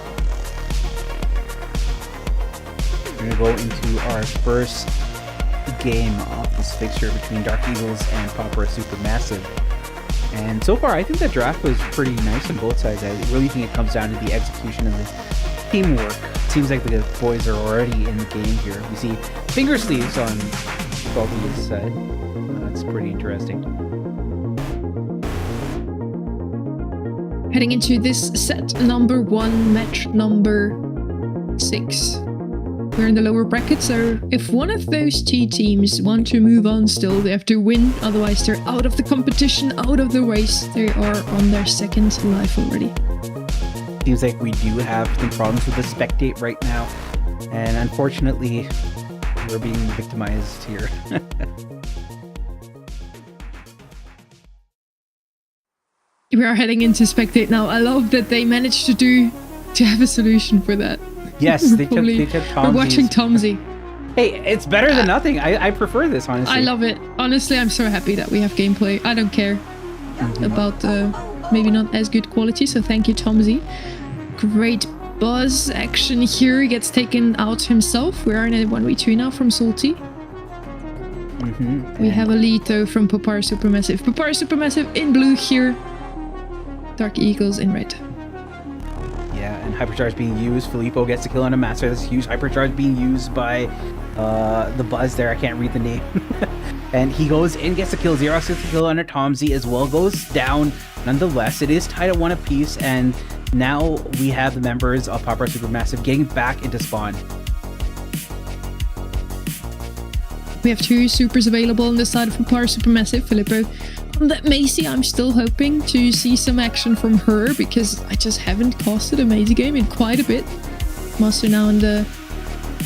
We're gonna go into our first game of this fixture between Dark Eagles and Papar Supermassive. And so far, I think the draft was pretty nice on both sides. I really think it comes down to the execution of the teamwork. It seems like the boys are already in the game here. We see finger sleeves on Bobby's side. That's pretty interesting.
Heading into this set number 1, match number 6. We're in the lower bracket, so if one of those two teams want to move on still, they have to win, otherwise they're out of the competition, out of the race. They are on their second life already.
Seems like we do have some problems with the spectate right now, and unfortunately, we're being victimized here.
We are heading into spectate now. I love that they managed to have a solution for that.
Yes, they took Tomzi's.
We're watching Tomzi.
Hey, it's better than nothing. I prefer this, honestly.
I love it. Honestly, I'm so happy that we have gameplay. I don't care about maybe not as good quality, so thank you, Tomzi. Great buzz action here. He gets taken out himself. We are in a 1v2 now from Salty. We have a lead though from Papar Supermassive. Papar Supermassive in blue here. Dark Eagles in red.
Yeah, and Hypercharge being used. Filippo gets the kill on a Master. That's huge. Hypercharge being used by the Buzz there. I can't read the name. And he goes in, gets the kill. Xerox gets the kill under Tomzi as well. Goes down nonetheless. It is tied at 1 apiece, and now we have the members of Papar Supermassive getting back into spawn.
We have 2 supers available on the side of Papar Supermassive. Filippo. That Macy, I'm still hoping to see some action from her because I just haven't casted a Macy game in quite a bit. Master now in the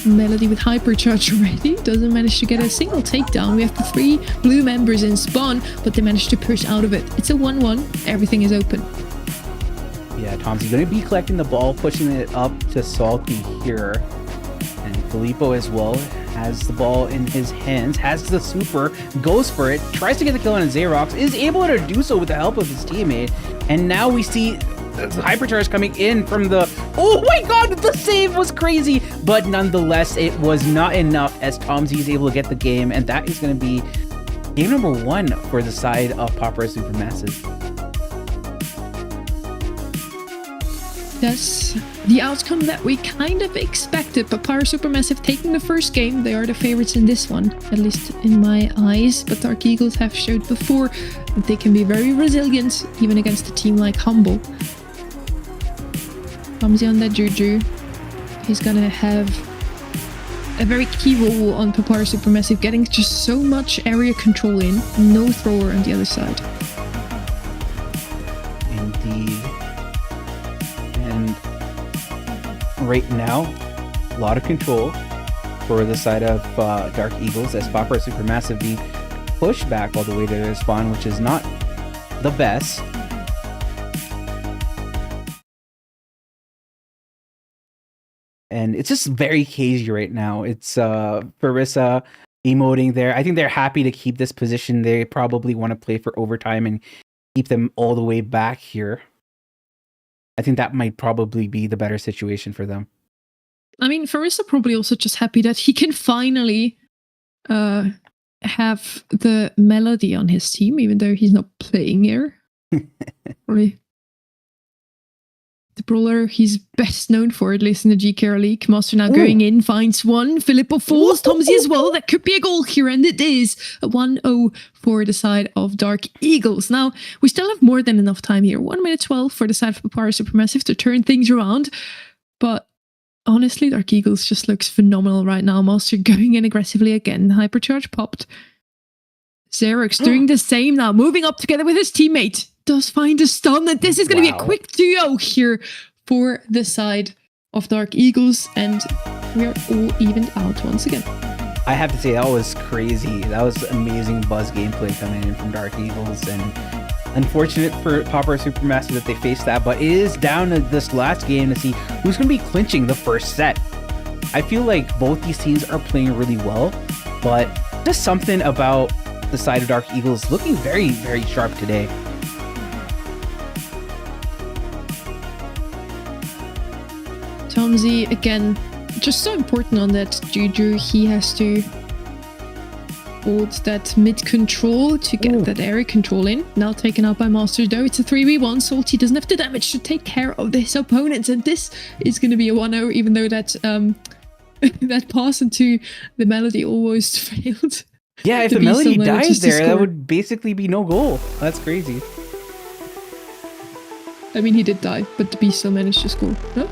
Melody with Hypercharge already. Doesn't manage to get a single takedown. We have the 3 blue members in spawn, but they managed to push out of it. It's a 1-1. Everything is open.
Yeah, Tom's going to be collecting the ball, pushing it up to Salty here. And Filippo as well has the ball in his hands, has the super, goes for it, tries to get the kill on Xerox, is able to do so with the help of his teammate. And now we see Hypercharge coming in from the... Oh my god, the save was crazy! But nonetheless, it was not enough as Tomzi is able to get the game, and that is going to be game number 1 for the side of Papar Supermassive.
That's the outcome that we kind of expected. Papar Supermassive taking the first game. They are the favorites in this one, at least in my eyes. But Dark Eagles have showed before that they can be very resilient, even against a team like Humble. Tomzi on that Juju. He's gonna have a very key role on Papar Supermassive, getting just so much area control in. No thrower on the other side.
Indeed. And right now, a lot of control for the side of Dark Eagles as Papar Supermassive being pushed back all the way to their spawn, which is not the best. And it's just very cagey right now. It's Farissa emoting there. I think they're happy to keep this position. They probably want to play for overtime and keep them all the way back here. I think that might probably be the better situation for them.
I mean, Farissa probably also just happy that he can finally have the Melody on his team, even though he's not playing here. Probably the brawler he's best known for, at least in the GKR League. Master now going in, finds one. Filippo falls. Tomzi as well. That could be a goal here, and it is a 1-0 for the side of Dark Eagles. Now, we still have more than enough time here. 1 minute 12 for the side of Papar Supermassive to turn things around. But honestly, Dark Eagles just looks phenomenal right now. Master going in aggressively again. Hypercharge popped. Xerox doing the same now, moving up together with his teammate. Does find a stun, and this is going to be a quick duo here for the side of Dark Eagles, and we are all evened out once again.
I have to say, that was crazy. That was amazing buzz gameplay coming in from Dark Eagles, and unfortunate for Papar Supermassive that they faced that, but it is down to this last game to see who's going to be clinching the first set. I feel like both these teams are playing really well, but just something about the side of Dark Eagles looking very, very sharp today.
Tomzi, again, just so important on that Juju. He has to hold that mid control to get that area control in. Now taken out by Master though. It's a 3v1. Salty doesn't have the damage to take care of his opponents, and this is going to be a 1-0, even though that that pass into the Melody almost failed.
Yeah, if the Melody dies there, that would basically be no goal. That's crazy.
I mean, he did die, but the Beast still managed to score. No?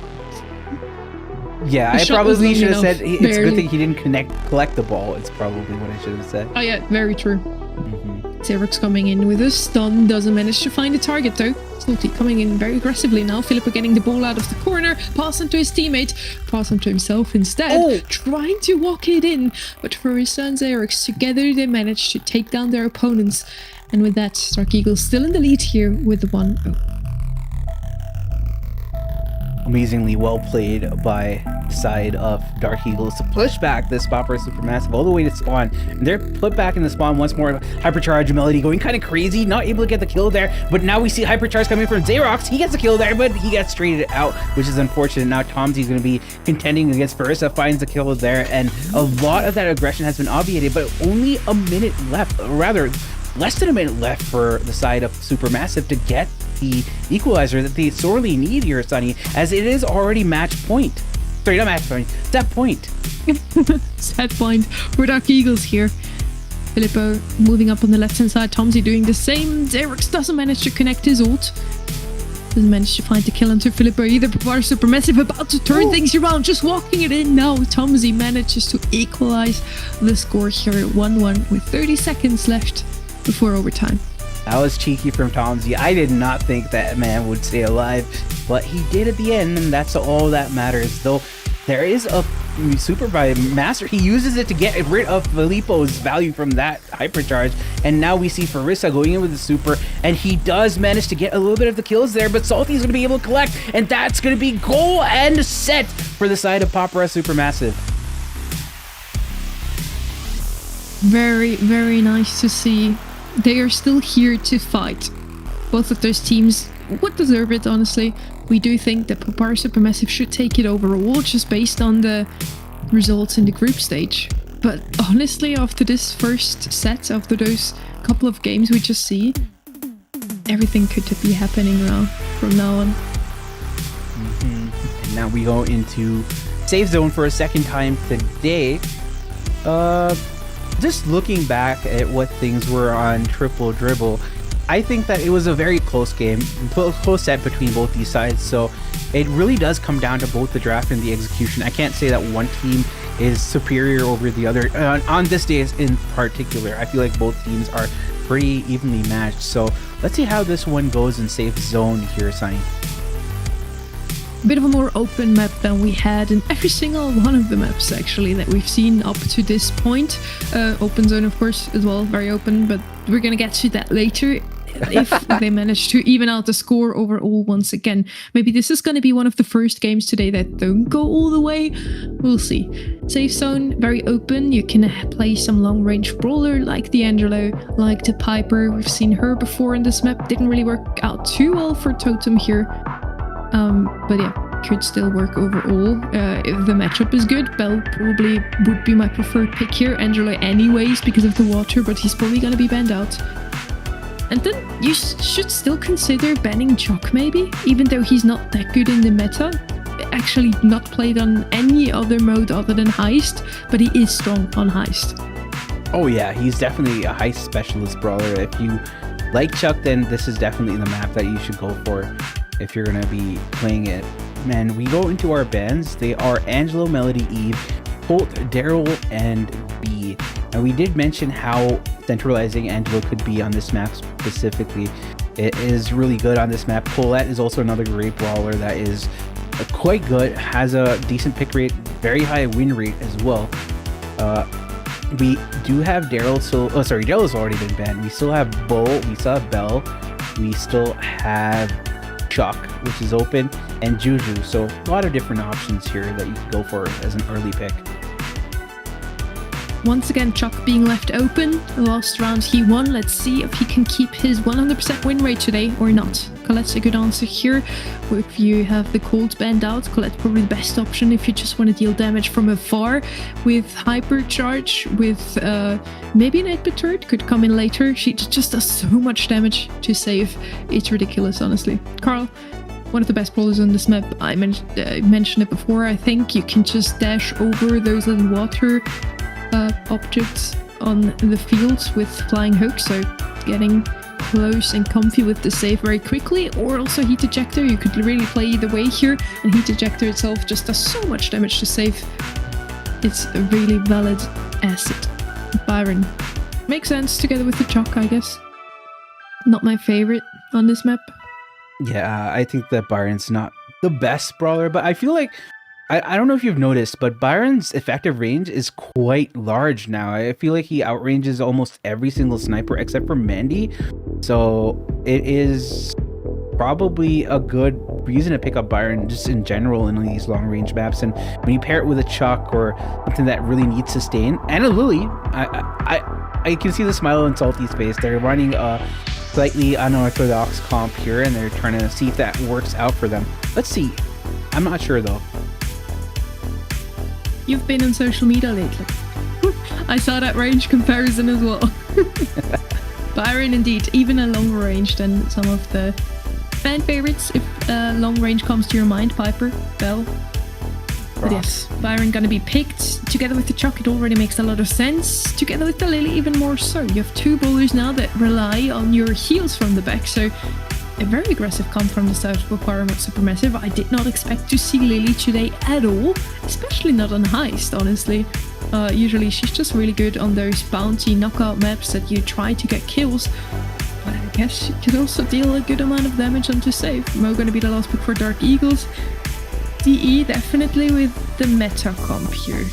Yeah,
The
I
shot was
probably
long
should have
enough,
said it's a
barely.
good thing he didn't collect the ball. It's probably what I should have said.
Oh yeah, very true.
Mhm.
Xerox coming in with a stun, doesn't manage to find a target though. Salty coming in very aggressively now. Filippo getting the ball out of the corner, passing to his teammate, passing to himself instead,
Oh!
trying to walk it in. But Farissa and Xerox together they managed to take down their opponents. And with that, Stark Eagle still in the lead here with the 1-0.
Amazingly well played by side of Dark Eagles to push back this Popper Supermassive all the way to spawn. And they're put back in the spawn once more. Hypercharge Melody going kind of crazy, not able to get the kill there. But now we see Hypercharge coming from Xerox. He gets the kill there, but he gets traded out, which is unfortunate. Now Tomsy's going to be contending against Farissa, finds the kill there, and a lot of that aggression has been obviated, but only a minute left, or rather less than a minute left for the side of Supermassive to get the equalizer that they sorely need here, Sunny, as it is already match point. Sorry, not match point, set point.
Set point for Dark Eagles here. Filippo moving up on the left hand side, Tomsy doing the same. Xerox doesn't manage to connect his ult. Doesn't manage to find the kill onto Filippo either. Popar Supermassive about to turn things around, just walking it in now. Tomsy manages to equalize the score here at 1-1 with 30 seconds left before overtime.
That was cheeky from Tomsy. I did not think that man would stay alive, but he did at the end, and that's all that matters. Though there is a super by Master. He uses it to get rid of Filippo's value from that hypercharge, and now we see Farissa going in with the super, and he does manage to get a little bit of the kills there, but Salty's going to be able to collect, and that's going to be goal and set for the side of Popera Supermassive.
Very, very nice to see. They are still here to fight. Both of those teams would deserve it, honestly. We do think that Popar Supermassive should take it overall, just based on the results in the group stage. But honestly, after this first set, after those couple of games we just see, everything could be happening now, from now on.
And now we go into safe zone for a second time today. Just looking back at what things were on Triple Dribble, I think that it was a very close game, close set between both these sides. So it really does come down to both the draft and the execution. I can't say that one team is superior over the other on this day in particular. I feel like both teams are pretty evenly matched. So let's see how this one goes in safe zone here, Sunny.
A bit of a more open map than we had in every single one of the maps actually that we've seen up to this point. Open zone of course as well, very open, but we're gonna get to that later if they manage to even out the score overall once again. Maybe this is gonna be one of the first games today that don't go all the way. We'll see. Safe zone, very open. You can play some long range brawler like the Angelo, like the Piper. We've seen her before in this map. Didn't really work out too well for Totem here. But yeah, could still work overall. If the matchup is good, Bell probably would be my preferred pick here. Angelo anyways because of the water, but he's probably gonna be banned out. And then you should still consider banning Jock maybe, even though he's not that good in the meta. Actually not played on any other mode other than Heist, but he is strong on Heist.
Oh yeah, he's definitely a Heist specialist brawler. If you like Chuck, then this is definitely the map that you should go for if you're gonna be playing it. Man, we go into our bans. They are Angelo, Melody, Eve, Colt, Daryl, and B. And we did mention how centralizing Angelo could be on this map specifically. It is really good on this map. Colette is also another great brawler that is quite good, has a decent pick rate, very high win rate as well. We do have Daryl, so Daryl has already been banned. We still have Bull, we still have Bell, we still have Chuck, which is open, and Juju. So a lot of different options here that you can go for as an early pick.
Once again, Chuck being left open. The last round he won. Let's see if he can keep his 100% win rate today or not. Colette's a good answer here. If you have the Colt banned out, Colette's probably the best option if you just want to deal damage from afar. With Hypercharge, with maybe an 8-bit turret, could come in later. She just does so much damage to save. It's ridiculous, honestly. Carl, one of the best brawlers on this map. I mentioned it before, I think. You can just dash over those little water objects on the field with flying hooks, so getting close and comfy with the save very quickly, or also Heat Ejector. You could really play either way here, and Heat Ejector itself just does so much damage to save. It's a really valid asset. Byron. Makes sense together with the Chalk, I guess. Not my favorite on this map.
Yeah, I think that Byron's not the best brawler, but I feel like I don't know if you've noticed, but Byron's effective range is quite large now. I feel like he outranges almost every single sniper except for Mandy. So it is probably a good reason to pick up Byron just in general in these long range maps. And when you pair it with a Chuck or something that really needs sustain, and a Lily, I can see the smile on Salty's face. They're running a slightly unorthodox comp here, and they're trying to see if that works out for them. Let's see. I'm not sure though.
You've been on social media lately. I saw that range comparison as well. Byron, indeed, even a longer range than some of the fan favorites. If long range comes to your mind, Piper, Bell. But yes, Byron gonna be picked. Together with the Chuck, it already makes a lot of sense. Together with the Lily, even more so. You have two bowlers now that rely on your heals from the back, so a very aggressive comp from the start for Paramount Supermassive. I did not expect to see Lily today at all, especially not on Heist, honestly. Usually she's just really good on those bounty knockout maps that you try to get kills. But I guess she could also deal a good amount of damage onto save. Mo gonna be the last pick for Dark Eagles. DE definitely with the meta comp here.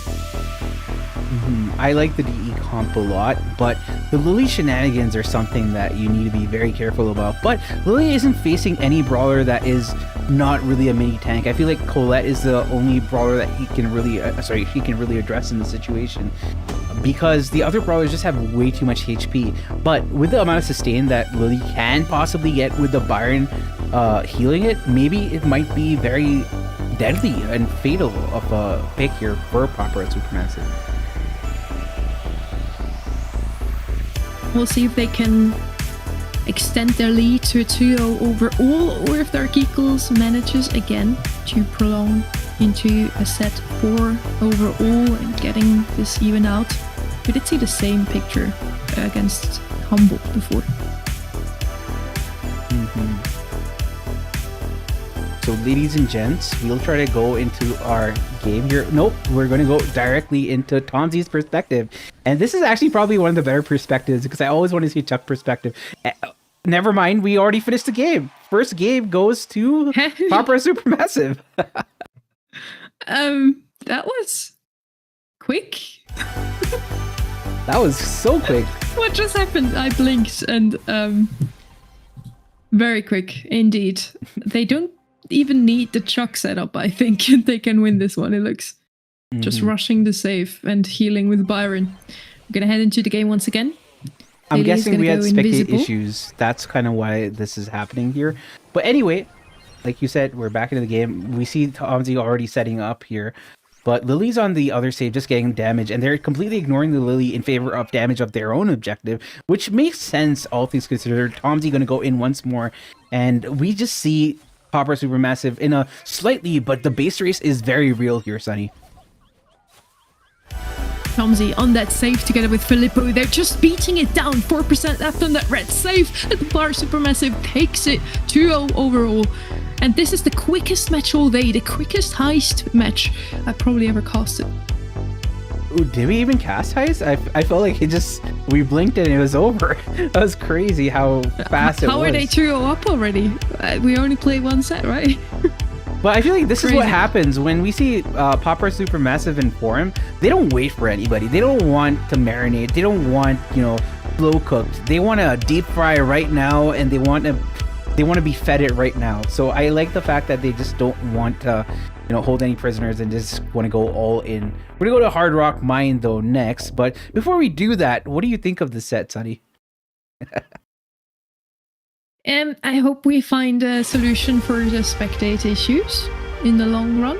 I like the DE comp a lot, but the Lily shenanigans are something that you need to be very careful about. But Lily isn't facing any brawler that is not really a mini tank. I feel like Colette is the only brawler that he can really, she can really address in the situation, because the other brawlers just have way too much HP. But with the amount of sustain that Lily can possibly get with the Byron healing it, maybe it might be very deadly and fatal of a pick here for Proper at Supermassive.
We'll see if they can extend their lead to a 2-0 overall, or if Dark Eagles manages again to prolong into a set 4 overall and getting this even out. We did see the same picture against Humble before.
So ladies and gents, we'll try to go into our game here. Nope, we're going to go directly into Tomsy's perspective. And this is actually probably one of the better perspectives, because I always want to see Chuck perspective. Never mind, we already finished the game. First game goes to Proper Supermassive.
That was quick.
That was so quick.
What just happened? I blinked and very quick indeed. They don't even need the Chuck setup, I think. They can win this one, it looks. Just rushing the save and healing with Byron. We're gonna head into the game once again.
I'm guessing we had spectate issues. That's kind of why this is happening here. But anyway, like you said, we're back into the game. We see Tomsy already setting up here. But Lily's on the other save, just getting damage, and they're completely ignoring the Lily in favor of damage of their own objective, which makes sense, all things considered. Tomsy going to go in once more, and we just see Proper Supermassive in a slightly, but the base race is very real here, Sunny.
Tomsy on that save together with Filippo. They're just beating it down. 4% left on that red save. And the Proper Supermassive takes it 2-0 overall. And this is the quickest match all day. The quickest heist match I've probably ever casted.
Ooh, did we even cast heist? I felt like we blinked and it was over. That was crazy how fast it was.
How are they 2-0 up already? We only play one set, right?
But I feel like this is what happens when we see Proper Supermassive in Forum. They don't wait for anybody. They don't want to marinate. They don't want, slow cooked. They want to deep fry right now, and they want to be fed it right now. So I like the fact that they just don't want to, hold any prisoners and just want to go all in. We're gonna go to Hard Rock Mine though next. But before we do that, what do you think of the set, Sunny?
I hope we find a solution for the spectate issues in the long run.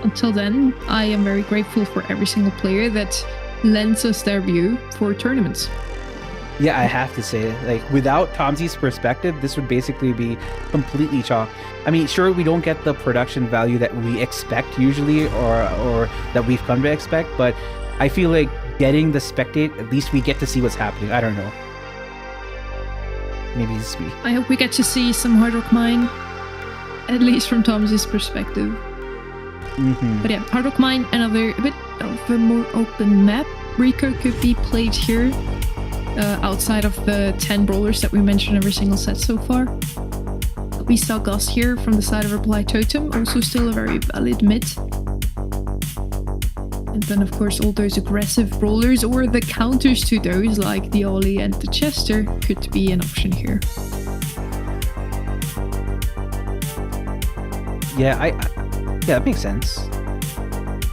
Until then, I am very grateful for every single player that lends us their view for tournaments.
Yeah, I have to say, without Tomsy's perspective, this would basically be completely chalk. I mean, sure, we don't get the production value that we expect usually, or that we've come to expect, but I feel like getting the spectate, at least we get to see what's happening. I don't know. maybe it's me.
I hope we get to see some Hard Rock Mine, at least from Tom's perspective. But yeah, Hard Rock Mine, another a bit of a more open map. Rico could be played here, outside of the 10 brawlers that we mentioned every single set so far. We saw Gus here from the side of Reply Totem, also still a very valid mid. And then of course all those aggressive brawlers or the counters to those like the Ollie and the Chester could be an option here.
Yeah, that makes sense.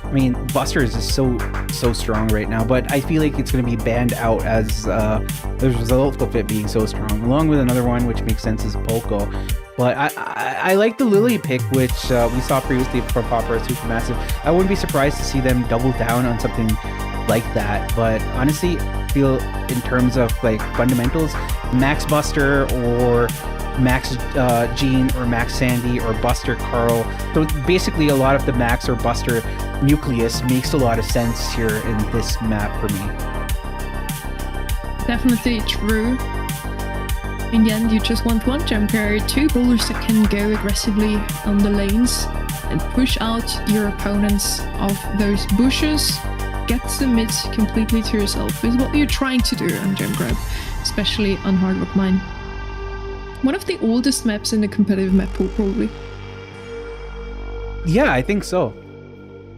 I mean, Buster is just so strong right now, but I feel like it's going to be banned out as a result of it being so strong, along with another one which makes sense is Poco. But I like the Lily pick, which we saw previously from Popper Supermassive. I wouldn't be surprised to see them double down on something like that. But honestly, I feel in terms of like fundamentals, Max Buster or Max Jean or Max Sandy or Buster Carl. So basically a lot of the Max or Buster nucleus makes a lot of sense here in this map for me.
Definitely true. In the end, you just want one GKR, 2 brawlers that can go aggressively on the lanes and push out your opponents of those bushes. Get the mid completely to yourself is what you're trying to do on Gem Grab, especially on Hard Rock Mine. One of the oldest maps in the competitive map pool, probably.
Yeah, I think so.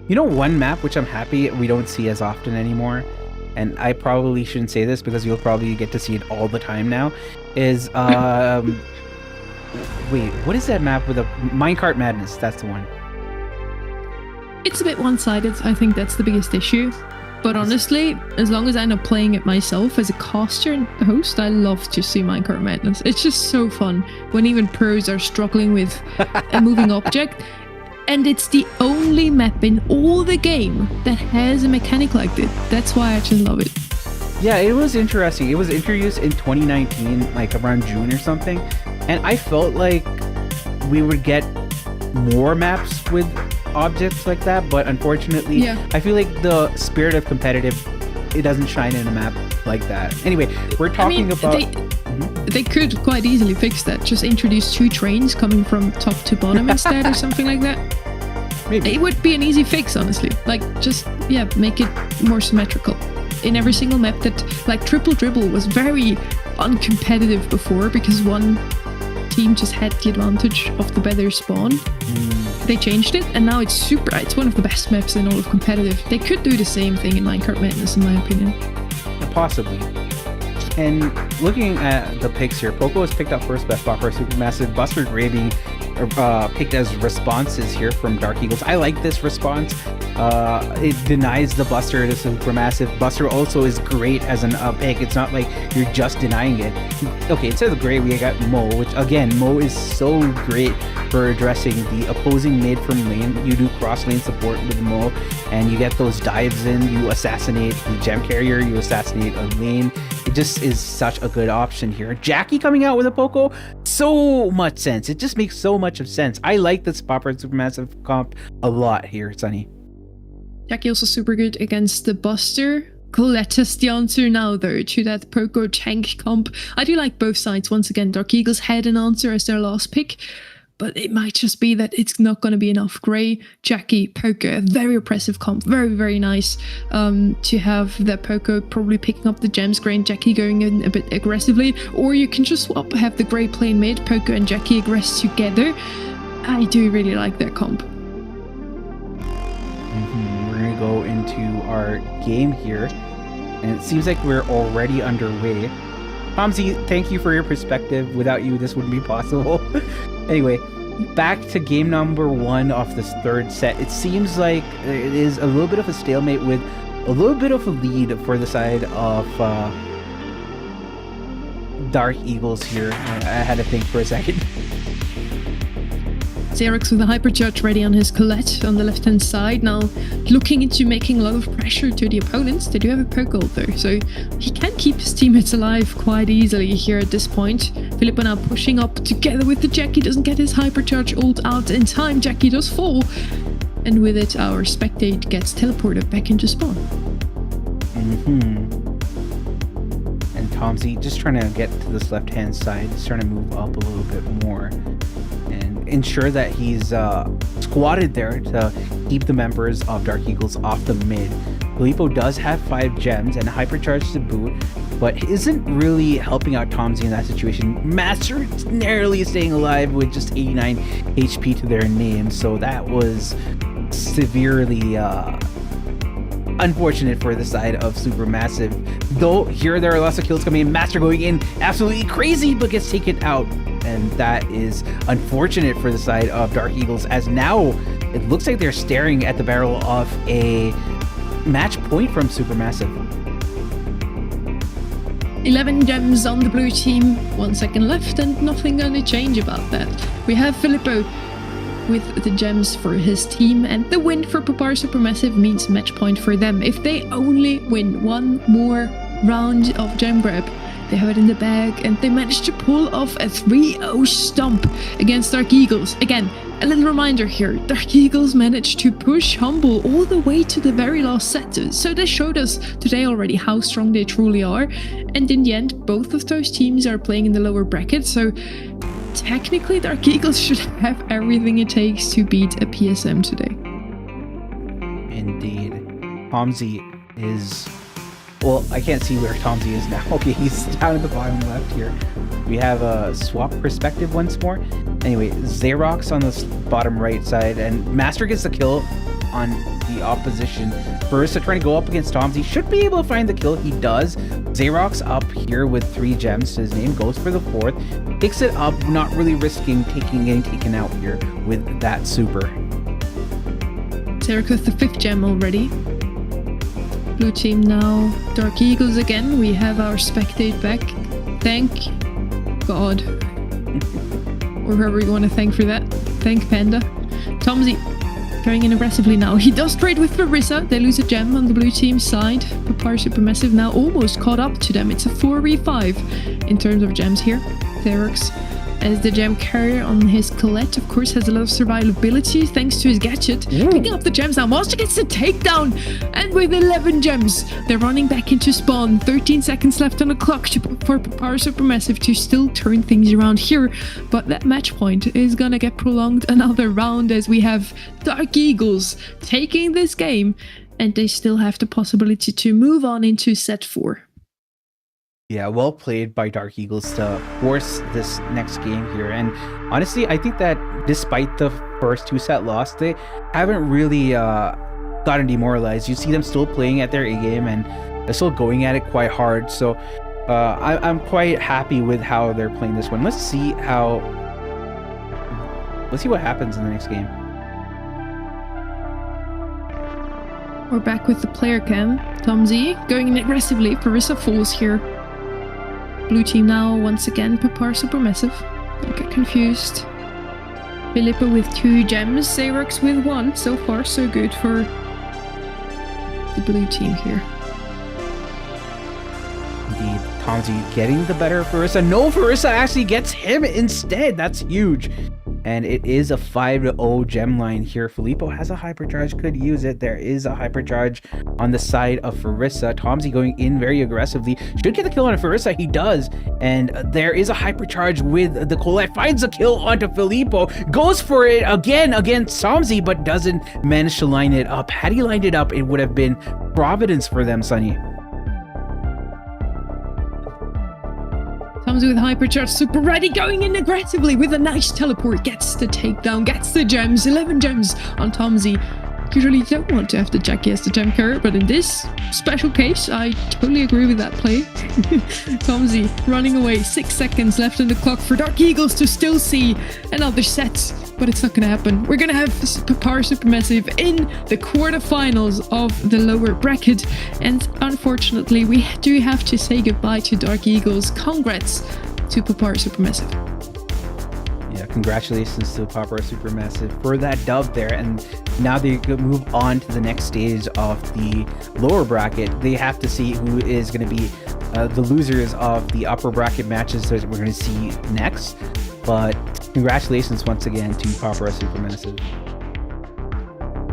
You know, one map which I'm happy we don't see as often anymore, and I probably shouldn't say this because you'll probably get to see it all the time now, is wait, what is that map with a Minecart Madness? That's the one.
It's a bit one-sided. I think that's the biggest issue. But honestly, as long as I'm not playing it myself as a caster and host, I love to see Minecart Madness. It's just so fun when even pros are struggling with a moving object. And it's the only map in all the game that has a mechanic like this. That's why I just love it.
Yeah, it was interesting. It was introduced in 2019, like around June or something. And I felt like we would get more maps with objects like that, but unfortunately, I feel like the spirit of competitive, it doesn't shine in a map like that. Anyway, we're talking about...
They could quite easily fix that. Just introduce 2 trains coming from top to bottom instead or something like that.
Maybe.
It would be an easy fix, honestly. Like, just, make it more symmetrical. In every single map that, like, Triple Dribble was very uncompetitive before because one team just had the advantage of the better spawn. They changed it, and now it's one of the best maps in all of competitive. They could do the same thing in Minecart Madness, in my opinion.
Possibly. And looking at the picks here, Poco was picked up first by Popper Supermassive, Buster Gray being picked as responses here from Dark Eagles. I like this response. It denies the Buster to Supermassive. Buster also is great as an pick. It's not like you're just denying it. Okay, instead of Gray, we got Mo, which again, Mo is so great for addressing the opposing mid from lane. You do cross lane support with Mo, and you get those dives in. You assassinate the gem carrier. You assassinate a lane. It just is such a good option here. Jackie coming out with a Poco, so much sense. It just makes so much of sense. I like this Popper Supermassive comp a lot here, Sunny.
Jackie also super good against the Buster. Colette's the answer now, though, to that Poco tank comp. I do like both sides. Once again, Dark Eagles had an answer as their last pick, but it might just be that it's not going to be enough. Gray, Jackie, Poco, very oppressive comp. Very, very nice to have the Poco probably picking up the gems, Gray and Jackie going in a bit aggressively. Or you can just swap, have the Gray playing mid, Poco and Jackie aggress together. I do really like that comp.
We're going to go into our game here, and it seems like we're already underway. Pomsy, thank you for your perspective. Without you, this wouldn't be possible. Anyway, back to game number 1 of this third set. It seems like it is a little bit of a stalemate with a little bit of a lead for the side of Dark Eagles here. I had to think for a second.
Xerox with a Hypercharge ready on his Colette on the left-hand side, now looking into making a lot of pressure to the opponents. They do have a poke ult though, so he can keep his teammates alive quite easily here at this point. Filippo now pushing up together with the Jackie, doesn't get his Hypercharge ult out in time. Jackie does fall, and with it our Spectate gets teleported back into spawn.
And Tomsy just trying to get to this left-hand side, just trying to move up a little bit more and ensure that he's squatted there to keep the members of Dark Eagles off the mid. Filippo does have 5 gems and hypercharge to boot, but isn't really helping out Tomsy in that situation. Master narrowly staying alive with just 89 HP to their name, so that was severely unfortunate for the side of Supermassive. Though here there are lots of kills coming in. Master going in absolutely crazy, but gets taken out, and that is unfortunate for the side of Dark Eagles, as now it looks like they're staring at the barrel of a match point from Supermassive.
11 gems on the blue team, 1 second left, and nothing gonna change about that. We have Filippo with the gems for his team, and the win for Papar Supermassive means match point for them. If they only win one more round of gem grab, they have it in the bag, and they managed to pull off a 3-0 stomp against Dark Eagles. Again, a little reminder here, Dark Eagles managed to push Humble all the way to the very last set, so they showed us today already how strong they truly are, and in the end, both of those teams are playing in the lower bracket, so technically Dark Eagles should have everything it takes to beat a PSM today.
Indeed. Tomsy is... Well, I can't see where Tomsy is now. Okay, he's down at the bottom left here. We have a swap perspective once more. Anyway, Xerox on the bottom right side, and Master gets the kill on the opposition. Barissa trying to go up against Tomsy. Should be able to find the kill. He does. Xerox up here with 3 gems to his name. Goes for the 4th. Picks it up, not really risking getting taken out here with that super.
Xerox with the 5th gem already. Blue team now. Dark Eagles again. We have our spectate back. Thank God. Or whoever you want to thank for that. Thank Panda. Tomsy going in aggressively now. He does trade with Barissa. They lose a gem on the blue team side. Papar Supermassive now almost caught up to them. It's a 4v5 in terms of gems here. Xerox as the gem carrier on his Colette, of course, has a lot of survivability thanks to his gadget. Picking up the gems now. Monster gets the takedown, and with 11 gems, they're running back into spawn. 13 seconds left on the clock for Papar Supermassive to still turn things around here, but that match point is gonna get prolonged another round as we have Dark Eagles taking this game, and they still have the possibility to move on into set 4.
Yeah, well played by Dark Eagles to force this next game here. And honestly, I think that despite the first 2-set loss, they haven't really gotten demoralized. You see them still playing at their A game, and they're still going at it quite hard. So I'm quite happy with how they're playing this one. Let's see what happens in the next game.
We're back with the player cam. Tomsy going in aggressively. Barissa falls here. Blue team now, once again, Papar Supermassive. Don't get confused. Filippo with 2 gems, Xerox with 1. So far, so good for the blue team here.
Indeed, Tomsy getting the better of Barissa. No, Barissa actually gets him instead. That's huge. And it is a 5-0 gem line here. Filippo has a hypercharge, could use it. There is a hypercharge on the side of Farissa. Tomsy going in very aggressively. Should get the kill on Farissa. He does. And there is a hypercharge with the Colette. Finds a kill onto Filippo. Goes for it again against Tomsy, but doesn't manage to line it up. Had he lined it up, it would have been Providence for them, Sunny.
Tomsy with hypercharge, super ready, going in aggressively with a nice teleport. Gets the takedown, gets the gems. 11 gems on Tomsy. Usually you don't want to have the Jackie as the gem carrier, but in this special case, I totally agree with that play. Tomsy running away. 6 seconds left on the clock for Dark Eagles to still see another set, but it's not going to happen. We're going to have Papar Supermassive in the quarterfinals of the lower bracket, and unfortunately, we do have to say goodbye to Dark Eagles. Congrats to Papar Supermassive.
Yeah, congratulations to Papar Supermassive for that dub there, and now they could move on to the next stage of the lower bracket. They have to see who is going to be the losers of the upper bracket matches that we're going to see next. But congratulations once again to Papar Supermassive.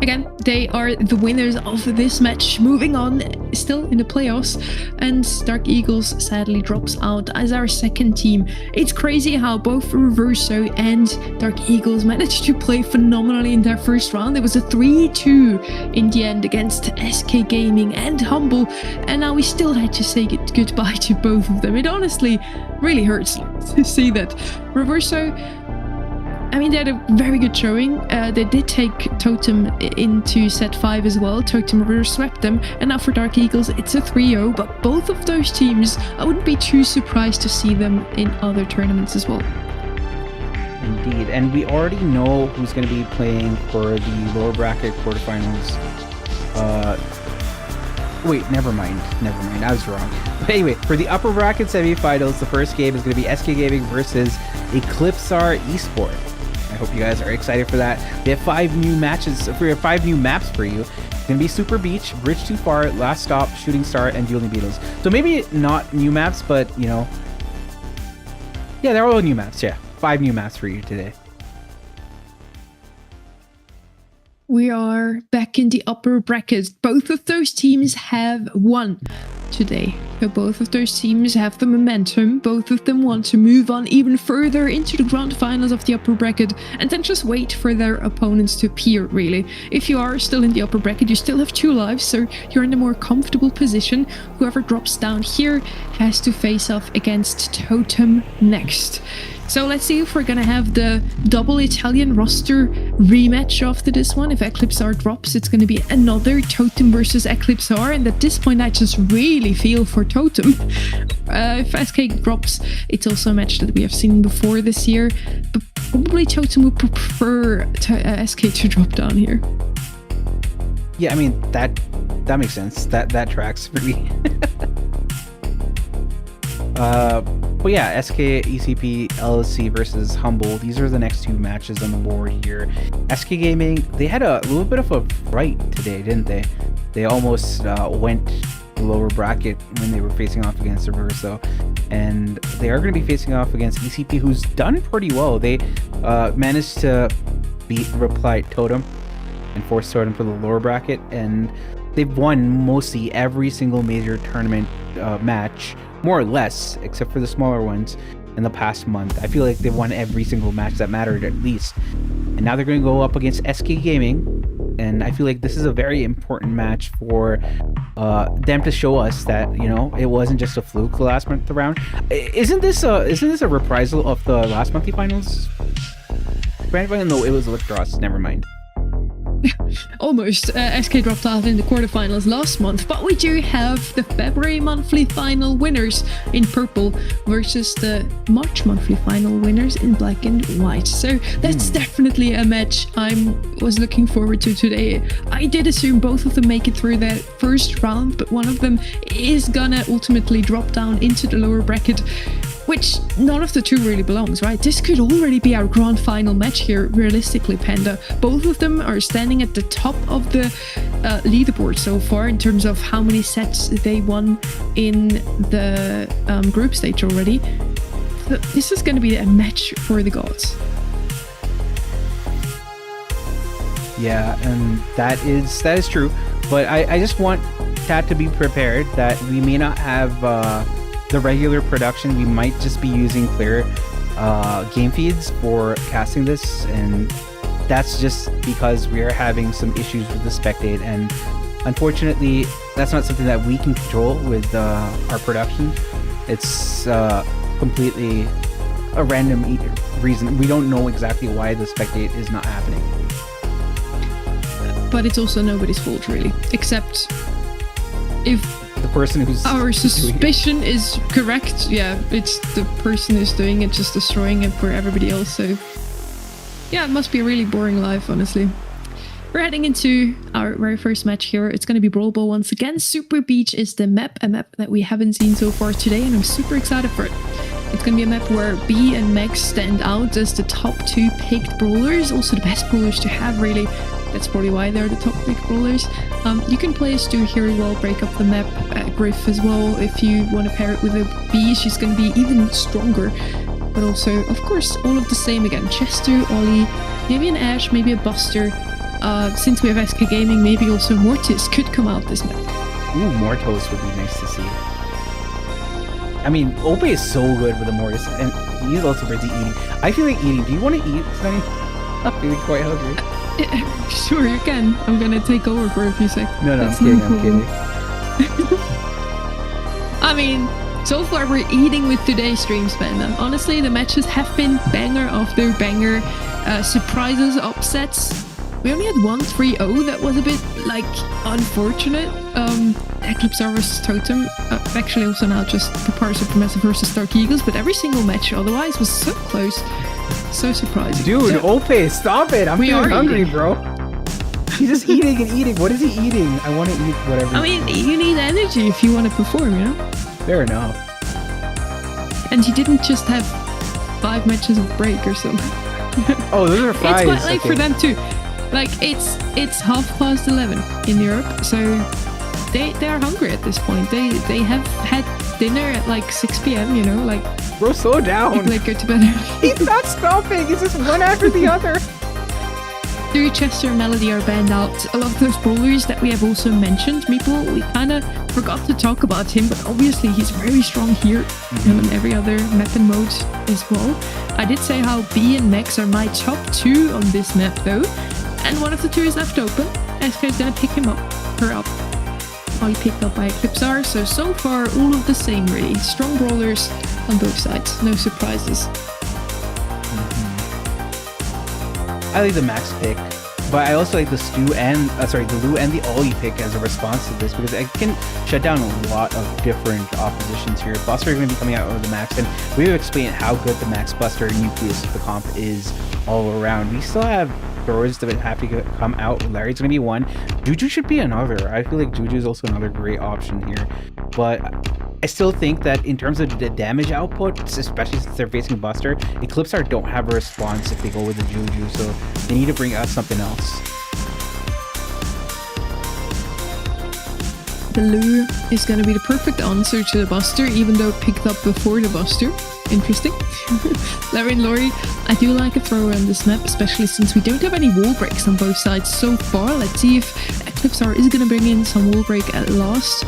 again, they are the winners of this match, moving on, still in the playoffs, and Dark Eagles sadly drops out as our second team. It's crazy how both Reverso and Dark Eagles managed to play phenomenally in their first round. It was a 3-2 in the end against SK Gaming and Humble, and now we still had to say goodbye to both of them. It honestly really hurts to see that. Reverso, I mean, they had a very good showing. They did take Totem into set 5 as well. Totem reverse swept them. And now for Dark Eagles, it's a 3-0. But both of those teams, I wouldn't be too surprised to see them in other tournaments as well.
Indeed. And we already know who's going to be playing for the lower bracket quarterfinals. Wait, never mind. I was wrong. But anyway, for the upper bracket semifinals, the first game is going to be SK Gaming versus Eclipsar Esport. I hope you guys are excited for that. We have 5 new matches. We have 5 new maps for you. It's gonna be Super Beach, Bridge Too Far, Last Stop, Shooting Star, and Dueling Beetles. So maybe not new maps, but you know, yeah, they're all new maps. Yeah, 5 new maps for you today.
We are back in the upper brackets. Both of those teams have won today. So both of those teams have the momentum. Both of them want to move on even further into the grand finals of the upper bracket and then just wait for their opponents to appear, really. If you are still in the upper bracket, you still have 2 lives, so you're in a more comfortable position. Whoever drops down here has to face off against Totem next. So let's see if we're gonna have the double Italian roster rematch after this one. If Eclipsar drops, it's gonna be another Totem versus Eclipsar, and at this point I just really feel for Totem. If SK drops, it's also a match that we have seen before this year, but probably Totem would prefer SK to drop down here.
Yeah, I mean, that makes sense. That tracks for me. But yeah, SK, ECP, LSC versus Humble. These are the next 2 matches on the board here. SK Gaming, they had a little bit of a fright today, didn't they? They almost went the lower bracket when they were facing off against Reverso. And they are going to be facing off against ECP, who's done pretty well. They managed to beat Reply Totem and force Totem for the lower bracket. And they've won mostly every single major tournament match, more or less, except for the smaller ones in the past month. I feel like they've won every single match that mattered at least. And now they're going to go up against SK Gaming. And I feel like this is a very important match for them to show us that, you know, it wasn't just a fluke the last month round. Isn't this a reprisal of the last monthly finals? Grand final? No, it was Electros. Never mind.
Almost. SK dropped out in the quarterfinals last month, but we do have the February monthly final winners in purple versus the March monthly final winners in black and white. So that's definitely a match I was looking forward to today. I did assume both of them make it through that first round, but one of them is gonna ultimately drop down into the lower bracket, which none of the 2 really belongs, right? This could already be our grand final match here, realistically, Panda. Both of them are standing at the top of the leaderboard so far in terms of how many sets they won in the group stage already. So this is going to be a match for the gods.
Yeah, and that is true. But I just want Tat to be prepared that we may not have the regular production. We might just be using clear game feeds for casting this, and that's just because we are having some issues with the spectate, and unfortunately that's not something that we can control with our production. It's completely a random reason. We don't know exactly why the spectate is not happening,
but it's also nobody's fault really, except if
the person who's
our suspicion is correct. Yeah, it's the person who's doing it, just destroying it for everybody else. So yeah, it must be a really boring life, honestly. We're heading into our very first match here. It's going to be Brawl Ball once again. Super Beach is the map, a map that we haven't seen so far today, and I'm super excited for it. It's going to be a map where B and Max stand out as the top 2 picked brawlers, also the best brawlers to have, really. That's probably why they're the top pick brawlers. You can play a Stu here as well, break up the map, Griff as well. If you want to pair it with a B, she's going to be even stronger. But also, of course, all of the same again. Chester, Ollie, maybe an Ash, maybe a Buster. since we have SK Gaming, maybe also Mortis could come out this map.
Ooh, Mortos would be nice to see. I mean, Ope is so good with the Mortis, and he's also busy eating. I feel like eating. Do you want to eat, Sunny? I'm feeling quite hungry.
Sure, you can. I'm gonna take over for a few seconds.
No,
That's
I'm
no
kidding.
I mean, so far we're eating with today's stream, Spanda. Honestly, the matches have been banger after banger. Surprises, upsets. We only had 1-3-0 that was a bit, like, unfortunate. Eclipse vs Totem. Actually, also now just Prepare Supermassive versus Dark Eagles, but every single match otherwise was so close. So surprising.
Dude,
So,
Ope, stop it. I'm
We
feeling
are
hungry,
eating.
bro. He's just eating and eating. What is he eating? I want to eat whatever.
I mean, you need energy if you want to perform, you know?
Fair enough.
And you didn't just have 5 matches of break or something.
Oh, those are
It's
fives.
quite late for them too. Like it's 11:30 in Europe, so they are hungry at this point. They have had dinner at like 6 p.m. You know, like
Bro, slow down.
people like go to bed.
He's not stopping. It's just one after the other.
Through Chester and Melody are banned out. A lot of those brawlers that we have also mentioned, people, we kind of forgot to talk about him, but obviously he's very strong here and in every other map and mode as well. I did say how B and Max are my top 2 on this map though, and one of the 2 is left open. SK is gonna pick him up, her up. All picked up by Eclipse R, so far all of the same really. Strong brawlers on both sides, no surprises.
I like the Max pick, but I also like the Stu and the Lou and the Ollie pick as a response to this because it can shut down a lot of different oppositions here. Buster is going to be coming out with the Max, and we've explained how good the Max Buster nucleus of the comp is all around. We still have throwers that have to come out. Larry's going to be one. Juju should be another. I feel like Juju is also another great option here, but I still think that in terms of the damage output, especially since they're facing Buster, Eclipse Art don't have a response if they go with the Juju, so they need to bring out something else.
The Lure is going to be the perfect answer to the Buster, even though picked up before the Buster. Interesting. Larry and Lori, I do like a thrower on this map, especially since we don't have any wall breaks on both sides so far. Let's see if Eclipse R is going to bring in some wall break at last.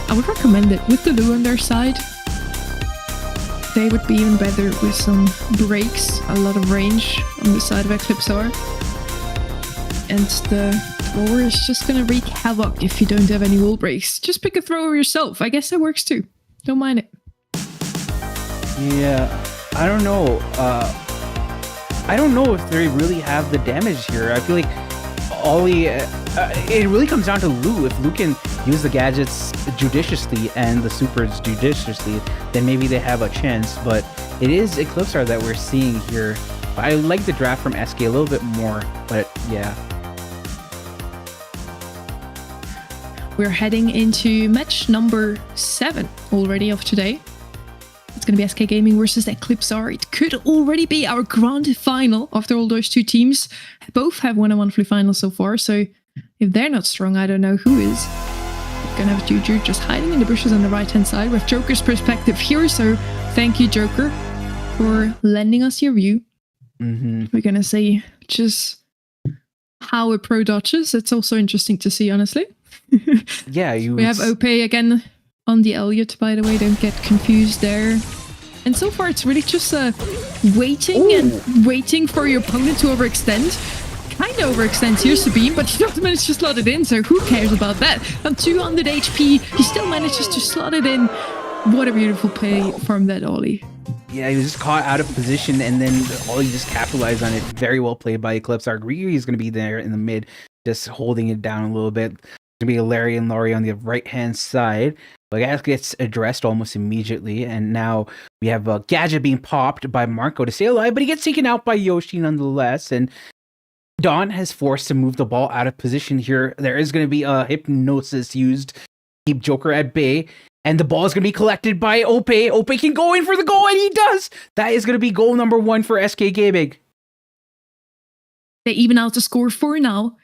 I would recommend it with the Lure on their side. They would be even better with some breaks, a lot of range on the side of Eclipse R. And the thrower is just gonna wreak havoc if you don't have any wall breaks. Just pick a thrower yourself. I guess that works too. Don't mind it.
Yeah, I don't know. I don't know if they really have the damage here. I feel like Ollie, it really comes down to Lou. If Lou can use the gadgets judiciously and the supers judiciously, then maybe they have a chance. But it is Eclipsar that we're seeing here. I like the draft from SK a little bit more, but yeah.
We're heading into match number 7 already of today. It's going to be SK Gaming versus Eclipse R. It could already be our grand final after all those 2 teams. Both have won a monthly final so far, so if they're not strong, I don't know who is. We're going to have Juju just hiding in the bushes on the right-hand side with Joker's perspective here, so thank you, Joker, for lending us your view. We're going to see just how a pro dodges. It's also interesting to see, honestly.
Yeah,
we have OP again on the Elliot, by the way, don't get confused there. And so far it's really just waiting and waiting for your opponent to overextend. Kind of overextends here, Sabine, but he doesn't manage to slot it in, so who cares about that? On 200 HP, he still manages to slot it in. What a beautiful play from that Ollie.
Yeah, he was just caught out of position, and then Ollie just capitalized on it. Very well played by Eclipse. Our Ryu is going to be there in the mid, just holding it down a little bit. It's going to be Larry and Laurie on the right-hand side. But that gets addressed almost immediately, and now we have a gadget being popped by Marco to stay alive, but he gets taken out by Yoshi nonetheless, and Dawn has forced to move the ball out of position here. There is going to be a hypnosis used to keep Joker at bay, and the ball is going to be collected by Ope. Ope can go in for the goal, and he does! That is going to be goal number 1 for SK Gaming.
They even out the score for now.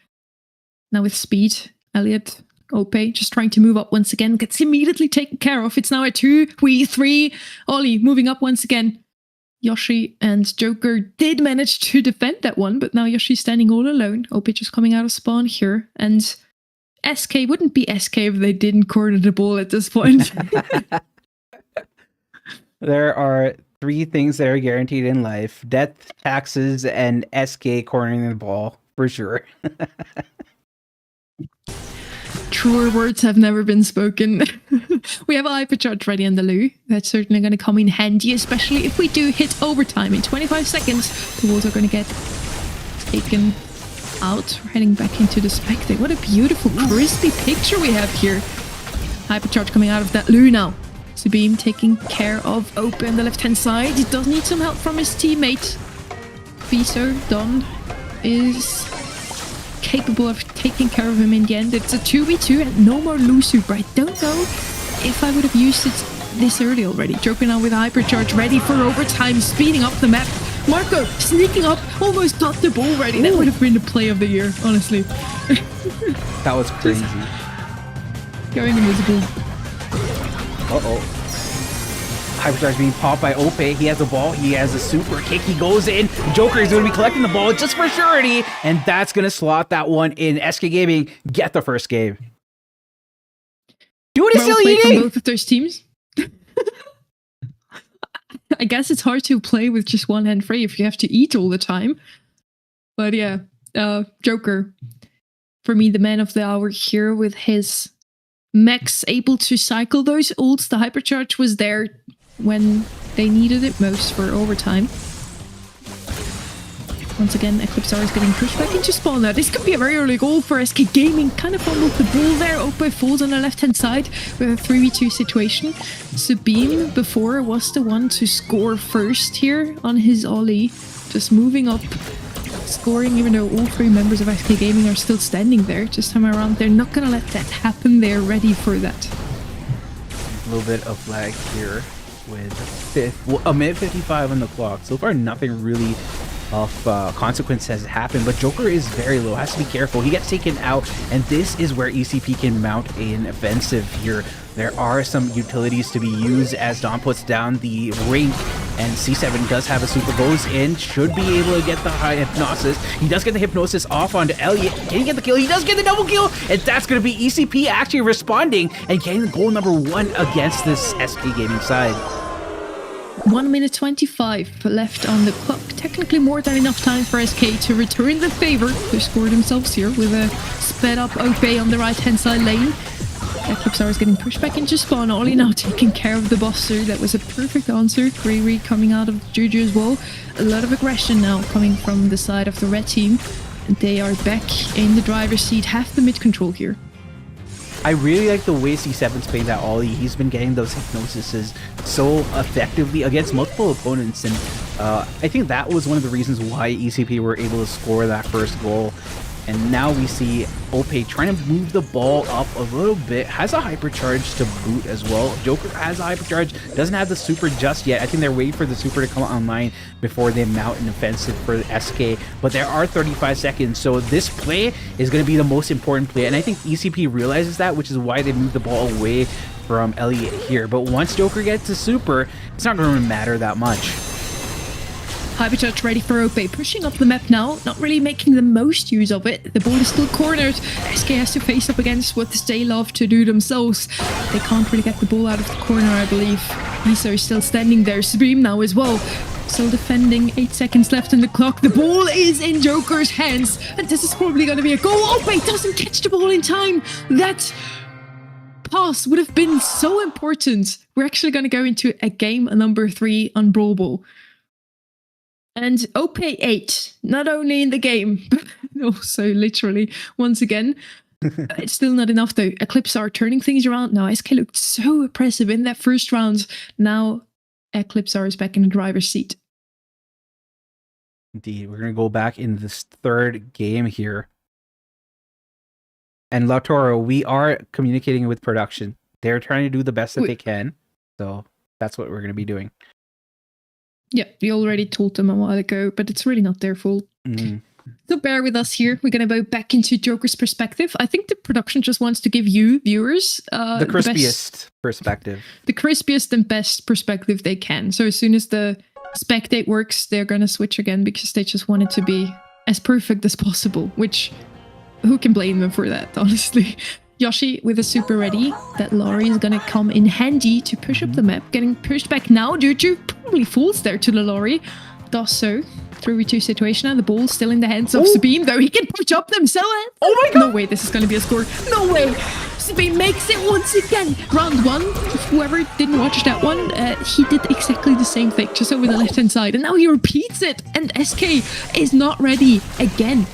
Now with speed, Elliot, Ope just trying to move up once again, gets immediately taken care of. It's now a 2-3. Ollie moving up once again. Yoshi and Joker did manage to defend that one, but now Yoshi's standing all alone. OP just coming out of spawn here. And SK wouldn't be SK if they didn't corner the ball at this point.
There are 3 things that are guaranteed in life: death, taxes, and SK cornering the ball, for sure.
Truer words have never been spoken. We have a hypercharge ready on the Lou. That's certainly going to come in handy, especially if we do hit overtime in 25 seconds. The walls are going to get taken out. We're heading back into the spectate. What a beautiful, crispy picture we have here. Hypercharge coming out of that Lou now. Sabine taking care of Ope on the left-hand side. He does need some help from his teammate. Viso, Don, is capable of taking care of him in the end. It's a 2v2 and no more Lou Super. I don't know if I would have used it this early already. Joker now with a hypercharge ready for overtime, speeding up the map. Marco sneaking up, almost got the ball ready. That would have been the play of the year, honestly.
That was crazy.
Going invisible.
Uh-oh. Hypercharge being popped by Ope. He has the ball. He has a super kick. He goes in. Joker is going to be collecting the ball just for surety. And that's going to slot that one in. SK Gaming get the first game. Dude is
Well
still
played from
eating.
both of those teams. I guess it's hard to play with just one hand free if you have to eat all the time. But yeah, Joker, for me, the man of the hour here with his mechs able to cycle those ults. The hypercharge was there when they needed it most for overtime. Once again, Eclipsar is getting pushed back into spawn now. This could be a very early goal for SK Gaming. Kind of fumbled the ball there. Ope falls on the left-hand side with a 3v2 situation. Sabine before was the one to score first here on his Ollie. Just moving up, scoring, even though all 3 members of SK Gaming are still standing there. Just time around, they're not gonna let that happen. They're ready for that.
A little bit of lag here with a minute 55 on the clock. So far, nothing really of consequence has happened, but Joker is very low, has to be careful. He gets taken out, and this is where ECP can mount an offensive here. There are some utilities to be used as Dom puts down the rink, and C7 does have a super, goes in, should be able to get the high hypnosis. He does get the hypnosis off onto Elliot. Can he get the kill? He does get the double kill, and that's going to be ECP actually responding and getting goal number 1 against this SK Gaming side.
1 minute 25 left on the clock. Technically more than enough time for SK to return the favor. They scored themselves here with a sped up OP on the right hand side lane. Eclipsar is getting pushed back into spawn. Ollie now taking care of the Buster. That was a perfect answer. Riri coming out of Juju as well. A lot of aggression now coming from the side of the red team. And they are back in the driver's seat. Half the mid control here.
I really like the way C7's playing that Ollie. He's been getting those hypnosises so effectively against multiple opponents, and I think that was one of the reasons why ECP were able to score that first goal. And now we see Ope trying to move the ball up a little bit. Has a hypercharge to boot as well. Joker has a hypercharge, doesn't have the super just yet. I think they're waiting for the super to come online before they mount an offensive for SK. But there are 35 seconds, so this play is going to be the most important play. And I think ECP realizes that, which is why they moved the ball away from Elliot here. But once Joker gets a super, it's not going to matter that much.
Hypercharge ready for Ope, pushing up the map now, not really making the most use of it. The ball is still cornered. SK has to face up against what they love to do themselves. They can't really get the ball out of the corner, I believe. Iso is still standing there. Supreme now as well. Still defending, 8 seconds left on the clock. The ball is in Joker's hands, and this is probably going to be a goal. Ope doesn't catch the ball in time. That pass would have been so important. We're actually going to go into a game number 3 on Brawl Ball. And OP 8, not only in the game, but also literally, once again. It's still not enough though. Eclipse are turning things around now. SK looked so oppressive in that first round. Now Eclipse is back in the driver's seat.
Indeed, we're going to go back in this third game here. And La Toro, we are communicating with production. They're trying to do the best that they can. So that's what we're going to be doing.
Yeah, we already told them a while ago, but it's really not their fault.
Mm-hmm.
So bear with us here. We're going to go back into Joker's perspective. I think the production just wants to give you, viewers,
the crispiest perspective.
The crispiest and best perspective they can. So as soon as the spectate works, they're gonna switch again because they just want it to be as perfect as possible, which who can blame them for that, honestly. Yoshi with a super ready. That Laurie is gonna come in handy to push up the map. Getting pushed back now. Juju probably falls there to the Laurie. Does so. 3v2 situation and the ball still in the hands of Sabine, though he can push up themselves.
Oh my god!
No way, this is gonna be a score. No way! Sabine makes it once again. Round 1. Whoever didn't watch that one, he did exactly the same thing, just over the left-hand side. And now he repeats it. And SK is not ready again.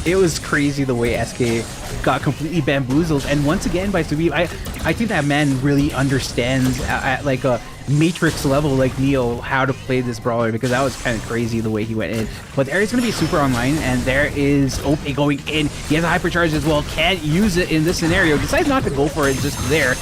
It was crazy the way SK got completely bamboozled, and once again by Sabine. I think that man really understands at like a Matrix level like Neo how to play this brawler, because that was kind of crazy the way he went in. But there is going to be super online, and there is Ope going in. He has a hypercharge as well, can't use it in this scenario, decides not to go for it just there,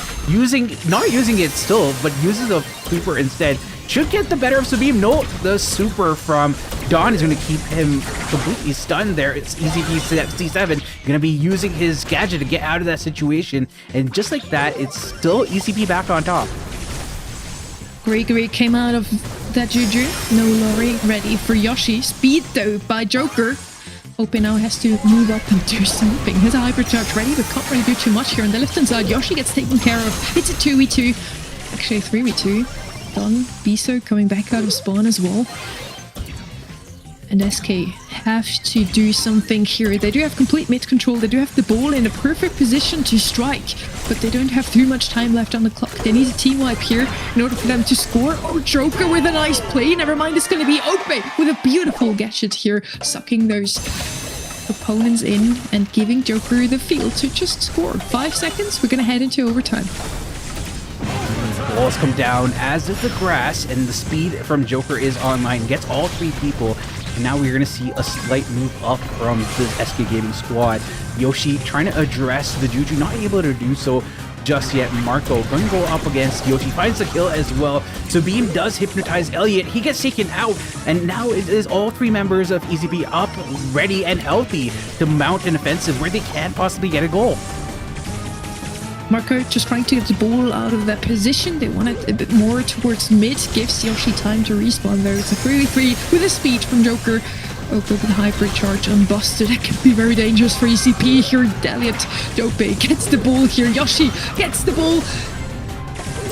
not using it still, but uses a super instead. Should get the better of Sabine. No, the super from Dawn is going to keep him completely stunned there. It's ECP C7 going to be using his gadget to get out of that situation. And just like that, it's still ECP back on top.
Gregory came out of that Juju. No Laurie ready for Yoshi. Speed though by Joker. Ope now has to move up and do something. His hypercharge ready, but can't really do too much here on the left hand side. Yoshi gets taken care of. It's a 2v2. Actually a 3v2. Don Biso coming back out of spawn as well. And SK have to do something here. They do have complete mid control. They do have the ball in a perfect position to strike, but they don't have too much time left on the clock. They need a team wipe here in order for them to score. Oh, Joker with a nice play. Never mind, it's going to be Ope with a beautiful gadget here, sucking those opponents in and giving Joker the field to just score. 5 seconds. We're going to head into overtime.
Walls come down, as is the grass, and the speed from Joker is online. Gets all 3 people, and now we're going to see a slight move up from the SK Gaming squad. Yoshi trying to address the Juju, not able to do so just yet. Marco going to go up against Yoshi, finds the kill as well. Sabine does hypnotize Elliot. He gets taken out, and now it is all 3 members of ECP up, ready and healthy to mount an offensive where they can possibly get a goal.
Marco just trying to get the ball out of that position. They want it a bit more towards mid. Gives Yoshi time to respawn though. It's a 3v3 with a speed from Joker. Ope with a hypercharge unbusted. That can be very dangerous for ECP here. Elliot Dope gets the ball here. Yoshi gets the ball.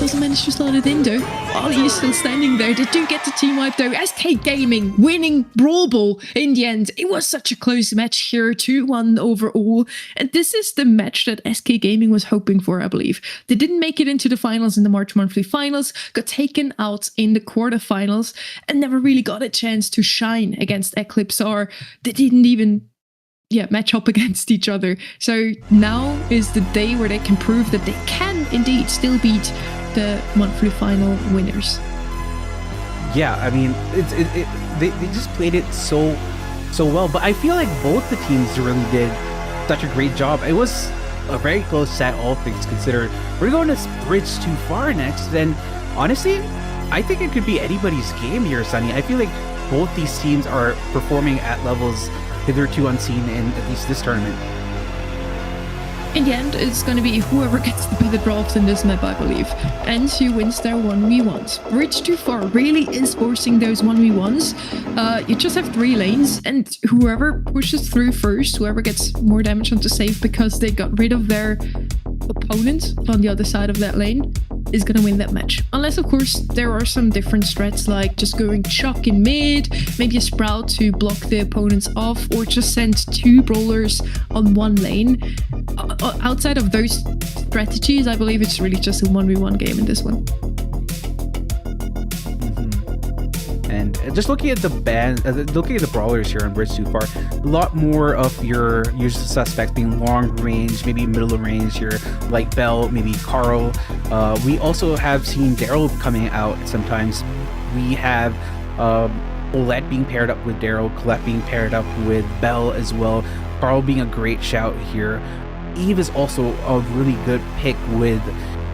Doesn't manage to slot it in though. Ollie is still standing there. They do get the team wipe though. SK Gaming winning Brawl Ball in the end. It was such a close match here, 2-1 overall. And this is the match that SK Gaming was hoping for, I believe. They didn't make it into the finals in the March Monthly Finals, got taken out in the quarterfinals, and never really got a chance to shine against Eclipse R. They didn't even match up against each other. So now is the day where they can prove that they can indeed still beat the monthly final winners.
Yeah, I mean, they just played it so well. But I feel like both the teams really did such a great job. It was a very close set, all things considered. We're going to Bridge Too Far next, and honestly, I think it could be anybody's game here, Sunny. I feel like both these teams are performing at levels hitherto unseen in at least this tournament.
In the end, it's going to be whoever gets the better brawls in this map, I believe, and who wins their 1v1s. Bridge Too Far really is forcing those 1v1s. You just have 3 lanes, and whoever pushes through first, whoever gets more damage onto save because they got rid of their opponent on the other side of that lane, is going to win that match. Unless, of course, there are some different strats like just going Chuck in mid, maybe a Sprout to block the opponents off, or just send 2 brawlers on 1 lane. Outside of those strategies, I believe it's really just a 1v1 game in this one.
And just looking at the looking at the brawlers here on Bridge Too Far, a lot more of your usual suspects being long range, maybe middle range here, like Bell, maybe Carl. We also have seen Daryl coming out sometimes. We have Olette being paired up with Daryl, Colette being paired up with Bell as well. Carl being a great shout here. Eve is also a really good pick with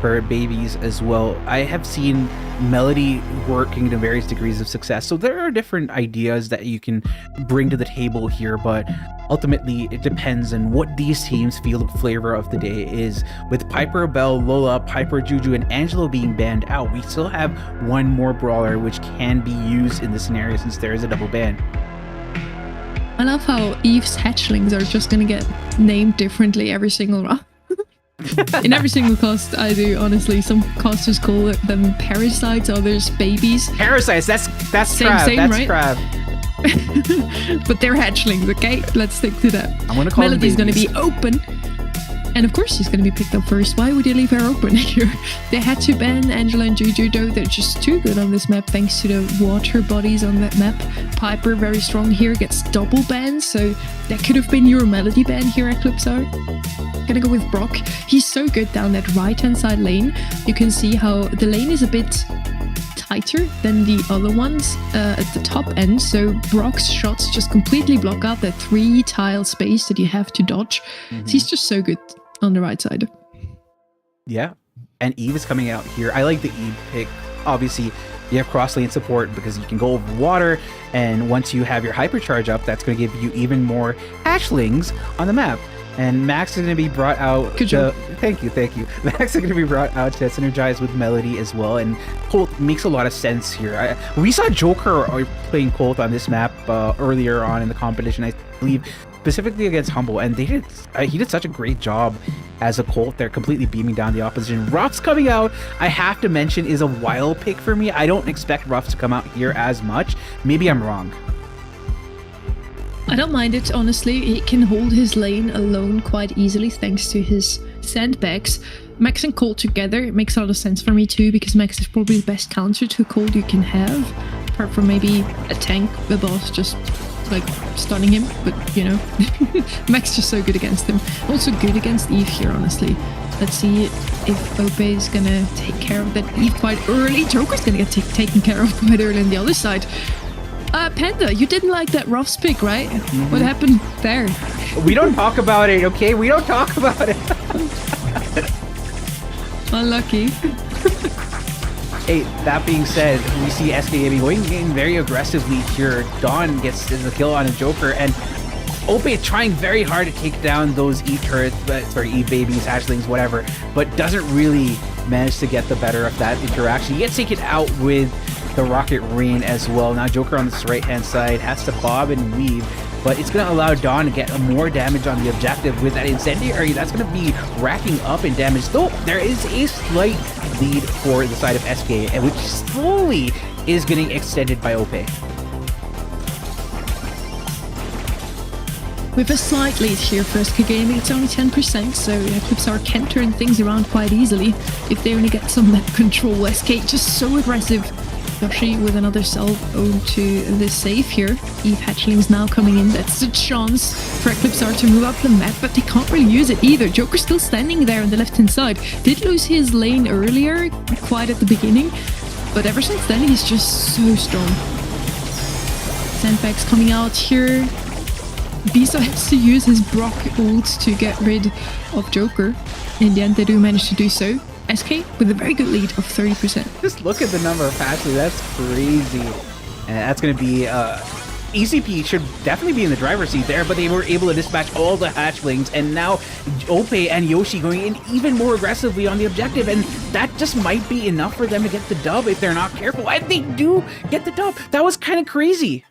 for babies as well. I have seen Melody working to various degrees of success. So there are different ideas that you can bring to the table here, but ultimately it depends on what these teams feel the flavor of the day is. With Piper, Belle, Lola, Piper, Juju, and Angelo being banned out, we still have one more brawler which can be used in this scenario since there is a double ban.
I love how Eve's hatchlings are just gonna get named differently every single round. In every single cast I do, honestly. Some casters call them parasites, others babies.
Parasites, that's
Same,
Crab,
same,
that's
right?
Crab.
But they're hatchlings, okay? Let's stick to that.
I'm gonna call
Melody's
them
gonna
babies.
be open. And of course she's gonna be picked up first. Why would you leave her open here? They had to ban Angela and Juju though. They're just too good on this map thanks to the water bodies on that map. Piper, very strong here, gets double banned. So that could have been your Melody ban here, Eclipsar. Gonna go with Brock. He's so good down that right-hand side lane. You can see how the lane is a bit tighter than the other ones at the top end, so Brock's shots just completely block out that 3-tile space that you have to dodge. So he's just so good on the right side.
Yeah, and Eve is coming out here. I like the Eve pick. Obviously, you have cross lane support because you can go over water, and once you have your hypercharge up, that's going to give you even more hatchlings on the map. And Max is going to be brought out.
Good job.
Thank you. Max is going to be brought out to synergize with Melody as well. And Colt makes a lot of sense here. We saw Joker playing Colt on this map earlier on in the competition, I believe, specifically against Humble. And he did such a great job as a Colt. They're completely beaming down the opposition. Ruff's coming out, I have to mention, is a wild pick for me. I don't expect Ruff to come out here as much. Maybe I'm wrong.
I don't mind it, honestly. He can hold his lane alone quite easily thanks to his sandbags. Max and Colt together, it makes a lot of sense for me too, because Max is probably the best counter to Colt you can have, apart from maybe a tank, the boss just like stunning him, but you know, Max just so good against him. Also good against Eve here, honestly. Let's see if Ope is gonna take care of that Eve quite early. Joker's gonna get taken care of quite early on the other side. Panda, you didn't like that Ruff's pick, right? What happened there?
We don't talk about it, okay? We don't talk about it.
Unlucky.
Hey, that being said, we see SK Gaming going very aggressively here. Dawn gets the kill on a Joker, and Ope trying very hard to take down those Eve turrets, Eve babies, hatchlings, whatever, but doesn't really manage to get the better of that interaction. He gets taken out with the Rocket Rain as well. Now Joker on this right-hand side has to bob and weave, but it's going to allow Dawn to get more damage on the objective with that incendiary. That's going to be racking up in damage, though there is a slight lead for the side of SK, and which slowly is getting extended by Ope.
With a slight lead here for SK Gaming, it's only 10%, so Eclipsar can turn things around quite easily if they only get some map control. SK just so aggressive. Yoshi with another self owed to the save here. Eve hatchlings now coming in. That's a chance for Eclipsar to move up the map, but they can't really use it either. Joker's still standing there on the left-hand side. Did lose his lane earlier, quite at the beginning, but ever since then he's just so strong. Sandbags coming out here. Bisa has to use his Brock ult to get rid of Joker. In the end, they do manage to do so. SK with a very good lead of 30%.
Just look at the number of hatchlings. That's crazy. And that's going to be... ECP should definitely be in the driver's seat there, but they were able to dispatch all the hatchlings, and now Ope and Yoshi going in even more aggressively on the objective, and that just might be enough for them to get the dub if they're not careful. And they do get the dub. That was kind of crazy.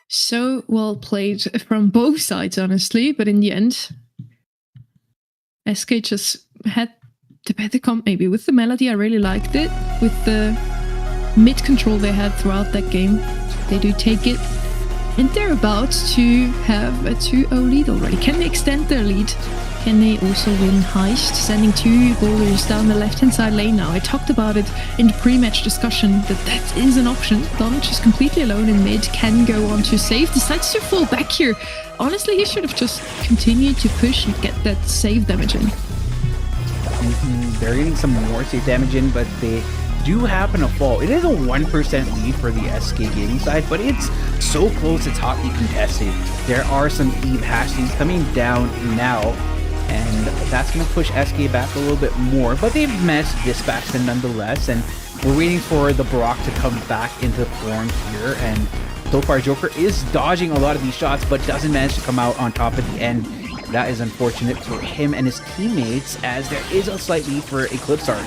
So well played from both sides, honestly, but in the end, SK just had the better comp maybe. With the Melody, I really liked it. With the mid control they had throughout that game, they do take it. And they're about to have a 2-0 lead already. Can they extend their lead? Can they also win Heist? Sending 2 bowlers down the left-hand side lane now. I talked about it in the pre-match discussion that is an option. Donich is completely alone in mid, can go on to save. Decides to fall back here. Honestly, he should have just continued to push and get that save damage in.
They're getting some more save damage in, but they do happen to fall. It is a 1% lead for the SK Gaming side, but it's so close it's hotly contested. There are some Eve hatchlings coming down now.
and that's going to push SK back a little bit more, but they've managed to dispatch them nonetheless, and we're waiting for the Brock to come back into form here, and so far Joker is dodging a lot of these shots, but doesn't manage to come out on top at the end. That is unfortunate for him and his teammates, as there is a slight lead for Eclipsar.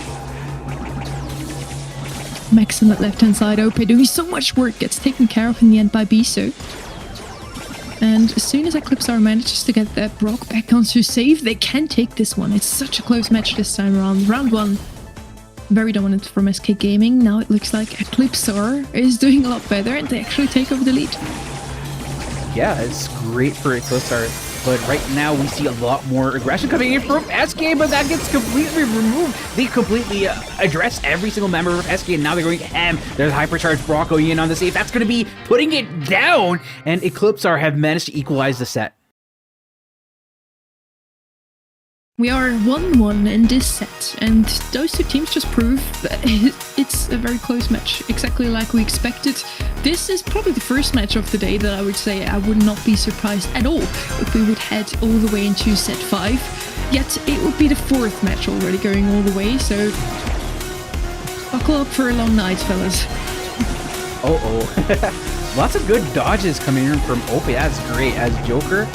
Max on that left-hand side, OP doing so much work, gets taken care of in the end by Biso. And as soon as Eclipsar manages to get that Brock back onto save, they can take this one. It's such a close match this time around. Round 1, very dominant from SK Gaming. Now it looks like Eclipsar is doing a lot better and they actually take over the lead.
Yeah, it's great for Eclipsar, but right now we see a lot more aggression coming in from SK, but that gets completely removed. They completely address every single member of SK, and now they're going ham. There's Hypercharged Brock going in on the save. That's going to be putting it down, and Eclipsar have managed to equalize the set.
We are 1-1 in this set, and those two teams just prove that it's a very close match, exactly like we expected. This is probably the first match of the day that I would say I would not be surprised at all if we would head all the way into set 5. Yet it would be the 4th match already going all the way, so buckle up for a long night, fellas.
Lots of good dodges coming in from OP. That's great, as Joker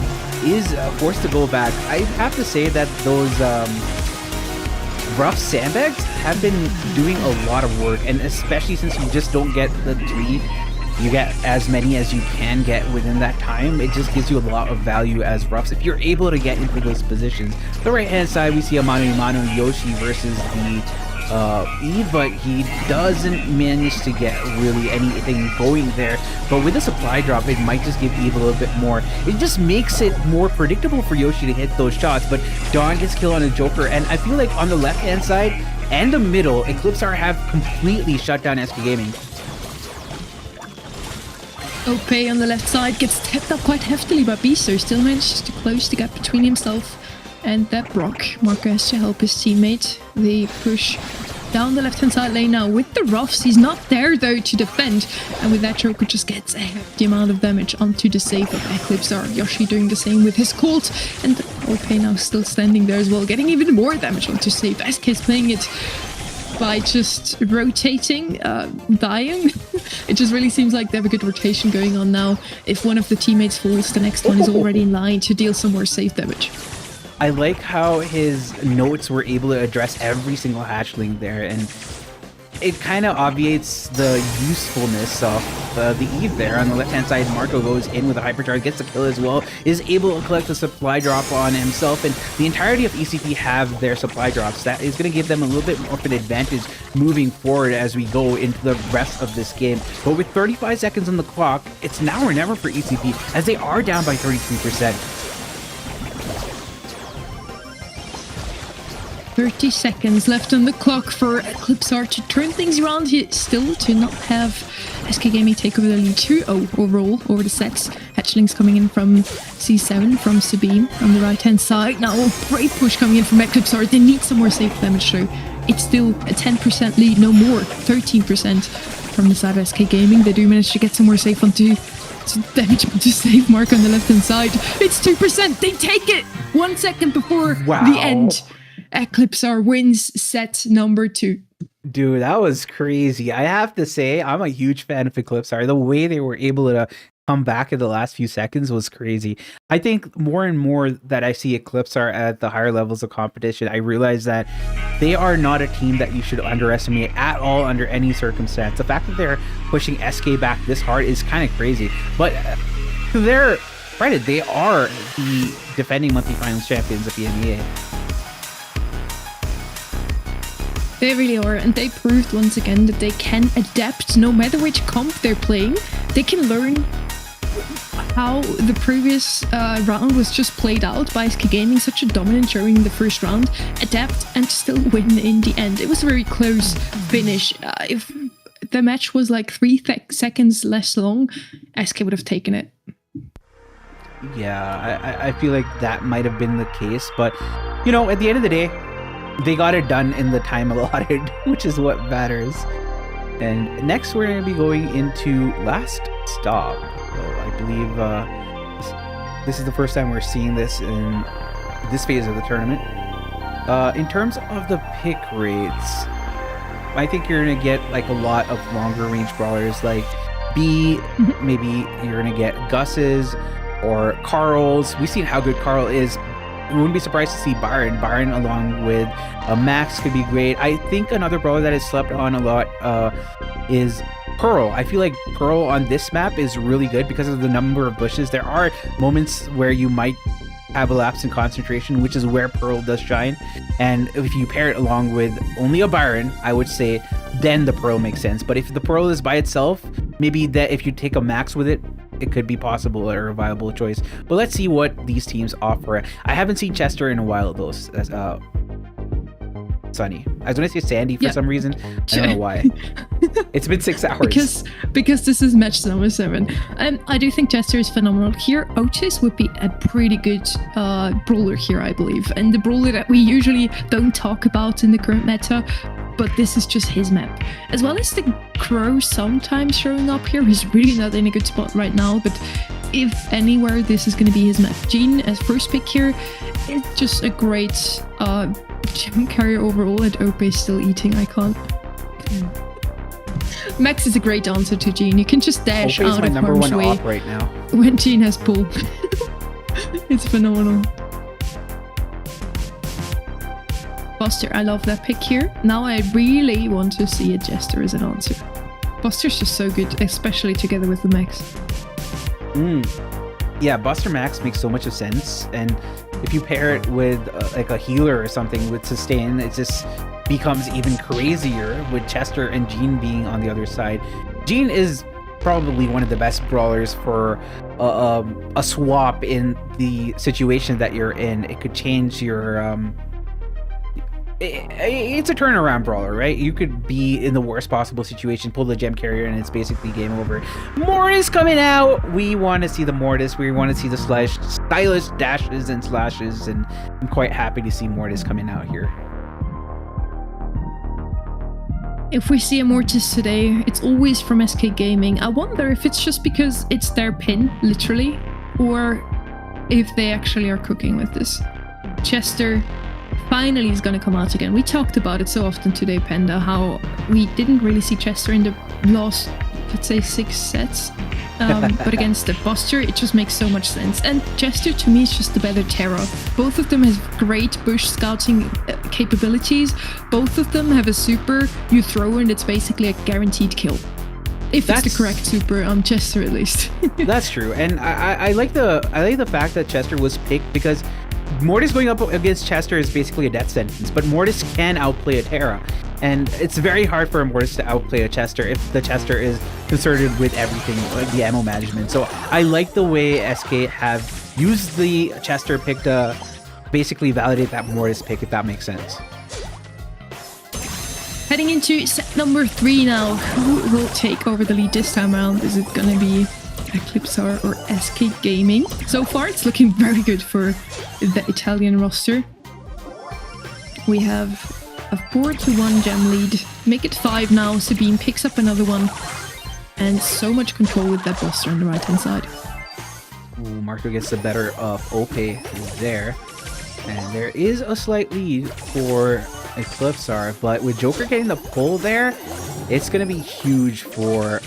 is forced to go back. I have to say that those rough sandbags have been doing a lot of work, and especially since you just don't get the 3, you get as many as you can get within that time. It just gives you a lot of value as roughs if you're able to get into those positions. The right hand side, we see a mano a mano Yoshi versus the Eve, but he doesn't manage to get really anything going there. But with the supply drop, it might just give Eve a little bit more. It just makes it more predictable for Yoshi to hit those shots, but Dawn gets killed on a Joker, and I feel like on the left hand side and the middle, Eclipsar have completely shut down SK Gaming.
OP on the left side gets tapped up quite heftily by Biso, still manages to close the gap between himself and that Brock. Marco has to help his teammate. They push down the left-hand side lane now with the roughs. He's not there though to defend, and with that Joker just gets a hefty amount of damage onto the save of Eclipsar. Yoshi doing the same with his Colt, and OP now still standing there as well, getting even more damage onto save. SK is playing it by just rotating, dying. It just really seems like they have a good rotation going on now. If one of the teammates falls, the next one is already in line to deal some more save damage.
I like how his notes were able to address every single hatchling there, and it kind of obviates the usefulness of the Eve there. On the left-hand side, Marco goes in with a hypercharge, gets the kill as well, is able to collect the supply drop on himself, and the entirety of ECP have their supply drops. That is going to give them a little bit more of an advantage moving forward as we go into the rest of this game. But with 35 seconds on the clock, it's now or never for ECP, as they are down by 33%.
30 seconds left on the clock for Eclipsar to turn things around here, still to not have SK Gaming take over the lead 2-0 overall over the sets. Hatchlings coming in from C7 from Sabine on the right hand side. Now a great push coming in from Eclipsar. They need some more safe damage though. It's still a 10% lead, no more, 13% from the side of SK Gaming. They do manage to get some more safe onto damage onto save mark on the left hand side. It's 2%, they take it 1 second before the end. Eclipsar wins set number 2.
Dude, that was crazy. I have to say, I'm a huge fan of Eclipsar. The way they were able to come back in the last few seconds was crazy. I think more and more that I see Eclipsar at the higher levels of competition, I realize that they are not a team that you should underestimate at all under any circumstance. The fact that they're pushing SK back this hard is kind of crazy. But to their credit, they are the defending monthly finals champions of the EMEA.
They really are, and they proved once again that they can adapt no matter which comp they're playing. They can learn how the previous round was just played out by SK Gaming, such a dominant showing in the first round, adapt and still win in the end. It was a very close finish. If the match was like 3 seconds less long, SK would have taken it.
Yeah, I feel like that might have been the case, but you know, at the end of the day, they got it done in the time allotted, which is what matters. And next we're going to be going into last stop. So I believe this is the first time we're seeing this in
this phase of the tournament. In terms of the pick rates, I think you're gonna get like a lot of longer range brawlers like B. Maybe you're gonna get Gus's or Carl's. We've seen how good Carl is. We wouldn't be surprised to see Byron. Byron along with Max could be great. I think another brawler that is slept on a lot is Pearl. I feel like Pearl on this map is really good because of the number of bushes. There are moments where you might have a lapse in concentration, which is where Pearl does shine. And if you pair it along with only a Byron, I would say then the Pearl makes sense. But if the Pearl is by itself, maybe that if you take a Max with it, it could be possible or a viable choice. But let's see what these teams offer. I haven't seen Chester in a while though. Sunny. I was gonna say Sandy for some reason. I don't know why. It's been 6 hours.
Because this is match number 7. I do think Chester is phenomenal here. Otis would be a pretty good brawler here, I believe. And the brawler that we usually don't talk about in the current meta, but this is just his map. As well as the Crow sometimes showing up here. He's really not in a good spot right now, but if anywhere, this is going to be his map. Jean as first pick here is just a great gem carrier overall, and OP is still eating. I can't. Max is a great answer to Jean. You can just dash
OP is
out
my
of
number
harm's
one
way
op right now.
when Jean has pull. It's phenomenal. Buster, I love that pick here. Now I really want to see a Jester as an answer. Buster's just so good, especially together with the Max.
Yeah, Buster Max makes so much of sense, and if you pair it with like a healer or something with sustain, it just becomes even crazier with Chester and Jean being on the other side. Jean is probably one of the best brawlers for a swap in the situation that you're in. It could change your it's a turnaround brawler, right? You could be in the worst possible situation, pull the gem carrier, and it's basically game over. Mortis coming out. We want to see the Mortis. We want to see the stylish dashes and slashes, and I'm quite happy to see Mortis coming out here.
If we see a Mortis today, it's always from SK Gaming. I wonder if it's just because it's their pin, literally, or if they actually are cooking with this. Chester finally is going to come out again. We talked about it so often today, Panda, how we didn't really see Chester in the last, let's say, 6 sets. But against the Buster, it just makes so much sense. And Chester, to me, is just the better Terra. Both of them have great bush scouting capabilities. Both of them have a super you throw and it's basically a guaranteed kill. If it's the correct super, Chester at least.
That's true. And I like the fact that Chester was picked because Mortis going up against Chester is basically a death sentence, but Mortis can outplay a Terra. And it's very hard for a Mortis to outplay a Chester if the Chester is concerted with everything, like the ammo management. So I like the way SK have used the Chester pick to basically validate that Mortis pick, if that makes sense.
Heading into set number 3 now. Who will take over the lead this time around? Is it going to be Eclipsar or SK Gaming? So far, it's looking very good for the Italian roster. We have a 4-1 gem lead. Make it 5 now. Sabine picks up another one. And so much control with that Buster on the right-hand side.
Ooh, Marco gets the better of OP there. And there is a slight lead for Eclipsar, but with Joker getting the pull there, it's going to be huge for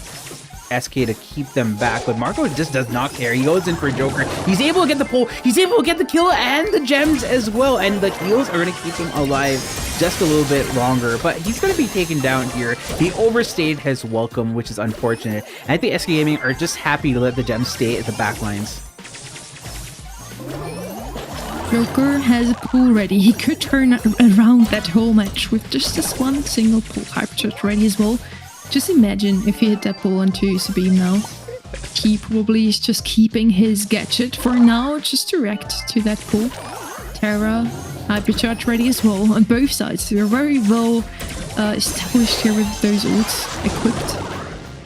SK to keep them back. But Marco just does not care. He goes in for Joker. He's able to get the pull. He's able to get the kill and the gems as well. And the heals are going to keep him alive just a little bit longer. But he's going to be taken down here. He overstayed his welcome, which is unfortunate. And I think SK Gaming are just happy to let the gems stay at the back lines.
Joker has a pull ready. He could turn around that whole match with just this one single pull. Hypercharge ready as well. Just imagine if he hit that pull onto Sabine now. He probably is just keeping his gadget for now, just to react to that pull. Terra, Hypercharge ready as well on both sides. They're very well established here with those ults equipped.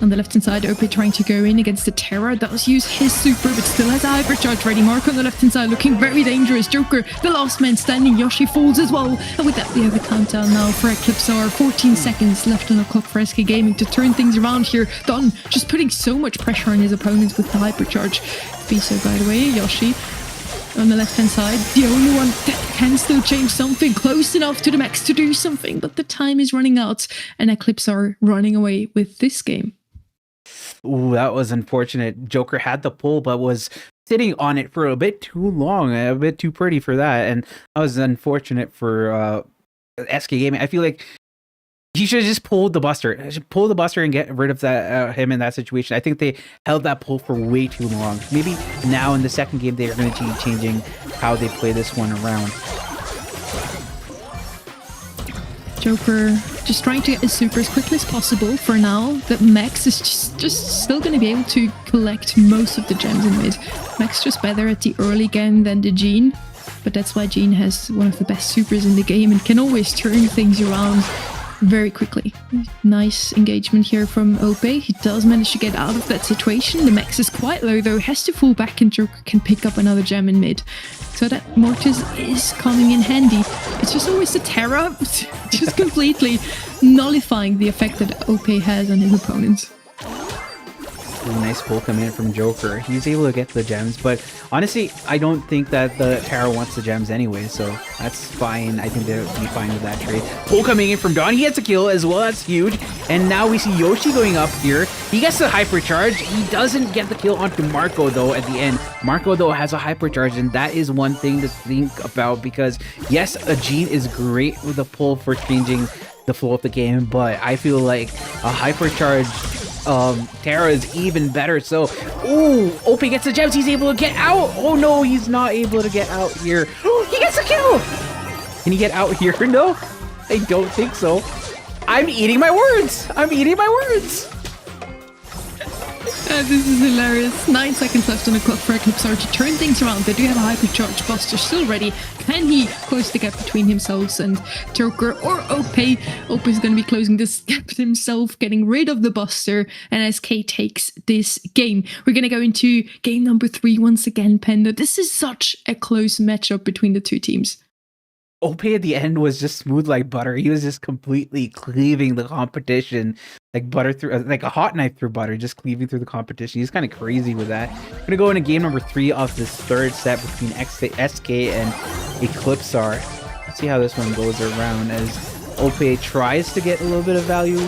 On the left-hand side, OP trying to go in against the Terra. Does use his super, but still has a Hypercharge ready. Mark on the left-hand side looking very dangerous. Joker, the last man standing. Yoshi falls as well. And with that, we have a countdown now for Eclipsar. 14 seconds left on the clock for SK Gaming to turn things around here. Don just putting so much pressure on his opponents with the Hypercharge. Be so, by the way, Yoshi on the left-hand side. The only one that can still change something, close enough to the max to do something, but the time is running out, and Eclipse are running away with this game.
Ooh, that was unfortunate. Joker had the pull, but was sitting on it for a bit too long, a bit too pretty for that, and that was unfortunate for SK Gaming. I feel like he should have just pulled the Buster. Pull the Buster and get rid of that him in that situation. I think they held that pull for way too long. Maybe now in the second game they are going to be changing how they play this one around.
Joker just trying to get his super as quickly as possible for now. That Max is just still going to be able to collect most of the gems in mid. Max just better at the early game than the Jean, but that's why Jean has one of the best supers in the game and can always turn things around very quickly. Nice engagement here from Ope. He does manage to get out of that situation. The Max is quite low though, has to fall back and Joker can pick up another gem in mid. So that Mortis is coming in handy. It's just always the Terra, just completely nullifying the effect that Ope has on his opponents.
Ooh, nice pull coming in from Joker. He's able to get the gems, but honestly, I don't think that the Terra wants the gems anyway, so that's fine. I think they'll be fine with that trade. Pull coming in from Don. He gets a kill as well. That's huge. And now we see Yoshi going up here. He gets the hypercharge. He doesn't get the kill onto Marco, though, at the end. Marco, though, has a hypercharge, and that is one thing to think about because, yes, a Jean is great with a pull for changing the flow of the game, but I feel like a hypercharge Terra is even better. So, ooh, Ope gets the gems. He's able to get out. Oh no, he's not able to get out here. He gets a kill. Can he get out here? No, I don't think so. I'm eating my words. I'm eating my words.
This is hilarious. 9 seconds left on the clock for Eclipse to turn things around. They do have a hypercharge. Buster still ready. Can he close the gap between himself and Joker or Ope? Ope is going to be closing this gap himself, getting rid of the Buster, and SK takes this game. We're going to go into game number 3 once again, Panda. This is such a close matchup between the two teams.
Ope at the end was just smooth like butter. He was just completely cleaving the competition like butter through, like a hot knife through butter, just cleaving through the competition. He's kind of crazy with that. We're gonna go into game number 3 of this third set between SK and Eclipse. Let's see how this one goes around as Ope tries to get a little bit of value,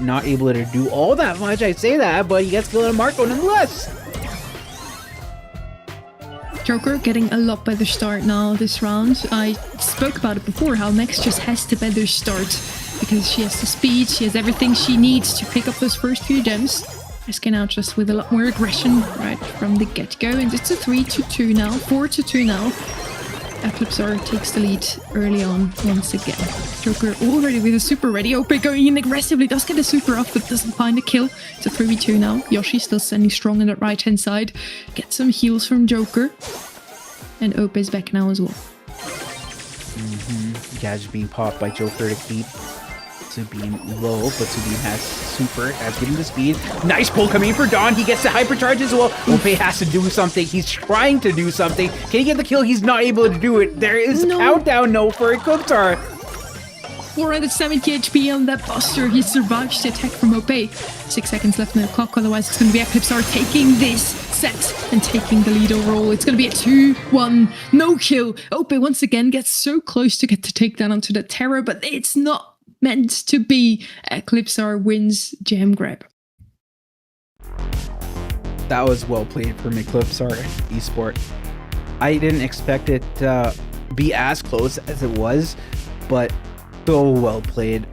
not able to do all that much. I say that, but he gets killed on Marco nonetheless.
Joker getting a lot better start now this round. I spoke about it before, how Max just has to better start because she has the speed, she has everything she needs to pick up those first few gems. SK now just with a lot more aggression right from the get-go, and it's a 3-2 now, 4-2 now. Eclipse takes the lead early on once again. Joker already with a super ready. Ope going in aggressively, does get a super off but doesn't find a kill. It's a 3v2 now. Yoshi still standing strong on that right hand side. Get some heals from Joker. And Ope is back now as well.
Gadget being popped by Joker to keep Sabine low, but Sabine has super, has given the speed. Nice pull coming in for Don. He gets the hypercharge as well. Ope has to do something. He's trying to do something. Can he get the kill? He's not able to do it. There is countdown no for Eclipse.
470 HP on that Buster. He survives the attack from Ope. 6 seconds left on the clock, otherwise it's going to be Eclipse taking this set and taking the lead overall. It's going to be a 2-1 no kill. Ope once again gets so close to get the takedown onto the Terror, but it's not meant to be. Eclipse wins gem grab.
That was well played from Eclipse Esport. I didn't expect it to be as close as it was, but so well played.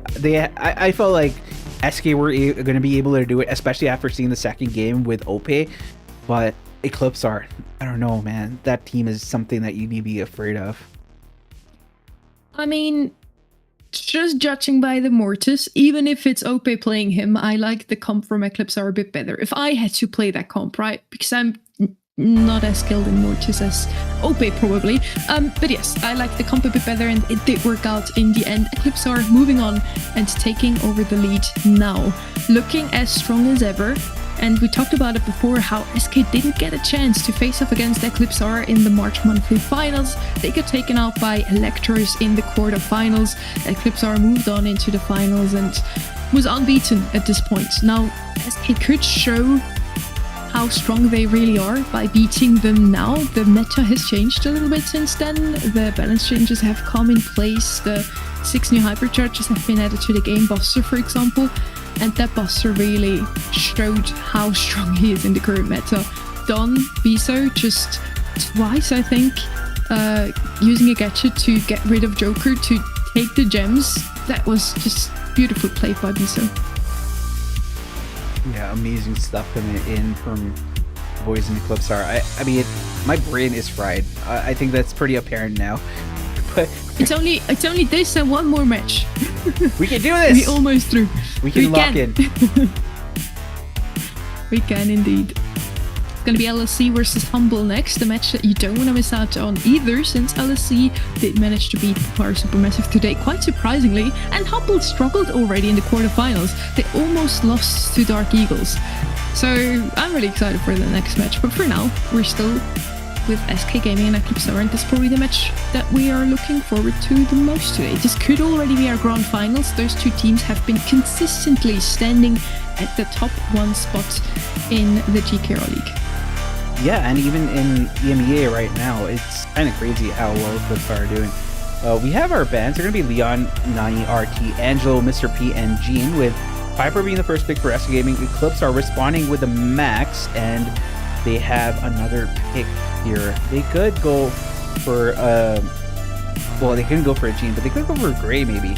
I felt like SK were going to be able to do it, especially after seeing the second game with Ope, but Eclipse I don't know, man. That team is something that you need to be afraid of.
I mean, just judging by the Mortis, even if it's Ope playing him, I like the comp from Eclipse a bit better. If I had to play that comp, right? Because I'm not as skilled in Mortis as Ope probably. But yes, I like the comp a bit better and it did work out in the end. Eclipse moving on and taking over the lead now. Looking as strong as ever. And we talked about it before, how SK didn't get a chance to face off against Eclipse in the March monthly finals. They got taken out by Electors in the quarterfinals. Eclipse moved on into the finals and was unbeaten at this point. Now, SK could show how strong they really are by beating them now. The meta has changed a little bit since then. The balance changes have come in place. The 6 new hypercharges have been added to the game Buster, for example, and that Buster really showed how strong he is in the current meta. Don Biso just twice, I think, using a gadget to get rid of Joker to take the gems. That was just beautiful play by Biso.
Yeah, amazing stuff coming in from boys in Eclipse are. I mean, my brain is fried. I think that's pretty apparent now. But
it's only this and one more match.
We can do this.
We almost through.
We can lock in.
We can indeed. It's gonna be LSC versus Humble next, a match that you don't want to miss out on either, since LSC did manage to beat Papara Supermassive today, quite surprisingly, and Humble struggled already in the quarterfinals. They almost lost to Dark Eagles. So I'm really excited for the next match, but for now, we're still with SK Gaming and Eclipse, and that's probably the match that we are looking forward to the most today. This could already be our grand finals. Those two teams have been consistently standing at the top 1 spot in the GKR League.
Yeah, and even in EMEA right now, it's kind of crazy how well Eclipse are doing. We have our bands. They're going to be Leon, Nani, RT, Angelo, Mr. P, and Gene, with Piper being the first pick for SK Gaming. Eclipse are responding with the Max, and they have another pick here. They could go for, well, they couldn't go for a Gene, but they could go for a Gray, maybe.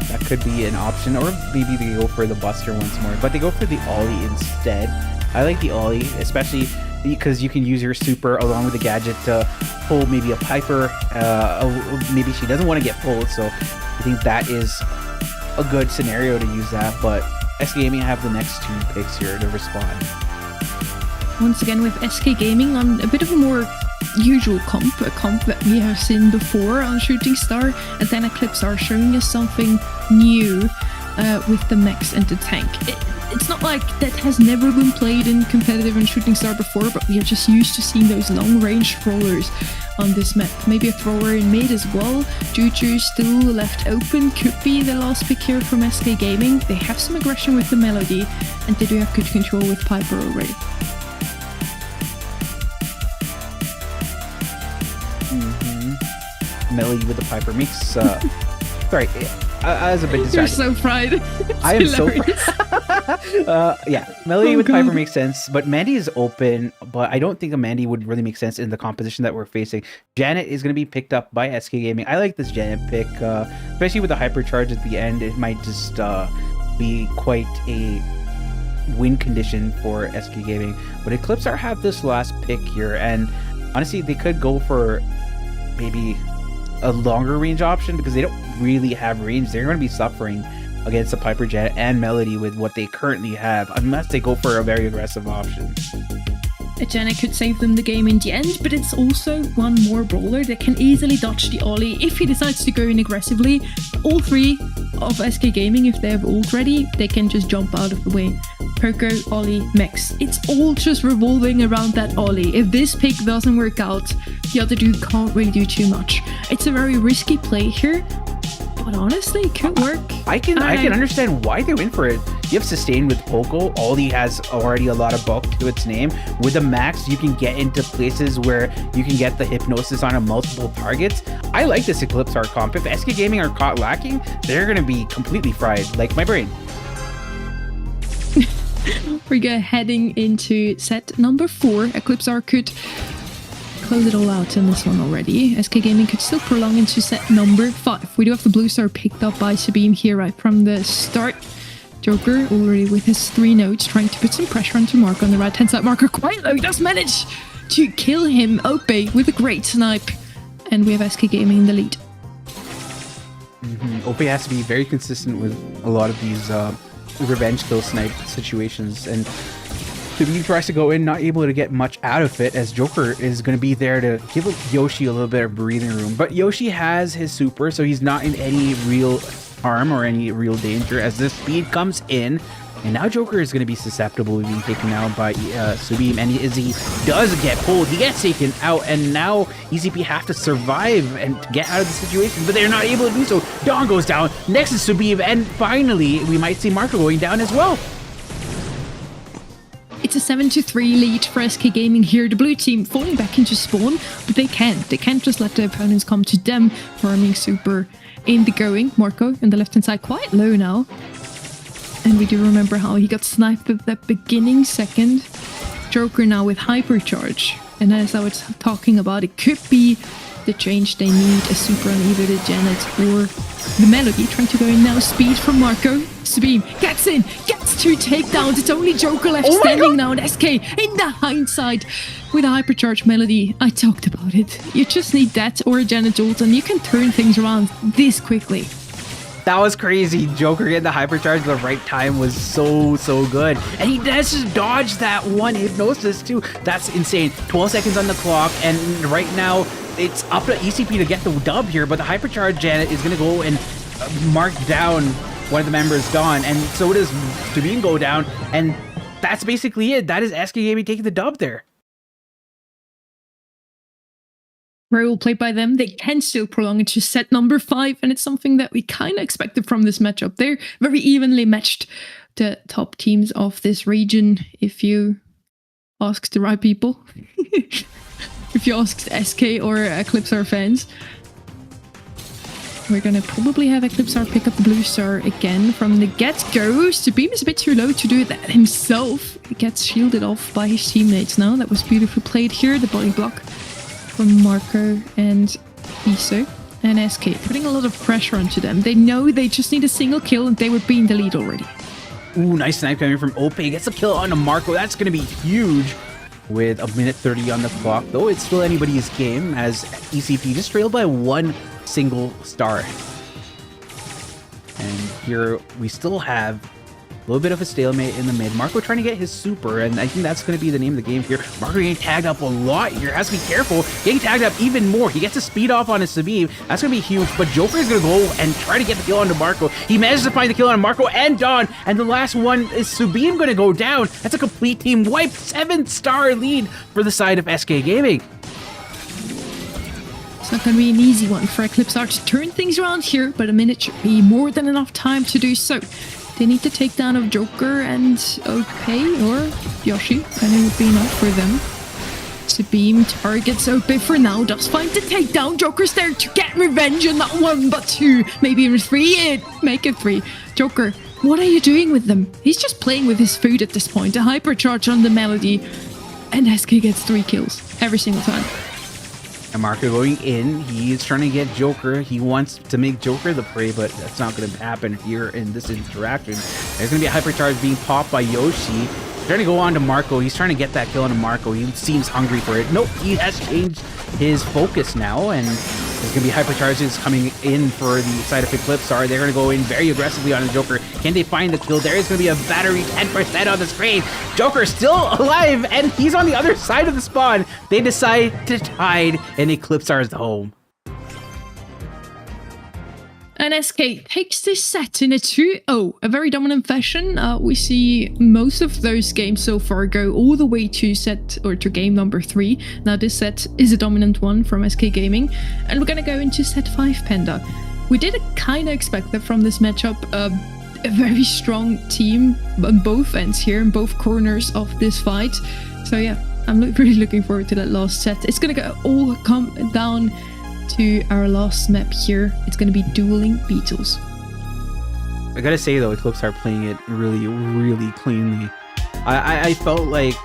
That could be an option, or maybe they go for the Buster once more, but they go for the Ollie instead. I like the Ollie, especially because you can use your super along with the gadget to pull maybe a Piper. Maybe she doesn't want to get pulled, so I think that is a good scenario to use that. But SK Gaming have the next 2 picks here to respond.
Once again with SK Gaming on a bit of a more usual comp, a comp that we have seen before on Shooting Star, and then Eclipse are showing us something new with the Max and the Tank. It's not like that has never been played in competitive and Shooting Star before, but we are just used to seeing those long-range throwers on this map. Maybe a thrower in mid as well. Juju still left open, could be the last pick here from SK Gaming. They have some aggression with the Melody, and they do have good control with Piper already.
Melody with the Piper makes sorry, I was a bit distracted.
You're so fried.
I am so fried. Yeah, Melody with Piper makes sense, but Mandy is open, but I don't think a Mandy would really make sense in the composition that we're facing. Janet is going to be picked up by SK Gaming. I like this Janet pick, especially with the hypercharge at the end. It might just be quite a win condition for SK Gaming, but Eclipse are have this last pick here, and honestly, they could go for maybe a longer range option because they don't really have range. They're going to be suffering against the Piper, Janet, and Melody with what they currently have, unless they go for a very aggressive option.
Janet could save them the game in the end, but it's also one more brawler that can easily dodge the Ollie if he decides to go in aggressively. All 3 of SK Gaming, if they have ult ready, they can just jump out of the way. Poco, Ollie, Max. It's all just revolving around that Ollie. If this pick doesn't work out, the other dude can't really do too much. It's a very risky play here, but honestly, it could work.
I can understand why they went for it. You have sustain with Poco. Ollie has already a lot of bulk to its name. With a Max, you can get into places where you can get the hypnosis on a multiple targets. I like this Eclipse art comp. If SK Gaming are caught lacking, they're going to be completely fried, like my brain.
We're heading into set number 4. Eclipse R could close it all out in this one already. SK Gaming could still prolong into set number 5. We do have the blue star picked up by Sabine here right from the start. Joker already with his 3 nodes trying to put some pressure onto Mark on the right hand side. Marker quite low, does manage to kill him. Ope with a great snipe. And we have SK Gaming in the lead.
Ope has to be very consistent with a lot of these revenge kill snipe situations, and Sabine tries to go in, not able to get much out of it, as Joker is going to be there to give Yoshi a little bit of breathing room. But Yoshi has his super, so he's not in any real harm or any real danger as the speed comes in. And now Joker is going to be susceptible to being taken out by Subim, and as he does get pulled, he gets taken out, and now EZP have to survive and to get out of the situation, but they're not able to do so. Dawn goes down, next is Subim, and finally we might see Marco going down as well.
It's a 7-3 lead for SK Gaming here. The blue team falling back into spawn, but they can't. They can't just let the opponents come to them. Farming super in the going. Marco on the left-hand side, quite low now. And we do remember how he got sniped at that beginning second. Joker now with hypercharge. And as I was talking about, it could be the change they need. A super on either the Janet or the Melody. Trying to go in now. Speed from Marco. Sabine gets in, gets 2 takedowns. It's only Joker left standing now. And SK in the hindsight with a hypercharge Melody. I talked about it. You just need that or a Janet ult and you can turn things around this quickly.
That was crazy. Joker getting the hypercharge at the right time was so good. And he does just dodge that one hypnosis too. That's insane. 12 seconds on the clock, and right now it's up to ECP to get the dub here, but the hypercharge Janet is going to go and mark down one of the members, Dawn, and so does Sabine go down, and that's basically it. That is SK Gaming taking the dub there.
Very well played by them. They can still prolong it to set number 5, and it's something that we kind of expected from this matchup. They're very evenly matched, the top teams of this region, if you ask the right people. If you ask SK or Eclipsar fans. We're gonna probably have Eclipsar pick up the blue star again from the get-go. Subeam is a bit too low to do that himself. He gets shielded off by his teammates now. That was beautifully played here. The body block from Marco and Iso. And SK putting a lot of pressure onto them. They know they just need a single kill and they would be in the lead already.
Ooh, nice snipe coming from Ope. Gets a kill on Marco. That's going to be huge with a minute 30 on the clock. Though it's still anybody's game as ECP just trailed by 1 single star. And here we still have a little bit of a stalemate in the mid. Marco trying to get his super, and I think that's going to be the name of the game here. Marco getting tagged up a lot here. Has to be careful. Getting tagged up even more. He gets a speed off on his Sabine. That's going to be huge, but Joker is going to go and try to get the kill onto Marco. He manages to find the kill on Marco and Dawn, and the last one is Sabine going to go down. That's a complete team wipe. 7-star lead for the side of SK Gaming.
It's not going to be an easy one for Eclipsar to turn things around here, but a minute should be more than enough time to do so. They need to take down of Joker and OP or Yoshi, and it would be enough for them. Sabine targets OP for now, does find the takedown. Joker's there to get revenge on not 1 but 2, maybe even 3. Make it 3. Joker, what are you doing with them? He's just playing with his food at this point. A hypercharge on the Melody, and SK gets 3 kills every single time.
And Marco going in, he's trying to get Joker. He wants to make Joker the prey, but that's not going to happen here in this interaction. There's going to be a hypercharge being popped by Yoshi. He's trying to go on to Marco. He's trying to get that kill on Marco. He seems hungry for it. Nope, he has changed his focus now, and there's going to be hypercharges coming in for the side of Eclipsar. They're going to go in very aggressively on the Joker. Can they find the kill? There is going to be a battery 10% on the screen. Joker still alive, and he's on the other side of the spawn. They decide to hide in Eclipsar's home.
And SK takes this set in a 2-0, a very dominant fashion. We see most of those games so far go all the way to set or to game number 3. Now this set is a dominant one from SK Gaming, and we're gonna go into set 5, Panda. We did kind of expect that from this matchup. A very strong team on both ends here, in both corners of this fight. So yeah, I'm really looking forward to that last set. It's gonna go all come down to our last map here. It's going to be Dueling Beetles.
I gotta say though, Eclipsar playing it really cleanly. I felt like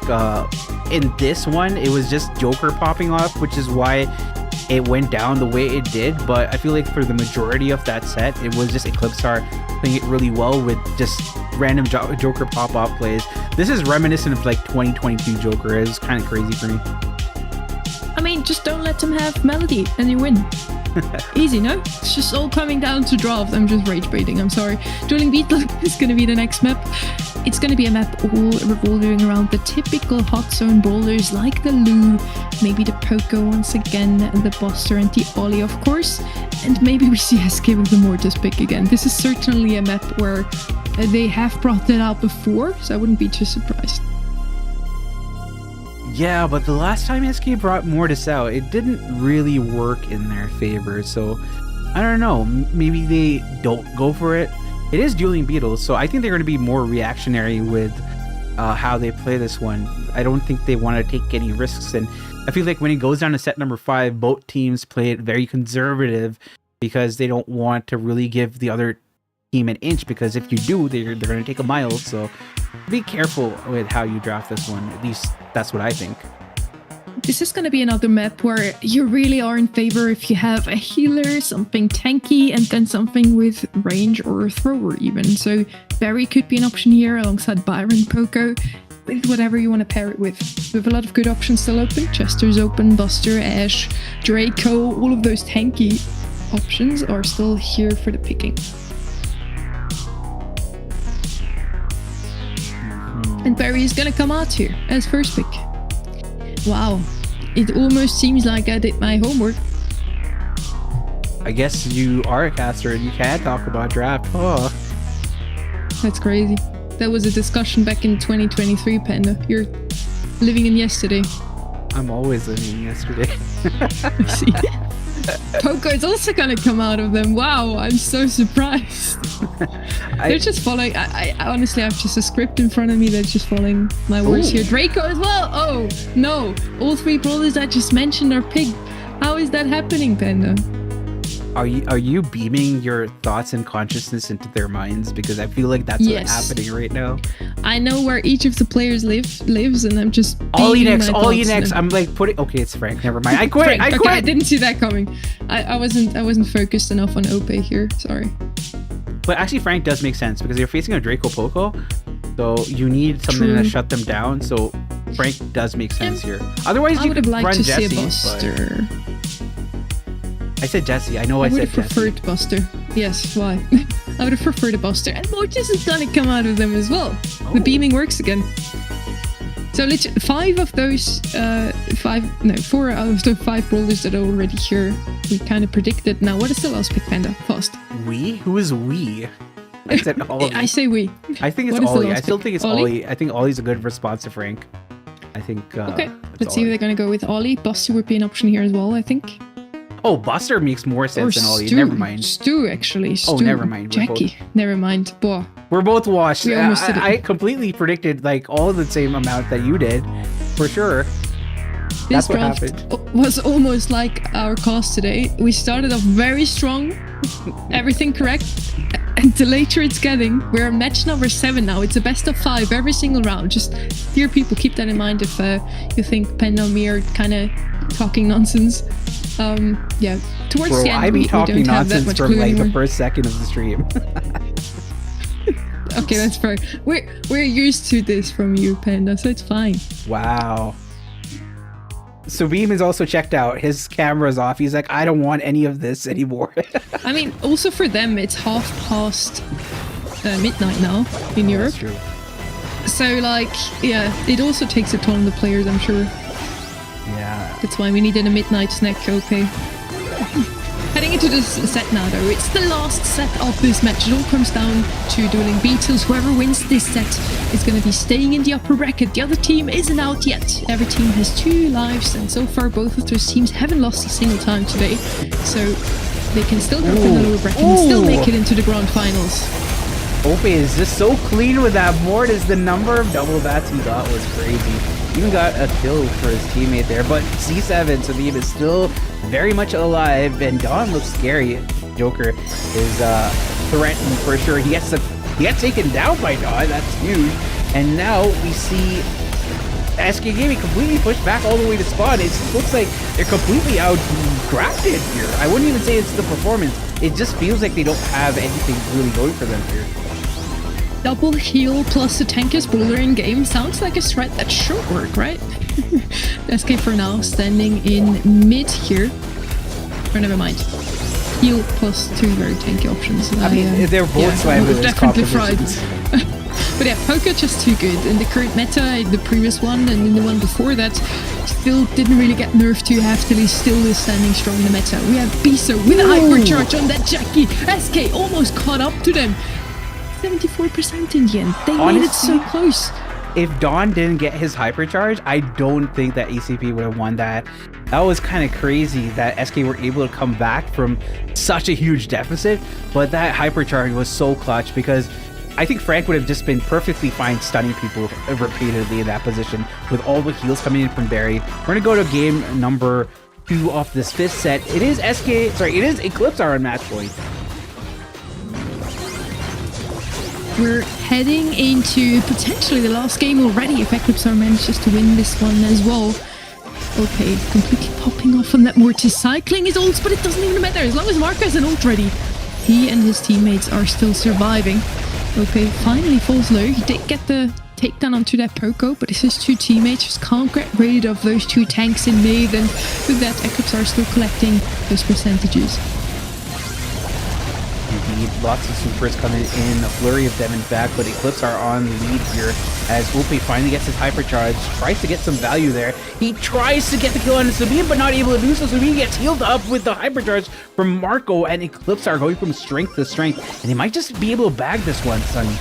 in this one it was just Joker popping off, which is why it went down the way it did. But I feel like for the majority of that set, it was just Eclipsar playing it really well with just random Joker pop-off plays. This is reminiscent of like 2022 Joker. It was kind of crazy for me.
I mean, just don't let them have Melody and you win. Easy, no? It's just all coming down to draft. I'm just rage baiting, I'm sorry. Dueling Beetle is going to be the next map. It's going to be a map all revolving around the typical hot zone brawlers like the Lou, maybe the Poco once again, the Buster and the Ollie of course, and maybe we see SK with the Mortis pick again. This is certainly a map where they have brought it out before, so I wouldn't be too surprised.
Yeah, but the last time SK brought Mortis out, it didn't really work in their favor. So, I don't know. Maybe they don't go for it. It is Dueling Beetles, so I think they're going to be more reactionary with
how they play this one. I don't think they want to take any risks, and I feel like when it goes down to set number 5, both teams play it very conservative because they don't want to really give the other team an inch, because if you do, they're going to take a mile. So be careful with how you draft this one. At least that's what I think.
This is going to be another map where you really are in favor if you have a healer, something tanky, and then something with range or a thrower even. So Barry could be an option here alongside Byron, Poco, with whatever you want to pair it with. We have a lot of good options still open. Chester's open, Buster, Ash, Draco, all of those tanky options are still here for the picking. And Barry is going to come out here as first pick. Wow, it almost seems like I did my homework.
I guess you are a caster and you can talk about draft. Oh,
that's crazy. That was a discussion back in 2023, Panda. You're living in yesterday.
I'm always living in yesterday.
See? Poco is also gonna come out of them. Wow, I'm so surprised. They're just following. I honestly have just a script in front of me that's just following my words here. Draco as well. Oh no, all 3 brawlers I just mentioned are picked. How is that happening, Panda?
Are you beaming your thoughts and consciousness into their minds? Because I feel like that's what's happening right now.
I know where each of the players lives, and I'm just
Ollie next. I'm like putting. Okay, it's Frank. Never mind. I quit.
Frank,
I quit.
Okay, I didn't see that coming. I wasn't focused enough on OP here. Sorry.
But actually, Frank does make sense because you're facing a Draco Poco, so you need something to shut them down. So Frank does make sense here. Otherwise, you could run Jesse.
See a Buster.
I said Jesse. I know I said Jesse.
I would have preferred Buster. Yes, why? I would have preferred a Buster. And Mortis is gonna come out of them as well. Oh. The beaming works again. So literally 4 out of the 5 brawlers that are already here, we kind of predicted. Now, what is the last pick, Panda? Fast.
We? Who is we? I said Ollie.
I say we.
I think it's Ollie. I still think it's Ollie. I think Ollie's a good response to Frank. I think.
Okay, let's see if they're gonna go with Ollie. Buster would be an option here as well, I think.
Oh, Buster makes more sense than Ollie. Never mind.
Stu, actually. Stu.
Oh, never mind.
Jackie. Never mind. Boah.
We're both washed.
We almost did it.
I completely predicted like all the same amount that you did, for sure.
This draft was almost like our cast today. We started off very strong, everything correct, and the later it's getting, we're on match number 7 now. It's a best of 5 every single round. Just, dear people, keep that in mind if you think Panda and me are kind of talking nonsense. Yeah, towards the end,
I be talking nonsense from like
anymore.
the first second of the stream.
Okay, that's fair. We're used to this from you, Panda, so it's fine.
Wow. So Beam is also checked out. His camera's off. He's like, I don't want any of this anymore.
I mean, also for them, it's 1:30 midnight now in Europe.
That's true.
So, like, yeah, it also takes a toll on the players, I'm sure.
Yeah.
That's why we needed a midnight snack, okay. Heading into this set now, though. It's the last set of this match. It all comes down to dueling beetles. Whoever wins this set is going to be staying in the upper bracket. The other team isn't out yet. Every team has 2 lives, and so far both of those teams haven't lost a single time today. So they can still drop in the lower bracket and still make it into the grand finals.
Ope is just so clean with that board. As the number of double bats he got was crazy. Even got a kill for his teammate there, but C7, so Beam is still very much alive, and Dawn looks scary. Joker is threatened for sure. He gets taken down by Dawn. That's huge. And now we see SK Gaming completely pushed back all the way to spawn. It looks like they're completely out-crafted here. I wouldn't even say it's the performance. It just feels like they don't have anything really going for them here.
Double heal plus a tankiest brawler in game sounds like a strat that should work, right? SK for now standing in mid here. Or never mind. Heal plus 2 very tanky options.
I mean, they're both sliders.
Definitely fried. But yeah, Poker just too good. In the current meta, the previous one and in the one before that, still didn't really get nerfed too heftily, still is standing strong in the meta. We have Biso with a hypercharge on that Jackie. SK almost caught up to them. 74% in the end. They made it so close.
If Dawn didn't get his hypercharge, I don't think that ECP would have won that. That was kind of crazy that SK were able to come back from such a huge deficit, but that hypercharge was so clutch because I think Frank would have just been perfectly fine stunning people repeatedly in that position with all the heals coming in from Barry. We're gonna go to game number 2 of this 5th set. It is it is Eclipse on match point.
We're heading into potentially the last game already if Eclipse manages to win this one as well. Okay, completely popping off on that Mortis, cycling his ults, but it doesn't even matter as long as Marco has an ult ready. He and his teammates are still surviving. Okay, finally falls low. He did get the takedown onto that Poco, but his 2 teammates just can't get rid of those 2 tanks in mid, and with that Eclipse are still collecting those percentages.
Indeed, lots of supers coming in, a flurry of them in fact, but Eclipse are on the lead here as Wolpe finally gets his hypercharge, tries to get some value there. He tries to get the kill on Sabine, but not able to do so. Sabine gets healed up with the hypercharge from Marco, and Eclipse are going from strength to strength, and they might just be able to bag this one, Sunny.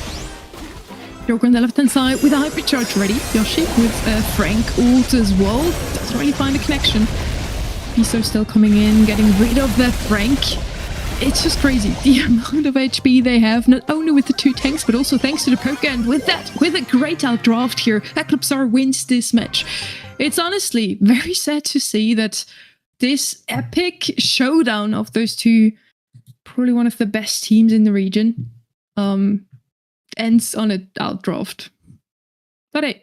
Joker on the left-hand side with a hypercharge ready. Yoshi with Frank ult as well. Doesn't really find a connection. Piso still coming in, getting rid of that Frank. It's just crazy, the amount of HP they have, not only with the 2 tanks, but also thanks to the poke, and with a great outdraft here, Eclipsar wins this match. It's honestly very sad to see that this epic showdown of those 2, probably one of the best teams in the region, ends on an outdraft. But hey,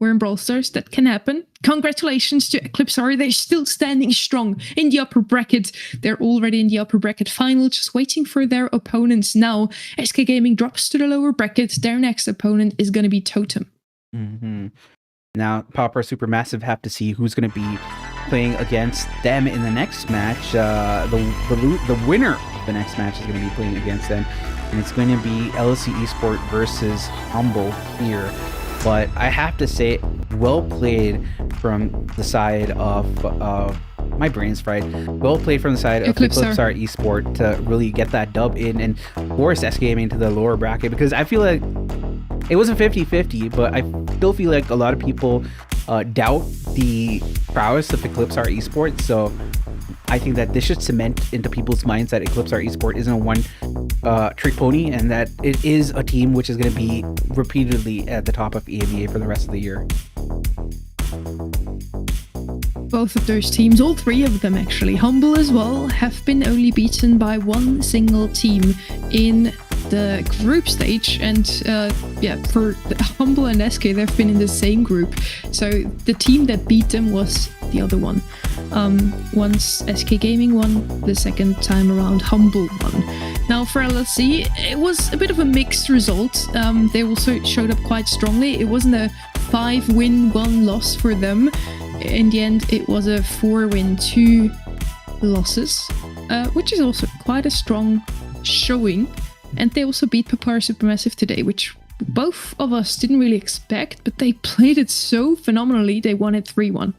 we're in Brawl Stars, that can happen. Congratulations to Eclipsar, they're still standing strong in the upper bracket. They're already in the upper bracket final, just waiting for their opponents now. SK Gaming drops to the lower bracket. Their next opponent is going to be Totem.
Now, Pauper Supermassive have to see who's going to be playing against them in the next match. The winner of the next match is going to be playing against them, and it's going to be LSC Esport versus Humble here. But I have to say, well played from the side of my brain's fried. Well played from the side of Eclipsar Esport to really get that dub in and force SK Gaming to the lower bracket, because I feel like it wasn't 50-50, but I still feel like a lot of people doubt the prowess of Eclipsar Esports. So I think that this should cement into people's minds that Eclipsar Esport isn't a one-trick pony, and that it is a team which is going to be repeatedly at the top of EMEA for the rest of the year.
Both of those teams, all 3 of them actually, Humble as well, have been only beaten by one single team in the group stage, and for Humble and SK, they've been in the same group, so the team that beat them was the other one. Once SK Gaming won, the second time around Humble won. Now for LSC, it was a bit of a mixed result. They also showed up quite strongly. It wasn't a 5-win, 1-loss for them. In the end, it was a 4-win, 2 losses, which is also quite a strong showing. And they also beat Papara Supermassive today, which both of us didn't really expect, but they played it so phenomenally, they won it 3-1.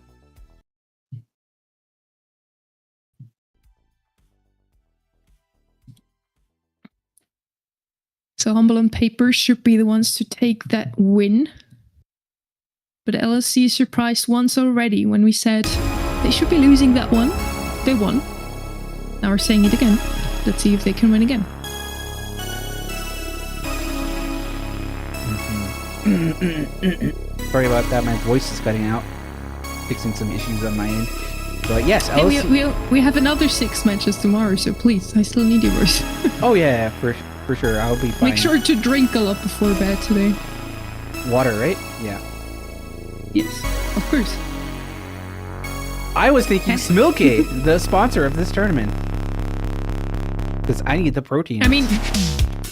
So Humble on paper should be the ones to take that win. But LSC surprised once already when we said they should be losing that one. They won. Now we're saying it again. Let's see if they can win again.
Sorry about that, my voice is cutting out. Fixing some issues on my end. But yes, LSC...
Hey, we have another 6 matches tomorrow, so please, I still need yours.
Oh yeah, for sure, I'll be fine.
Make sure to drink a lot before bed today.
Water, right? Yeah.
Yes, of course.
I was thinking Smilky, the sponsor of this tournament. Because I need the protein.
I mean,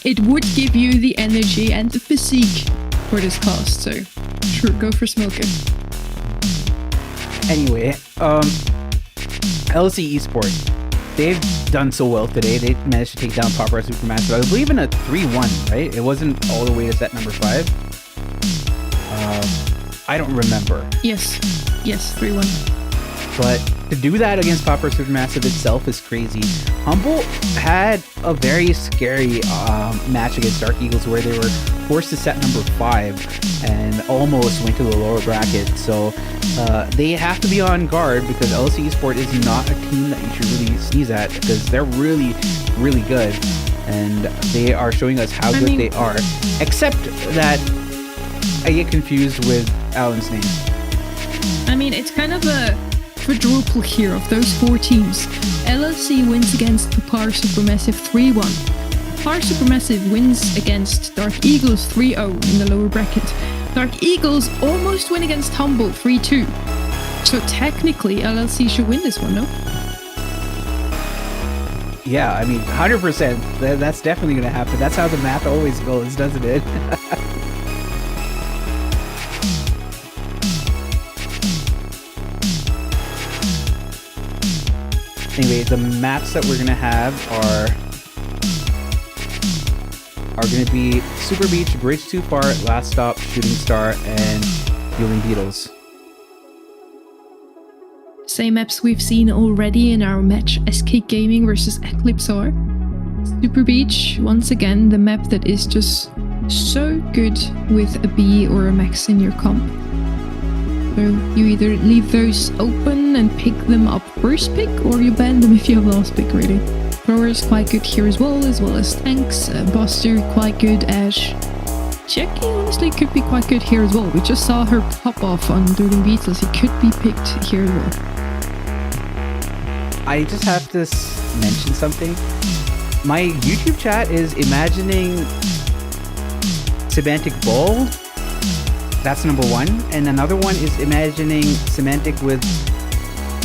it would give you the energy and the physique for this cost, so sure, go for Smilky.
Anyway, LSC Esports, they've done so well today. They managed to take down Papara Supermassive, I believe in a 3-1, right? It wasn't all the way to set number 5. I don't remember.
Yes, 3-1.
But to do that against Papara Supermassive itself is crazy. Humble had a very scary match against Dark Eagles where they were forced to set number 5 and almost went to the lower bracket. So they have to be on guard, because LSC Esport is not a team that you should really sneeze at, because they're really, really good. and they are showing us how good they are. Except that I get confused with Alan's name.
I mean, it's kind of a quadruple here of those 4 teams. LLC wins against Papar Supermassive 3-1. Papar Supermassive wins against Dark Eagles 3-0 in the lower bracket. Dark Eagles almost win against Humble 3-2. So technically, LLC should win this one, no?
Yeah, I mean, 100%. That's definitely going to happen. That's how the math always goes, doesn't it? Anyway, the maps that we're going to have are going to be Super Beach, Bridge Too Far, Last Stop, Shooting Star, and Healing Beetles.
Same maps we've seen already in our match SK Gaming versus Eclipse R. Super Beach, once again, the map that is just so good with a B or a max in your comp. So you either leave those open and pick them up first pick, or you ban them if you have last pick, really. Throwers quite good here as well as tanks. Buster quite good. Ash. Jackie honestly could be quite good here as well. We just saw her pop off on Dueling Beetles. He could be picked here as well.
I just have to mention something. My YouTube chat is imagining Semantic bald. That's number 1. And another one is imagining Semantic with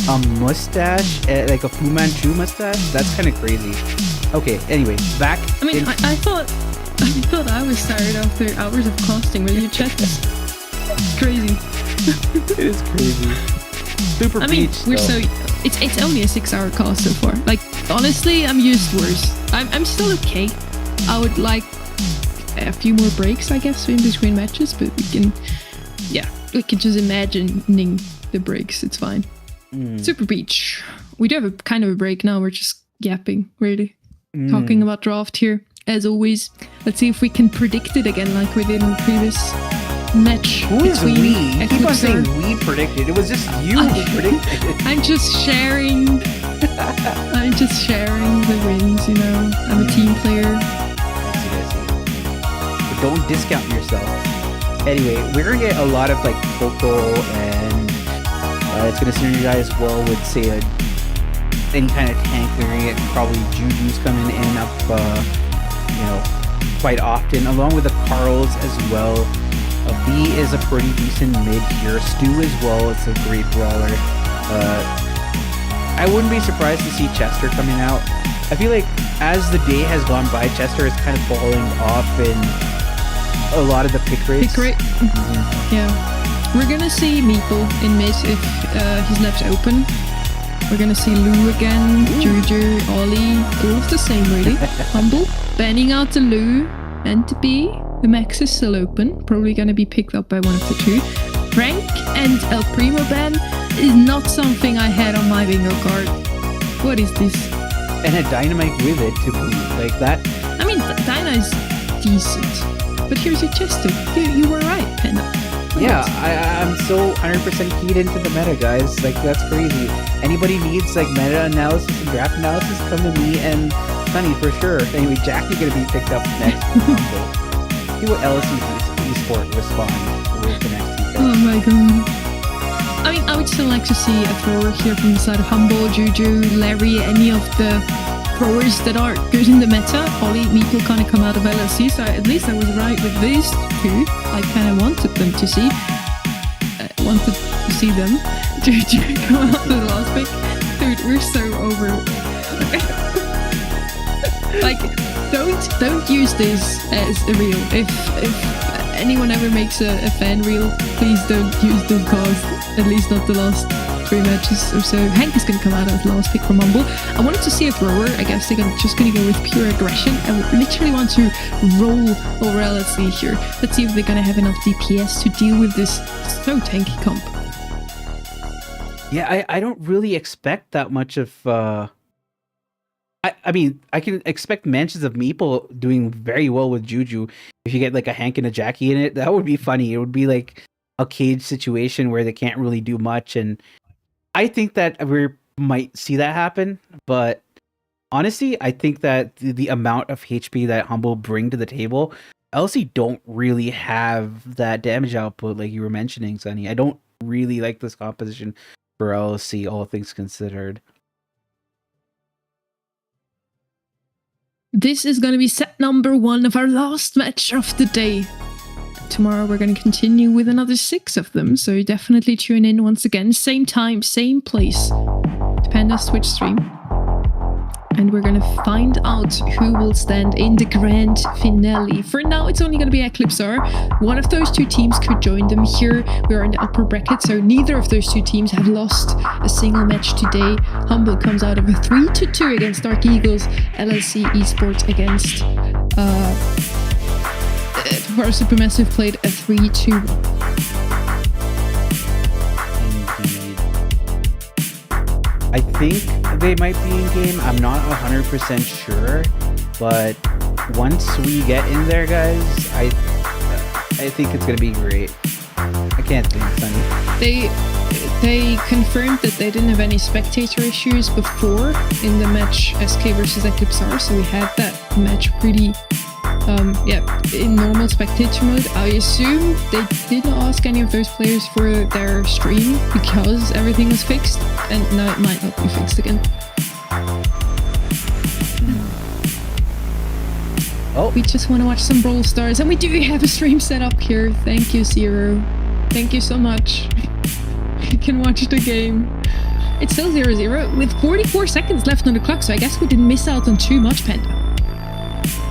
a mustache, like a Fu Manchu mustache. That's kind of crazy. Okay, anyway, back.
I mean, I thought I was tired after hours of casting with your chat. Crazy.
It is crazy. Super Beach.
We're so it's only a 6-hour cast so far. Like, honestly, I'm used worse. I'm still okay. I would like a few more breaks, I guess, in between matches, but we can just imagining the breaks. It's fine. Super Beach. We do have a kind of a break now. We're just yapping, really. Talking about draft here, as always. Let's see if we can predict it again like we did in the previous match.
Who is we? You keep on saying we predicted. It was just you who predicted it.
I'm just sharing. I'm just sharing the wins, you know. I'm a team player.
I see. But don't discount yourself. Anyway, we're gonna get a lot of like Poco, and it's gonna synergize well with, say, any kind of tank. We're gonna get probably Juju's coming in up, quite often, along with the Carls as well. B is a pretty decent mid here. Stu as well. It's a great brawler. I wouldn't be surprised to see Chester coming out. I feel like as the day has gone by, Chester is kind of falling off in a lot of the pick rates.
Yeah. We're gonna see Meeple in mid if he's left open. We're gonna see Lou again, Juju, Ollie, all of the same really. Humble, banning out the Lou and the B. The max is still open, probably gonna be picked up by one of the 2. Frank and El Primo ban is not something I had on my bingo card. What is this?
And a Dynamite with it to boot, like that.
I mean, Dyna is decent, but here's your Chester. You were right, Panda.
Yeah, I'm so 100% keyed into the meta, guys. Like, that's crazy. Anybody needs like meta analysis and draft analysis, come to me and Sunny for sure. Anyway, Jackie gonna be picked up next. See what LSU eSport respond with the next 2 picks.
Oh my god. I mean, I would still like to see a thrower here from the side of Humble, Juju, Larry, any of the throwers that are good in the meta. Ollie, Meeple kind of come out of LSC, so at least I was right with these 2. I kind of wanted them to see. Wanted to see them. Juju come out of the last pick. Dude, we're so over. Like, don't use this as a reel. If anyone ever makes a fan reel, please don't use those cards. At least not the last 3 matches or so. Hank is going to come out as the last pick from Humble. I wanted to see a thrower. I guess they're just going to go with pure aggression. I literally want to roll over LSC here. Let's see if they're going to have enough DPS to deal with this so tanky comp.
Yeah, I don't really expect that much of... I mean, I can expect mentions of Meeple doing very well with Juju. If you get like a Hank and a Jackie in it, that would be funny. It would be like a cage situation where they can't really do much, and I think that we might see that happen, but honestly, I think that the amount of HP that Humble bring to the table, LC don't really have that damage output like you were mentioning, Sunny. I don't really like this composition for LC, all things considered.
This is going to be set number 1 of our last match of the day. Tomorrow we're going to continue with another 6 of them, so definitely tune in once again. Same time, same place. Panda's Twitch stream. And we're going to find out who will stand in the grand finale. For now, it's only going to be Eclipsar. One of those 2 teams could join them here. We're in the upper bracket, so neither of those 2 teams have lost a single match today. Humble comes out of a 3-2 against Dark Eagles. LLC Esports against War Supermassive played a 3-2.
I think they might be in game. I'm not 100% sure, but once we get in there, guys, I think it's gonna be great. I can't think, Sunny.
They confirmed that they didn't have any spectator issues before in the match SK versus Eclipsar, so we had that match pretty in normal spectator mode. I assume they didn't ask any of those players for their stream because everything was fixed, and now it might not be fixed again.
Oh,
we just want to watch some Brawl Stars, and we do have a stream set up here. Thank you, Zero. Thank you so much. You can watch the game. It's still 0-0 with 44 seconds left on the clock, so I guess we didn't miss out on too much, Panda.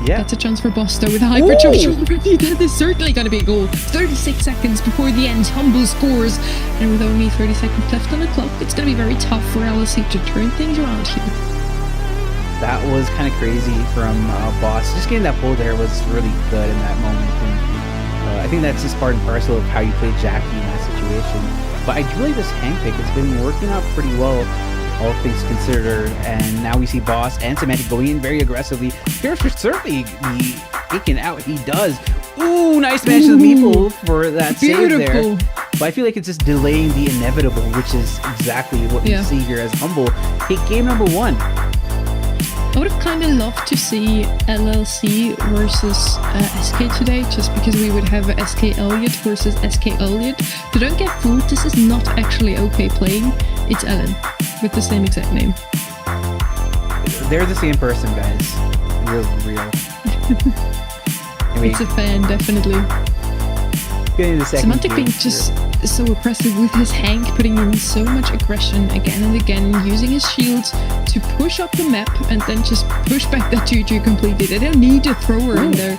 Yeah.
That's a chance for Bosto with a hypercharge already. That is certainly going to be a goal. 36 seconds before the end, Humble scores. And with only 30 seconds left on the clock, it's going to be very tough for LSC to turn things around here.
That was kind of crazy from Boss. Just getting that pull there was really good in that moment. And, I think that's just part and parcel of how you play Jackie in that situation. But I do like this Hank pick. It's been working out pretty well, all things considered. And now we see Boss and Semantic going in very aggressively. Here's for certainly be taken out. He does. Ooh, nice match to the Meeple for that save there. But I feel like it's just delaying the inevitable, which is exactly what we see here as Humble take game number 1.
I would have kind of loved to see LLC versus SK today, just because we would have SK Elliot versus SK Elliot. But don't get fooled, this is not actually OK playing. It's Ellen, with the same exact name.
They're the same person, guys. Real.
It's a fan, definitely. Semantic being just so oppressive with his Hank, putting in so much aggression again and again, using his shields to push up the map and then just push back that 2-2 completely. They don't need a thrower in their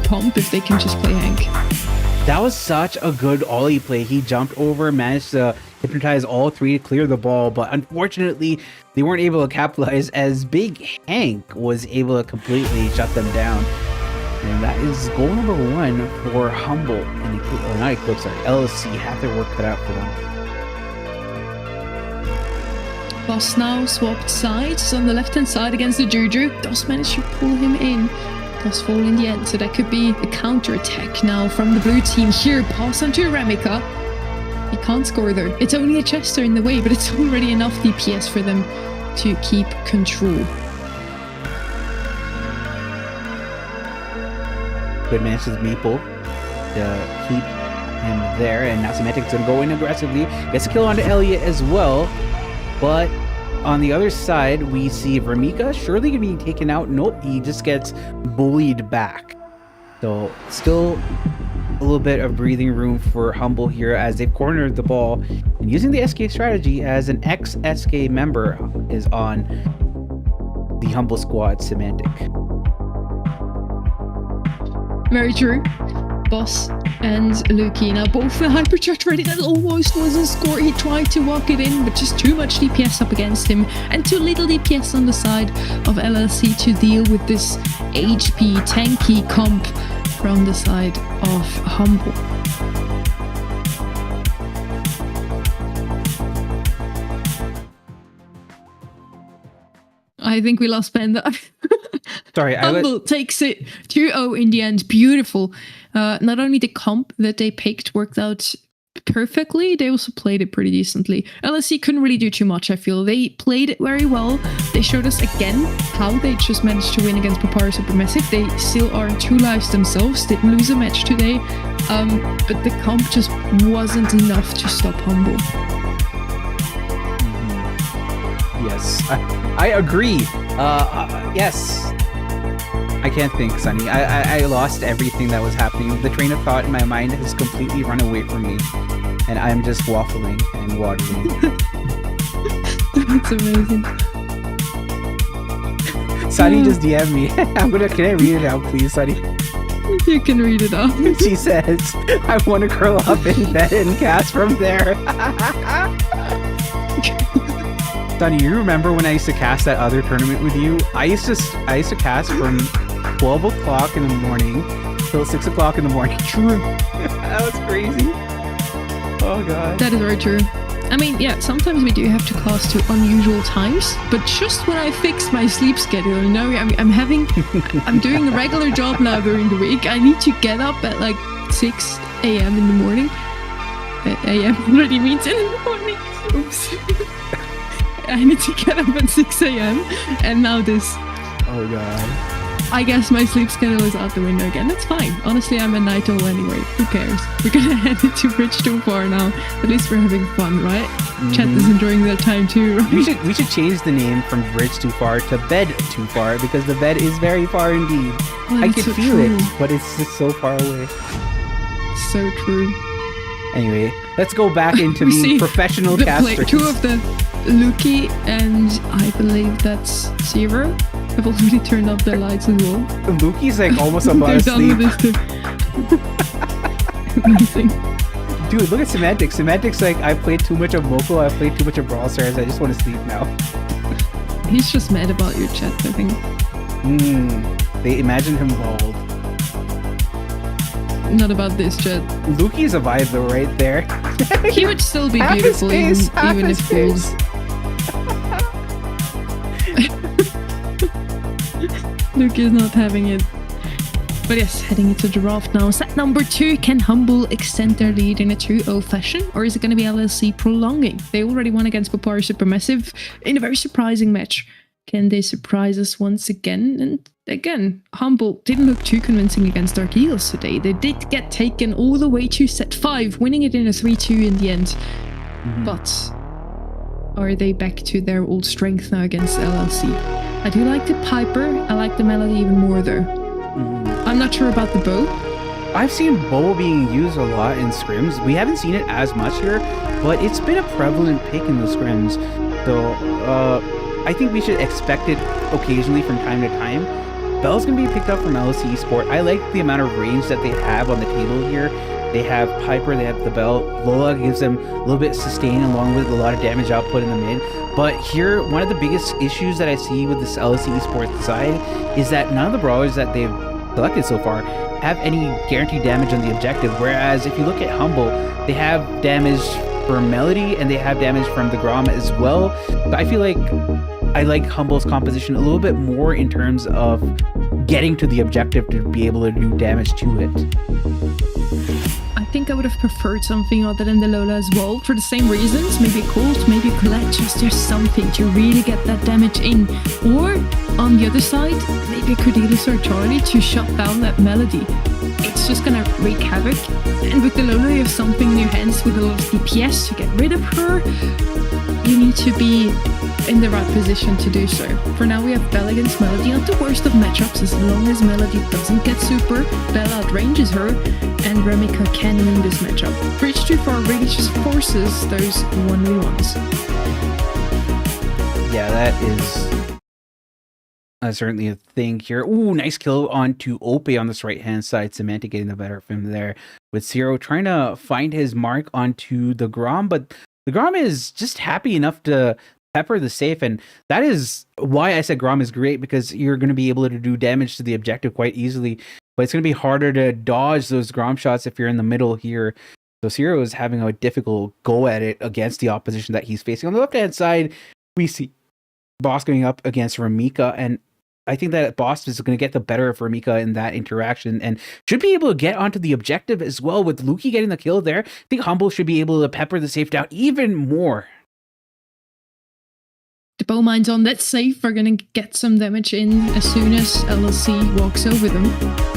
comp if they can just play Hank.
That was such a good ollie play. He jumped over, managed to hypnotize all 3 to clear the ball, but unfortunately they weren't able to capitalize as Big Hank was able to completely shut them down. And that is goal number 1 for Humble and not Eclipsar. LSC have their work cut out for them.
Boss now swapped sides on the left-hand side against the Juju. Does manage to pull him in. Does fall in the end, so that could be a counter-attack now from the blue team here. Pass onto Ramika. He can't score though. It's only a Chester in the way, but it's already enough DPS for them to keep control.
Good manage to the Meeple to keep him there, and now Semantic's gonna go in aggressively. Gets a kill onto Elliot as well, but on the other side we see Ramika surely gonna be taken out. Nope, he just gets bullied back. So still a little bit of breathing room for Humble here as they've cornered the ball, and using the SK strategy as an ex-SK member is on the Humble squad, Semantic.
Very true. Boss and Luki now both with hypercharge ready. That almost was a score. He tried to walk it in, but just too much DPS up against him and too little DPS on the side of LLC to deal with this HP tanky comp from the side of Humble. I think we lost Panda.
Sorry,
Humble takes it 2-0 in the end. Beautiful. Not only the comp that they picked worked out perfectly. They also played it pretty decently. LSE couldn't really do too much, I feel. They played it very well. They showed us again how they just managed to win against Papara Supermassive. They still are 2 lives themselves, didn't lose a match today. But the comp just wasn't enough to stop Humble.
Yes, I agree. Yes. I can't think, Sunny. I lost everything that was happening. The train of thought in my mind has completely run away from me. And I'm just waffling and waddling.
That's amazing.
Sunny just DM me. Can I read it out, please, Sunny?
You can read it out.
She says, I want to curl up in bed and cast from there. Sunny, you remember when I used to cast that other tournament with you? I used to cast from 12 o'clock in the morning till 6 o'clock in the morning.
True.
That was crazy. Oh god.
That is very true. I mean, yeah, sometimes we do have to cast to unusual times, but just when I fix my sleep schedule, you know, I'm doing a regular job now during the week. I need to get up at like 6 a.m. in the morning. AM already means in the morning. Oops. I need to get up at 6 a.m. and now this.
Oh god.
I guess my sleep schedule is out the window again. That's fine. Honestly, I'm a night owl anyway. Who cares? We're gonna head into Bridge Too Far now. At least we're having fun, right? Mm-hmm. Chat is enjoying their time too, right?
We should change the name from Bridge Too Far to Bed Too Far, because the bed is very far indeed.
Oh,
I can
so
feel
true.
it, but it's just so far away.
So true.
Anyway, let's go back into the professional casters.
2 of the Luki and I believe that's Zero have already turned up their lights as well.
Luki's like almost about
They're
to
done with
sleep.
this too. Amazing.
Dude, look at Semantics. Semantics like, I played too much of Moko, I played too much of Brawl Stars, I just want to sleep now.
He's just mad about your chat, I think.
They imagine him bald.
Not about this chat.
Luki's a vibe though, right there.
He would still be
Half his
beautiful
face,
even
half
if
his
bald.
face.
Luke is not having it. But yes, heading into the draft now. Set number 2. Can Humble extend their lead in a 2-0 fashion? Or is it going to be LLC prolonging? They already won against Papara Supermassive in a very surprising match. Can they surprise us once again? And again, Humble didn't look too convincing against Dark Eagles today. They did get taken all the way to set 5, winning it in a 3-2 in the end.
Mm-hmm.
But are they back to their old strength now against LLC? I do like the Piper. I like the Melody even more though. I'm not sure about the bow.
I've seen bow being used a lot in scrims. We haven't seen it as much here, but it's been a prevalent pick in the scrims. So I think we should expect it occasionally from time to time. Bell's going to be picked up from LSE Sport. I like the amount of range that they have on the table here. They have Piper, they have the Bell. Lola gives them a little bit of sustain along with a lot of damage output in the mid. But here, one of the biggest issues that I see with this LSE Sports side is that none of the brawlers that they've selected so far have any guaranteed damage on the objective. Whereas if you look at Humble, they have damage from Melody and they have damage from the Grom as well. But I feel like I like Humble's composition a little bit more in terms of getting to the objective to be able to do damage to it.
I think I would have preferred something other than the Lola as well, for the same reasons. Maybe Colt, maybe Colette, just there's something to really get that damage in. Or, on the other side, maybe Cordelis or Charlie to shut down that Melody. It's just gonna wreak havoc. And with the Lola, you have something in your hands with a lot of DPS to get rid of her. You need to be in the right position to do so. For now, we have Belle against Melody, not the worst of matchups as long as Melody doesn't get super, Belle outranges her, and Remika can win this matchup. Bridge Too Far really just forces those 1v1s.
Yeah, that is certainly a thing here. Ooh, nice kill onto Ope on this right-hand side. Semantic getting the better of him there. With Zero trying to find his mark onto the Grom, but the Grom is just happy enough to pepper the safe, and that is why I said Grom is great, because you're going to be able to do damage to the objective quite easily, but it's going to be harder to dodge those Grom shots if you're in the middle here. So Zero is having a difficult go at it against the opposition that he's facing. On the left-hand side, we see Boss going up against Ramika, and
I think that Boss is going to get the better of Ramika in that interaction and should be able to get onto the objective as well. With Luki getting the kill there, I think Humble should be able to pepper the safe down even more.
The bow mine's on that safe. We're gonna get some damage in as soon as LLC walks over them.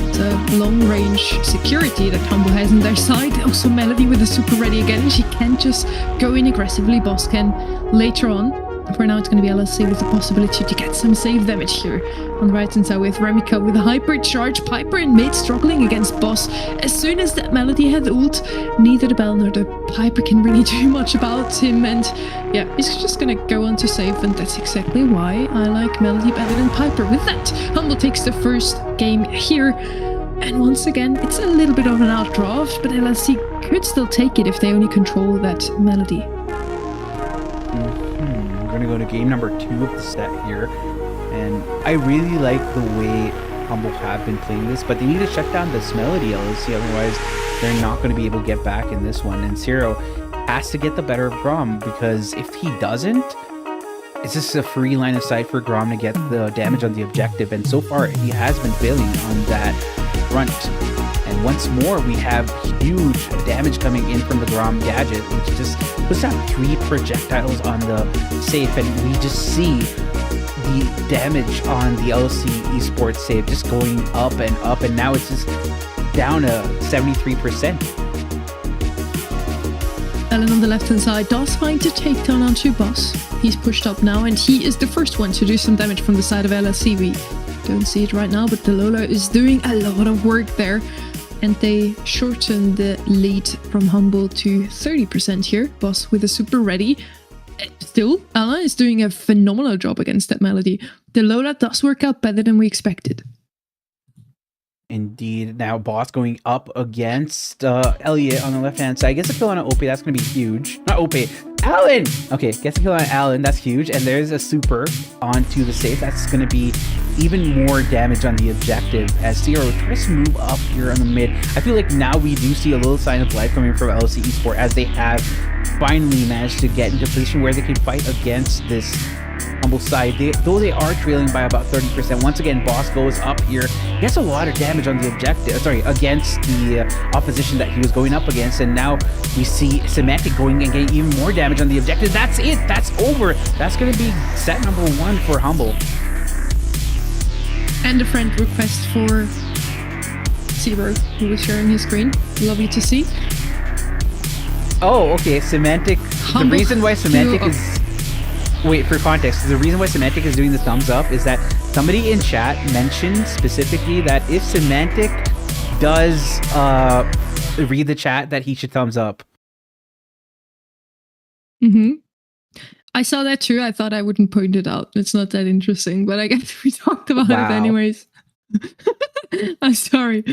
It's a long-range security that Humble has on their side. Also Melody with the super ready again. She can just go in aggressively. Boss can later on. For now, it's going to be LLC with the possibility to get some save damage here. On the right hand side with Remika with a hypercharge. Piper in mid struggling against Boss. As soon as that Melody had ult, neither the Bell nor the Piper can really do much about him. And yeah, he's just going to go on to save. And that's exactly why I like Melody better than Piper. With that, Humble takes the first game here. And once again, it's a little bit of an outdraft, but LLC could still take it if they only control that Melody.
We're going to go to game number 2 of the set here. And I really like the way Humble have been playing this, but they need to shut down this Melody LLC, otherwise they're not going to be able to get back in this one. And Zero has to get the better of Grom, because if he doesn't, it's just a free line of sight for Grom to get the damage on the objective. And so far, he has been failing on that front. And once more, we have huge damage coming in from the Grom gadget, which just puts down 3 projectiles on the safe, and we just see the damage on the LC Esports save just going up, and now it's just down to 73%.
Alan on the left hand side does find a takedown onto Boss. He's pushed up now, and he is the first one to do some damage from the side of LSC. We don't see it right now, but the Lola is doing a lot of work there. And they shorten the lead from Humble to 30% here. Boss with a super ready. Still, Ala is doing a phenomenal job against that Melody. The Lola does work out better than we expected.
Indeed. Now Boss going up against Elliot on the left-hand side. Gets a kill on an OP. That's going to be huge. Not OP. Alan! Okay, gets a kill on Alan. That's huge. And there's a super onto the safe. That's going to be even more damage on the objective as Zero tries to move up here on the mid. I feel like now we do see a little sign of life coming from LC Esports, as they have finally managed to get into a position where they can fight against this Humble side. Though they are trailing by about 30%. Once again, Boss goes up here. Gets a lot of damage on the objective. Sorry, against the opposition that he was going up against. And now we see Semantic going and getting even more damage on the objective. That's it. That's over. That's going to be set number 1 for Humble.
And a friend request for Zero, who was sharing his screen. Lovely to see.
Oh, okay. Semantic.
Humble.
The reason why Semantic is... Wait, for context, the reason why Semantic is doing the thumbs up is that somebody in chat mentioned specifically that if Semantic does read the chat, that he should thumbs up.
Mm-hmm. I saw that too. I thought I wouldn't point it out. It's not that interesting, but I guess we talked about it anyways. I'm sorry.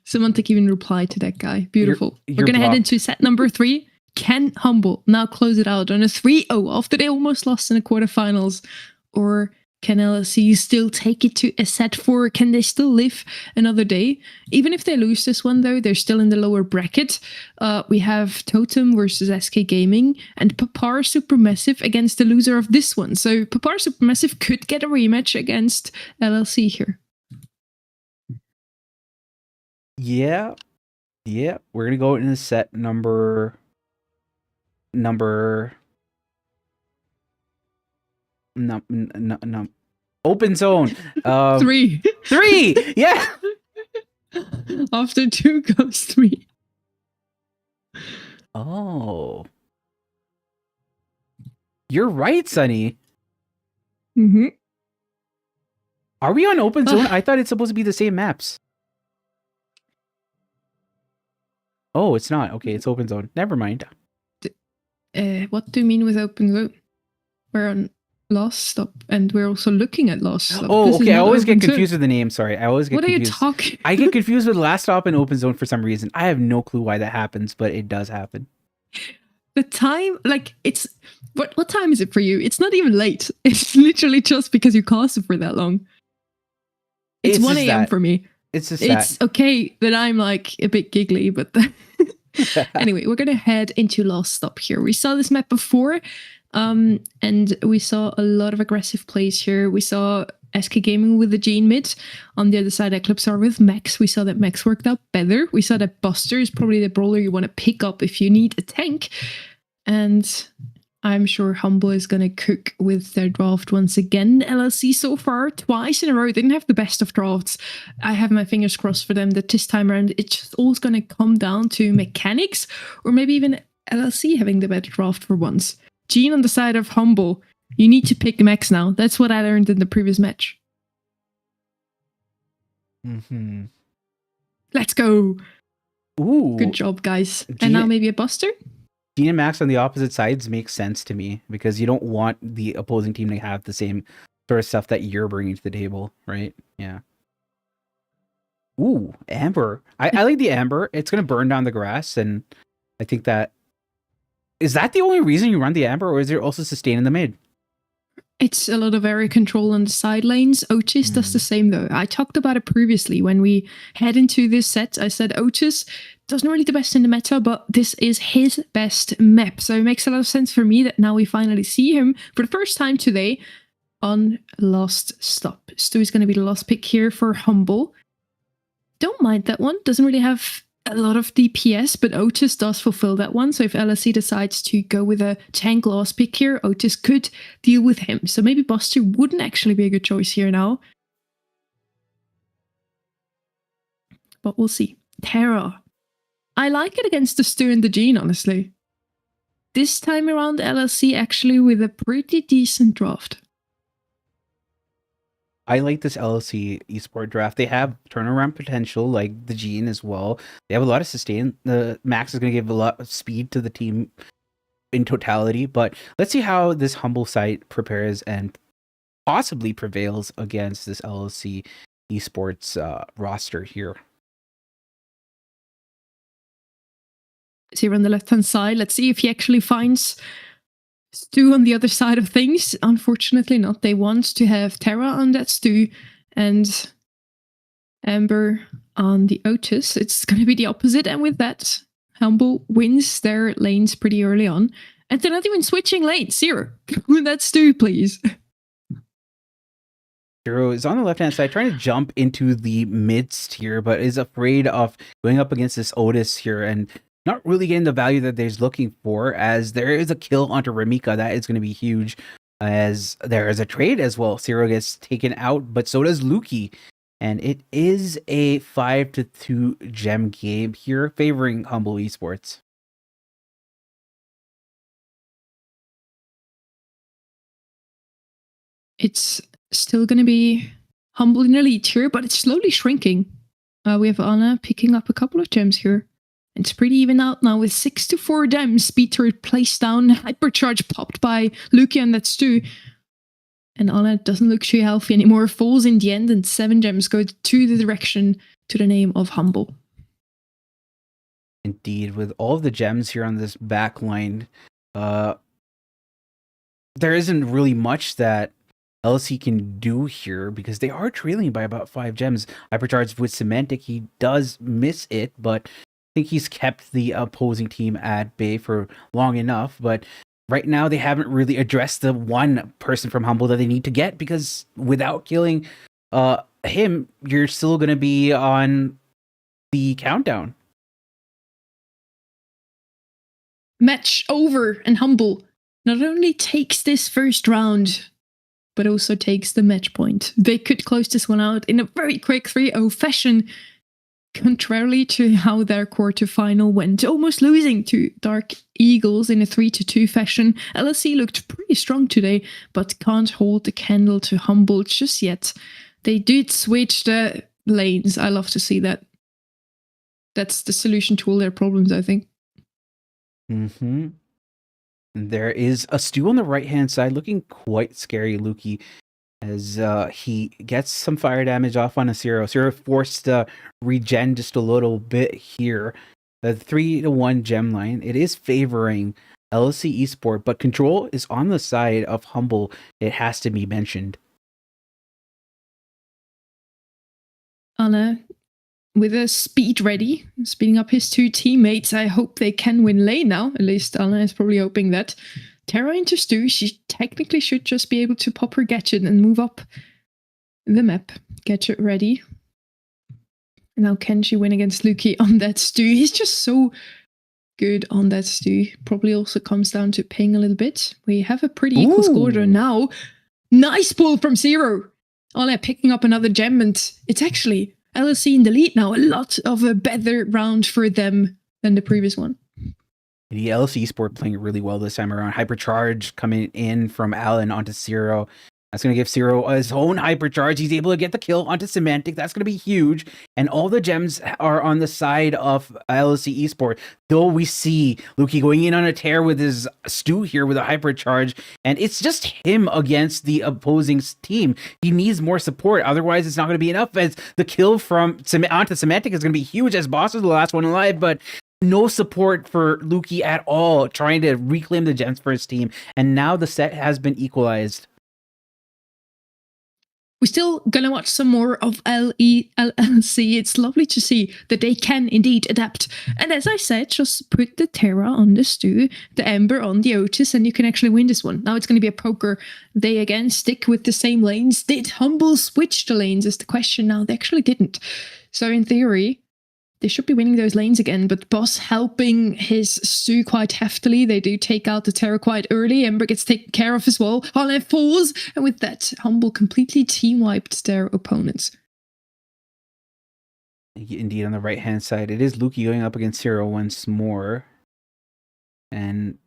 Semantic even replied to that guy. Beautiful. We're going to head into set number 3. Can Humble now close it out on a 3-0 after they almost lost in the quarterfinals? Or can LSC still take it to a set 4? Can they still live another day? Even if they lose this one, though, they're still in the lower bracket. We have Totem versus SK Gaming and Papar Supermassive against the loser of this one. So Papar Supermassive could get a rematch against LLC here.
Yeah. We're going to go into set number... Open zone.
3.
3. Yeah.
After 2 goes 3.
Oh. You're right, Sunny.
Mm-hmm.
Are we on open zone? I thought it's supposed to be the same maps. Oh, it's not. Okay, it's open zone. Never mind.
What do you mean with open zone? We're on Last Stop, and we're also looking at Last Stop.
Oh, okay. I always get confused with the name. Sorry, I always get confused.
What are you talking?
I get confused with Last Stop and Open Zone for some reason. I have no clue why that happens, but it does happen.
The time, like, it's what time is it for you? It's not even late. It's literally just because you casted for that long. It's 1 a.m. for me.
It's just
it's okay that I'm like a bit giggly, but anyway, we're gonna head into Last Stop here. We saw this map before, and we saw a lot of aggressive plays here. We saw SK Gaming with the Gene mid. On the other side, Eclipse are with Max. We saw that Max worked out better. We saw that Buster is probably the brawler you want to pick up if you need a tank. And I'm sure Humble is going to cook with their draft once again. LLC so far, twice in a row, didn't have the best of drafts. I have my fingers crossed for them that this time around it's just all going to come down to mechanics, or maybe even LLC having the better draft for once. Gene on the side of Humble, you need to pick Max now. That's what I learned in the previous match. Let's go.
Ooh.
Good job, guys. And now maybe a Buster?
Gene and Max on the opposite sides makes sense to me because you don't want the opposing team to have the same sort of stuff that you're bringing to the table, right? Yeah. Ooh, Amber. I like the Amber. It's going to burn down the grass, and I think that... Is that the only reason you run the Amber, or is there also sustain in the mid?
It's a lot of area control on the side lanes. Otis does the same though. I talked about it previously when we head into this set. I said Otis doesn't really the best in the meta, but this is his best map. So it makes a lot of sense for me that now we finally see him for the first time today on Last Stop. Stu is going to be the last pick here for Humble. Don't mind that one. Doesn't really have a lot of DPS, but Otis does fulfill that one. So if LSC decides to go with a tank last pick here, Otis could deal with him. So maybe Buster wouldn't actually be a good choice here now. But we'll see. Terra. I like it against the Stu and the Gene, honestly. This time around, LSC actually with a pretty decent draft.
I like this LLC esport draft. They have turnaround potential, like the Gene as well. They have a lot of sustain. The Max is going to give a lot of speed to the team in totality. But let's see how this Humble site prepares and possibly prevails against this LLC esports roster here.
It's here on the left-hand side. Let's see if he actually finds Stu on the other side of things. Unfortunately not. They want to have Terra on that Stu and Amber on the Otis. It's going to be the opposite. And with that, Humble wins their lanes pretty early on. And they're not even switching lanes. Zero. That Stu, please.
Zero is on the left-hand side trying to jump into the midst here, but is afraid of going up against this Otis here and not really getting the value that they're looking for, as there is a kill onto Ramika. That is going to be huge, as there is a trade as well. Zero gets taken out, but so does Luki. And it is a 5-2 gem game here, favoring Humble Esports.
It's still going to be Humble in elite here, but it's slowly shrinking. We have Anna picking up a couple of gems here. It's pretty even out now with 6-4 gems. Speed turret placed down. Hypercharge popped by Luki, and that's 2. And Anna doesn't look too healthy anymore. Falls in the end, and 7 gems go to the direction to the name of Humble.
Indeed, with all of the gems here on this back line, there isn't really much that LC can do here because they are trailing by about 5 gems. Hypercharged with Semantic, he does miss it, but I think he's kept the opposing team at bay for long enough. But right now, they haven't really addressed the one person from Humble that they need to get, because without killing him, you're still going to be on the countdown.
Match over, and Humble not only takes this first round, but also takes the match point. They could close this one out in a very quick 3-0 fashion, contrarily to how their quarterfinal went, almost losing to Dark Eagles in a 3-2 fashion. LSC looked pretty strong today, but can't hold the candle to Humble just yet. They did switch the lanes. I love to see that. That's the solution to all their problems, I think.
Mm-hmm. There is a Stu on the right-hand side looking quite scary, Luki, as he gets some fire damage off on a Zero. Zero forced to regen just a little bit here. The 3-1 gem line, it is favoring LSC Esport, but control is on the side of Humble. It has to be mentioned.
Anna with a speed ready, speeding up his 2 teammates. I hope they can win lane now. At least Anna is probably hoping that. Terra into Stu, she technically should just be able to pop her gadget and move up the map. Get it ready. Now can she win against Luki on that Stu? He's just so good on that Stu. Probably also comes down to ping a little bit. We have a pretty equal score now. Nice pull from Zero. Ole picking up another gem, and it's actually LSC in the lead now. A lot of a better round for them than the previous one.
The LSC Sport playing really well this time around. Hypercharge coming in from Alan onto Zero. That's going to give Zero his own hypercharge. He's able to get the kill onto Semantic. That's going to be huge. And all the gems are on the side of LSC Esport. Though we see Luki going in on a tear with his Stu here with a hypercharge. And it's just him against the opposing team. He needs more support. Otherwise, it's not going to be enough. As the kill from onto Semantic is going to be huge, as Boss is the last one alive. But no support for Luki at all, trying to reclaim the gems for his team. And now the set has been equalized.
We're still going to watch some more of LLC. It's lovely to see that they can indeed adapt. And as I said, just put the Terra on the Stu, the Ember on the Otis, and you can actually win this one. Now it's going to be a poker day again. Stick with the same lanes. Did Humble switch the lanes is the question now. They actually didn't. So in theory, they should be winning those lanes again, but Boss helping his Stu quite heftily. They do take out the Terror quite early. Ember gets taken care of as well. Harlem falls, and with that, Humble completely team-wiped their opponents.
Indeed, on the right-hand side, it is Luki going up against Zero once more. And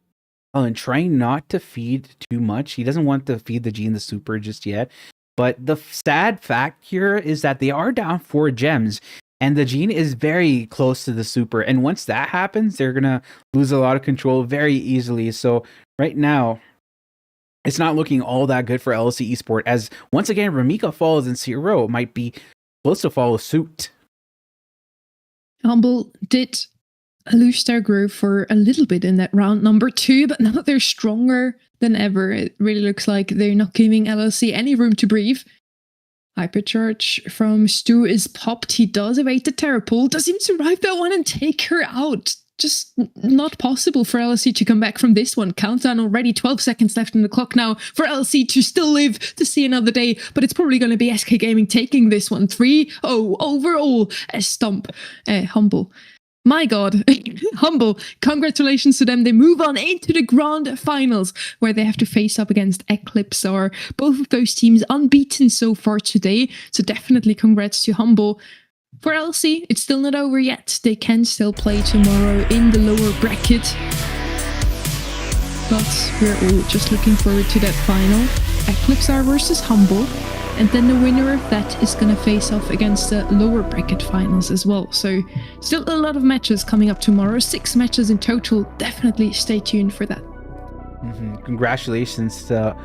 trying not to feed too much. He doesn't want to feed the G and the Super just yet. But the sad fact here is that they are down 4 gems. And the Gene is very close to the Super. And once that happens, they're going to lose a lot of control very easily. So right now, it's not looking all that good for LSC Esport. As once again, Ramika falls and Zero might be close to follow suit.
Humble did lose their groove for a little bit in that round number 2. But now they're stronger than ever. It really looks like they're not giving LSC any room to breathe. Hypercharge from Stu is popped. He does evade the Terror pull. Does he survive that one and take her out? Just not possible for LSC to come back from this one. Countdown already, 12 seconds left on the clock now for LSC to still live to see another day. But it's probably going to be SK Gaming taking this one. 3-0 overall. A stomp. Humble. My God, Humble, congratulations to them. They move on into the grand finals where they have to face up against Eclipse. Or both of those teams unbeaten so far today. So definitely congrats to Humble. For LC, it's still not over yet. They can still play tomorrow in the lower bracket. But we're all just looking forward to that final. Eclipse versus Humble. And then the winner of that is going to face off against the lower bracket finals as well. So still a lot of matches coming up tomorrow. 6 matches in total. Definitely stay tuned for that.
Congratulations to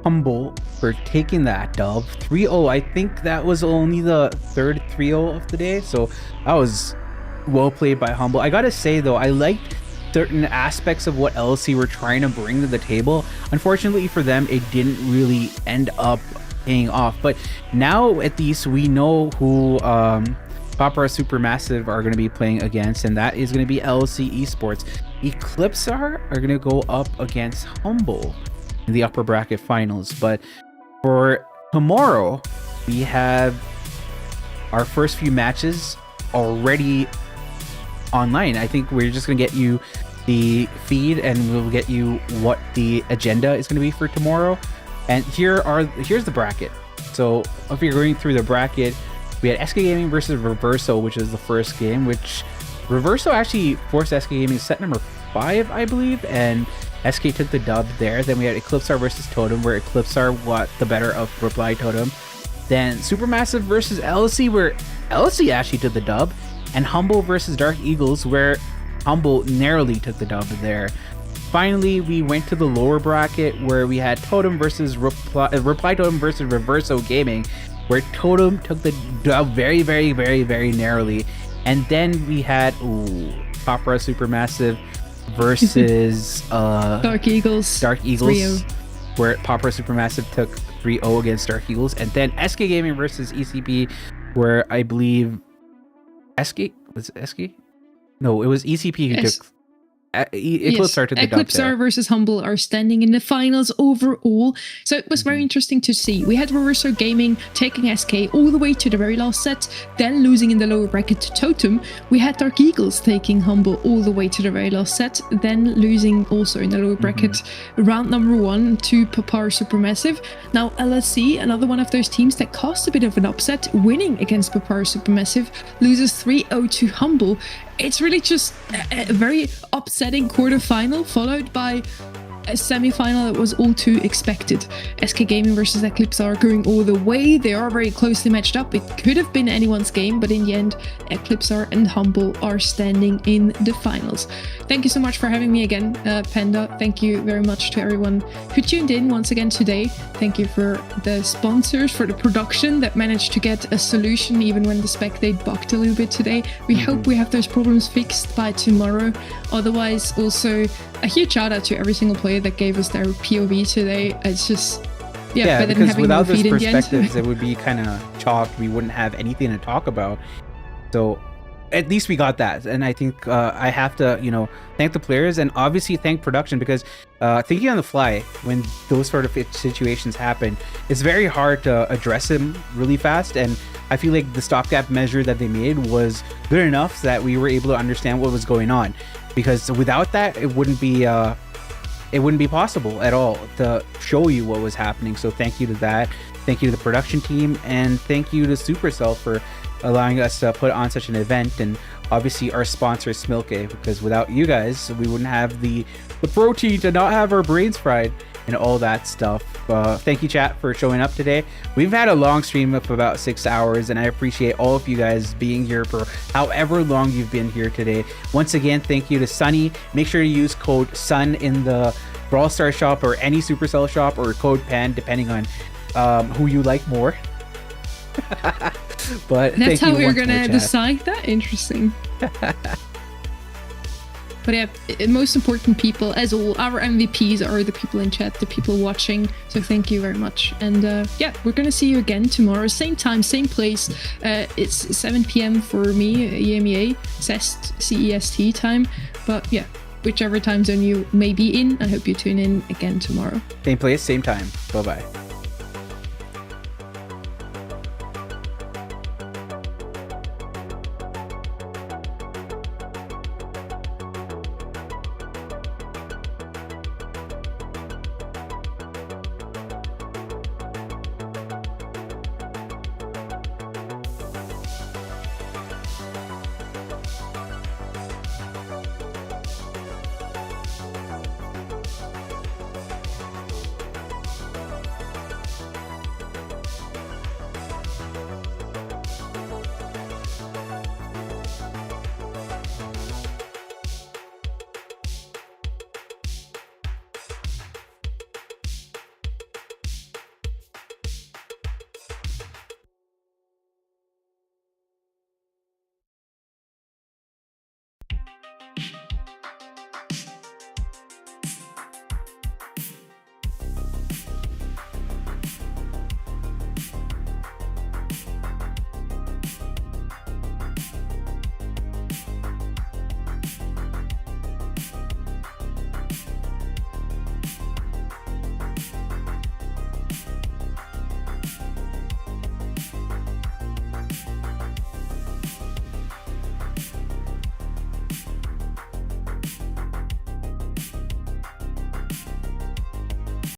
Humble for taking that dub. 3-0. I think that was only the third 3-0 of the day. So that was well played by Humble. I got to say, though, I liked certain aspects of what LC were trying to bring to the table. Unfortunately for them, it didn't really end up paying off, but now at least we know who Papara Supermassive are going to be playing against, and that is going to be LC Esports. Eclipse are going to go up against Humble in the upper bracket finals. But for tomorrow, we have our first few matches already online. I think we're just going to get you the feed, and we'll get you what the agenda is going to be for tomorrow. And here's the bracket. So if you're going through the bracket, we had SK Gaming versus Reverso, which is the first game, which Reverso actually forced SK Gaming set number 5, I believe, and SK took the dub there. Then we had Eclipsar versus Totem, where Eclipsar got the better of Reply Totem. Then Supermassive versus LC, where LC actually took the dub. And Humble versus Dark Eagles, where Humble narrowly took the dub there. Finally, we went to the lower bracket where we had Totem versus Reply Totem versus Reverso Gaming, where Totem took the dub very, very, very, very narrowly. And then we had Papara Supermassive versus
Dark Eagles,
3-0. Where Papara Supermassive took 3-0 against Dark Eagles. And then SK Gaming versus ECP, where I believe SK? Was it SK? No, it was ECP who took
Eclipse are to the dub
Eclipse
there.
versus Humble are standing in the finals overall. So it was very interesting to see. We had Reverso Gaming taking SK all the way to the very last set, then losing in the lower bracket to Totem. We had Dark Eagles taking Humble all the way to the very last set, then losing also in the lower bracket round number 1 to Papar Supermassive. Now LSC, another one of those teams that caused a bit of an upset, winning against Papar Supermassive, loses 3-0 to Humble. It's really just a very upsetting quarterfinal, followed by a semi-final that was all too expected. SK Gaming versus Eclipse are going all the way. They are very closely matched up. It could have been anyone's game, but in the end, Eclipse and Humble are standing in the finals. Thank you so much for having me again, Panda. Thank you very much to everyone who tuned in once again today. Thank you for the sponsors, for the production that managed to get a solution even when the spectate bugged a little bit today. We hope we have those problems fixed by tomorrow. Otherwise, also a huge shout out to every single player that gave us their POV today. It's just better than
because
having
without
no
those
feed in the end.
perspectives, it would be kind of chalk. We wouldn't have anything to talk about. So at least we got that, and I think I have to, thank the players and obviously thank production, because thinking on the fly when those sort of situations happen, it's very hard to address them really fast. And I feel like the stopgap measure that they made was good enough so that we were able to understand what was going on. Because without that, it wouldn't be possible at all to show you what was happening. So thank you to that. Thank you to the production team, and thank you to Supercell for allowing us to put on such an event, and obviously our sponsor Smilky, because without you guys, we wouldn't have the protein to not have our brains fried and all that stuff. Thank you, chat, for showing up today. We've had a long stream of about 6 hours, and I appreciate all of you guys being here for however long you've been here today. Once again, thank you to Sunny. Make sure to use code SUN in the Brawl Stars shop or any Supercell shop, or code PAN, depending on who you like more. But
that's how we're
gonna
decide that. Interesting. But yeah, most important people, as all, our MVPs are the people in chat, the people watching. So thank you very much. And we're gonna see you again tomorrow, same time, same place. It's 7 p.m. for me, EMEA, CEST time. But yeah, whichever time zone you may be in, I hope you tune in again tomorrow.
Same place, same time. Bye bye.